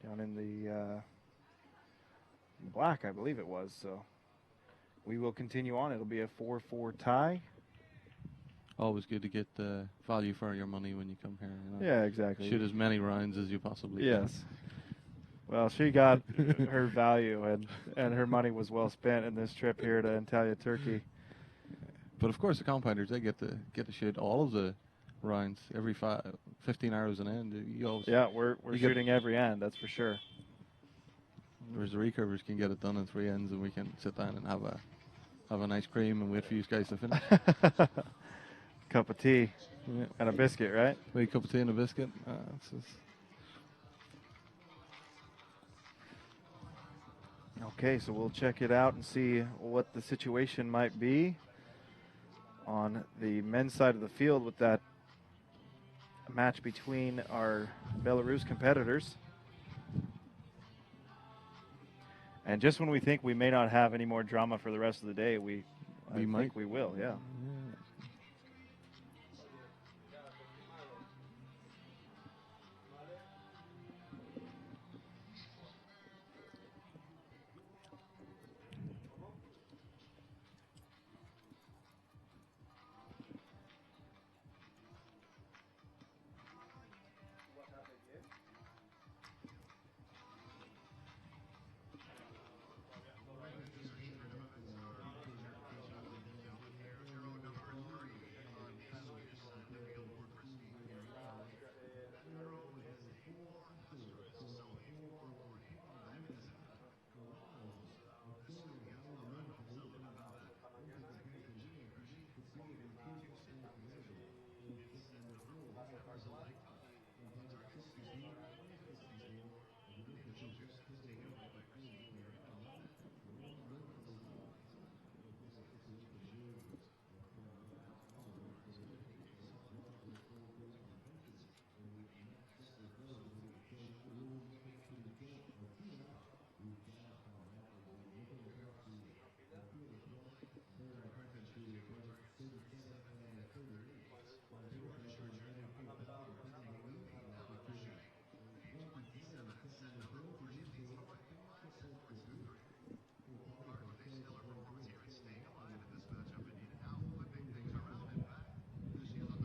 Down in the black, I believe it was. So we will continue on. It'll be a 4-4 tie. Always good to get the value for your money when you come here. Yeah, exactly. Shoot as many rounds as you possibly can. Yes. Well, she got her value, and her money was well spent in this trip here to Antalya, Turkey. But of course, the compounders, they get to shoot all of the rounds every 15 hours an end. You always, Yeah, we're shooting every end, that's for sure. whereas the recurvers can get it done in 3 ends, and we can sit down and have an ice cream and wait for you guys to finish. Cup of tea Yeah. and a biscuit, right? Wait, cup of tea and a biscuit. Okay, so we'll check it out and see what the situation might be on the men's side of the field with that match between our Belarus competitors. And just when we think we may not have any more drama for the rest of the day, I might. think we will, yeah.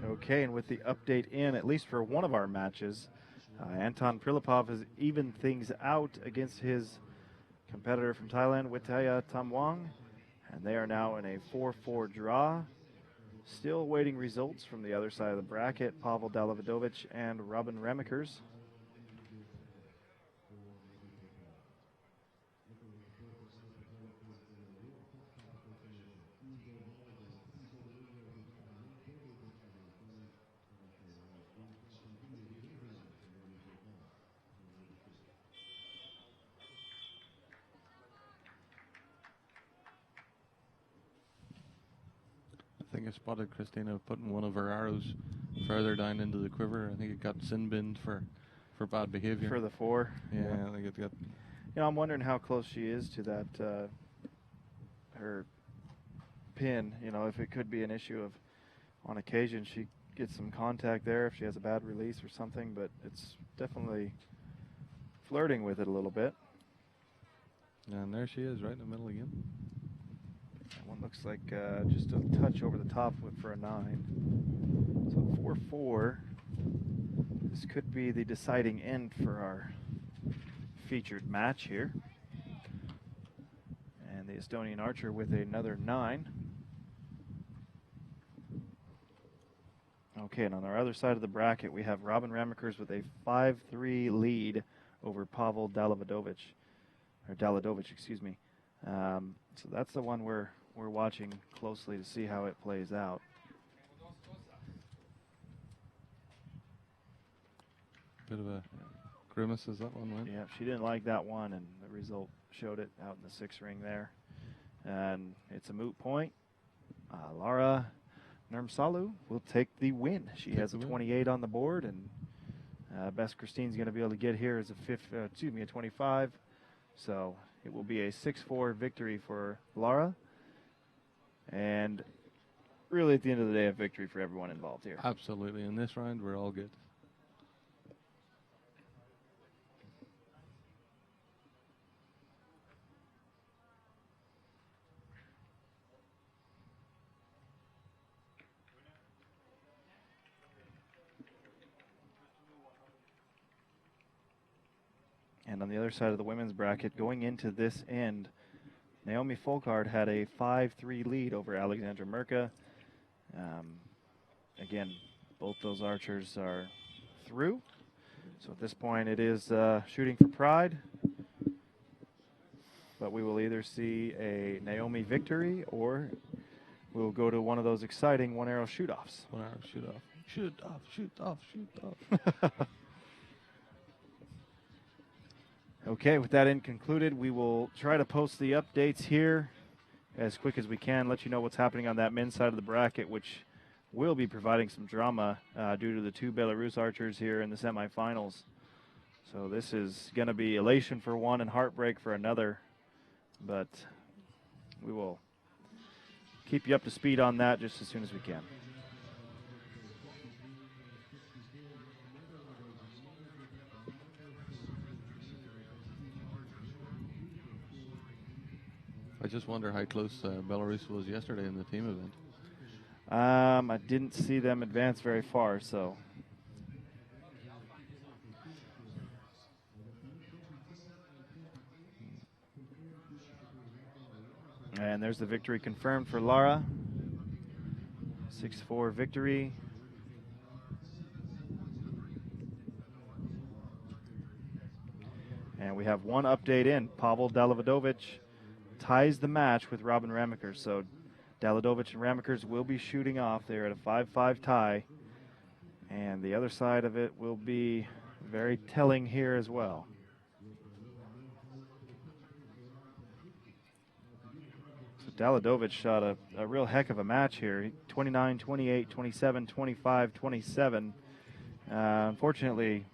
Okay, and with the update in, at least for one of our matches, Anton Prilipov has evened things out against his competitor from Thailand, Witaya Tamwang, and they are now in a 4-4 draw. Still awaiting results from the other side of the bracket, Pavel Dalavidovich and Robin Remekers. I think I spotted Christina putting one of her arrows further down into the quiver. I think it got sin binned for bad behavior. For the 4. Yeah, I think it got. You know, I'm wondering how close she is to that, her pin. You know, if it could be an issue of, on occasion, she gets some contact there if she has a bad release or something, but it's definitely flirting with it a little bit. And there she is, right in the middle again. That one looks like just a touch over the top for a 9. So 4-4. This could be the deciding end for our featured match here. And the Estonian archer with another 9. Okay, and on our other side of the bracket, we have Robin Remekers with a 5-3 lead over Pavel Dalavidovich, or Daladovich, excuse me. So that's the one we're watching closely to see how it plays out. Bit of a grimace is that one, right? Yeah, she didn't like that one, and the result showed it out in the 6 ring there. And it's a moot point. Lara Nurmsalu will take the win. She has a 28 on the board, and best Christine's going to be able to get here is a 25. So it will be a 6-4 victory for Lara. And really, at the end of the day, a victory for everyone involved here. Absolutely. In this round, we're all good. And And on the other side of the women's bracket, going into this end, Naomi Folkard had a 5-3 lead over Alexandra Merka. Again, both those archers are through. So at this point, it is shooting for pride. But we will either see a Naomi victory or we'll go to one of those exciting one-arrow shoot-offs. One-arrow shoot-off. Shoot off, shoot off, shoot off. Okay, with that end concluded, we will try to post the updates here as quick as we can, let you know what's happening on that men's side of the bracket, which will be providing some drama due to the two Belarus archers here in the semifinals. So this is going to be elation for one and heartbreak for another, but we will keep you up to speed on that just as soon as we can. I just wonder how close Belarus was yesterday in the team event. I didn't see them advance very far, so. And there's the victory confirmed for Lara. 6-4 victory. And we have one update in. Pavel Dalavidovic ties the match with Robin Ramakers. So Dalavidovic and Ramakers will be shooting off. They're at a 5-5 tie. And the other side of it will be very telling here as well. So Dalavidovic shot a real heck of a match here. 29, 28, 27, 25, 27. Unfortunately,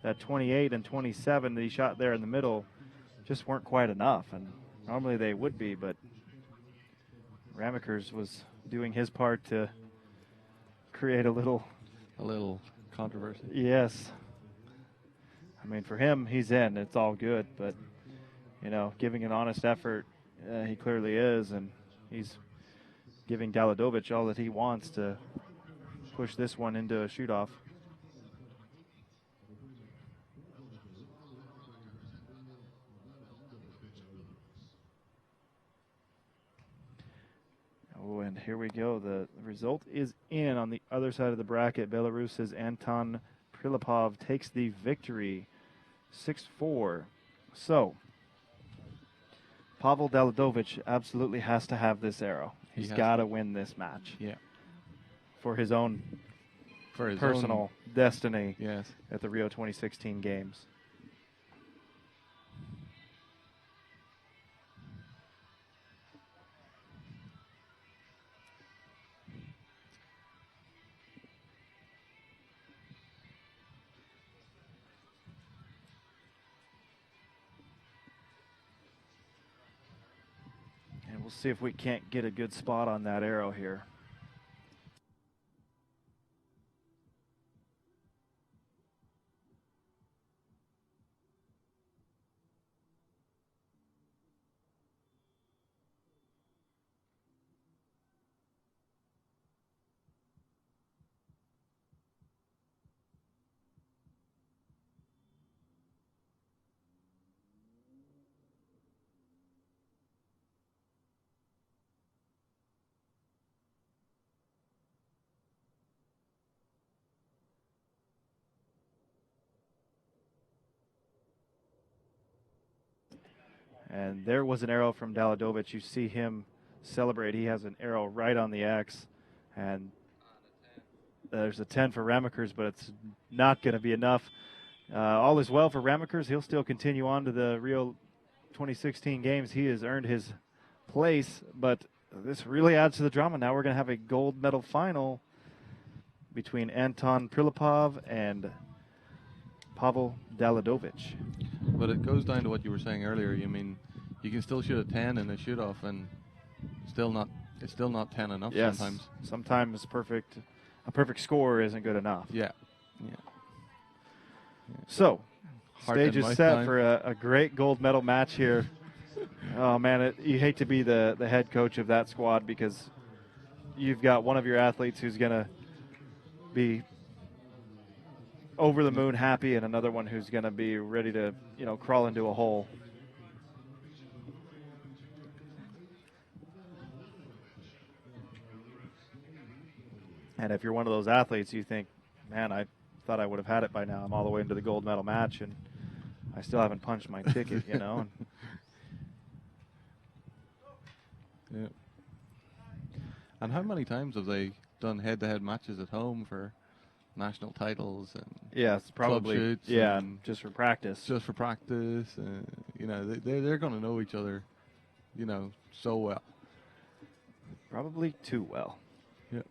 that 28 and 27 that he shot there in the middle just weren't quite enough. And normally they would be, but Ramakers was doing his part to create a little controversy. Yes. I mean, for him, he's in. It's all good. But, you know, giving an honest effort, he clearly is. And he's giving Dalavidovic all that he wants to push this one into a shoot-off. Oh, and here we go. The result is in on the other side of the bracket. Belarus's Anton Prilipov takes the victory, 6-4. So, Pavel Dalavidovic absolutely has to have this arrow. He's got to win this match. Yeah. For his own personal destiny at the Rio 2016 Games. We'll see if we can't get a good spot on that arrow here. And there was an arrow from Dalavidovic. You see him celebrate. He has an arrow right on the X. And there's a 10 for Ramakers, but it's not going to be enough. All is well for Ramakers. He'll still continue on to the Rio 2016 Games. He has earned his place, but this really adds to the drama. Now we're going to have a gold medal final between Anton Prilipov and Pavel Dalavidovic. But it goes down to what you were saying earlier. You mean you can still shoot a 10 in a shoot-off and it's still not 10 enough sometimes. Sometimes a perfect score isn't good enough. Yeah. So, stage is set for a great gold medal match here. Oh, man, you hate to be the head coach of that squad because you've got one of your athletes who's going to be over the moon happy, and another one who's going to be ready to, crawl into a hole. And if you're one of those athletes, you think, man, I thought I would have had it by now. I'm all the way into the gold medal match, and I still haven't punched my ticket, Yeah. And how many times have they done head-to-head matches at home for national titles and yes, probably, club shoots? Yeah, just for practice. Just for practice. They're going to know each other, so well. Probably too well. Yeah.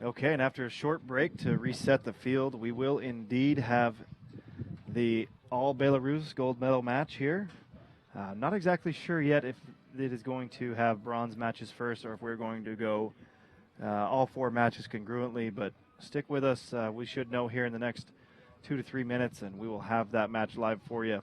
Okay, and after a short break to reset the field, we will indeed have the all Belarus gold medal match here. Not exactly sure yet if it is going to have bronze matches first or if we're going to go all 4 matches congruently, but stick with us. We should know here in the next 2 to 3 minutes, and we will have that match live for you.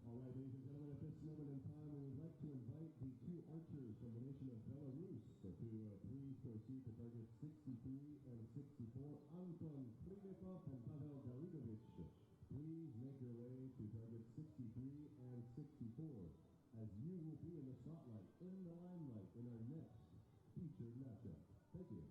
All right, ladies and gentlemen, at this moment in time, we would like to invite the 2 archers from the nation of Belarus to please proceed to target 63 and 64. Anton Prinikov and Pavel Davidovich, please make your way to target 63 and 64, as you will be in the spotlight, in the limelight, in our next featured matchup. Thank you.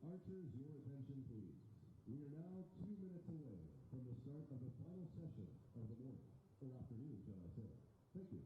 Archers, your attention please. We are now 2 minutes away from the start of the final session of the morning, or afternoon, shall I say. Thank you.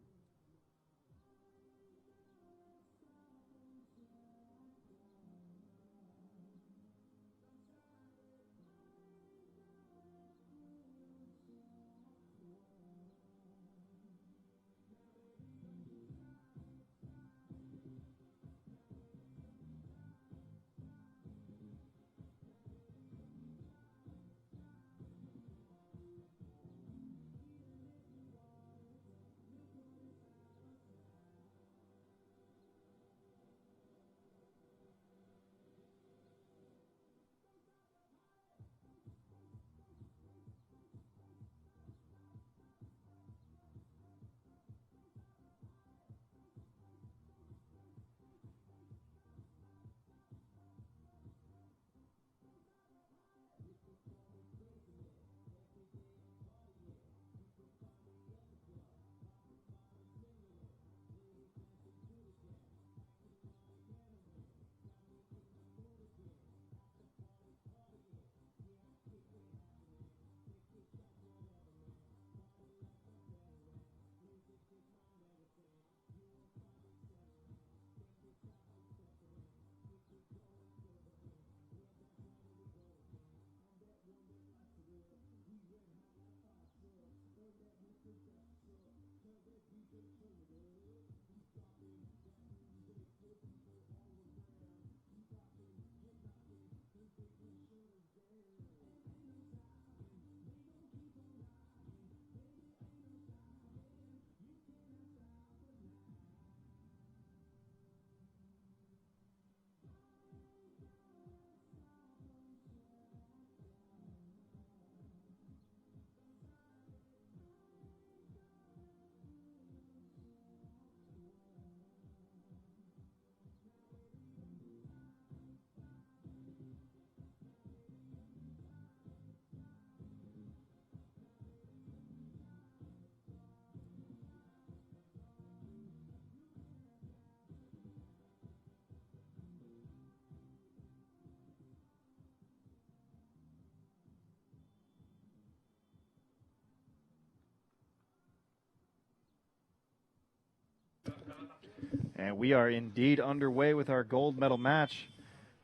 And we are indeed underway with our gold medal match.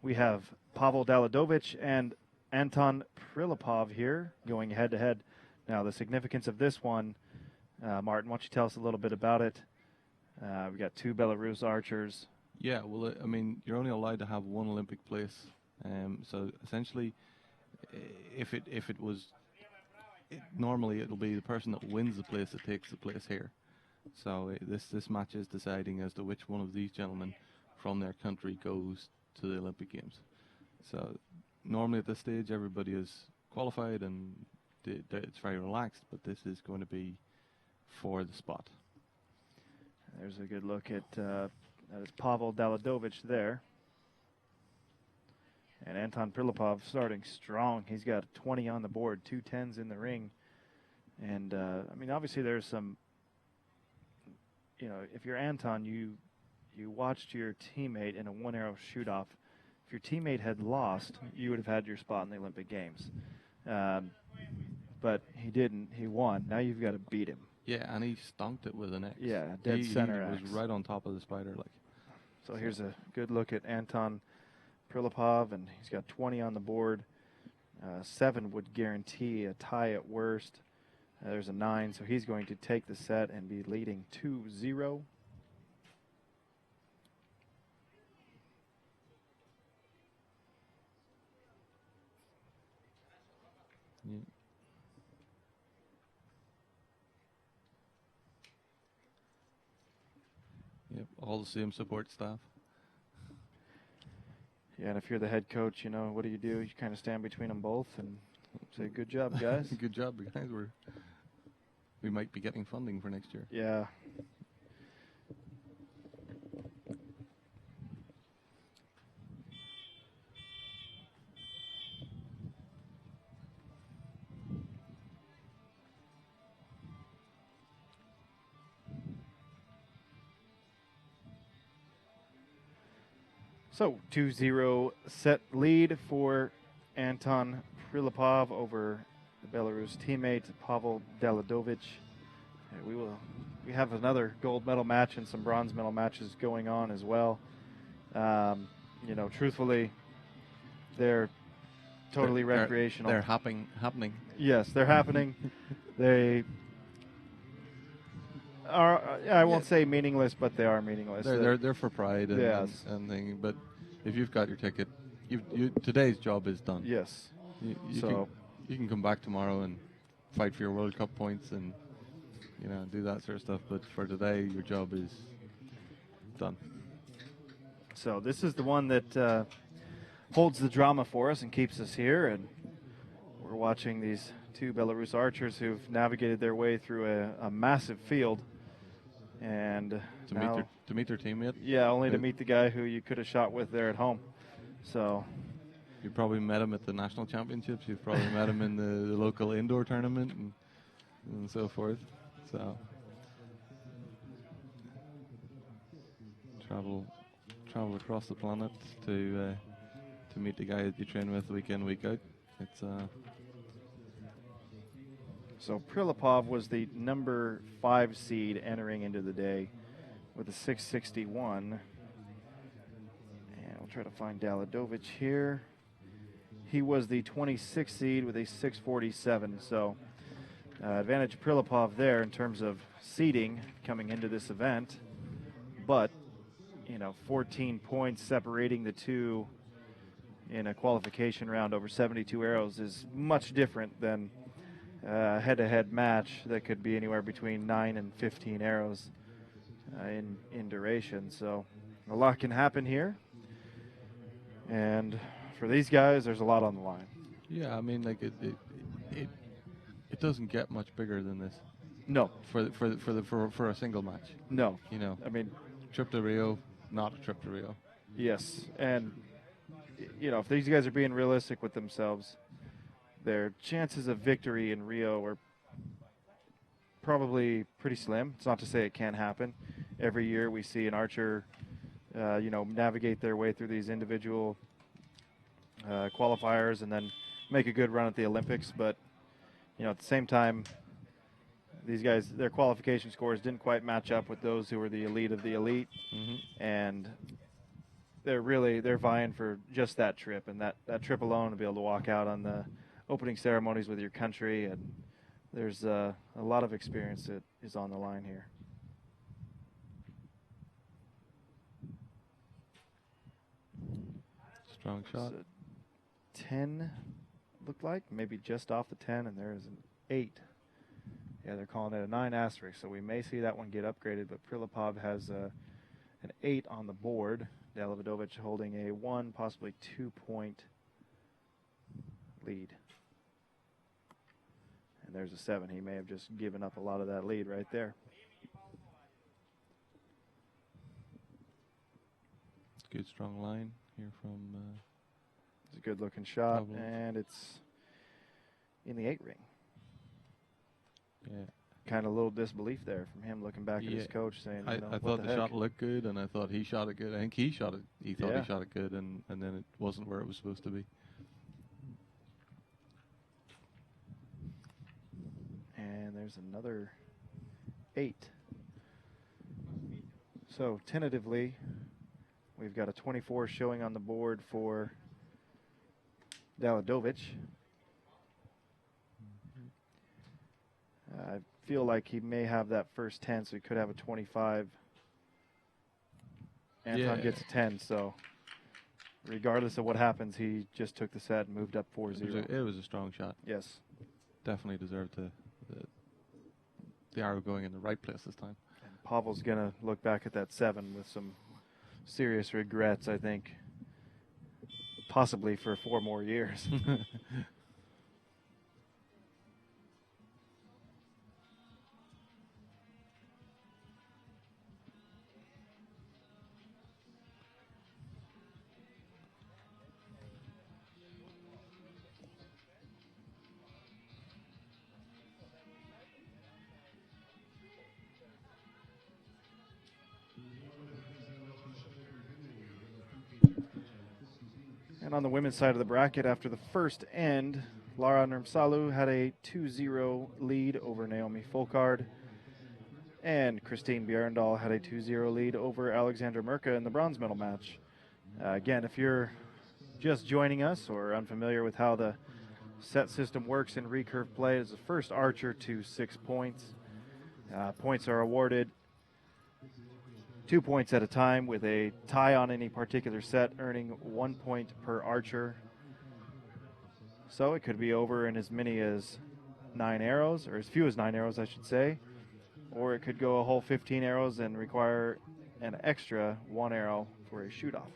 We have Pavel Daladovich and Anton Prilipov here going head to head. Now, the significance of this one, Martin, why don't you tell us a little bit about it? We got two Belarus archers. Yeah, well, I mean, you're only allowed to have one Olympic place. So essentially, if it was, normally it'll be the person that wins the place that takes the place here. So this match is deciding as to which one of these gentlemen from their country goes to the Olympic Games. So normally at this stage everybody is qualified and it's very relaxed, but this is going to be for the spot. There's a good look at that is Pavel Daladovich there. And Anton Prilipov starting strong. He's got 20 on the board, 2 10s in the ring. And, I mean, obviously there's some, you know, if you're Anton, you watched your teammate in a one-arrow shoot-off. If your teammate had lost, you would have had your spot in the Olympic Games. But he didn't. He won. Now you've got to beat him. Yeah, and he stonked it with an X. Yeah, dead center he X. was right on top of the spider. So here's a good look at Anton Prilipov, and he's got 20 on the board. 7 would guarantee a tie at worst. There's a 9, so he's going to take the set and be leading 2-0. Yeah. Yep, all the same support staff. Yeah, and if you're the head coach, you know, what do? You kind of stand between them both and say, good job, guys. Good job, guys. We might be getting funding for next year. Yeah. So 2-0 set lead for Anton Prilipov over the Belarus teammate Pavel Daladovich. We have another gold medal match and some bronze medal matches going on as well. You know, truthfully, they're totally recreational. They're happening. Yes, they're happening. They are, I won't say meaningless, but they are meaningless. They're for pride and, yes. and thing. But if you've got your ticket, today's job is done. Yes. You can come back tomorrow and fight for your World Cup points and do that sort of stuff. But for today, your job is done. So this is the one that holds the drama for us and keeps us here. And we're watching these two Belarus archers who've navigated their way through a massive field. And to meet their teammate. Yeah, only to meet the guy who you could have shot with there at home. So you probably met him at the national championships. You've probably met him in the local indoor tournament and so forth. So travel across the planet to meet the guy that you train with week in, week out. It's So Prilipov was the number 5 seed entering into the day with a 661. And we'll try to find Daladovich here. He was the 26th seed with a 647. So Advantage Prilipov there in terms of seeding coming into this event. But, 14 points separating the two in a qualification round over 72 arrows is much different than a head-to-head match that could be anywhere between 9 and 15 arrows in duration. So a lot can happen here. And for these guys, there's a lot on the line. Yeah, I mean, like it doesn't get much bigger than this No, for a single match. no. You know, I mean, trip to Rio, not a trip to Rio. yes. And, if these guys are being realistic with themselves, their chances of victory in Rio are probably pretty slim. It's not to say it can't happen. Every year we see an archer, navigate their way through these individual qualifiers and then make a good run at the Olympics. But, at the same time, these guys, their qualification scores didn't quite match up with those who were the elite of the elite. Mm-hmm. And they're vying for just that trip, and that trip alone to be able to walk out on the opening ceremonies with your country, and there's a lot of experience that is on the line here. Strong shot. So 10 looked like, maybe just off the 10, and there is an 8. Yeah, they're calling it a 9 asterisk, so we may see that one get upgraded, but Prilipov has an 8 on the board. Delavidovich holding a 1, possibly 2-point lead. And there's a 7. He may have just given up a lot of that lead right there. Good strong line here from. It's a good looking shot, Pablo. and it's in the 8 ring. Yeah. Kind of a little disbelief there from him looking back at his coach saying, I what thought the heck? shot looked good, and I thought he shot it good. I think he shot it. He thought Yeah. he shot it good, and then it wasn't where it was supposed to be. And there's another 8. So tentatively, we've got a 24 showing on the board for Delavidovich. I feel like he may have that first 10, so he could have a 25. Anton gets a 10, so regardless of what happens, he just took the set and moved up 4-0. It was a strong shot. Yes. Definitely deserved the arrow going in the right place this time. And Pavel's going to look back at that 7 with some serious regrets, I think, possibly for 4 more years. And on the women's side of the bracket, after the first end, Lara Nurmsalu had a 2-0 lead over Naomi Folkard. And Christine Bjerndal had a 2-0 lead over Alexandra Merka in the bronze medal match. Again, if you're just joining us or unfamiliar with how the set system works in recurve play, it's the first archer to 6 points. Points are awarded 2 points at a time, with a tie on any particular set earning 1 point per archer. So it could be over in as many as 9 arrows, or as few as 9 arrows, I should say. Or it could go a whole 15 arrows and require an extra 1 arrow for a shoot-off.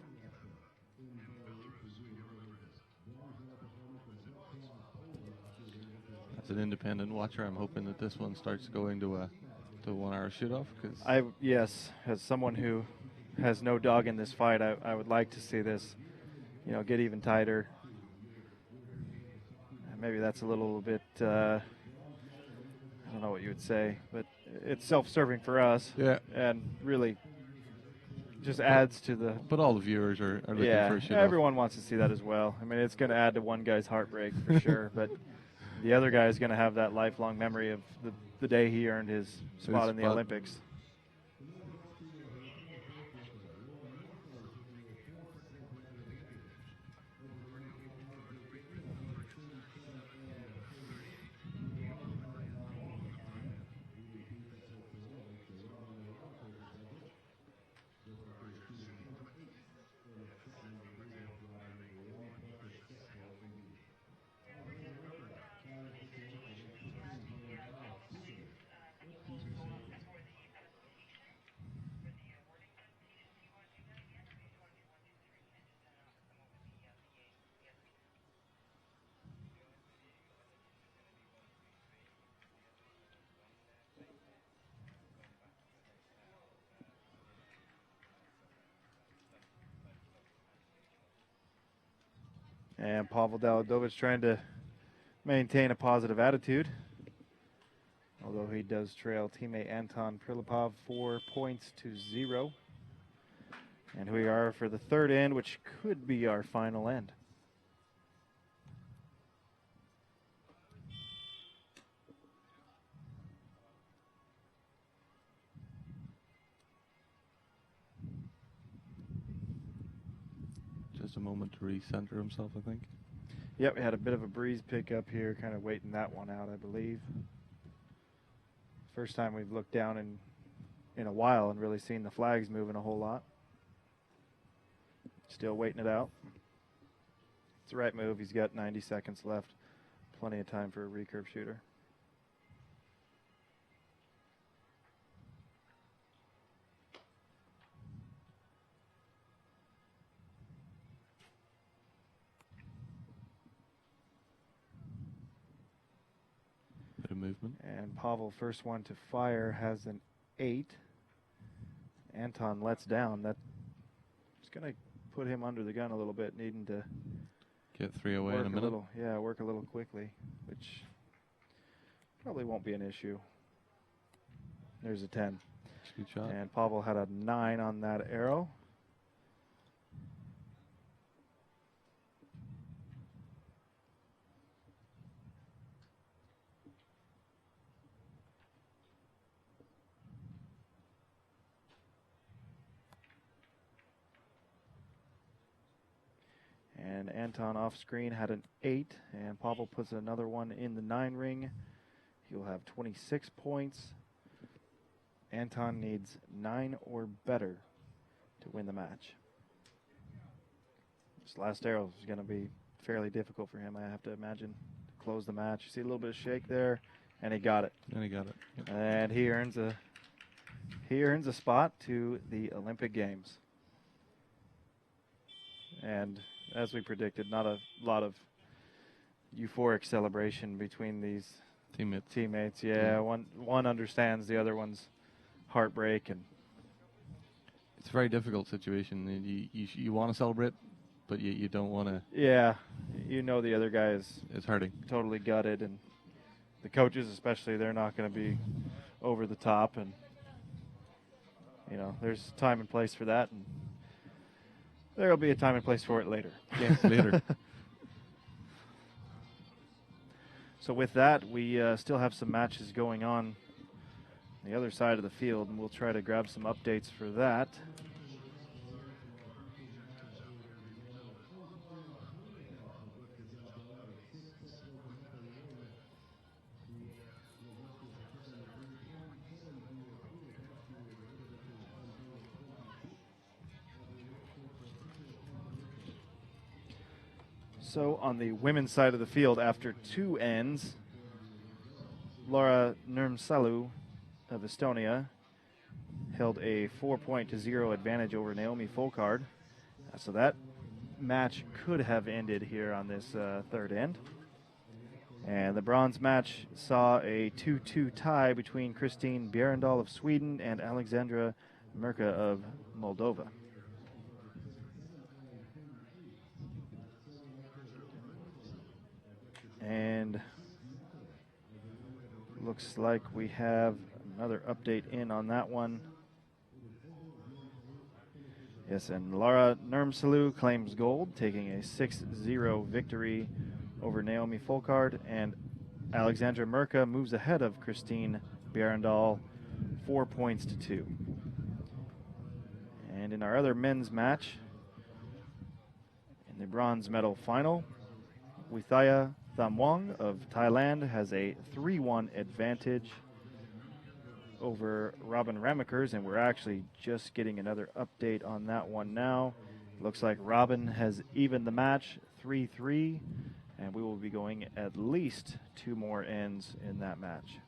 As an independent watcher, I'm hoping that this one starts going to a 1 hour shoot-off. Yes, as someone who has no dog in this fight, I would like to see this, get even tighter. Maybe that's a little bit, I don't know what you would say, but it's self-serving for us. Yeah. And really just adds to the... But all the viewers are looking for a shoot-off. Everyone wants to see that as well. I mean, it's going to add to one guy's heartbreak for sure, but the other guy is going to have that lifelong memory of the day he earned his spot in the Olympics. And Pavel Daladovich trying to maintain a positive attitude, although he does trail teammate Anton Prilipov 4 points to 0. And we are for the third end, which could be our final end. Just a moment to recenter himself, I think. Yep, we had a bit of a breeze pick up here, kind of waiting that one out, I believe. First time we've looked down in a while and really seen the flags moving a whole lot. Still waiting it out. It's the right move. He's got 90 seconds left. Plenty of time for a recurve shooter. Bit of movement. And Pavel, first one to fire, has an 8. Anton lets down. That's going to put him under the gun a little bit, needing to Get 3 away in a minute. Work a little quickly, which probably won't be an issue. There's a 10. Good shot. And Pavel had a 9 on that arrow. And Anton off screen had an 8, and Pavel puts another one in the 9 ring. He'll have 26 points. Anton needs 9 or better to win the match. This last arrow is going to be fairly difficult for him, I have to imagine, to close the match. You see a little bit of shake there, and he got it. And he got it. Yep. And he earns a spot to the Olympic Games. And as we predicted, not a lot of euphoric celebration between these teammates. Yeah, one understands the other one's heartbreak, and it's a very difficult situation. And you want to celebrate, but you don't want to. Yeah, the other guy is hurting, totally gutted, and the coaches especially, they're not going to be over the top, and there's time and place for that, and there'll be a time and place for it later. Yes, later. So with that, we still have some matches going on the other side of the field, and we'll try to grab some updates for that. So on the women's side of the field, after 2 ends, Laura Nurmsalu of Estonia held a 4-0 advantage over Naomi Folkard. So that match could have ended here on this third end. And the bronze match saw a 2-2 tie between Christine Bjerendal of Sweden and Alexandra Merka of Moldova. And looks like we have another update in on that one. Yes, and Lara Nurmsalu claims gold, taking a 6-0 victory over Naomi Folkard, and Alexandra Merka moves ahead of Christine Bjerendal 4 points to 2. And in our other men's match, in the bronze medal final, Withaya Thamwang of Thailand has a 3-1 advantage over Robin Ramekers, and we're actually just getting another update on that one now. Looks like Robin has evened the match 3-3, and we will be going at least 2 more ends in that match.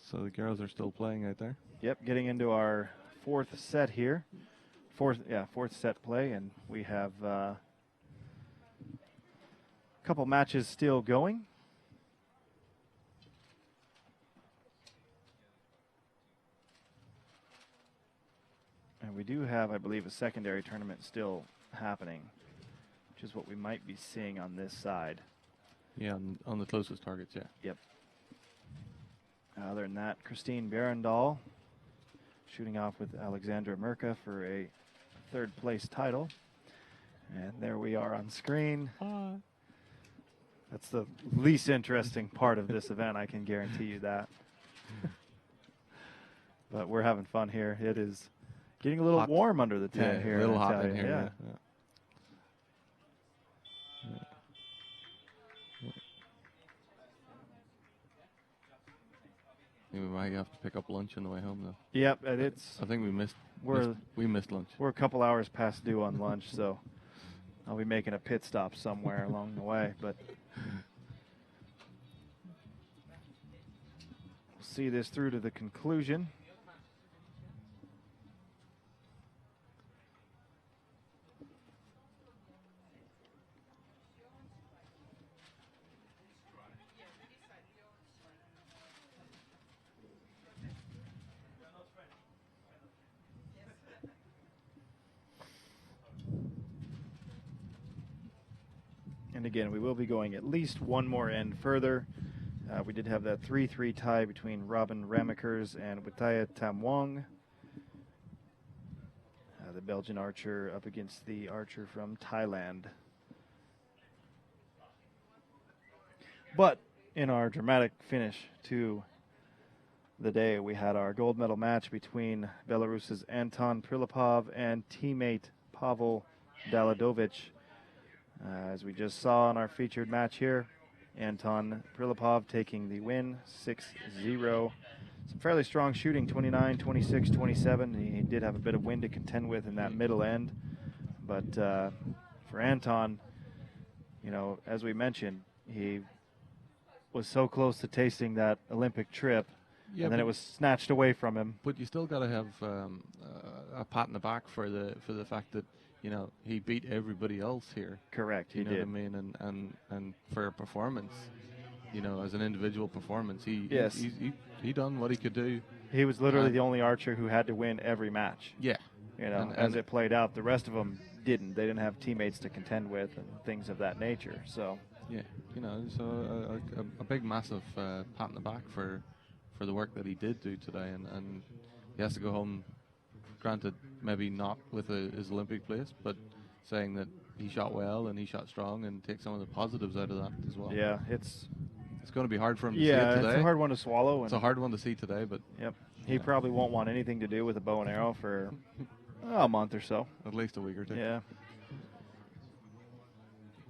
So the girls are still playing out there. Yep, getting into our fourth set here. Fourth set play, and we have a couple matches still going. And we do have, I believe, a secondary tournament still happening, which is what we might be seeing on this side. Yeah, on the closest targets, yeah. Yep. Other than that, Christine Berendal shooting off with Alexandra Merka for a third place title. And there we are on screen. That's the least interesting part of this event, I can guarantee you that. But we're having fun here. It is getting a little Hot. warm under the tent here. A little hot Antalya. in here. Yeah. Yeah. We might have to pick up lunch on the way home, though. Yep, and it's I think we missed lunch. we're a couple hours past due on lunch, so I'll be making a pit stop somewhere along the way. But we'll see this through to the conclusion. And again, we will be going at least one more end further. We did have that 3-3 tie between Robin Ramekers and Witaya Tamwong. The Belgian archer up against the archer from Thailand. But in our dramatic finish to the day, we had our gold medal match between Belarus's Anton Prilipov and teammate Pavel Daladovich. As we just saw in our featured match here, Anton Prilipov taking the win, 6-0. Some fairly strong shooting, 29, 26, 27. He did have a bit of wind to contend with in that middle end. But for Anton, you know, as we mentioned, he was so close to tasting that Olympic trip, and then it was snatched away from him. But you still got to have a pat on the back for the fact that, you know, he beat everybody else here. Correct, he you know did. what I mean? And for a performance, you know, as an individual performance, he done what he could do. He was literally the only archer who had to win every match. Yeah. You know, And as it played out, the rest of them didn't. They didn't have teammates to contend with and things of that nature. So yeah, you know, so a big, massive pat on the back for the work that he did do today, and he has to go home. Granted, maybe not with his Olympic place, but saying that he shot well and he shot strong, and take some of the positives out of that as well. yeah, it's going to be hard for him to see it today. it's a hard one to swallow. It's a hard one to see today, but yep, he probably won't want anything to do with a bow and arrow for a month or so. At least a week or two. Yeah.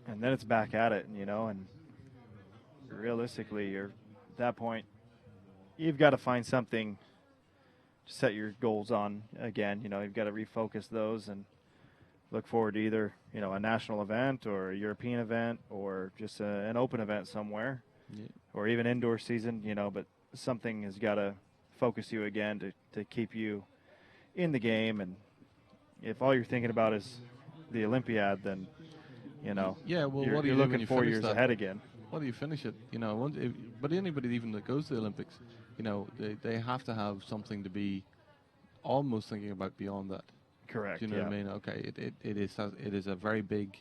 And then it's back at it, you know, and realistically, you're at that point, you've got to find something to set your goals on again. You know, you've got to refocus those and look forward to either, you know, a national event or a European event or just an open event somewhere, or even indoor season, you know, but something has got to focus you again to keep you in the game. And if all you're thinking about is the Olympiad, then, you know, well, you're, what do you're you do looking when you 4 finish years that? ahead again. What do you finish it? You know, but anybody even that goes to the Olympics, you know, they have to have something to be almost thinking about beyond that. Correct. Do you know what I mean? Okay, it is a very big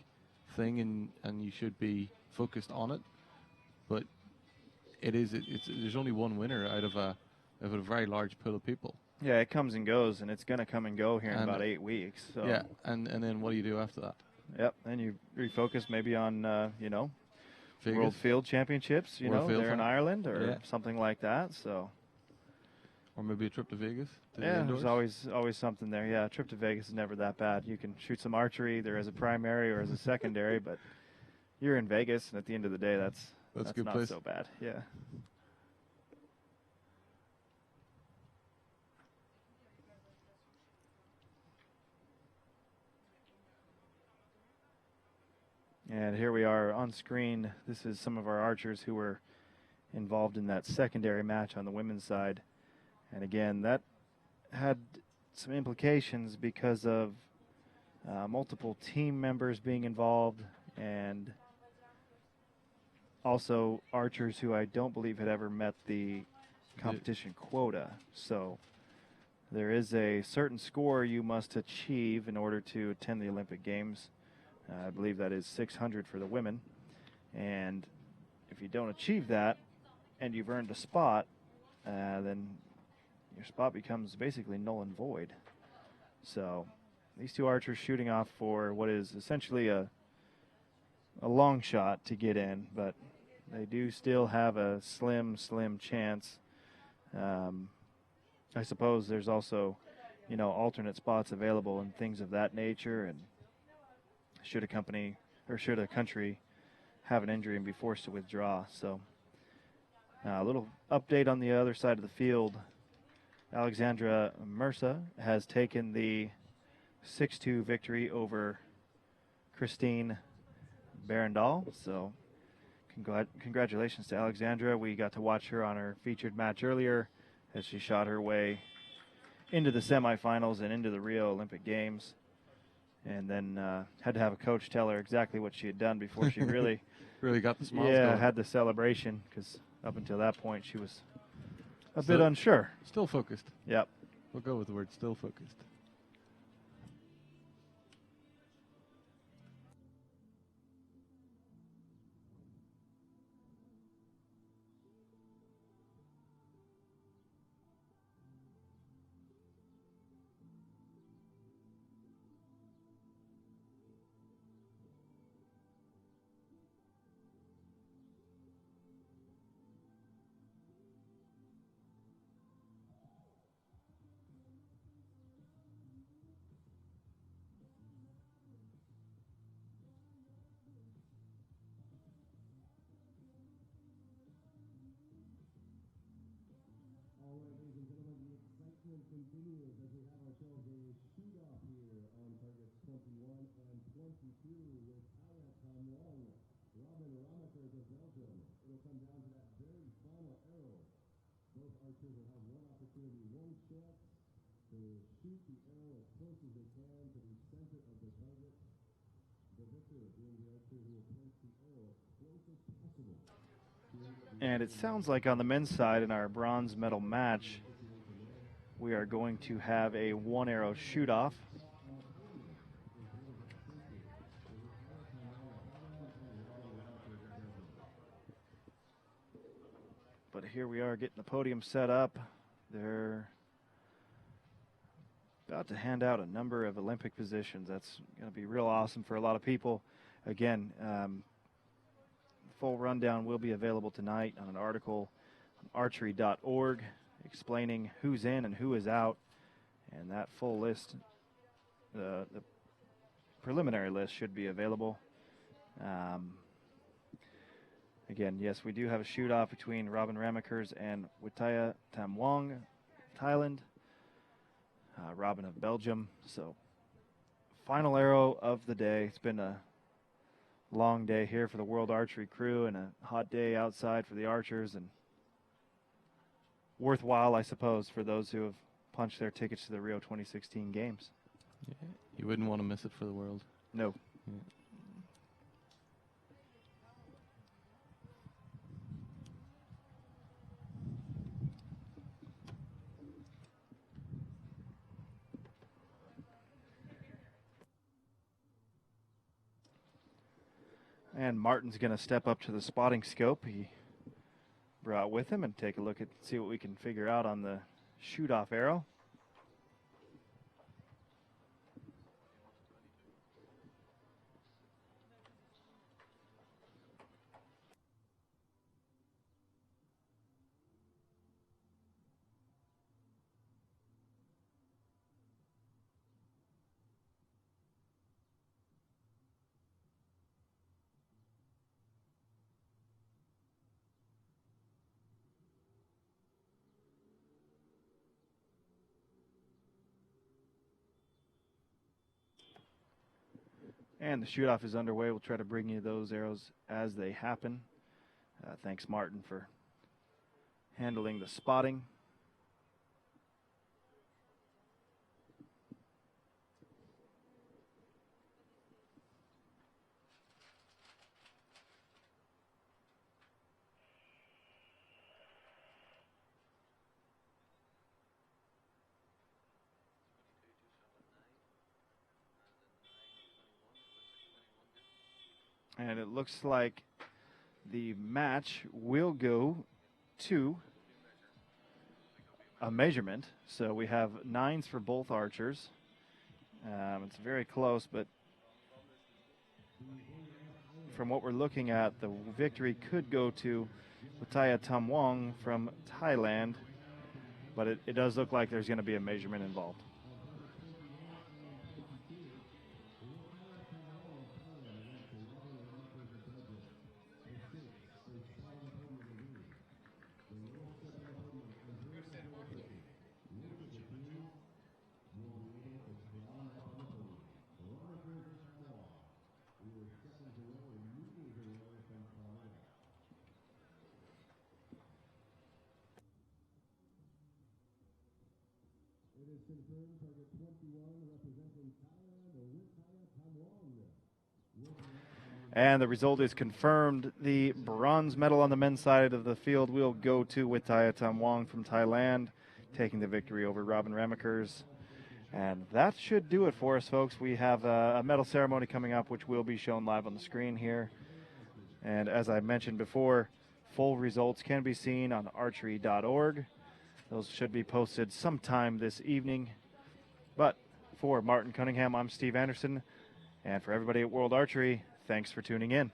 thing, and you should be focused on it. But there's only one winner out of a very large pool of people. Yeah, it comes and goes, and it's going to come and go here in about 8 weeks. So. Yeah, and then what do you do after that? Yep, then you refocus maybe on, you know, Vegas. World Field Championships, you World know, Field there in Fun. Ireland or something like that. So. Or maybe a trip to Vegas. To the Yeah, indoors. there's always something there. Yeah, a trip to Vegas is never that bad. You can shoot some archery there as a primary or as a secondary, but you're in Vegas, and at the end of the day, that's a good not place. so bad. Yeah. And here we are on screen. This is some of our archers who were involved in that secondary match on the women's side. And again, that had some implications because of multiple team members being involved, and also archers who I don't believe had ever met the competition quota. So there is a certain score you must achieve in order to attend the Olympic Games. I believe that is 600 for the women. And if you don't achieve that and you've earned a spot, then your spot becomes basically null and void. So these two archers shooting off for what is essentially a long shot to get in, but they do still have a slim chance. I suppose there's also, you know, alternate spots available and things of that nature, and should a country have an injury and be forced to withdraw. So a little update on the other side of the field. Alexandra Mersa has taken the 6-2 victory over Christine Berendal. So congratulations to Alexandra. We got to watch her on her featured match earlier as she shot her way into the semifinals and into the Rio Olympic Games. And then had to have a coach tell her exactly what she had done before she really got the smiles yeah, going. had the celebration, because up until that point she was a bit unsure. Still focused. Yep. We'll go with the word still focused. All right, ladies and gentlemen, the excitement continues as we have ourselves a shoot-off here on targets 21 and 22 with Aya Tamwong, Robin Ramakers of Belgium. It'll come down to that very final arrow. Both archers will have one opportunity, one chance to shoot the arrow as close as they can to the center of the target. The victor being the archer who will place the arrow as close as possible. And it sounds like on the men's side in our bronze medal match, we are going to have a one-arrow shoot-off. But here we are getting the podium set up. They're about to hand out a number of Olympic positions. That's going to be real awesome for a lot of people. Again, full rundown will be available tonight on an article on archery.org explaining who's in and who is out. And that full list, the preliminary list, should be available. Again, yes, we do have a shoot-off between Robin Ramakers and Witaya Tamwong, Thailand. Robin of Belgium. So, final arrow of the day. It's been a long day here for the World Archery crew and a hot day outside for the archers, and worthwhile, I suppose, for those who have punched their tickets to the Rio 2016 Games. Yeah, you wouldn't want to miss it for the world. No. Yeah. And Martin's going to step up to the spotting scope he brought with him and take a look at, see what we can figure out on the shoot-off arrow. And the shoot-off is underway. We'll try to bring you those arrows as they happen. Thanks, Martin, for handling the spotting. And it looks like the match will go to a measurement. So we have 9s for both archers. It's very close, but from what we're looking at, the victory could go to Wataya Tamwong from Thailand, but it does look like there's going to be a measurement involved. It is confirmed target 21 representing Thailand, Wataya Tamwong. And the result is confirmed. The bronze medal on the men's side of the field will go to Wataya Tamwong from Thailand, taking the victory over Robin Ramakers. And that should do it for us, folks. We have a medal ceremony coming up, which will be shown live on the screen here. And as I mentioned before, full results can be seen on archery.org. Those should be posted sometime this evening. But for Martin Cunningham, I'm Steve Anderson. And for everybody at World Archery, thanks for tuning in.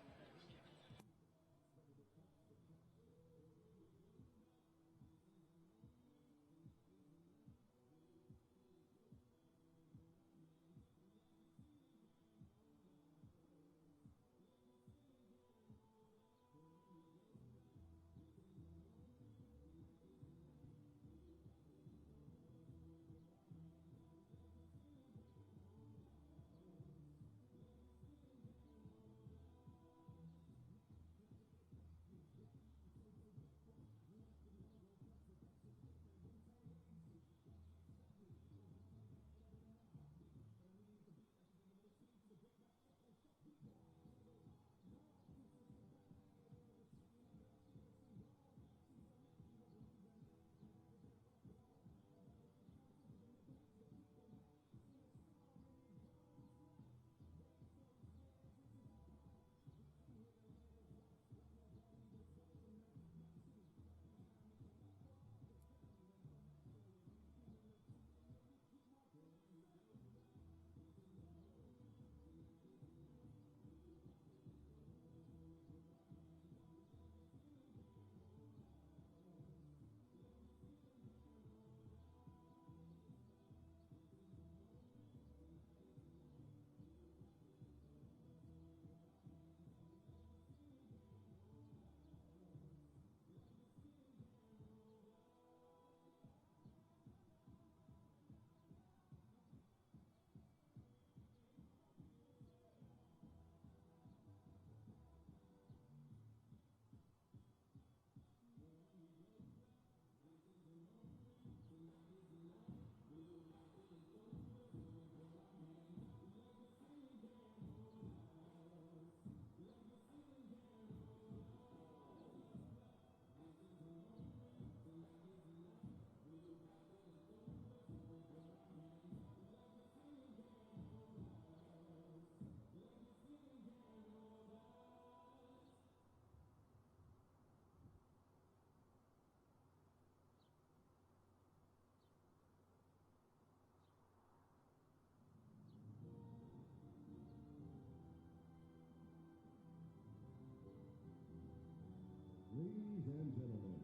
Ladies and gentlemen,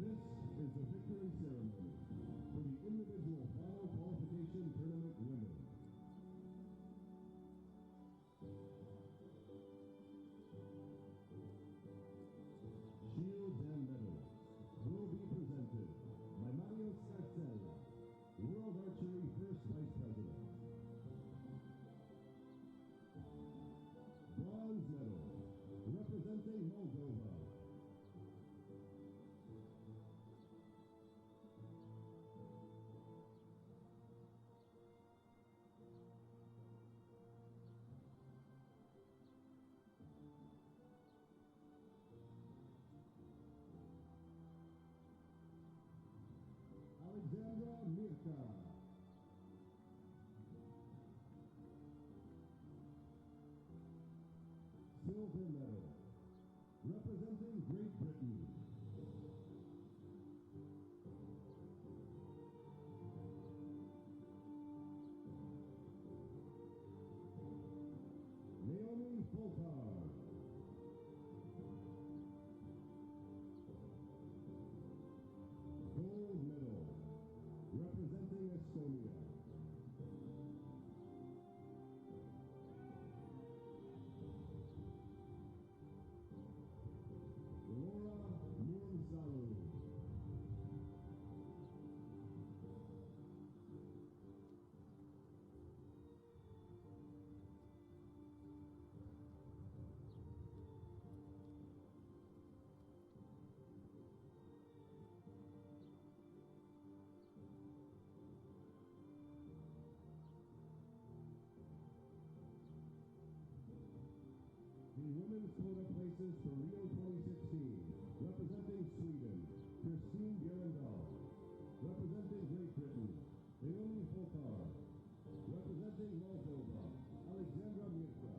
this is the victory ceremony for the individual Final Qualification Tournament women. Shields and medals will be presented by Mario Scarcella, World Archery First Vice President. Bronze medal representing Moldova. Mirka. Silver medal, representing Great Britain. Naomi Fulcar. Gold medal, representing Estonia. Laura Mursalu. The women's quota places for Rio 2016, representing Sweden, Christine Bjerendal. Representing Great Britain, Naomi Fulcar. Representing Moldova, Alexandra Mirka.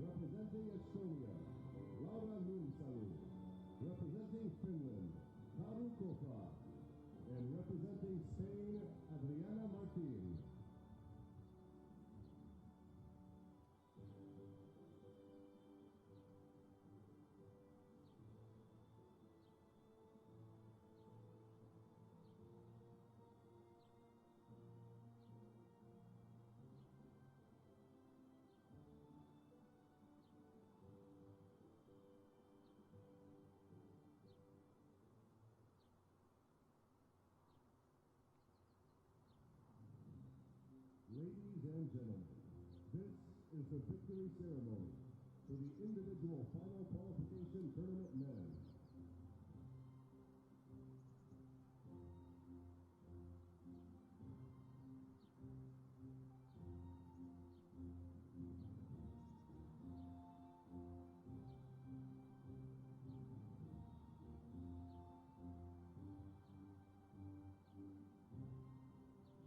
Representing Estonia, Laura Mursalu. Representing Finland, Taru Kofa. And representing Spain, Adriana Martin. Ladies and gentlemen, this is the victory ceremony for the individual Final Qualification Tournament men.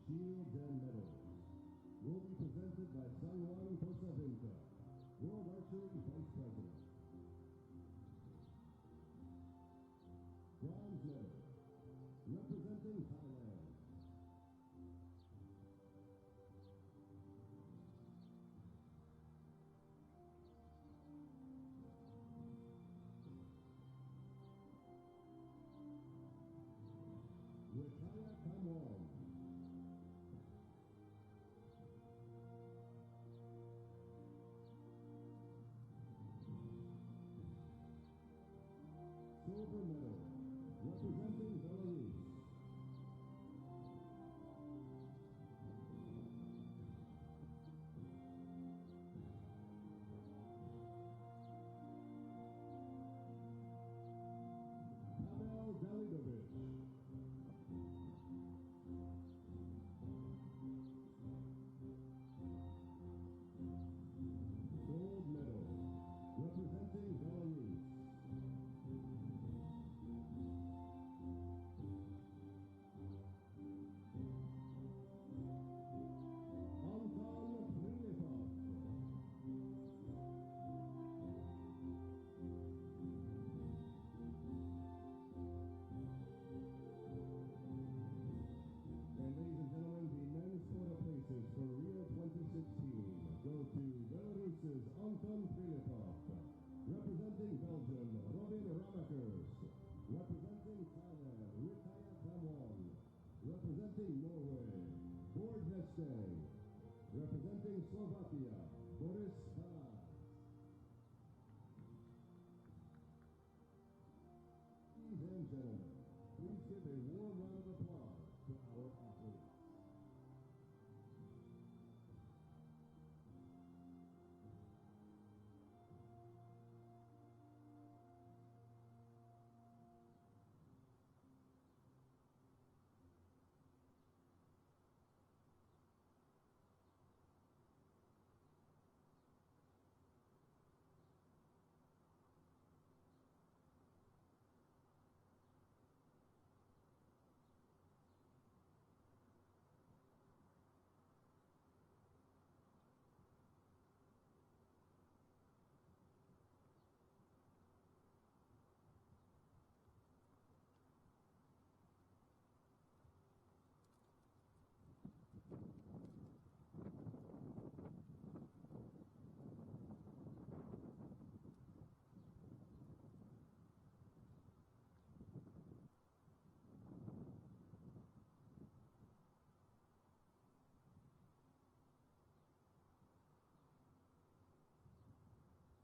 Shields and medals will be presented by San Juan Posavinta, World Archery Vice President. Bronze medal, representing Thailand. Ritaya Kamwon. Silver medal, representing Belarus. Pavel Dalidovich. Gold medal, representing Belarus. Anton Prilipov. And ladies and gentlemen, the men's quota places for Rio 2016 go to Belarus's Anton Prilipov. Representing Belgium, Robin Ramakers. Representing Thailand, Ritaya Kamwon. Representing Norway, Bård Vesteng. Representing Slovakia, Boris Kalas. Ladies and gentlemen, please give a warm round of applause to our athletes.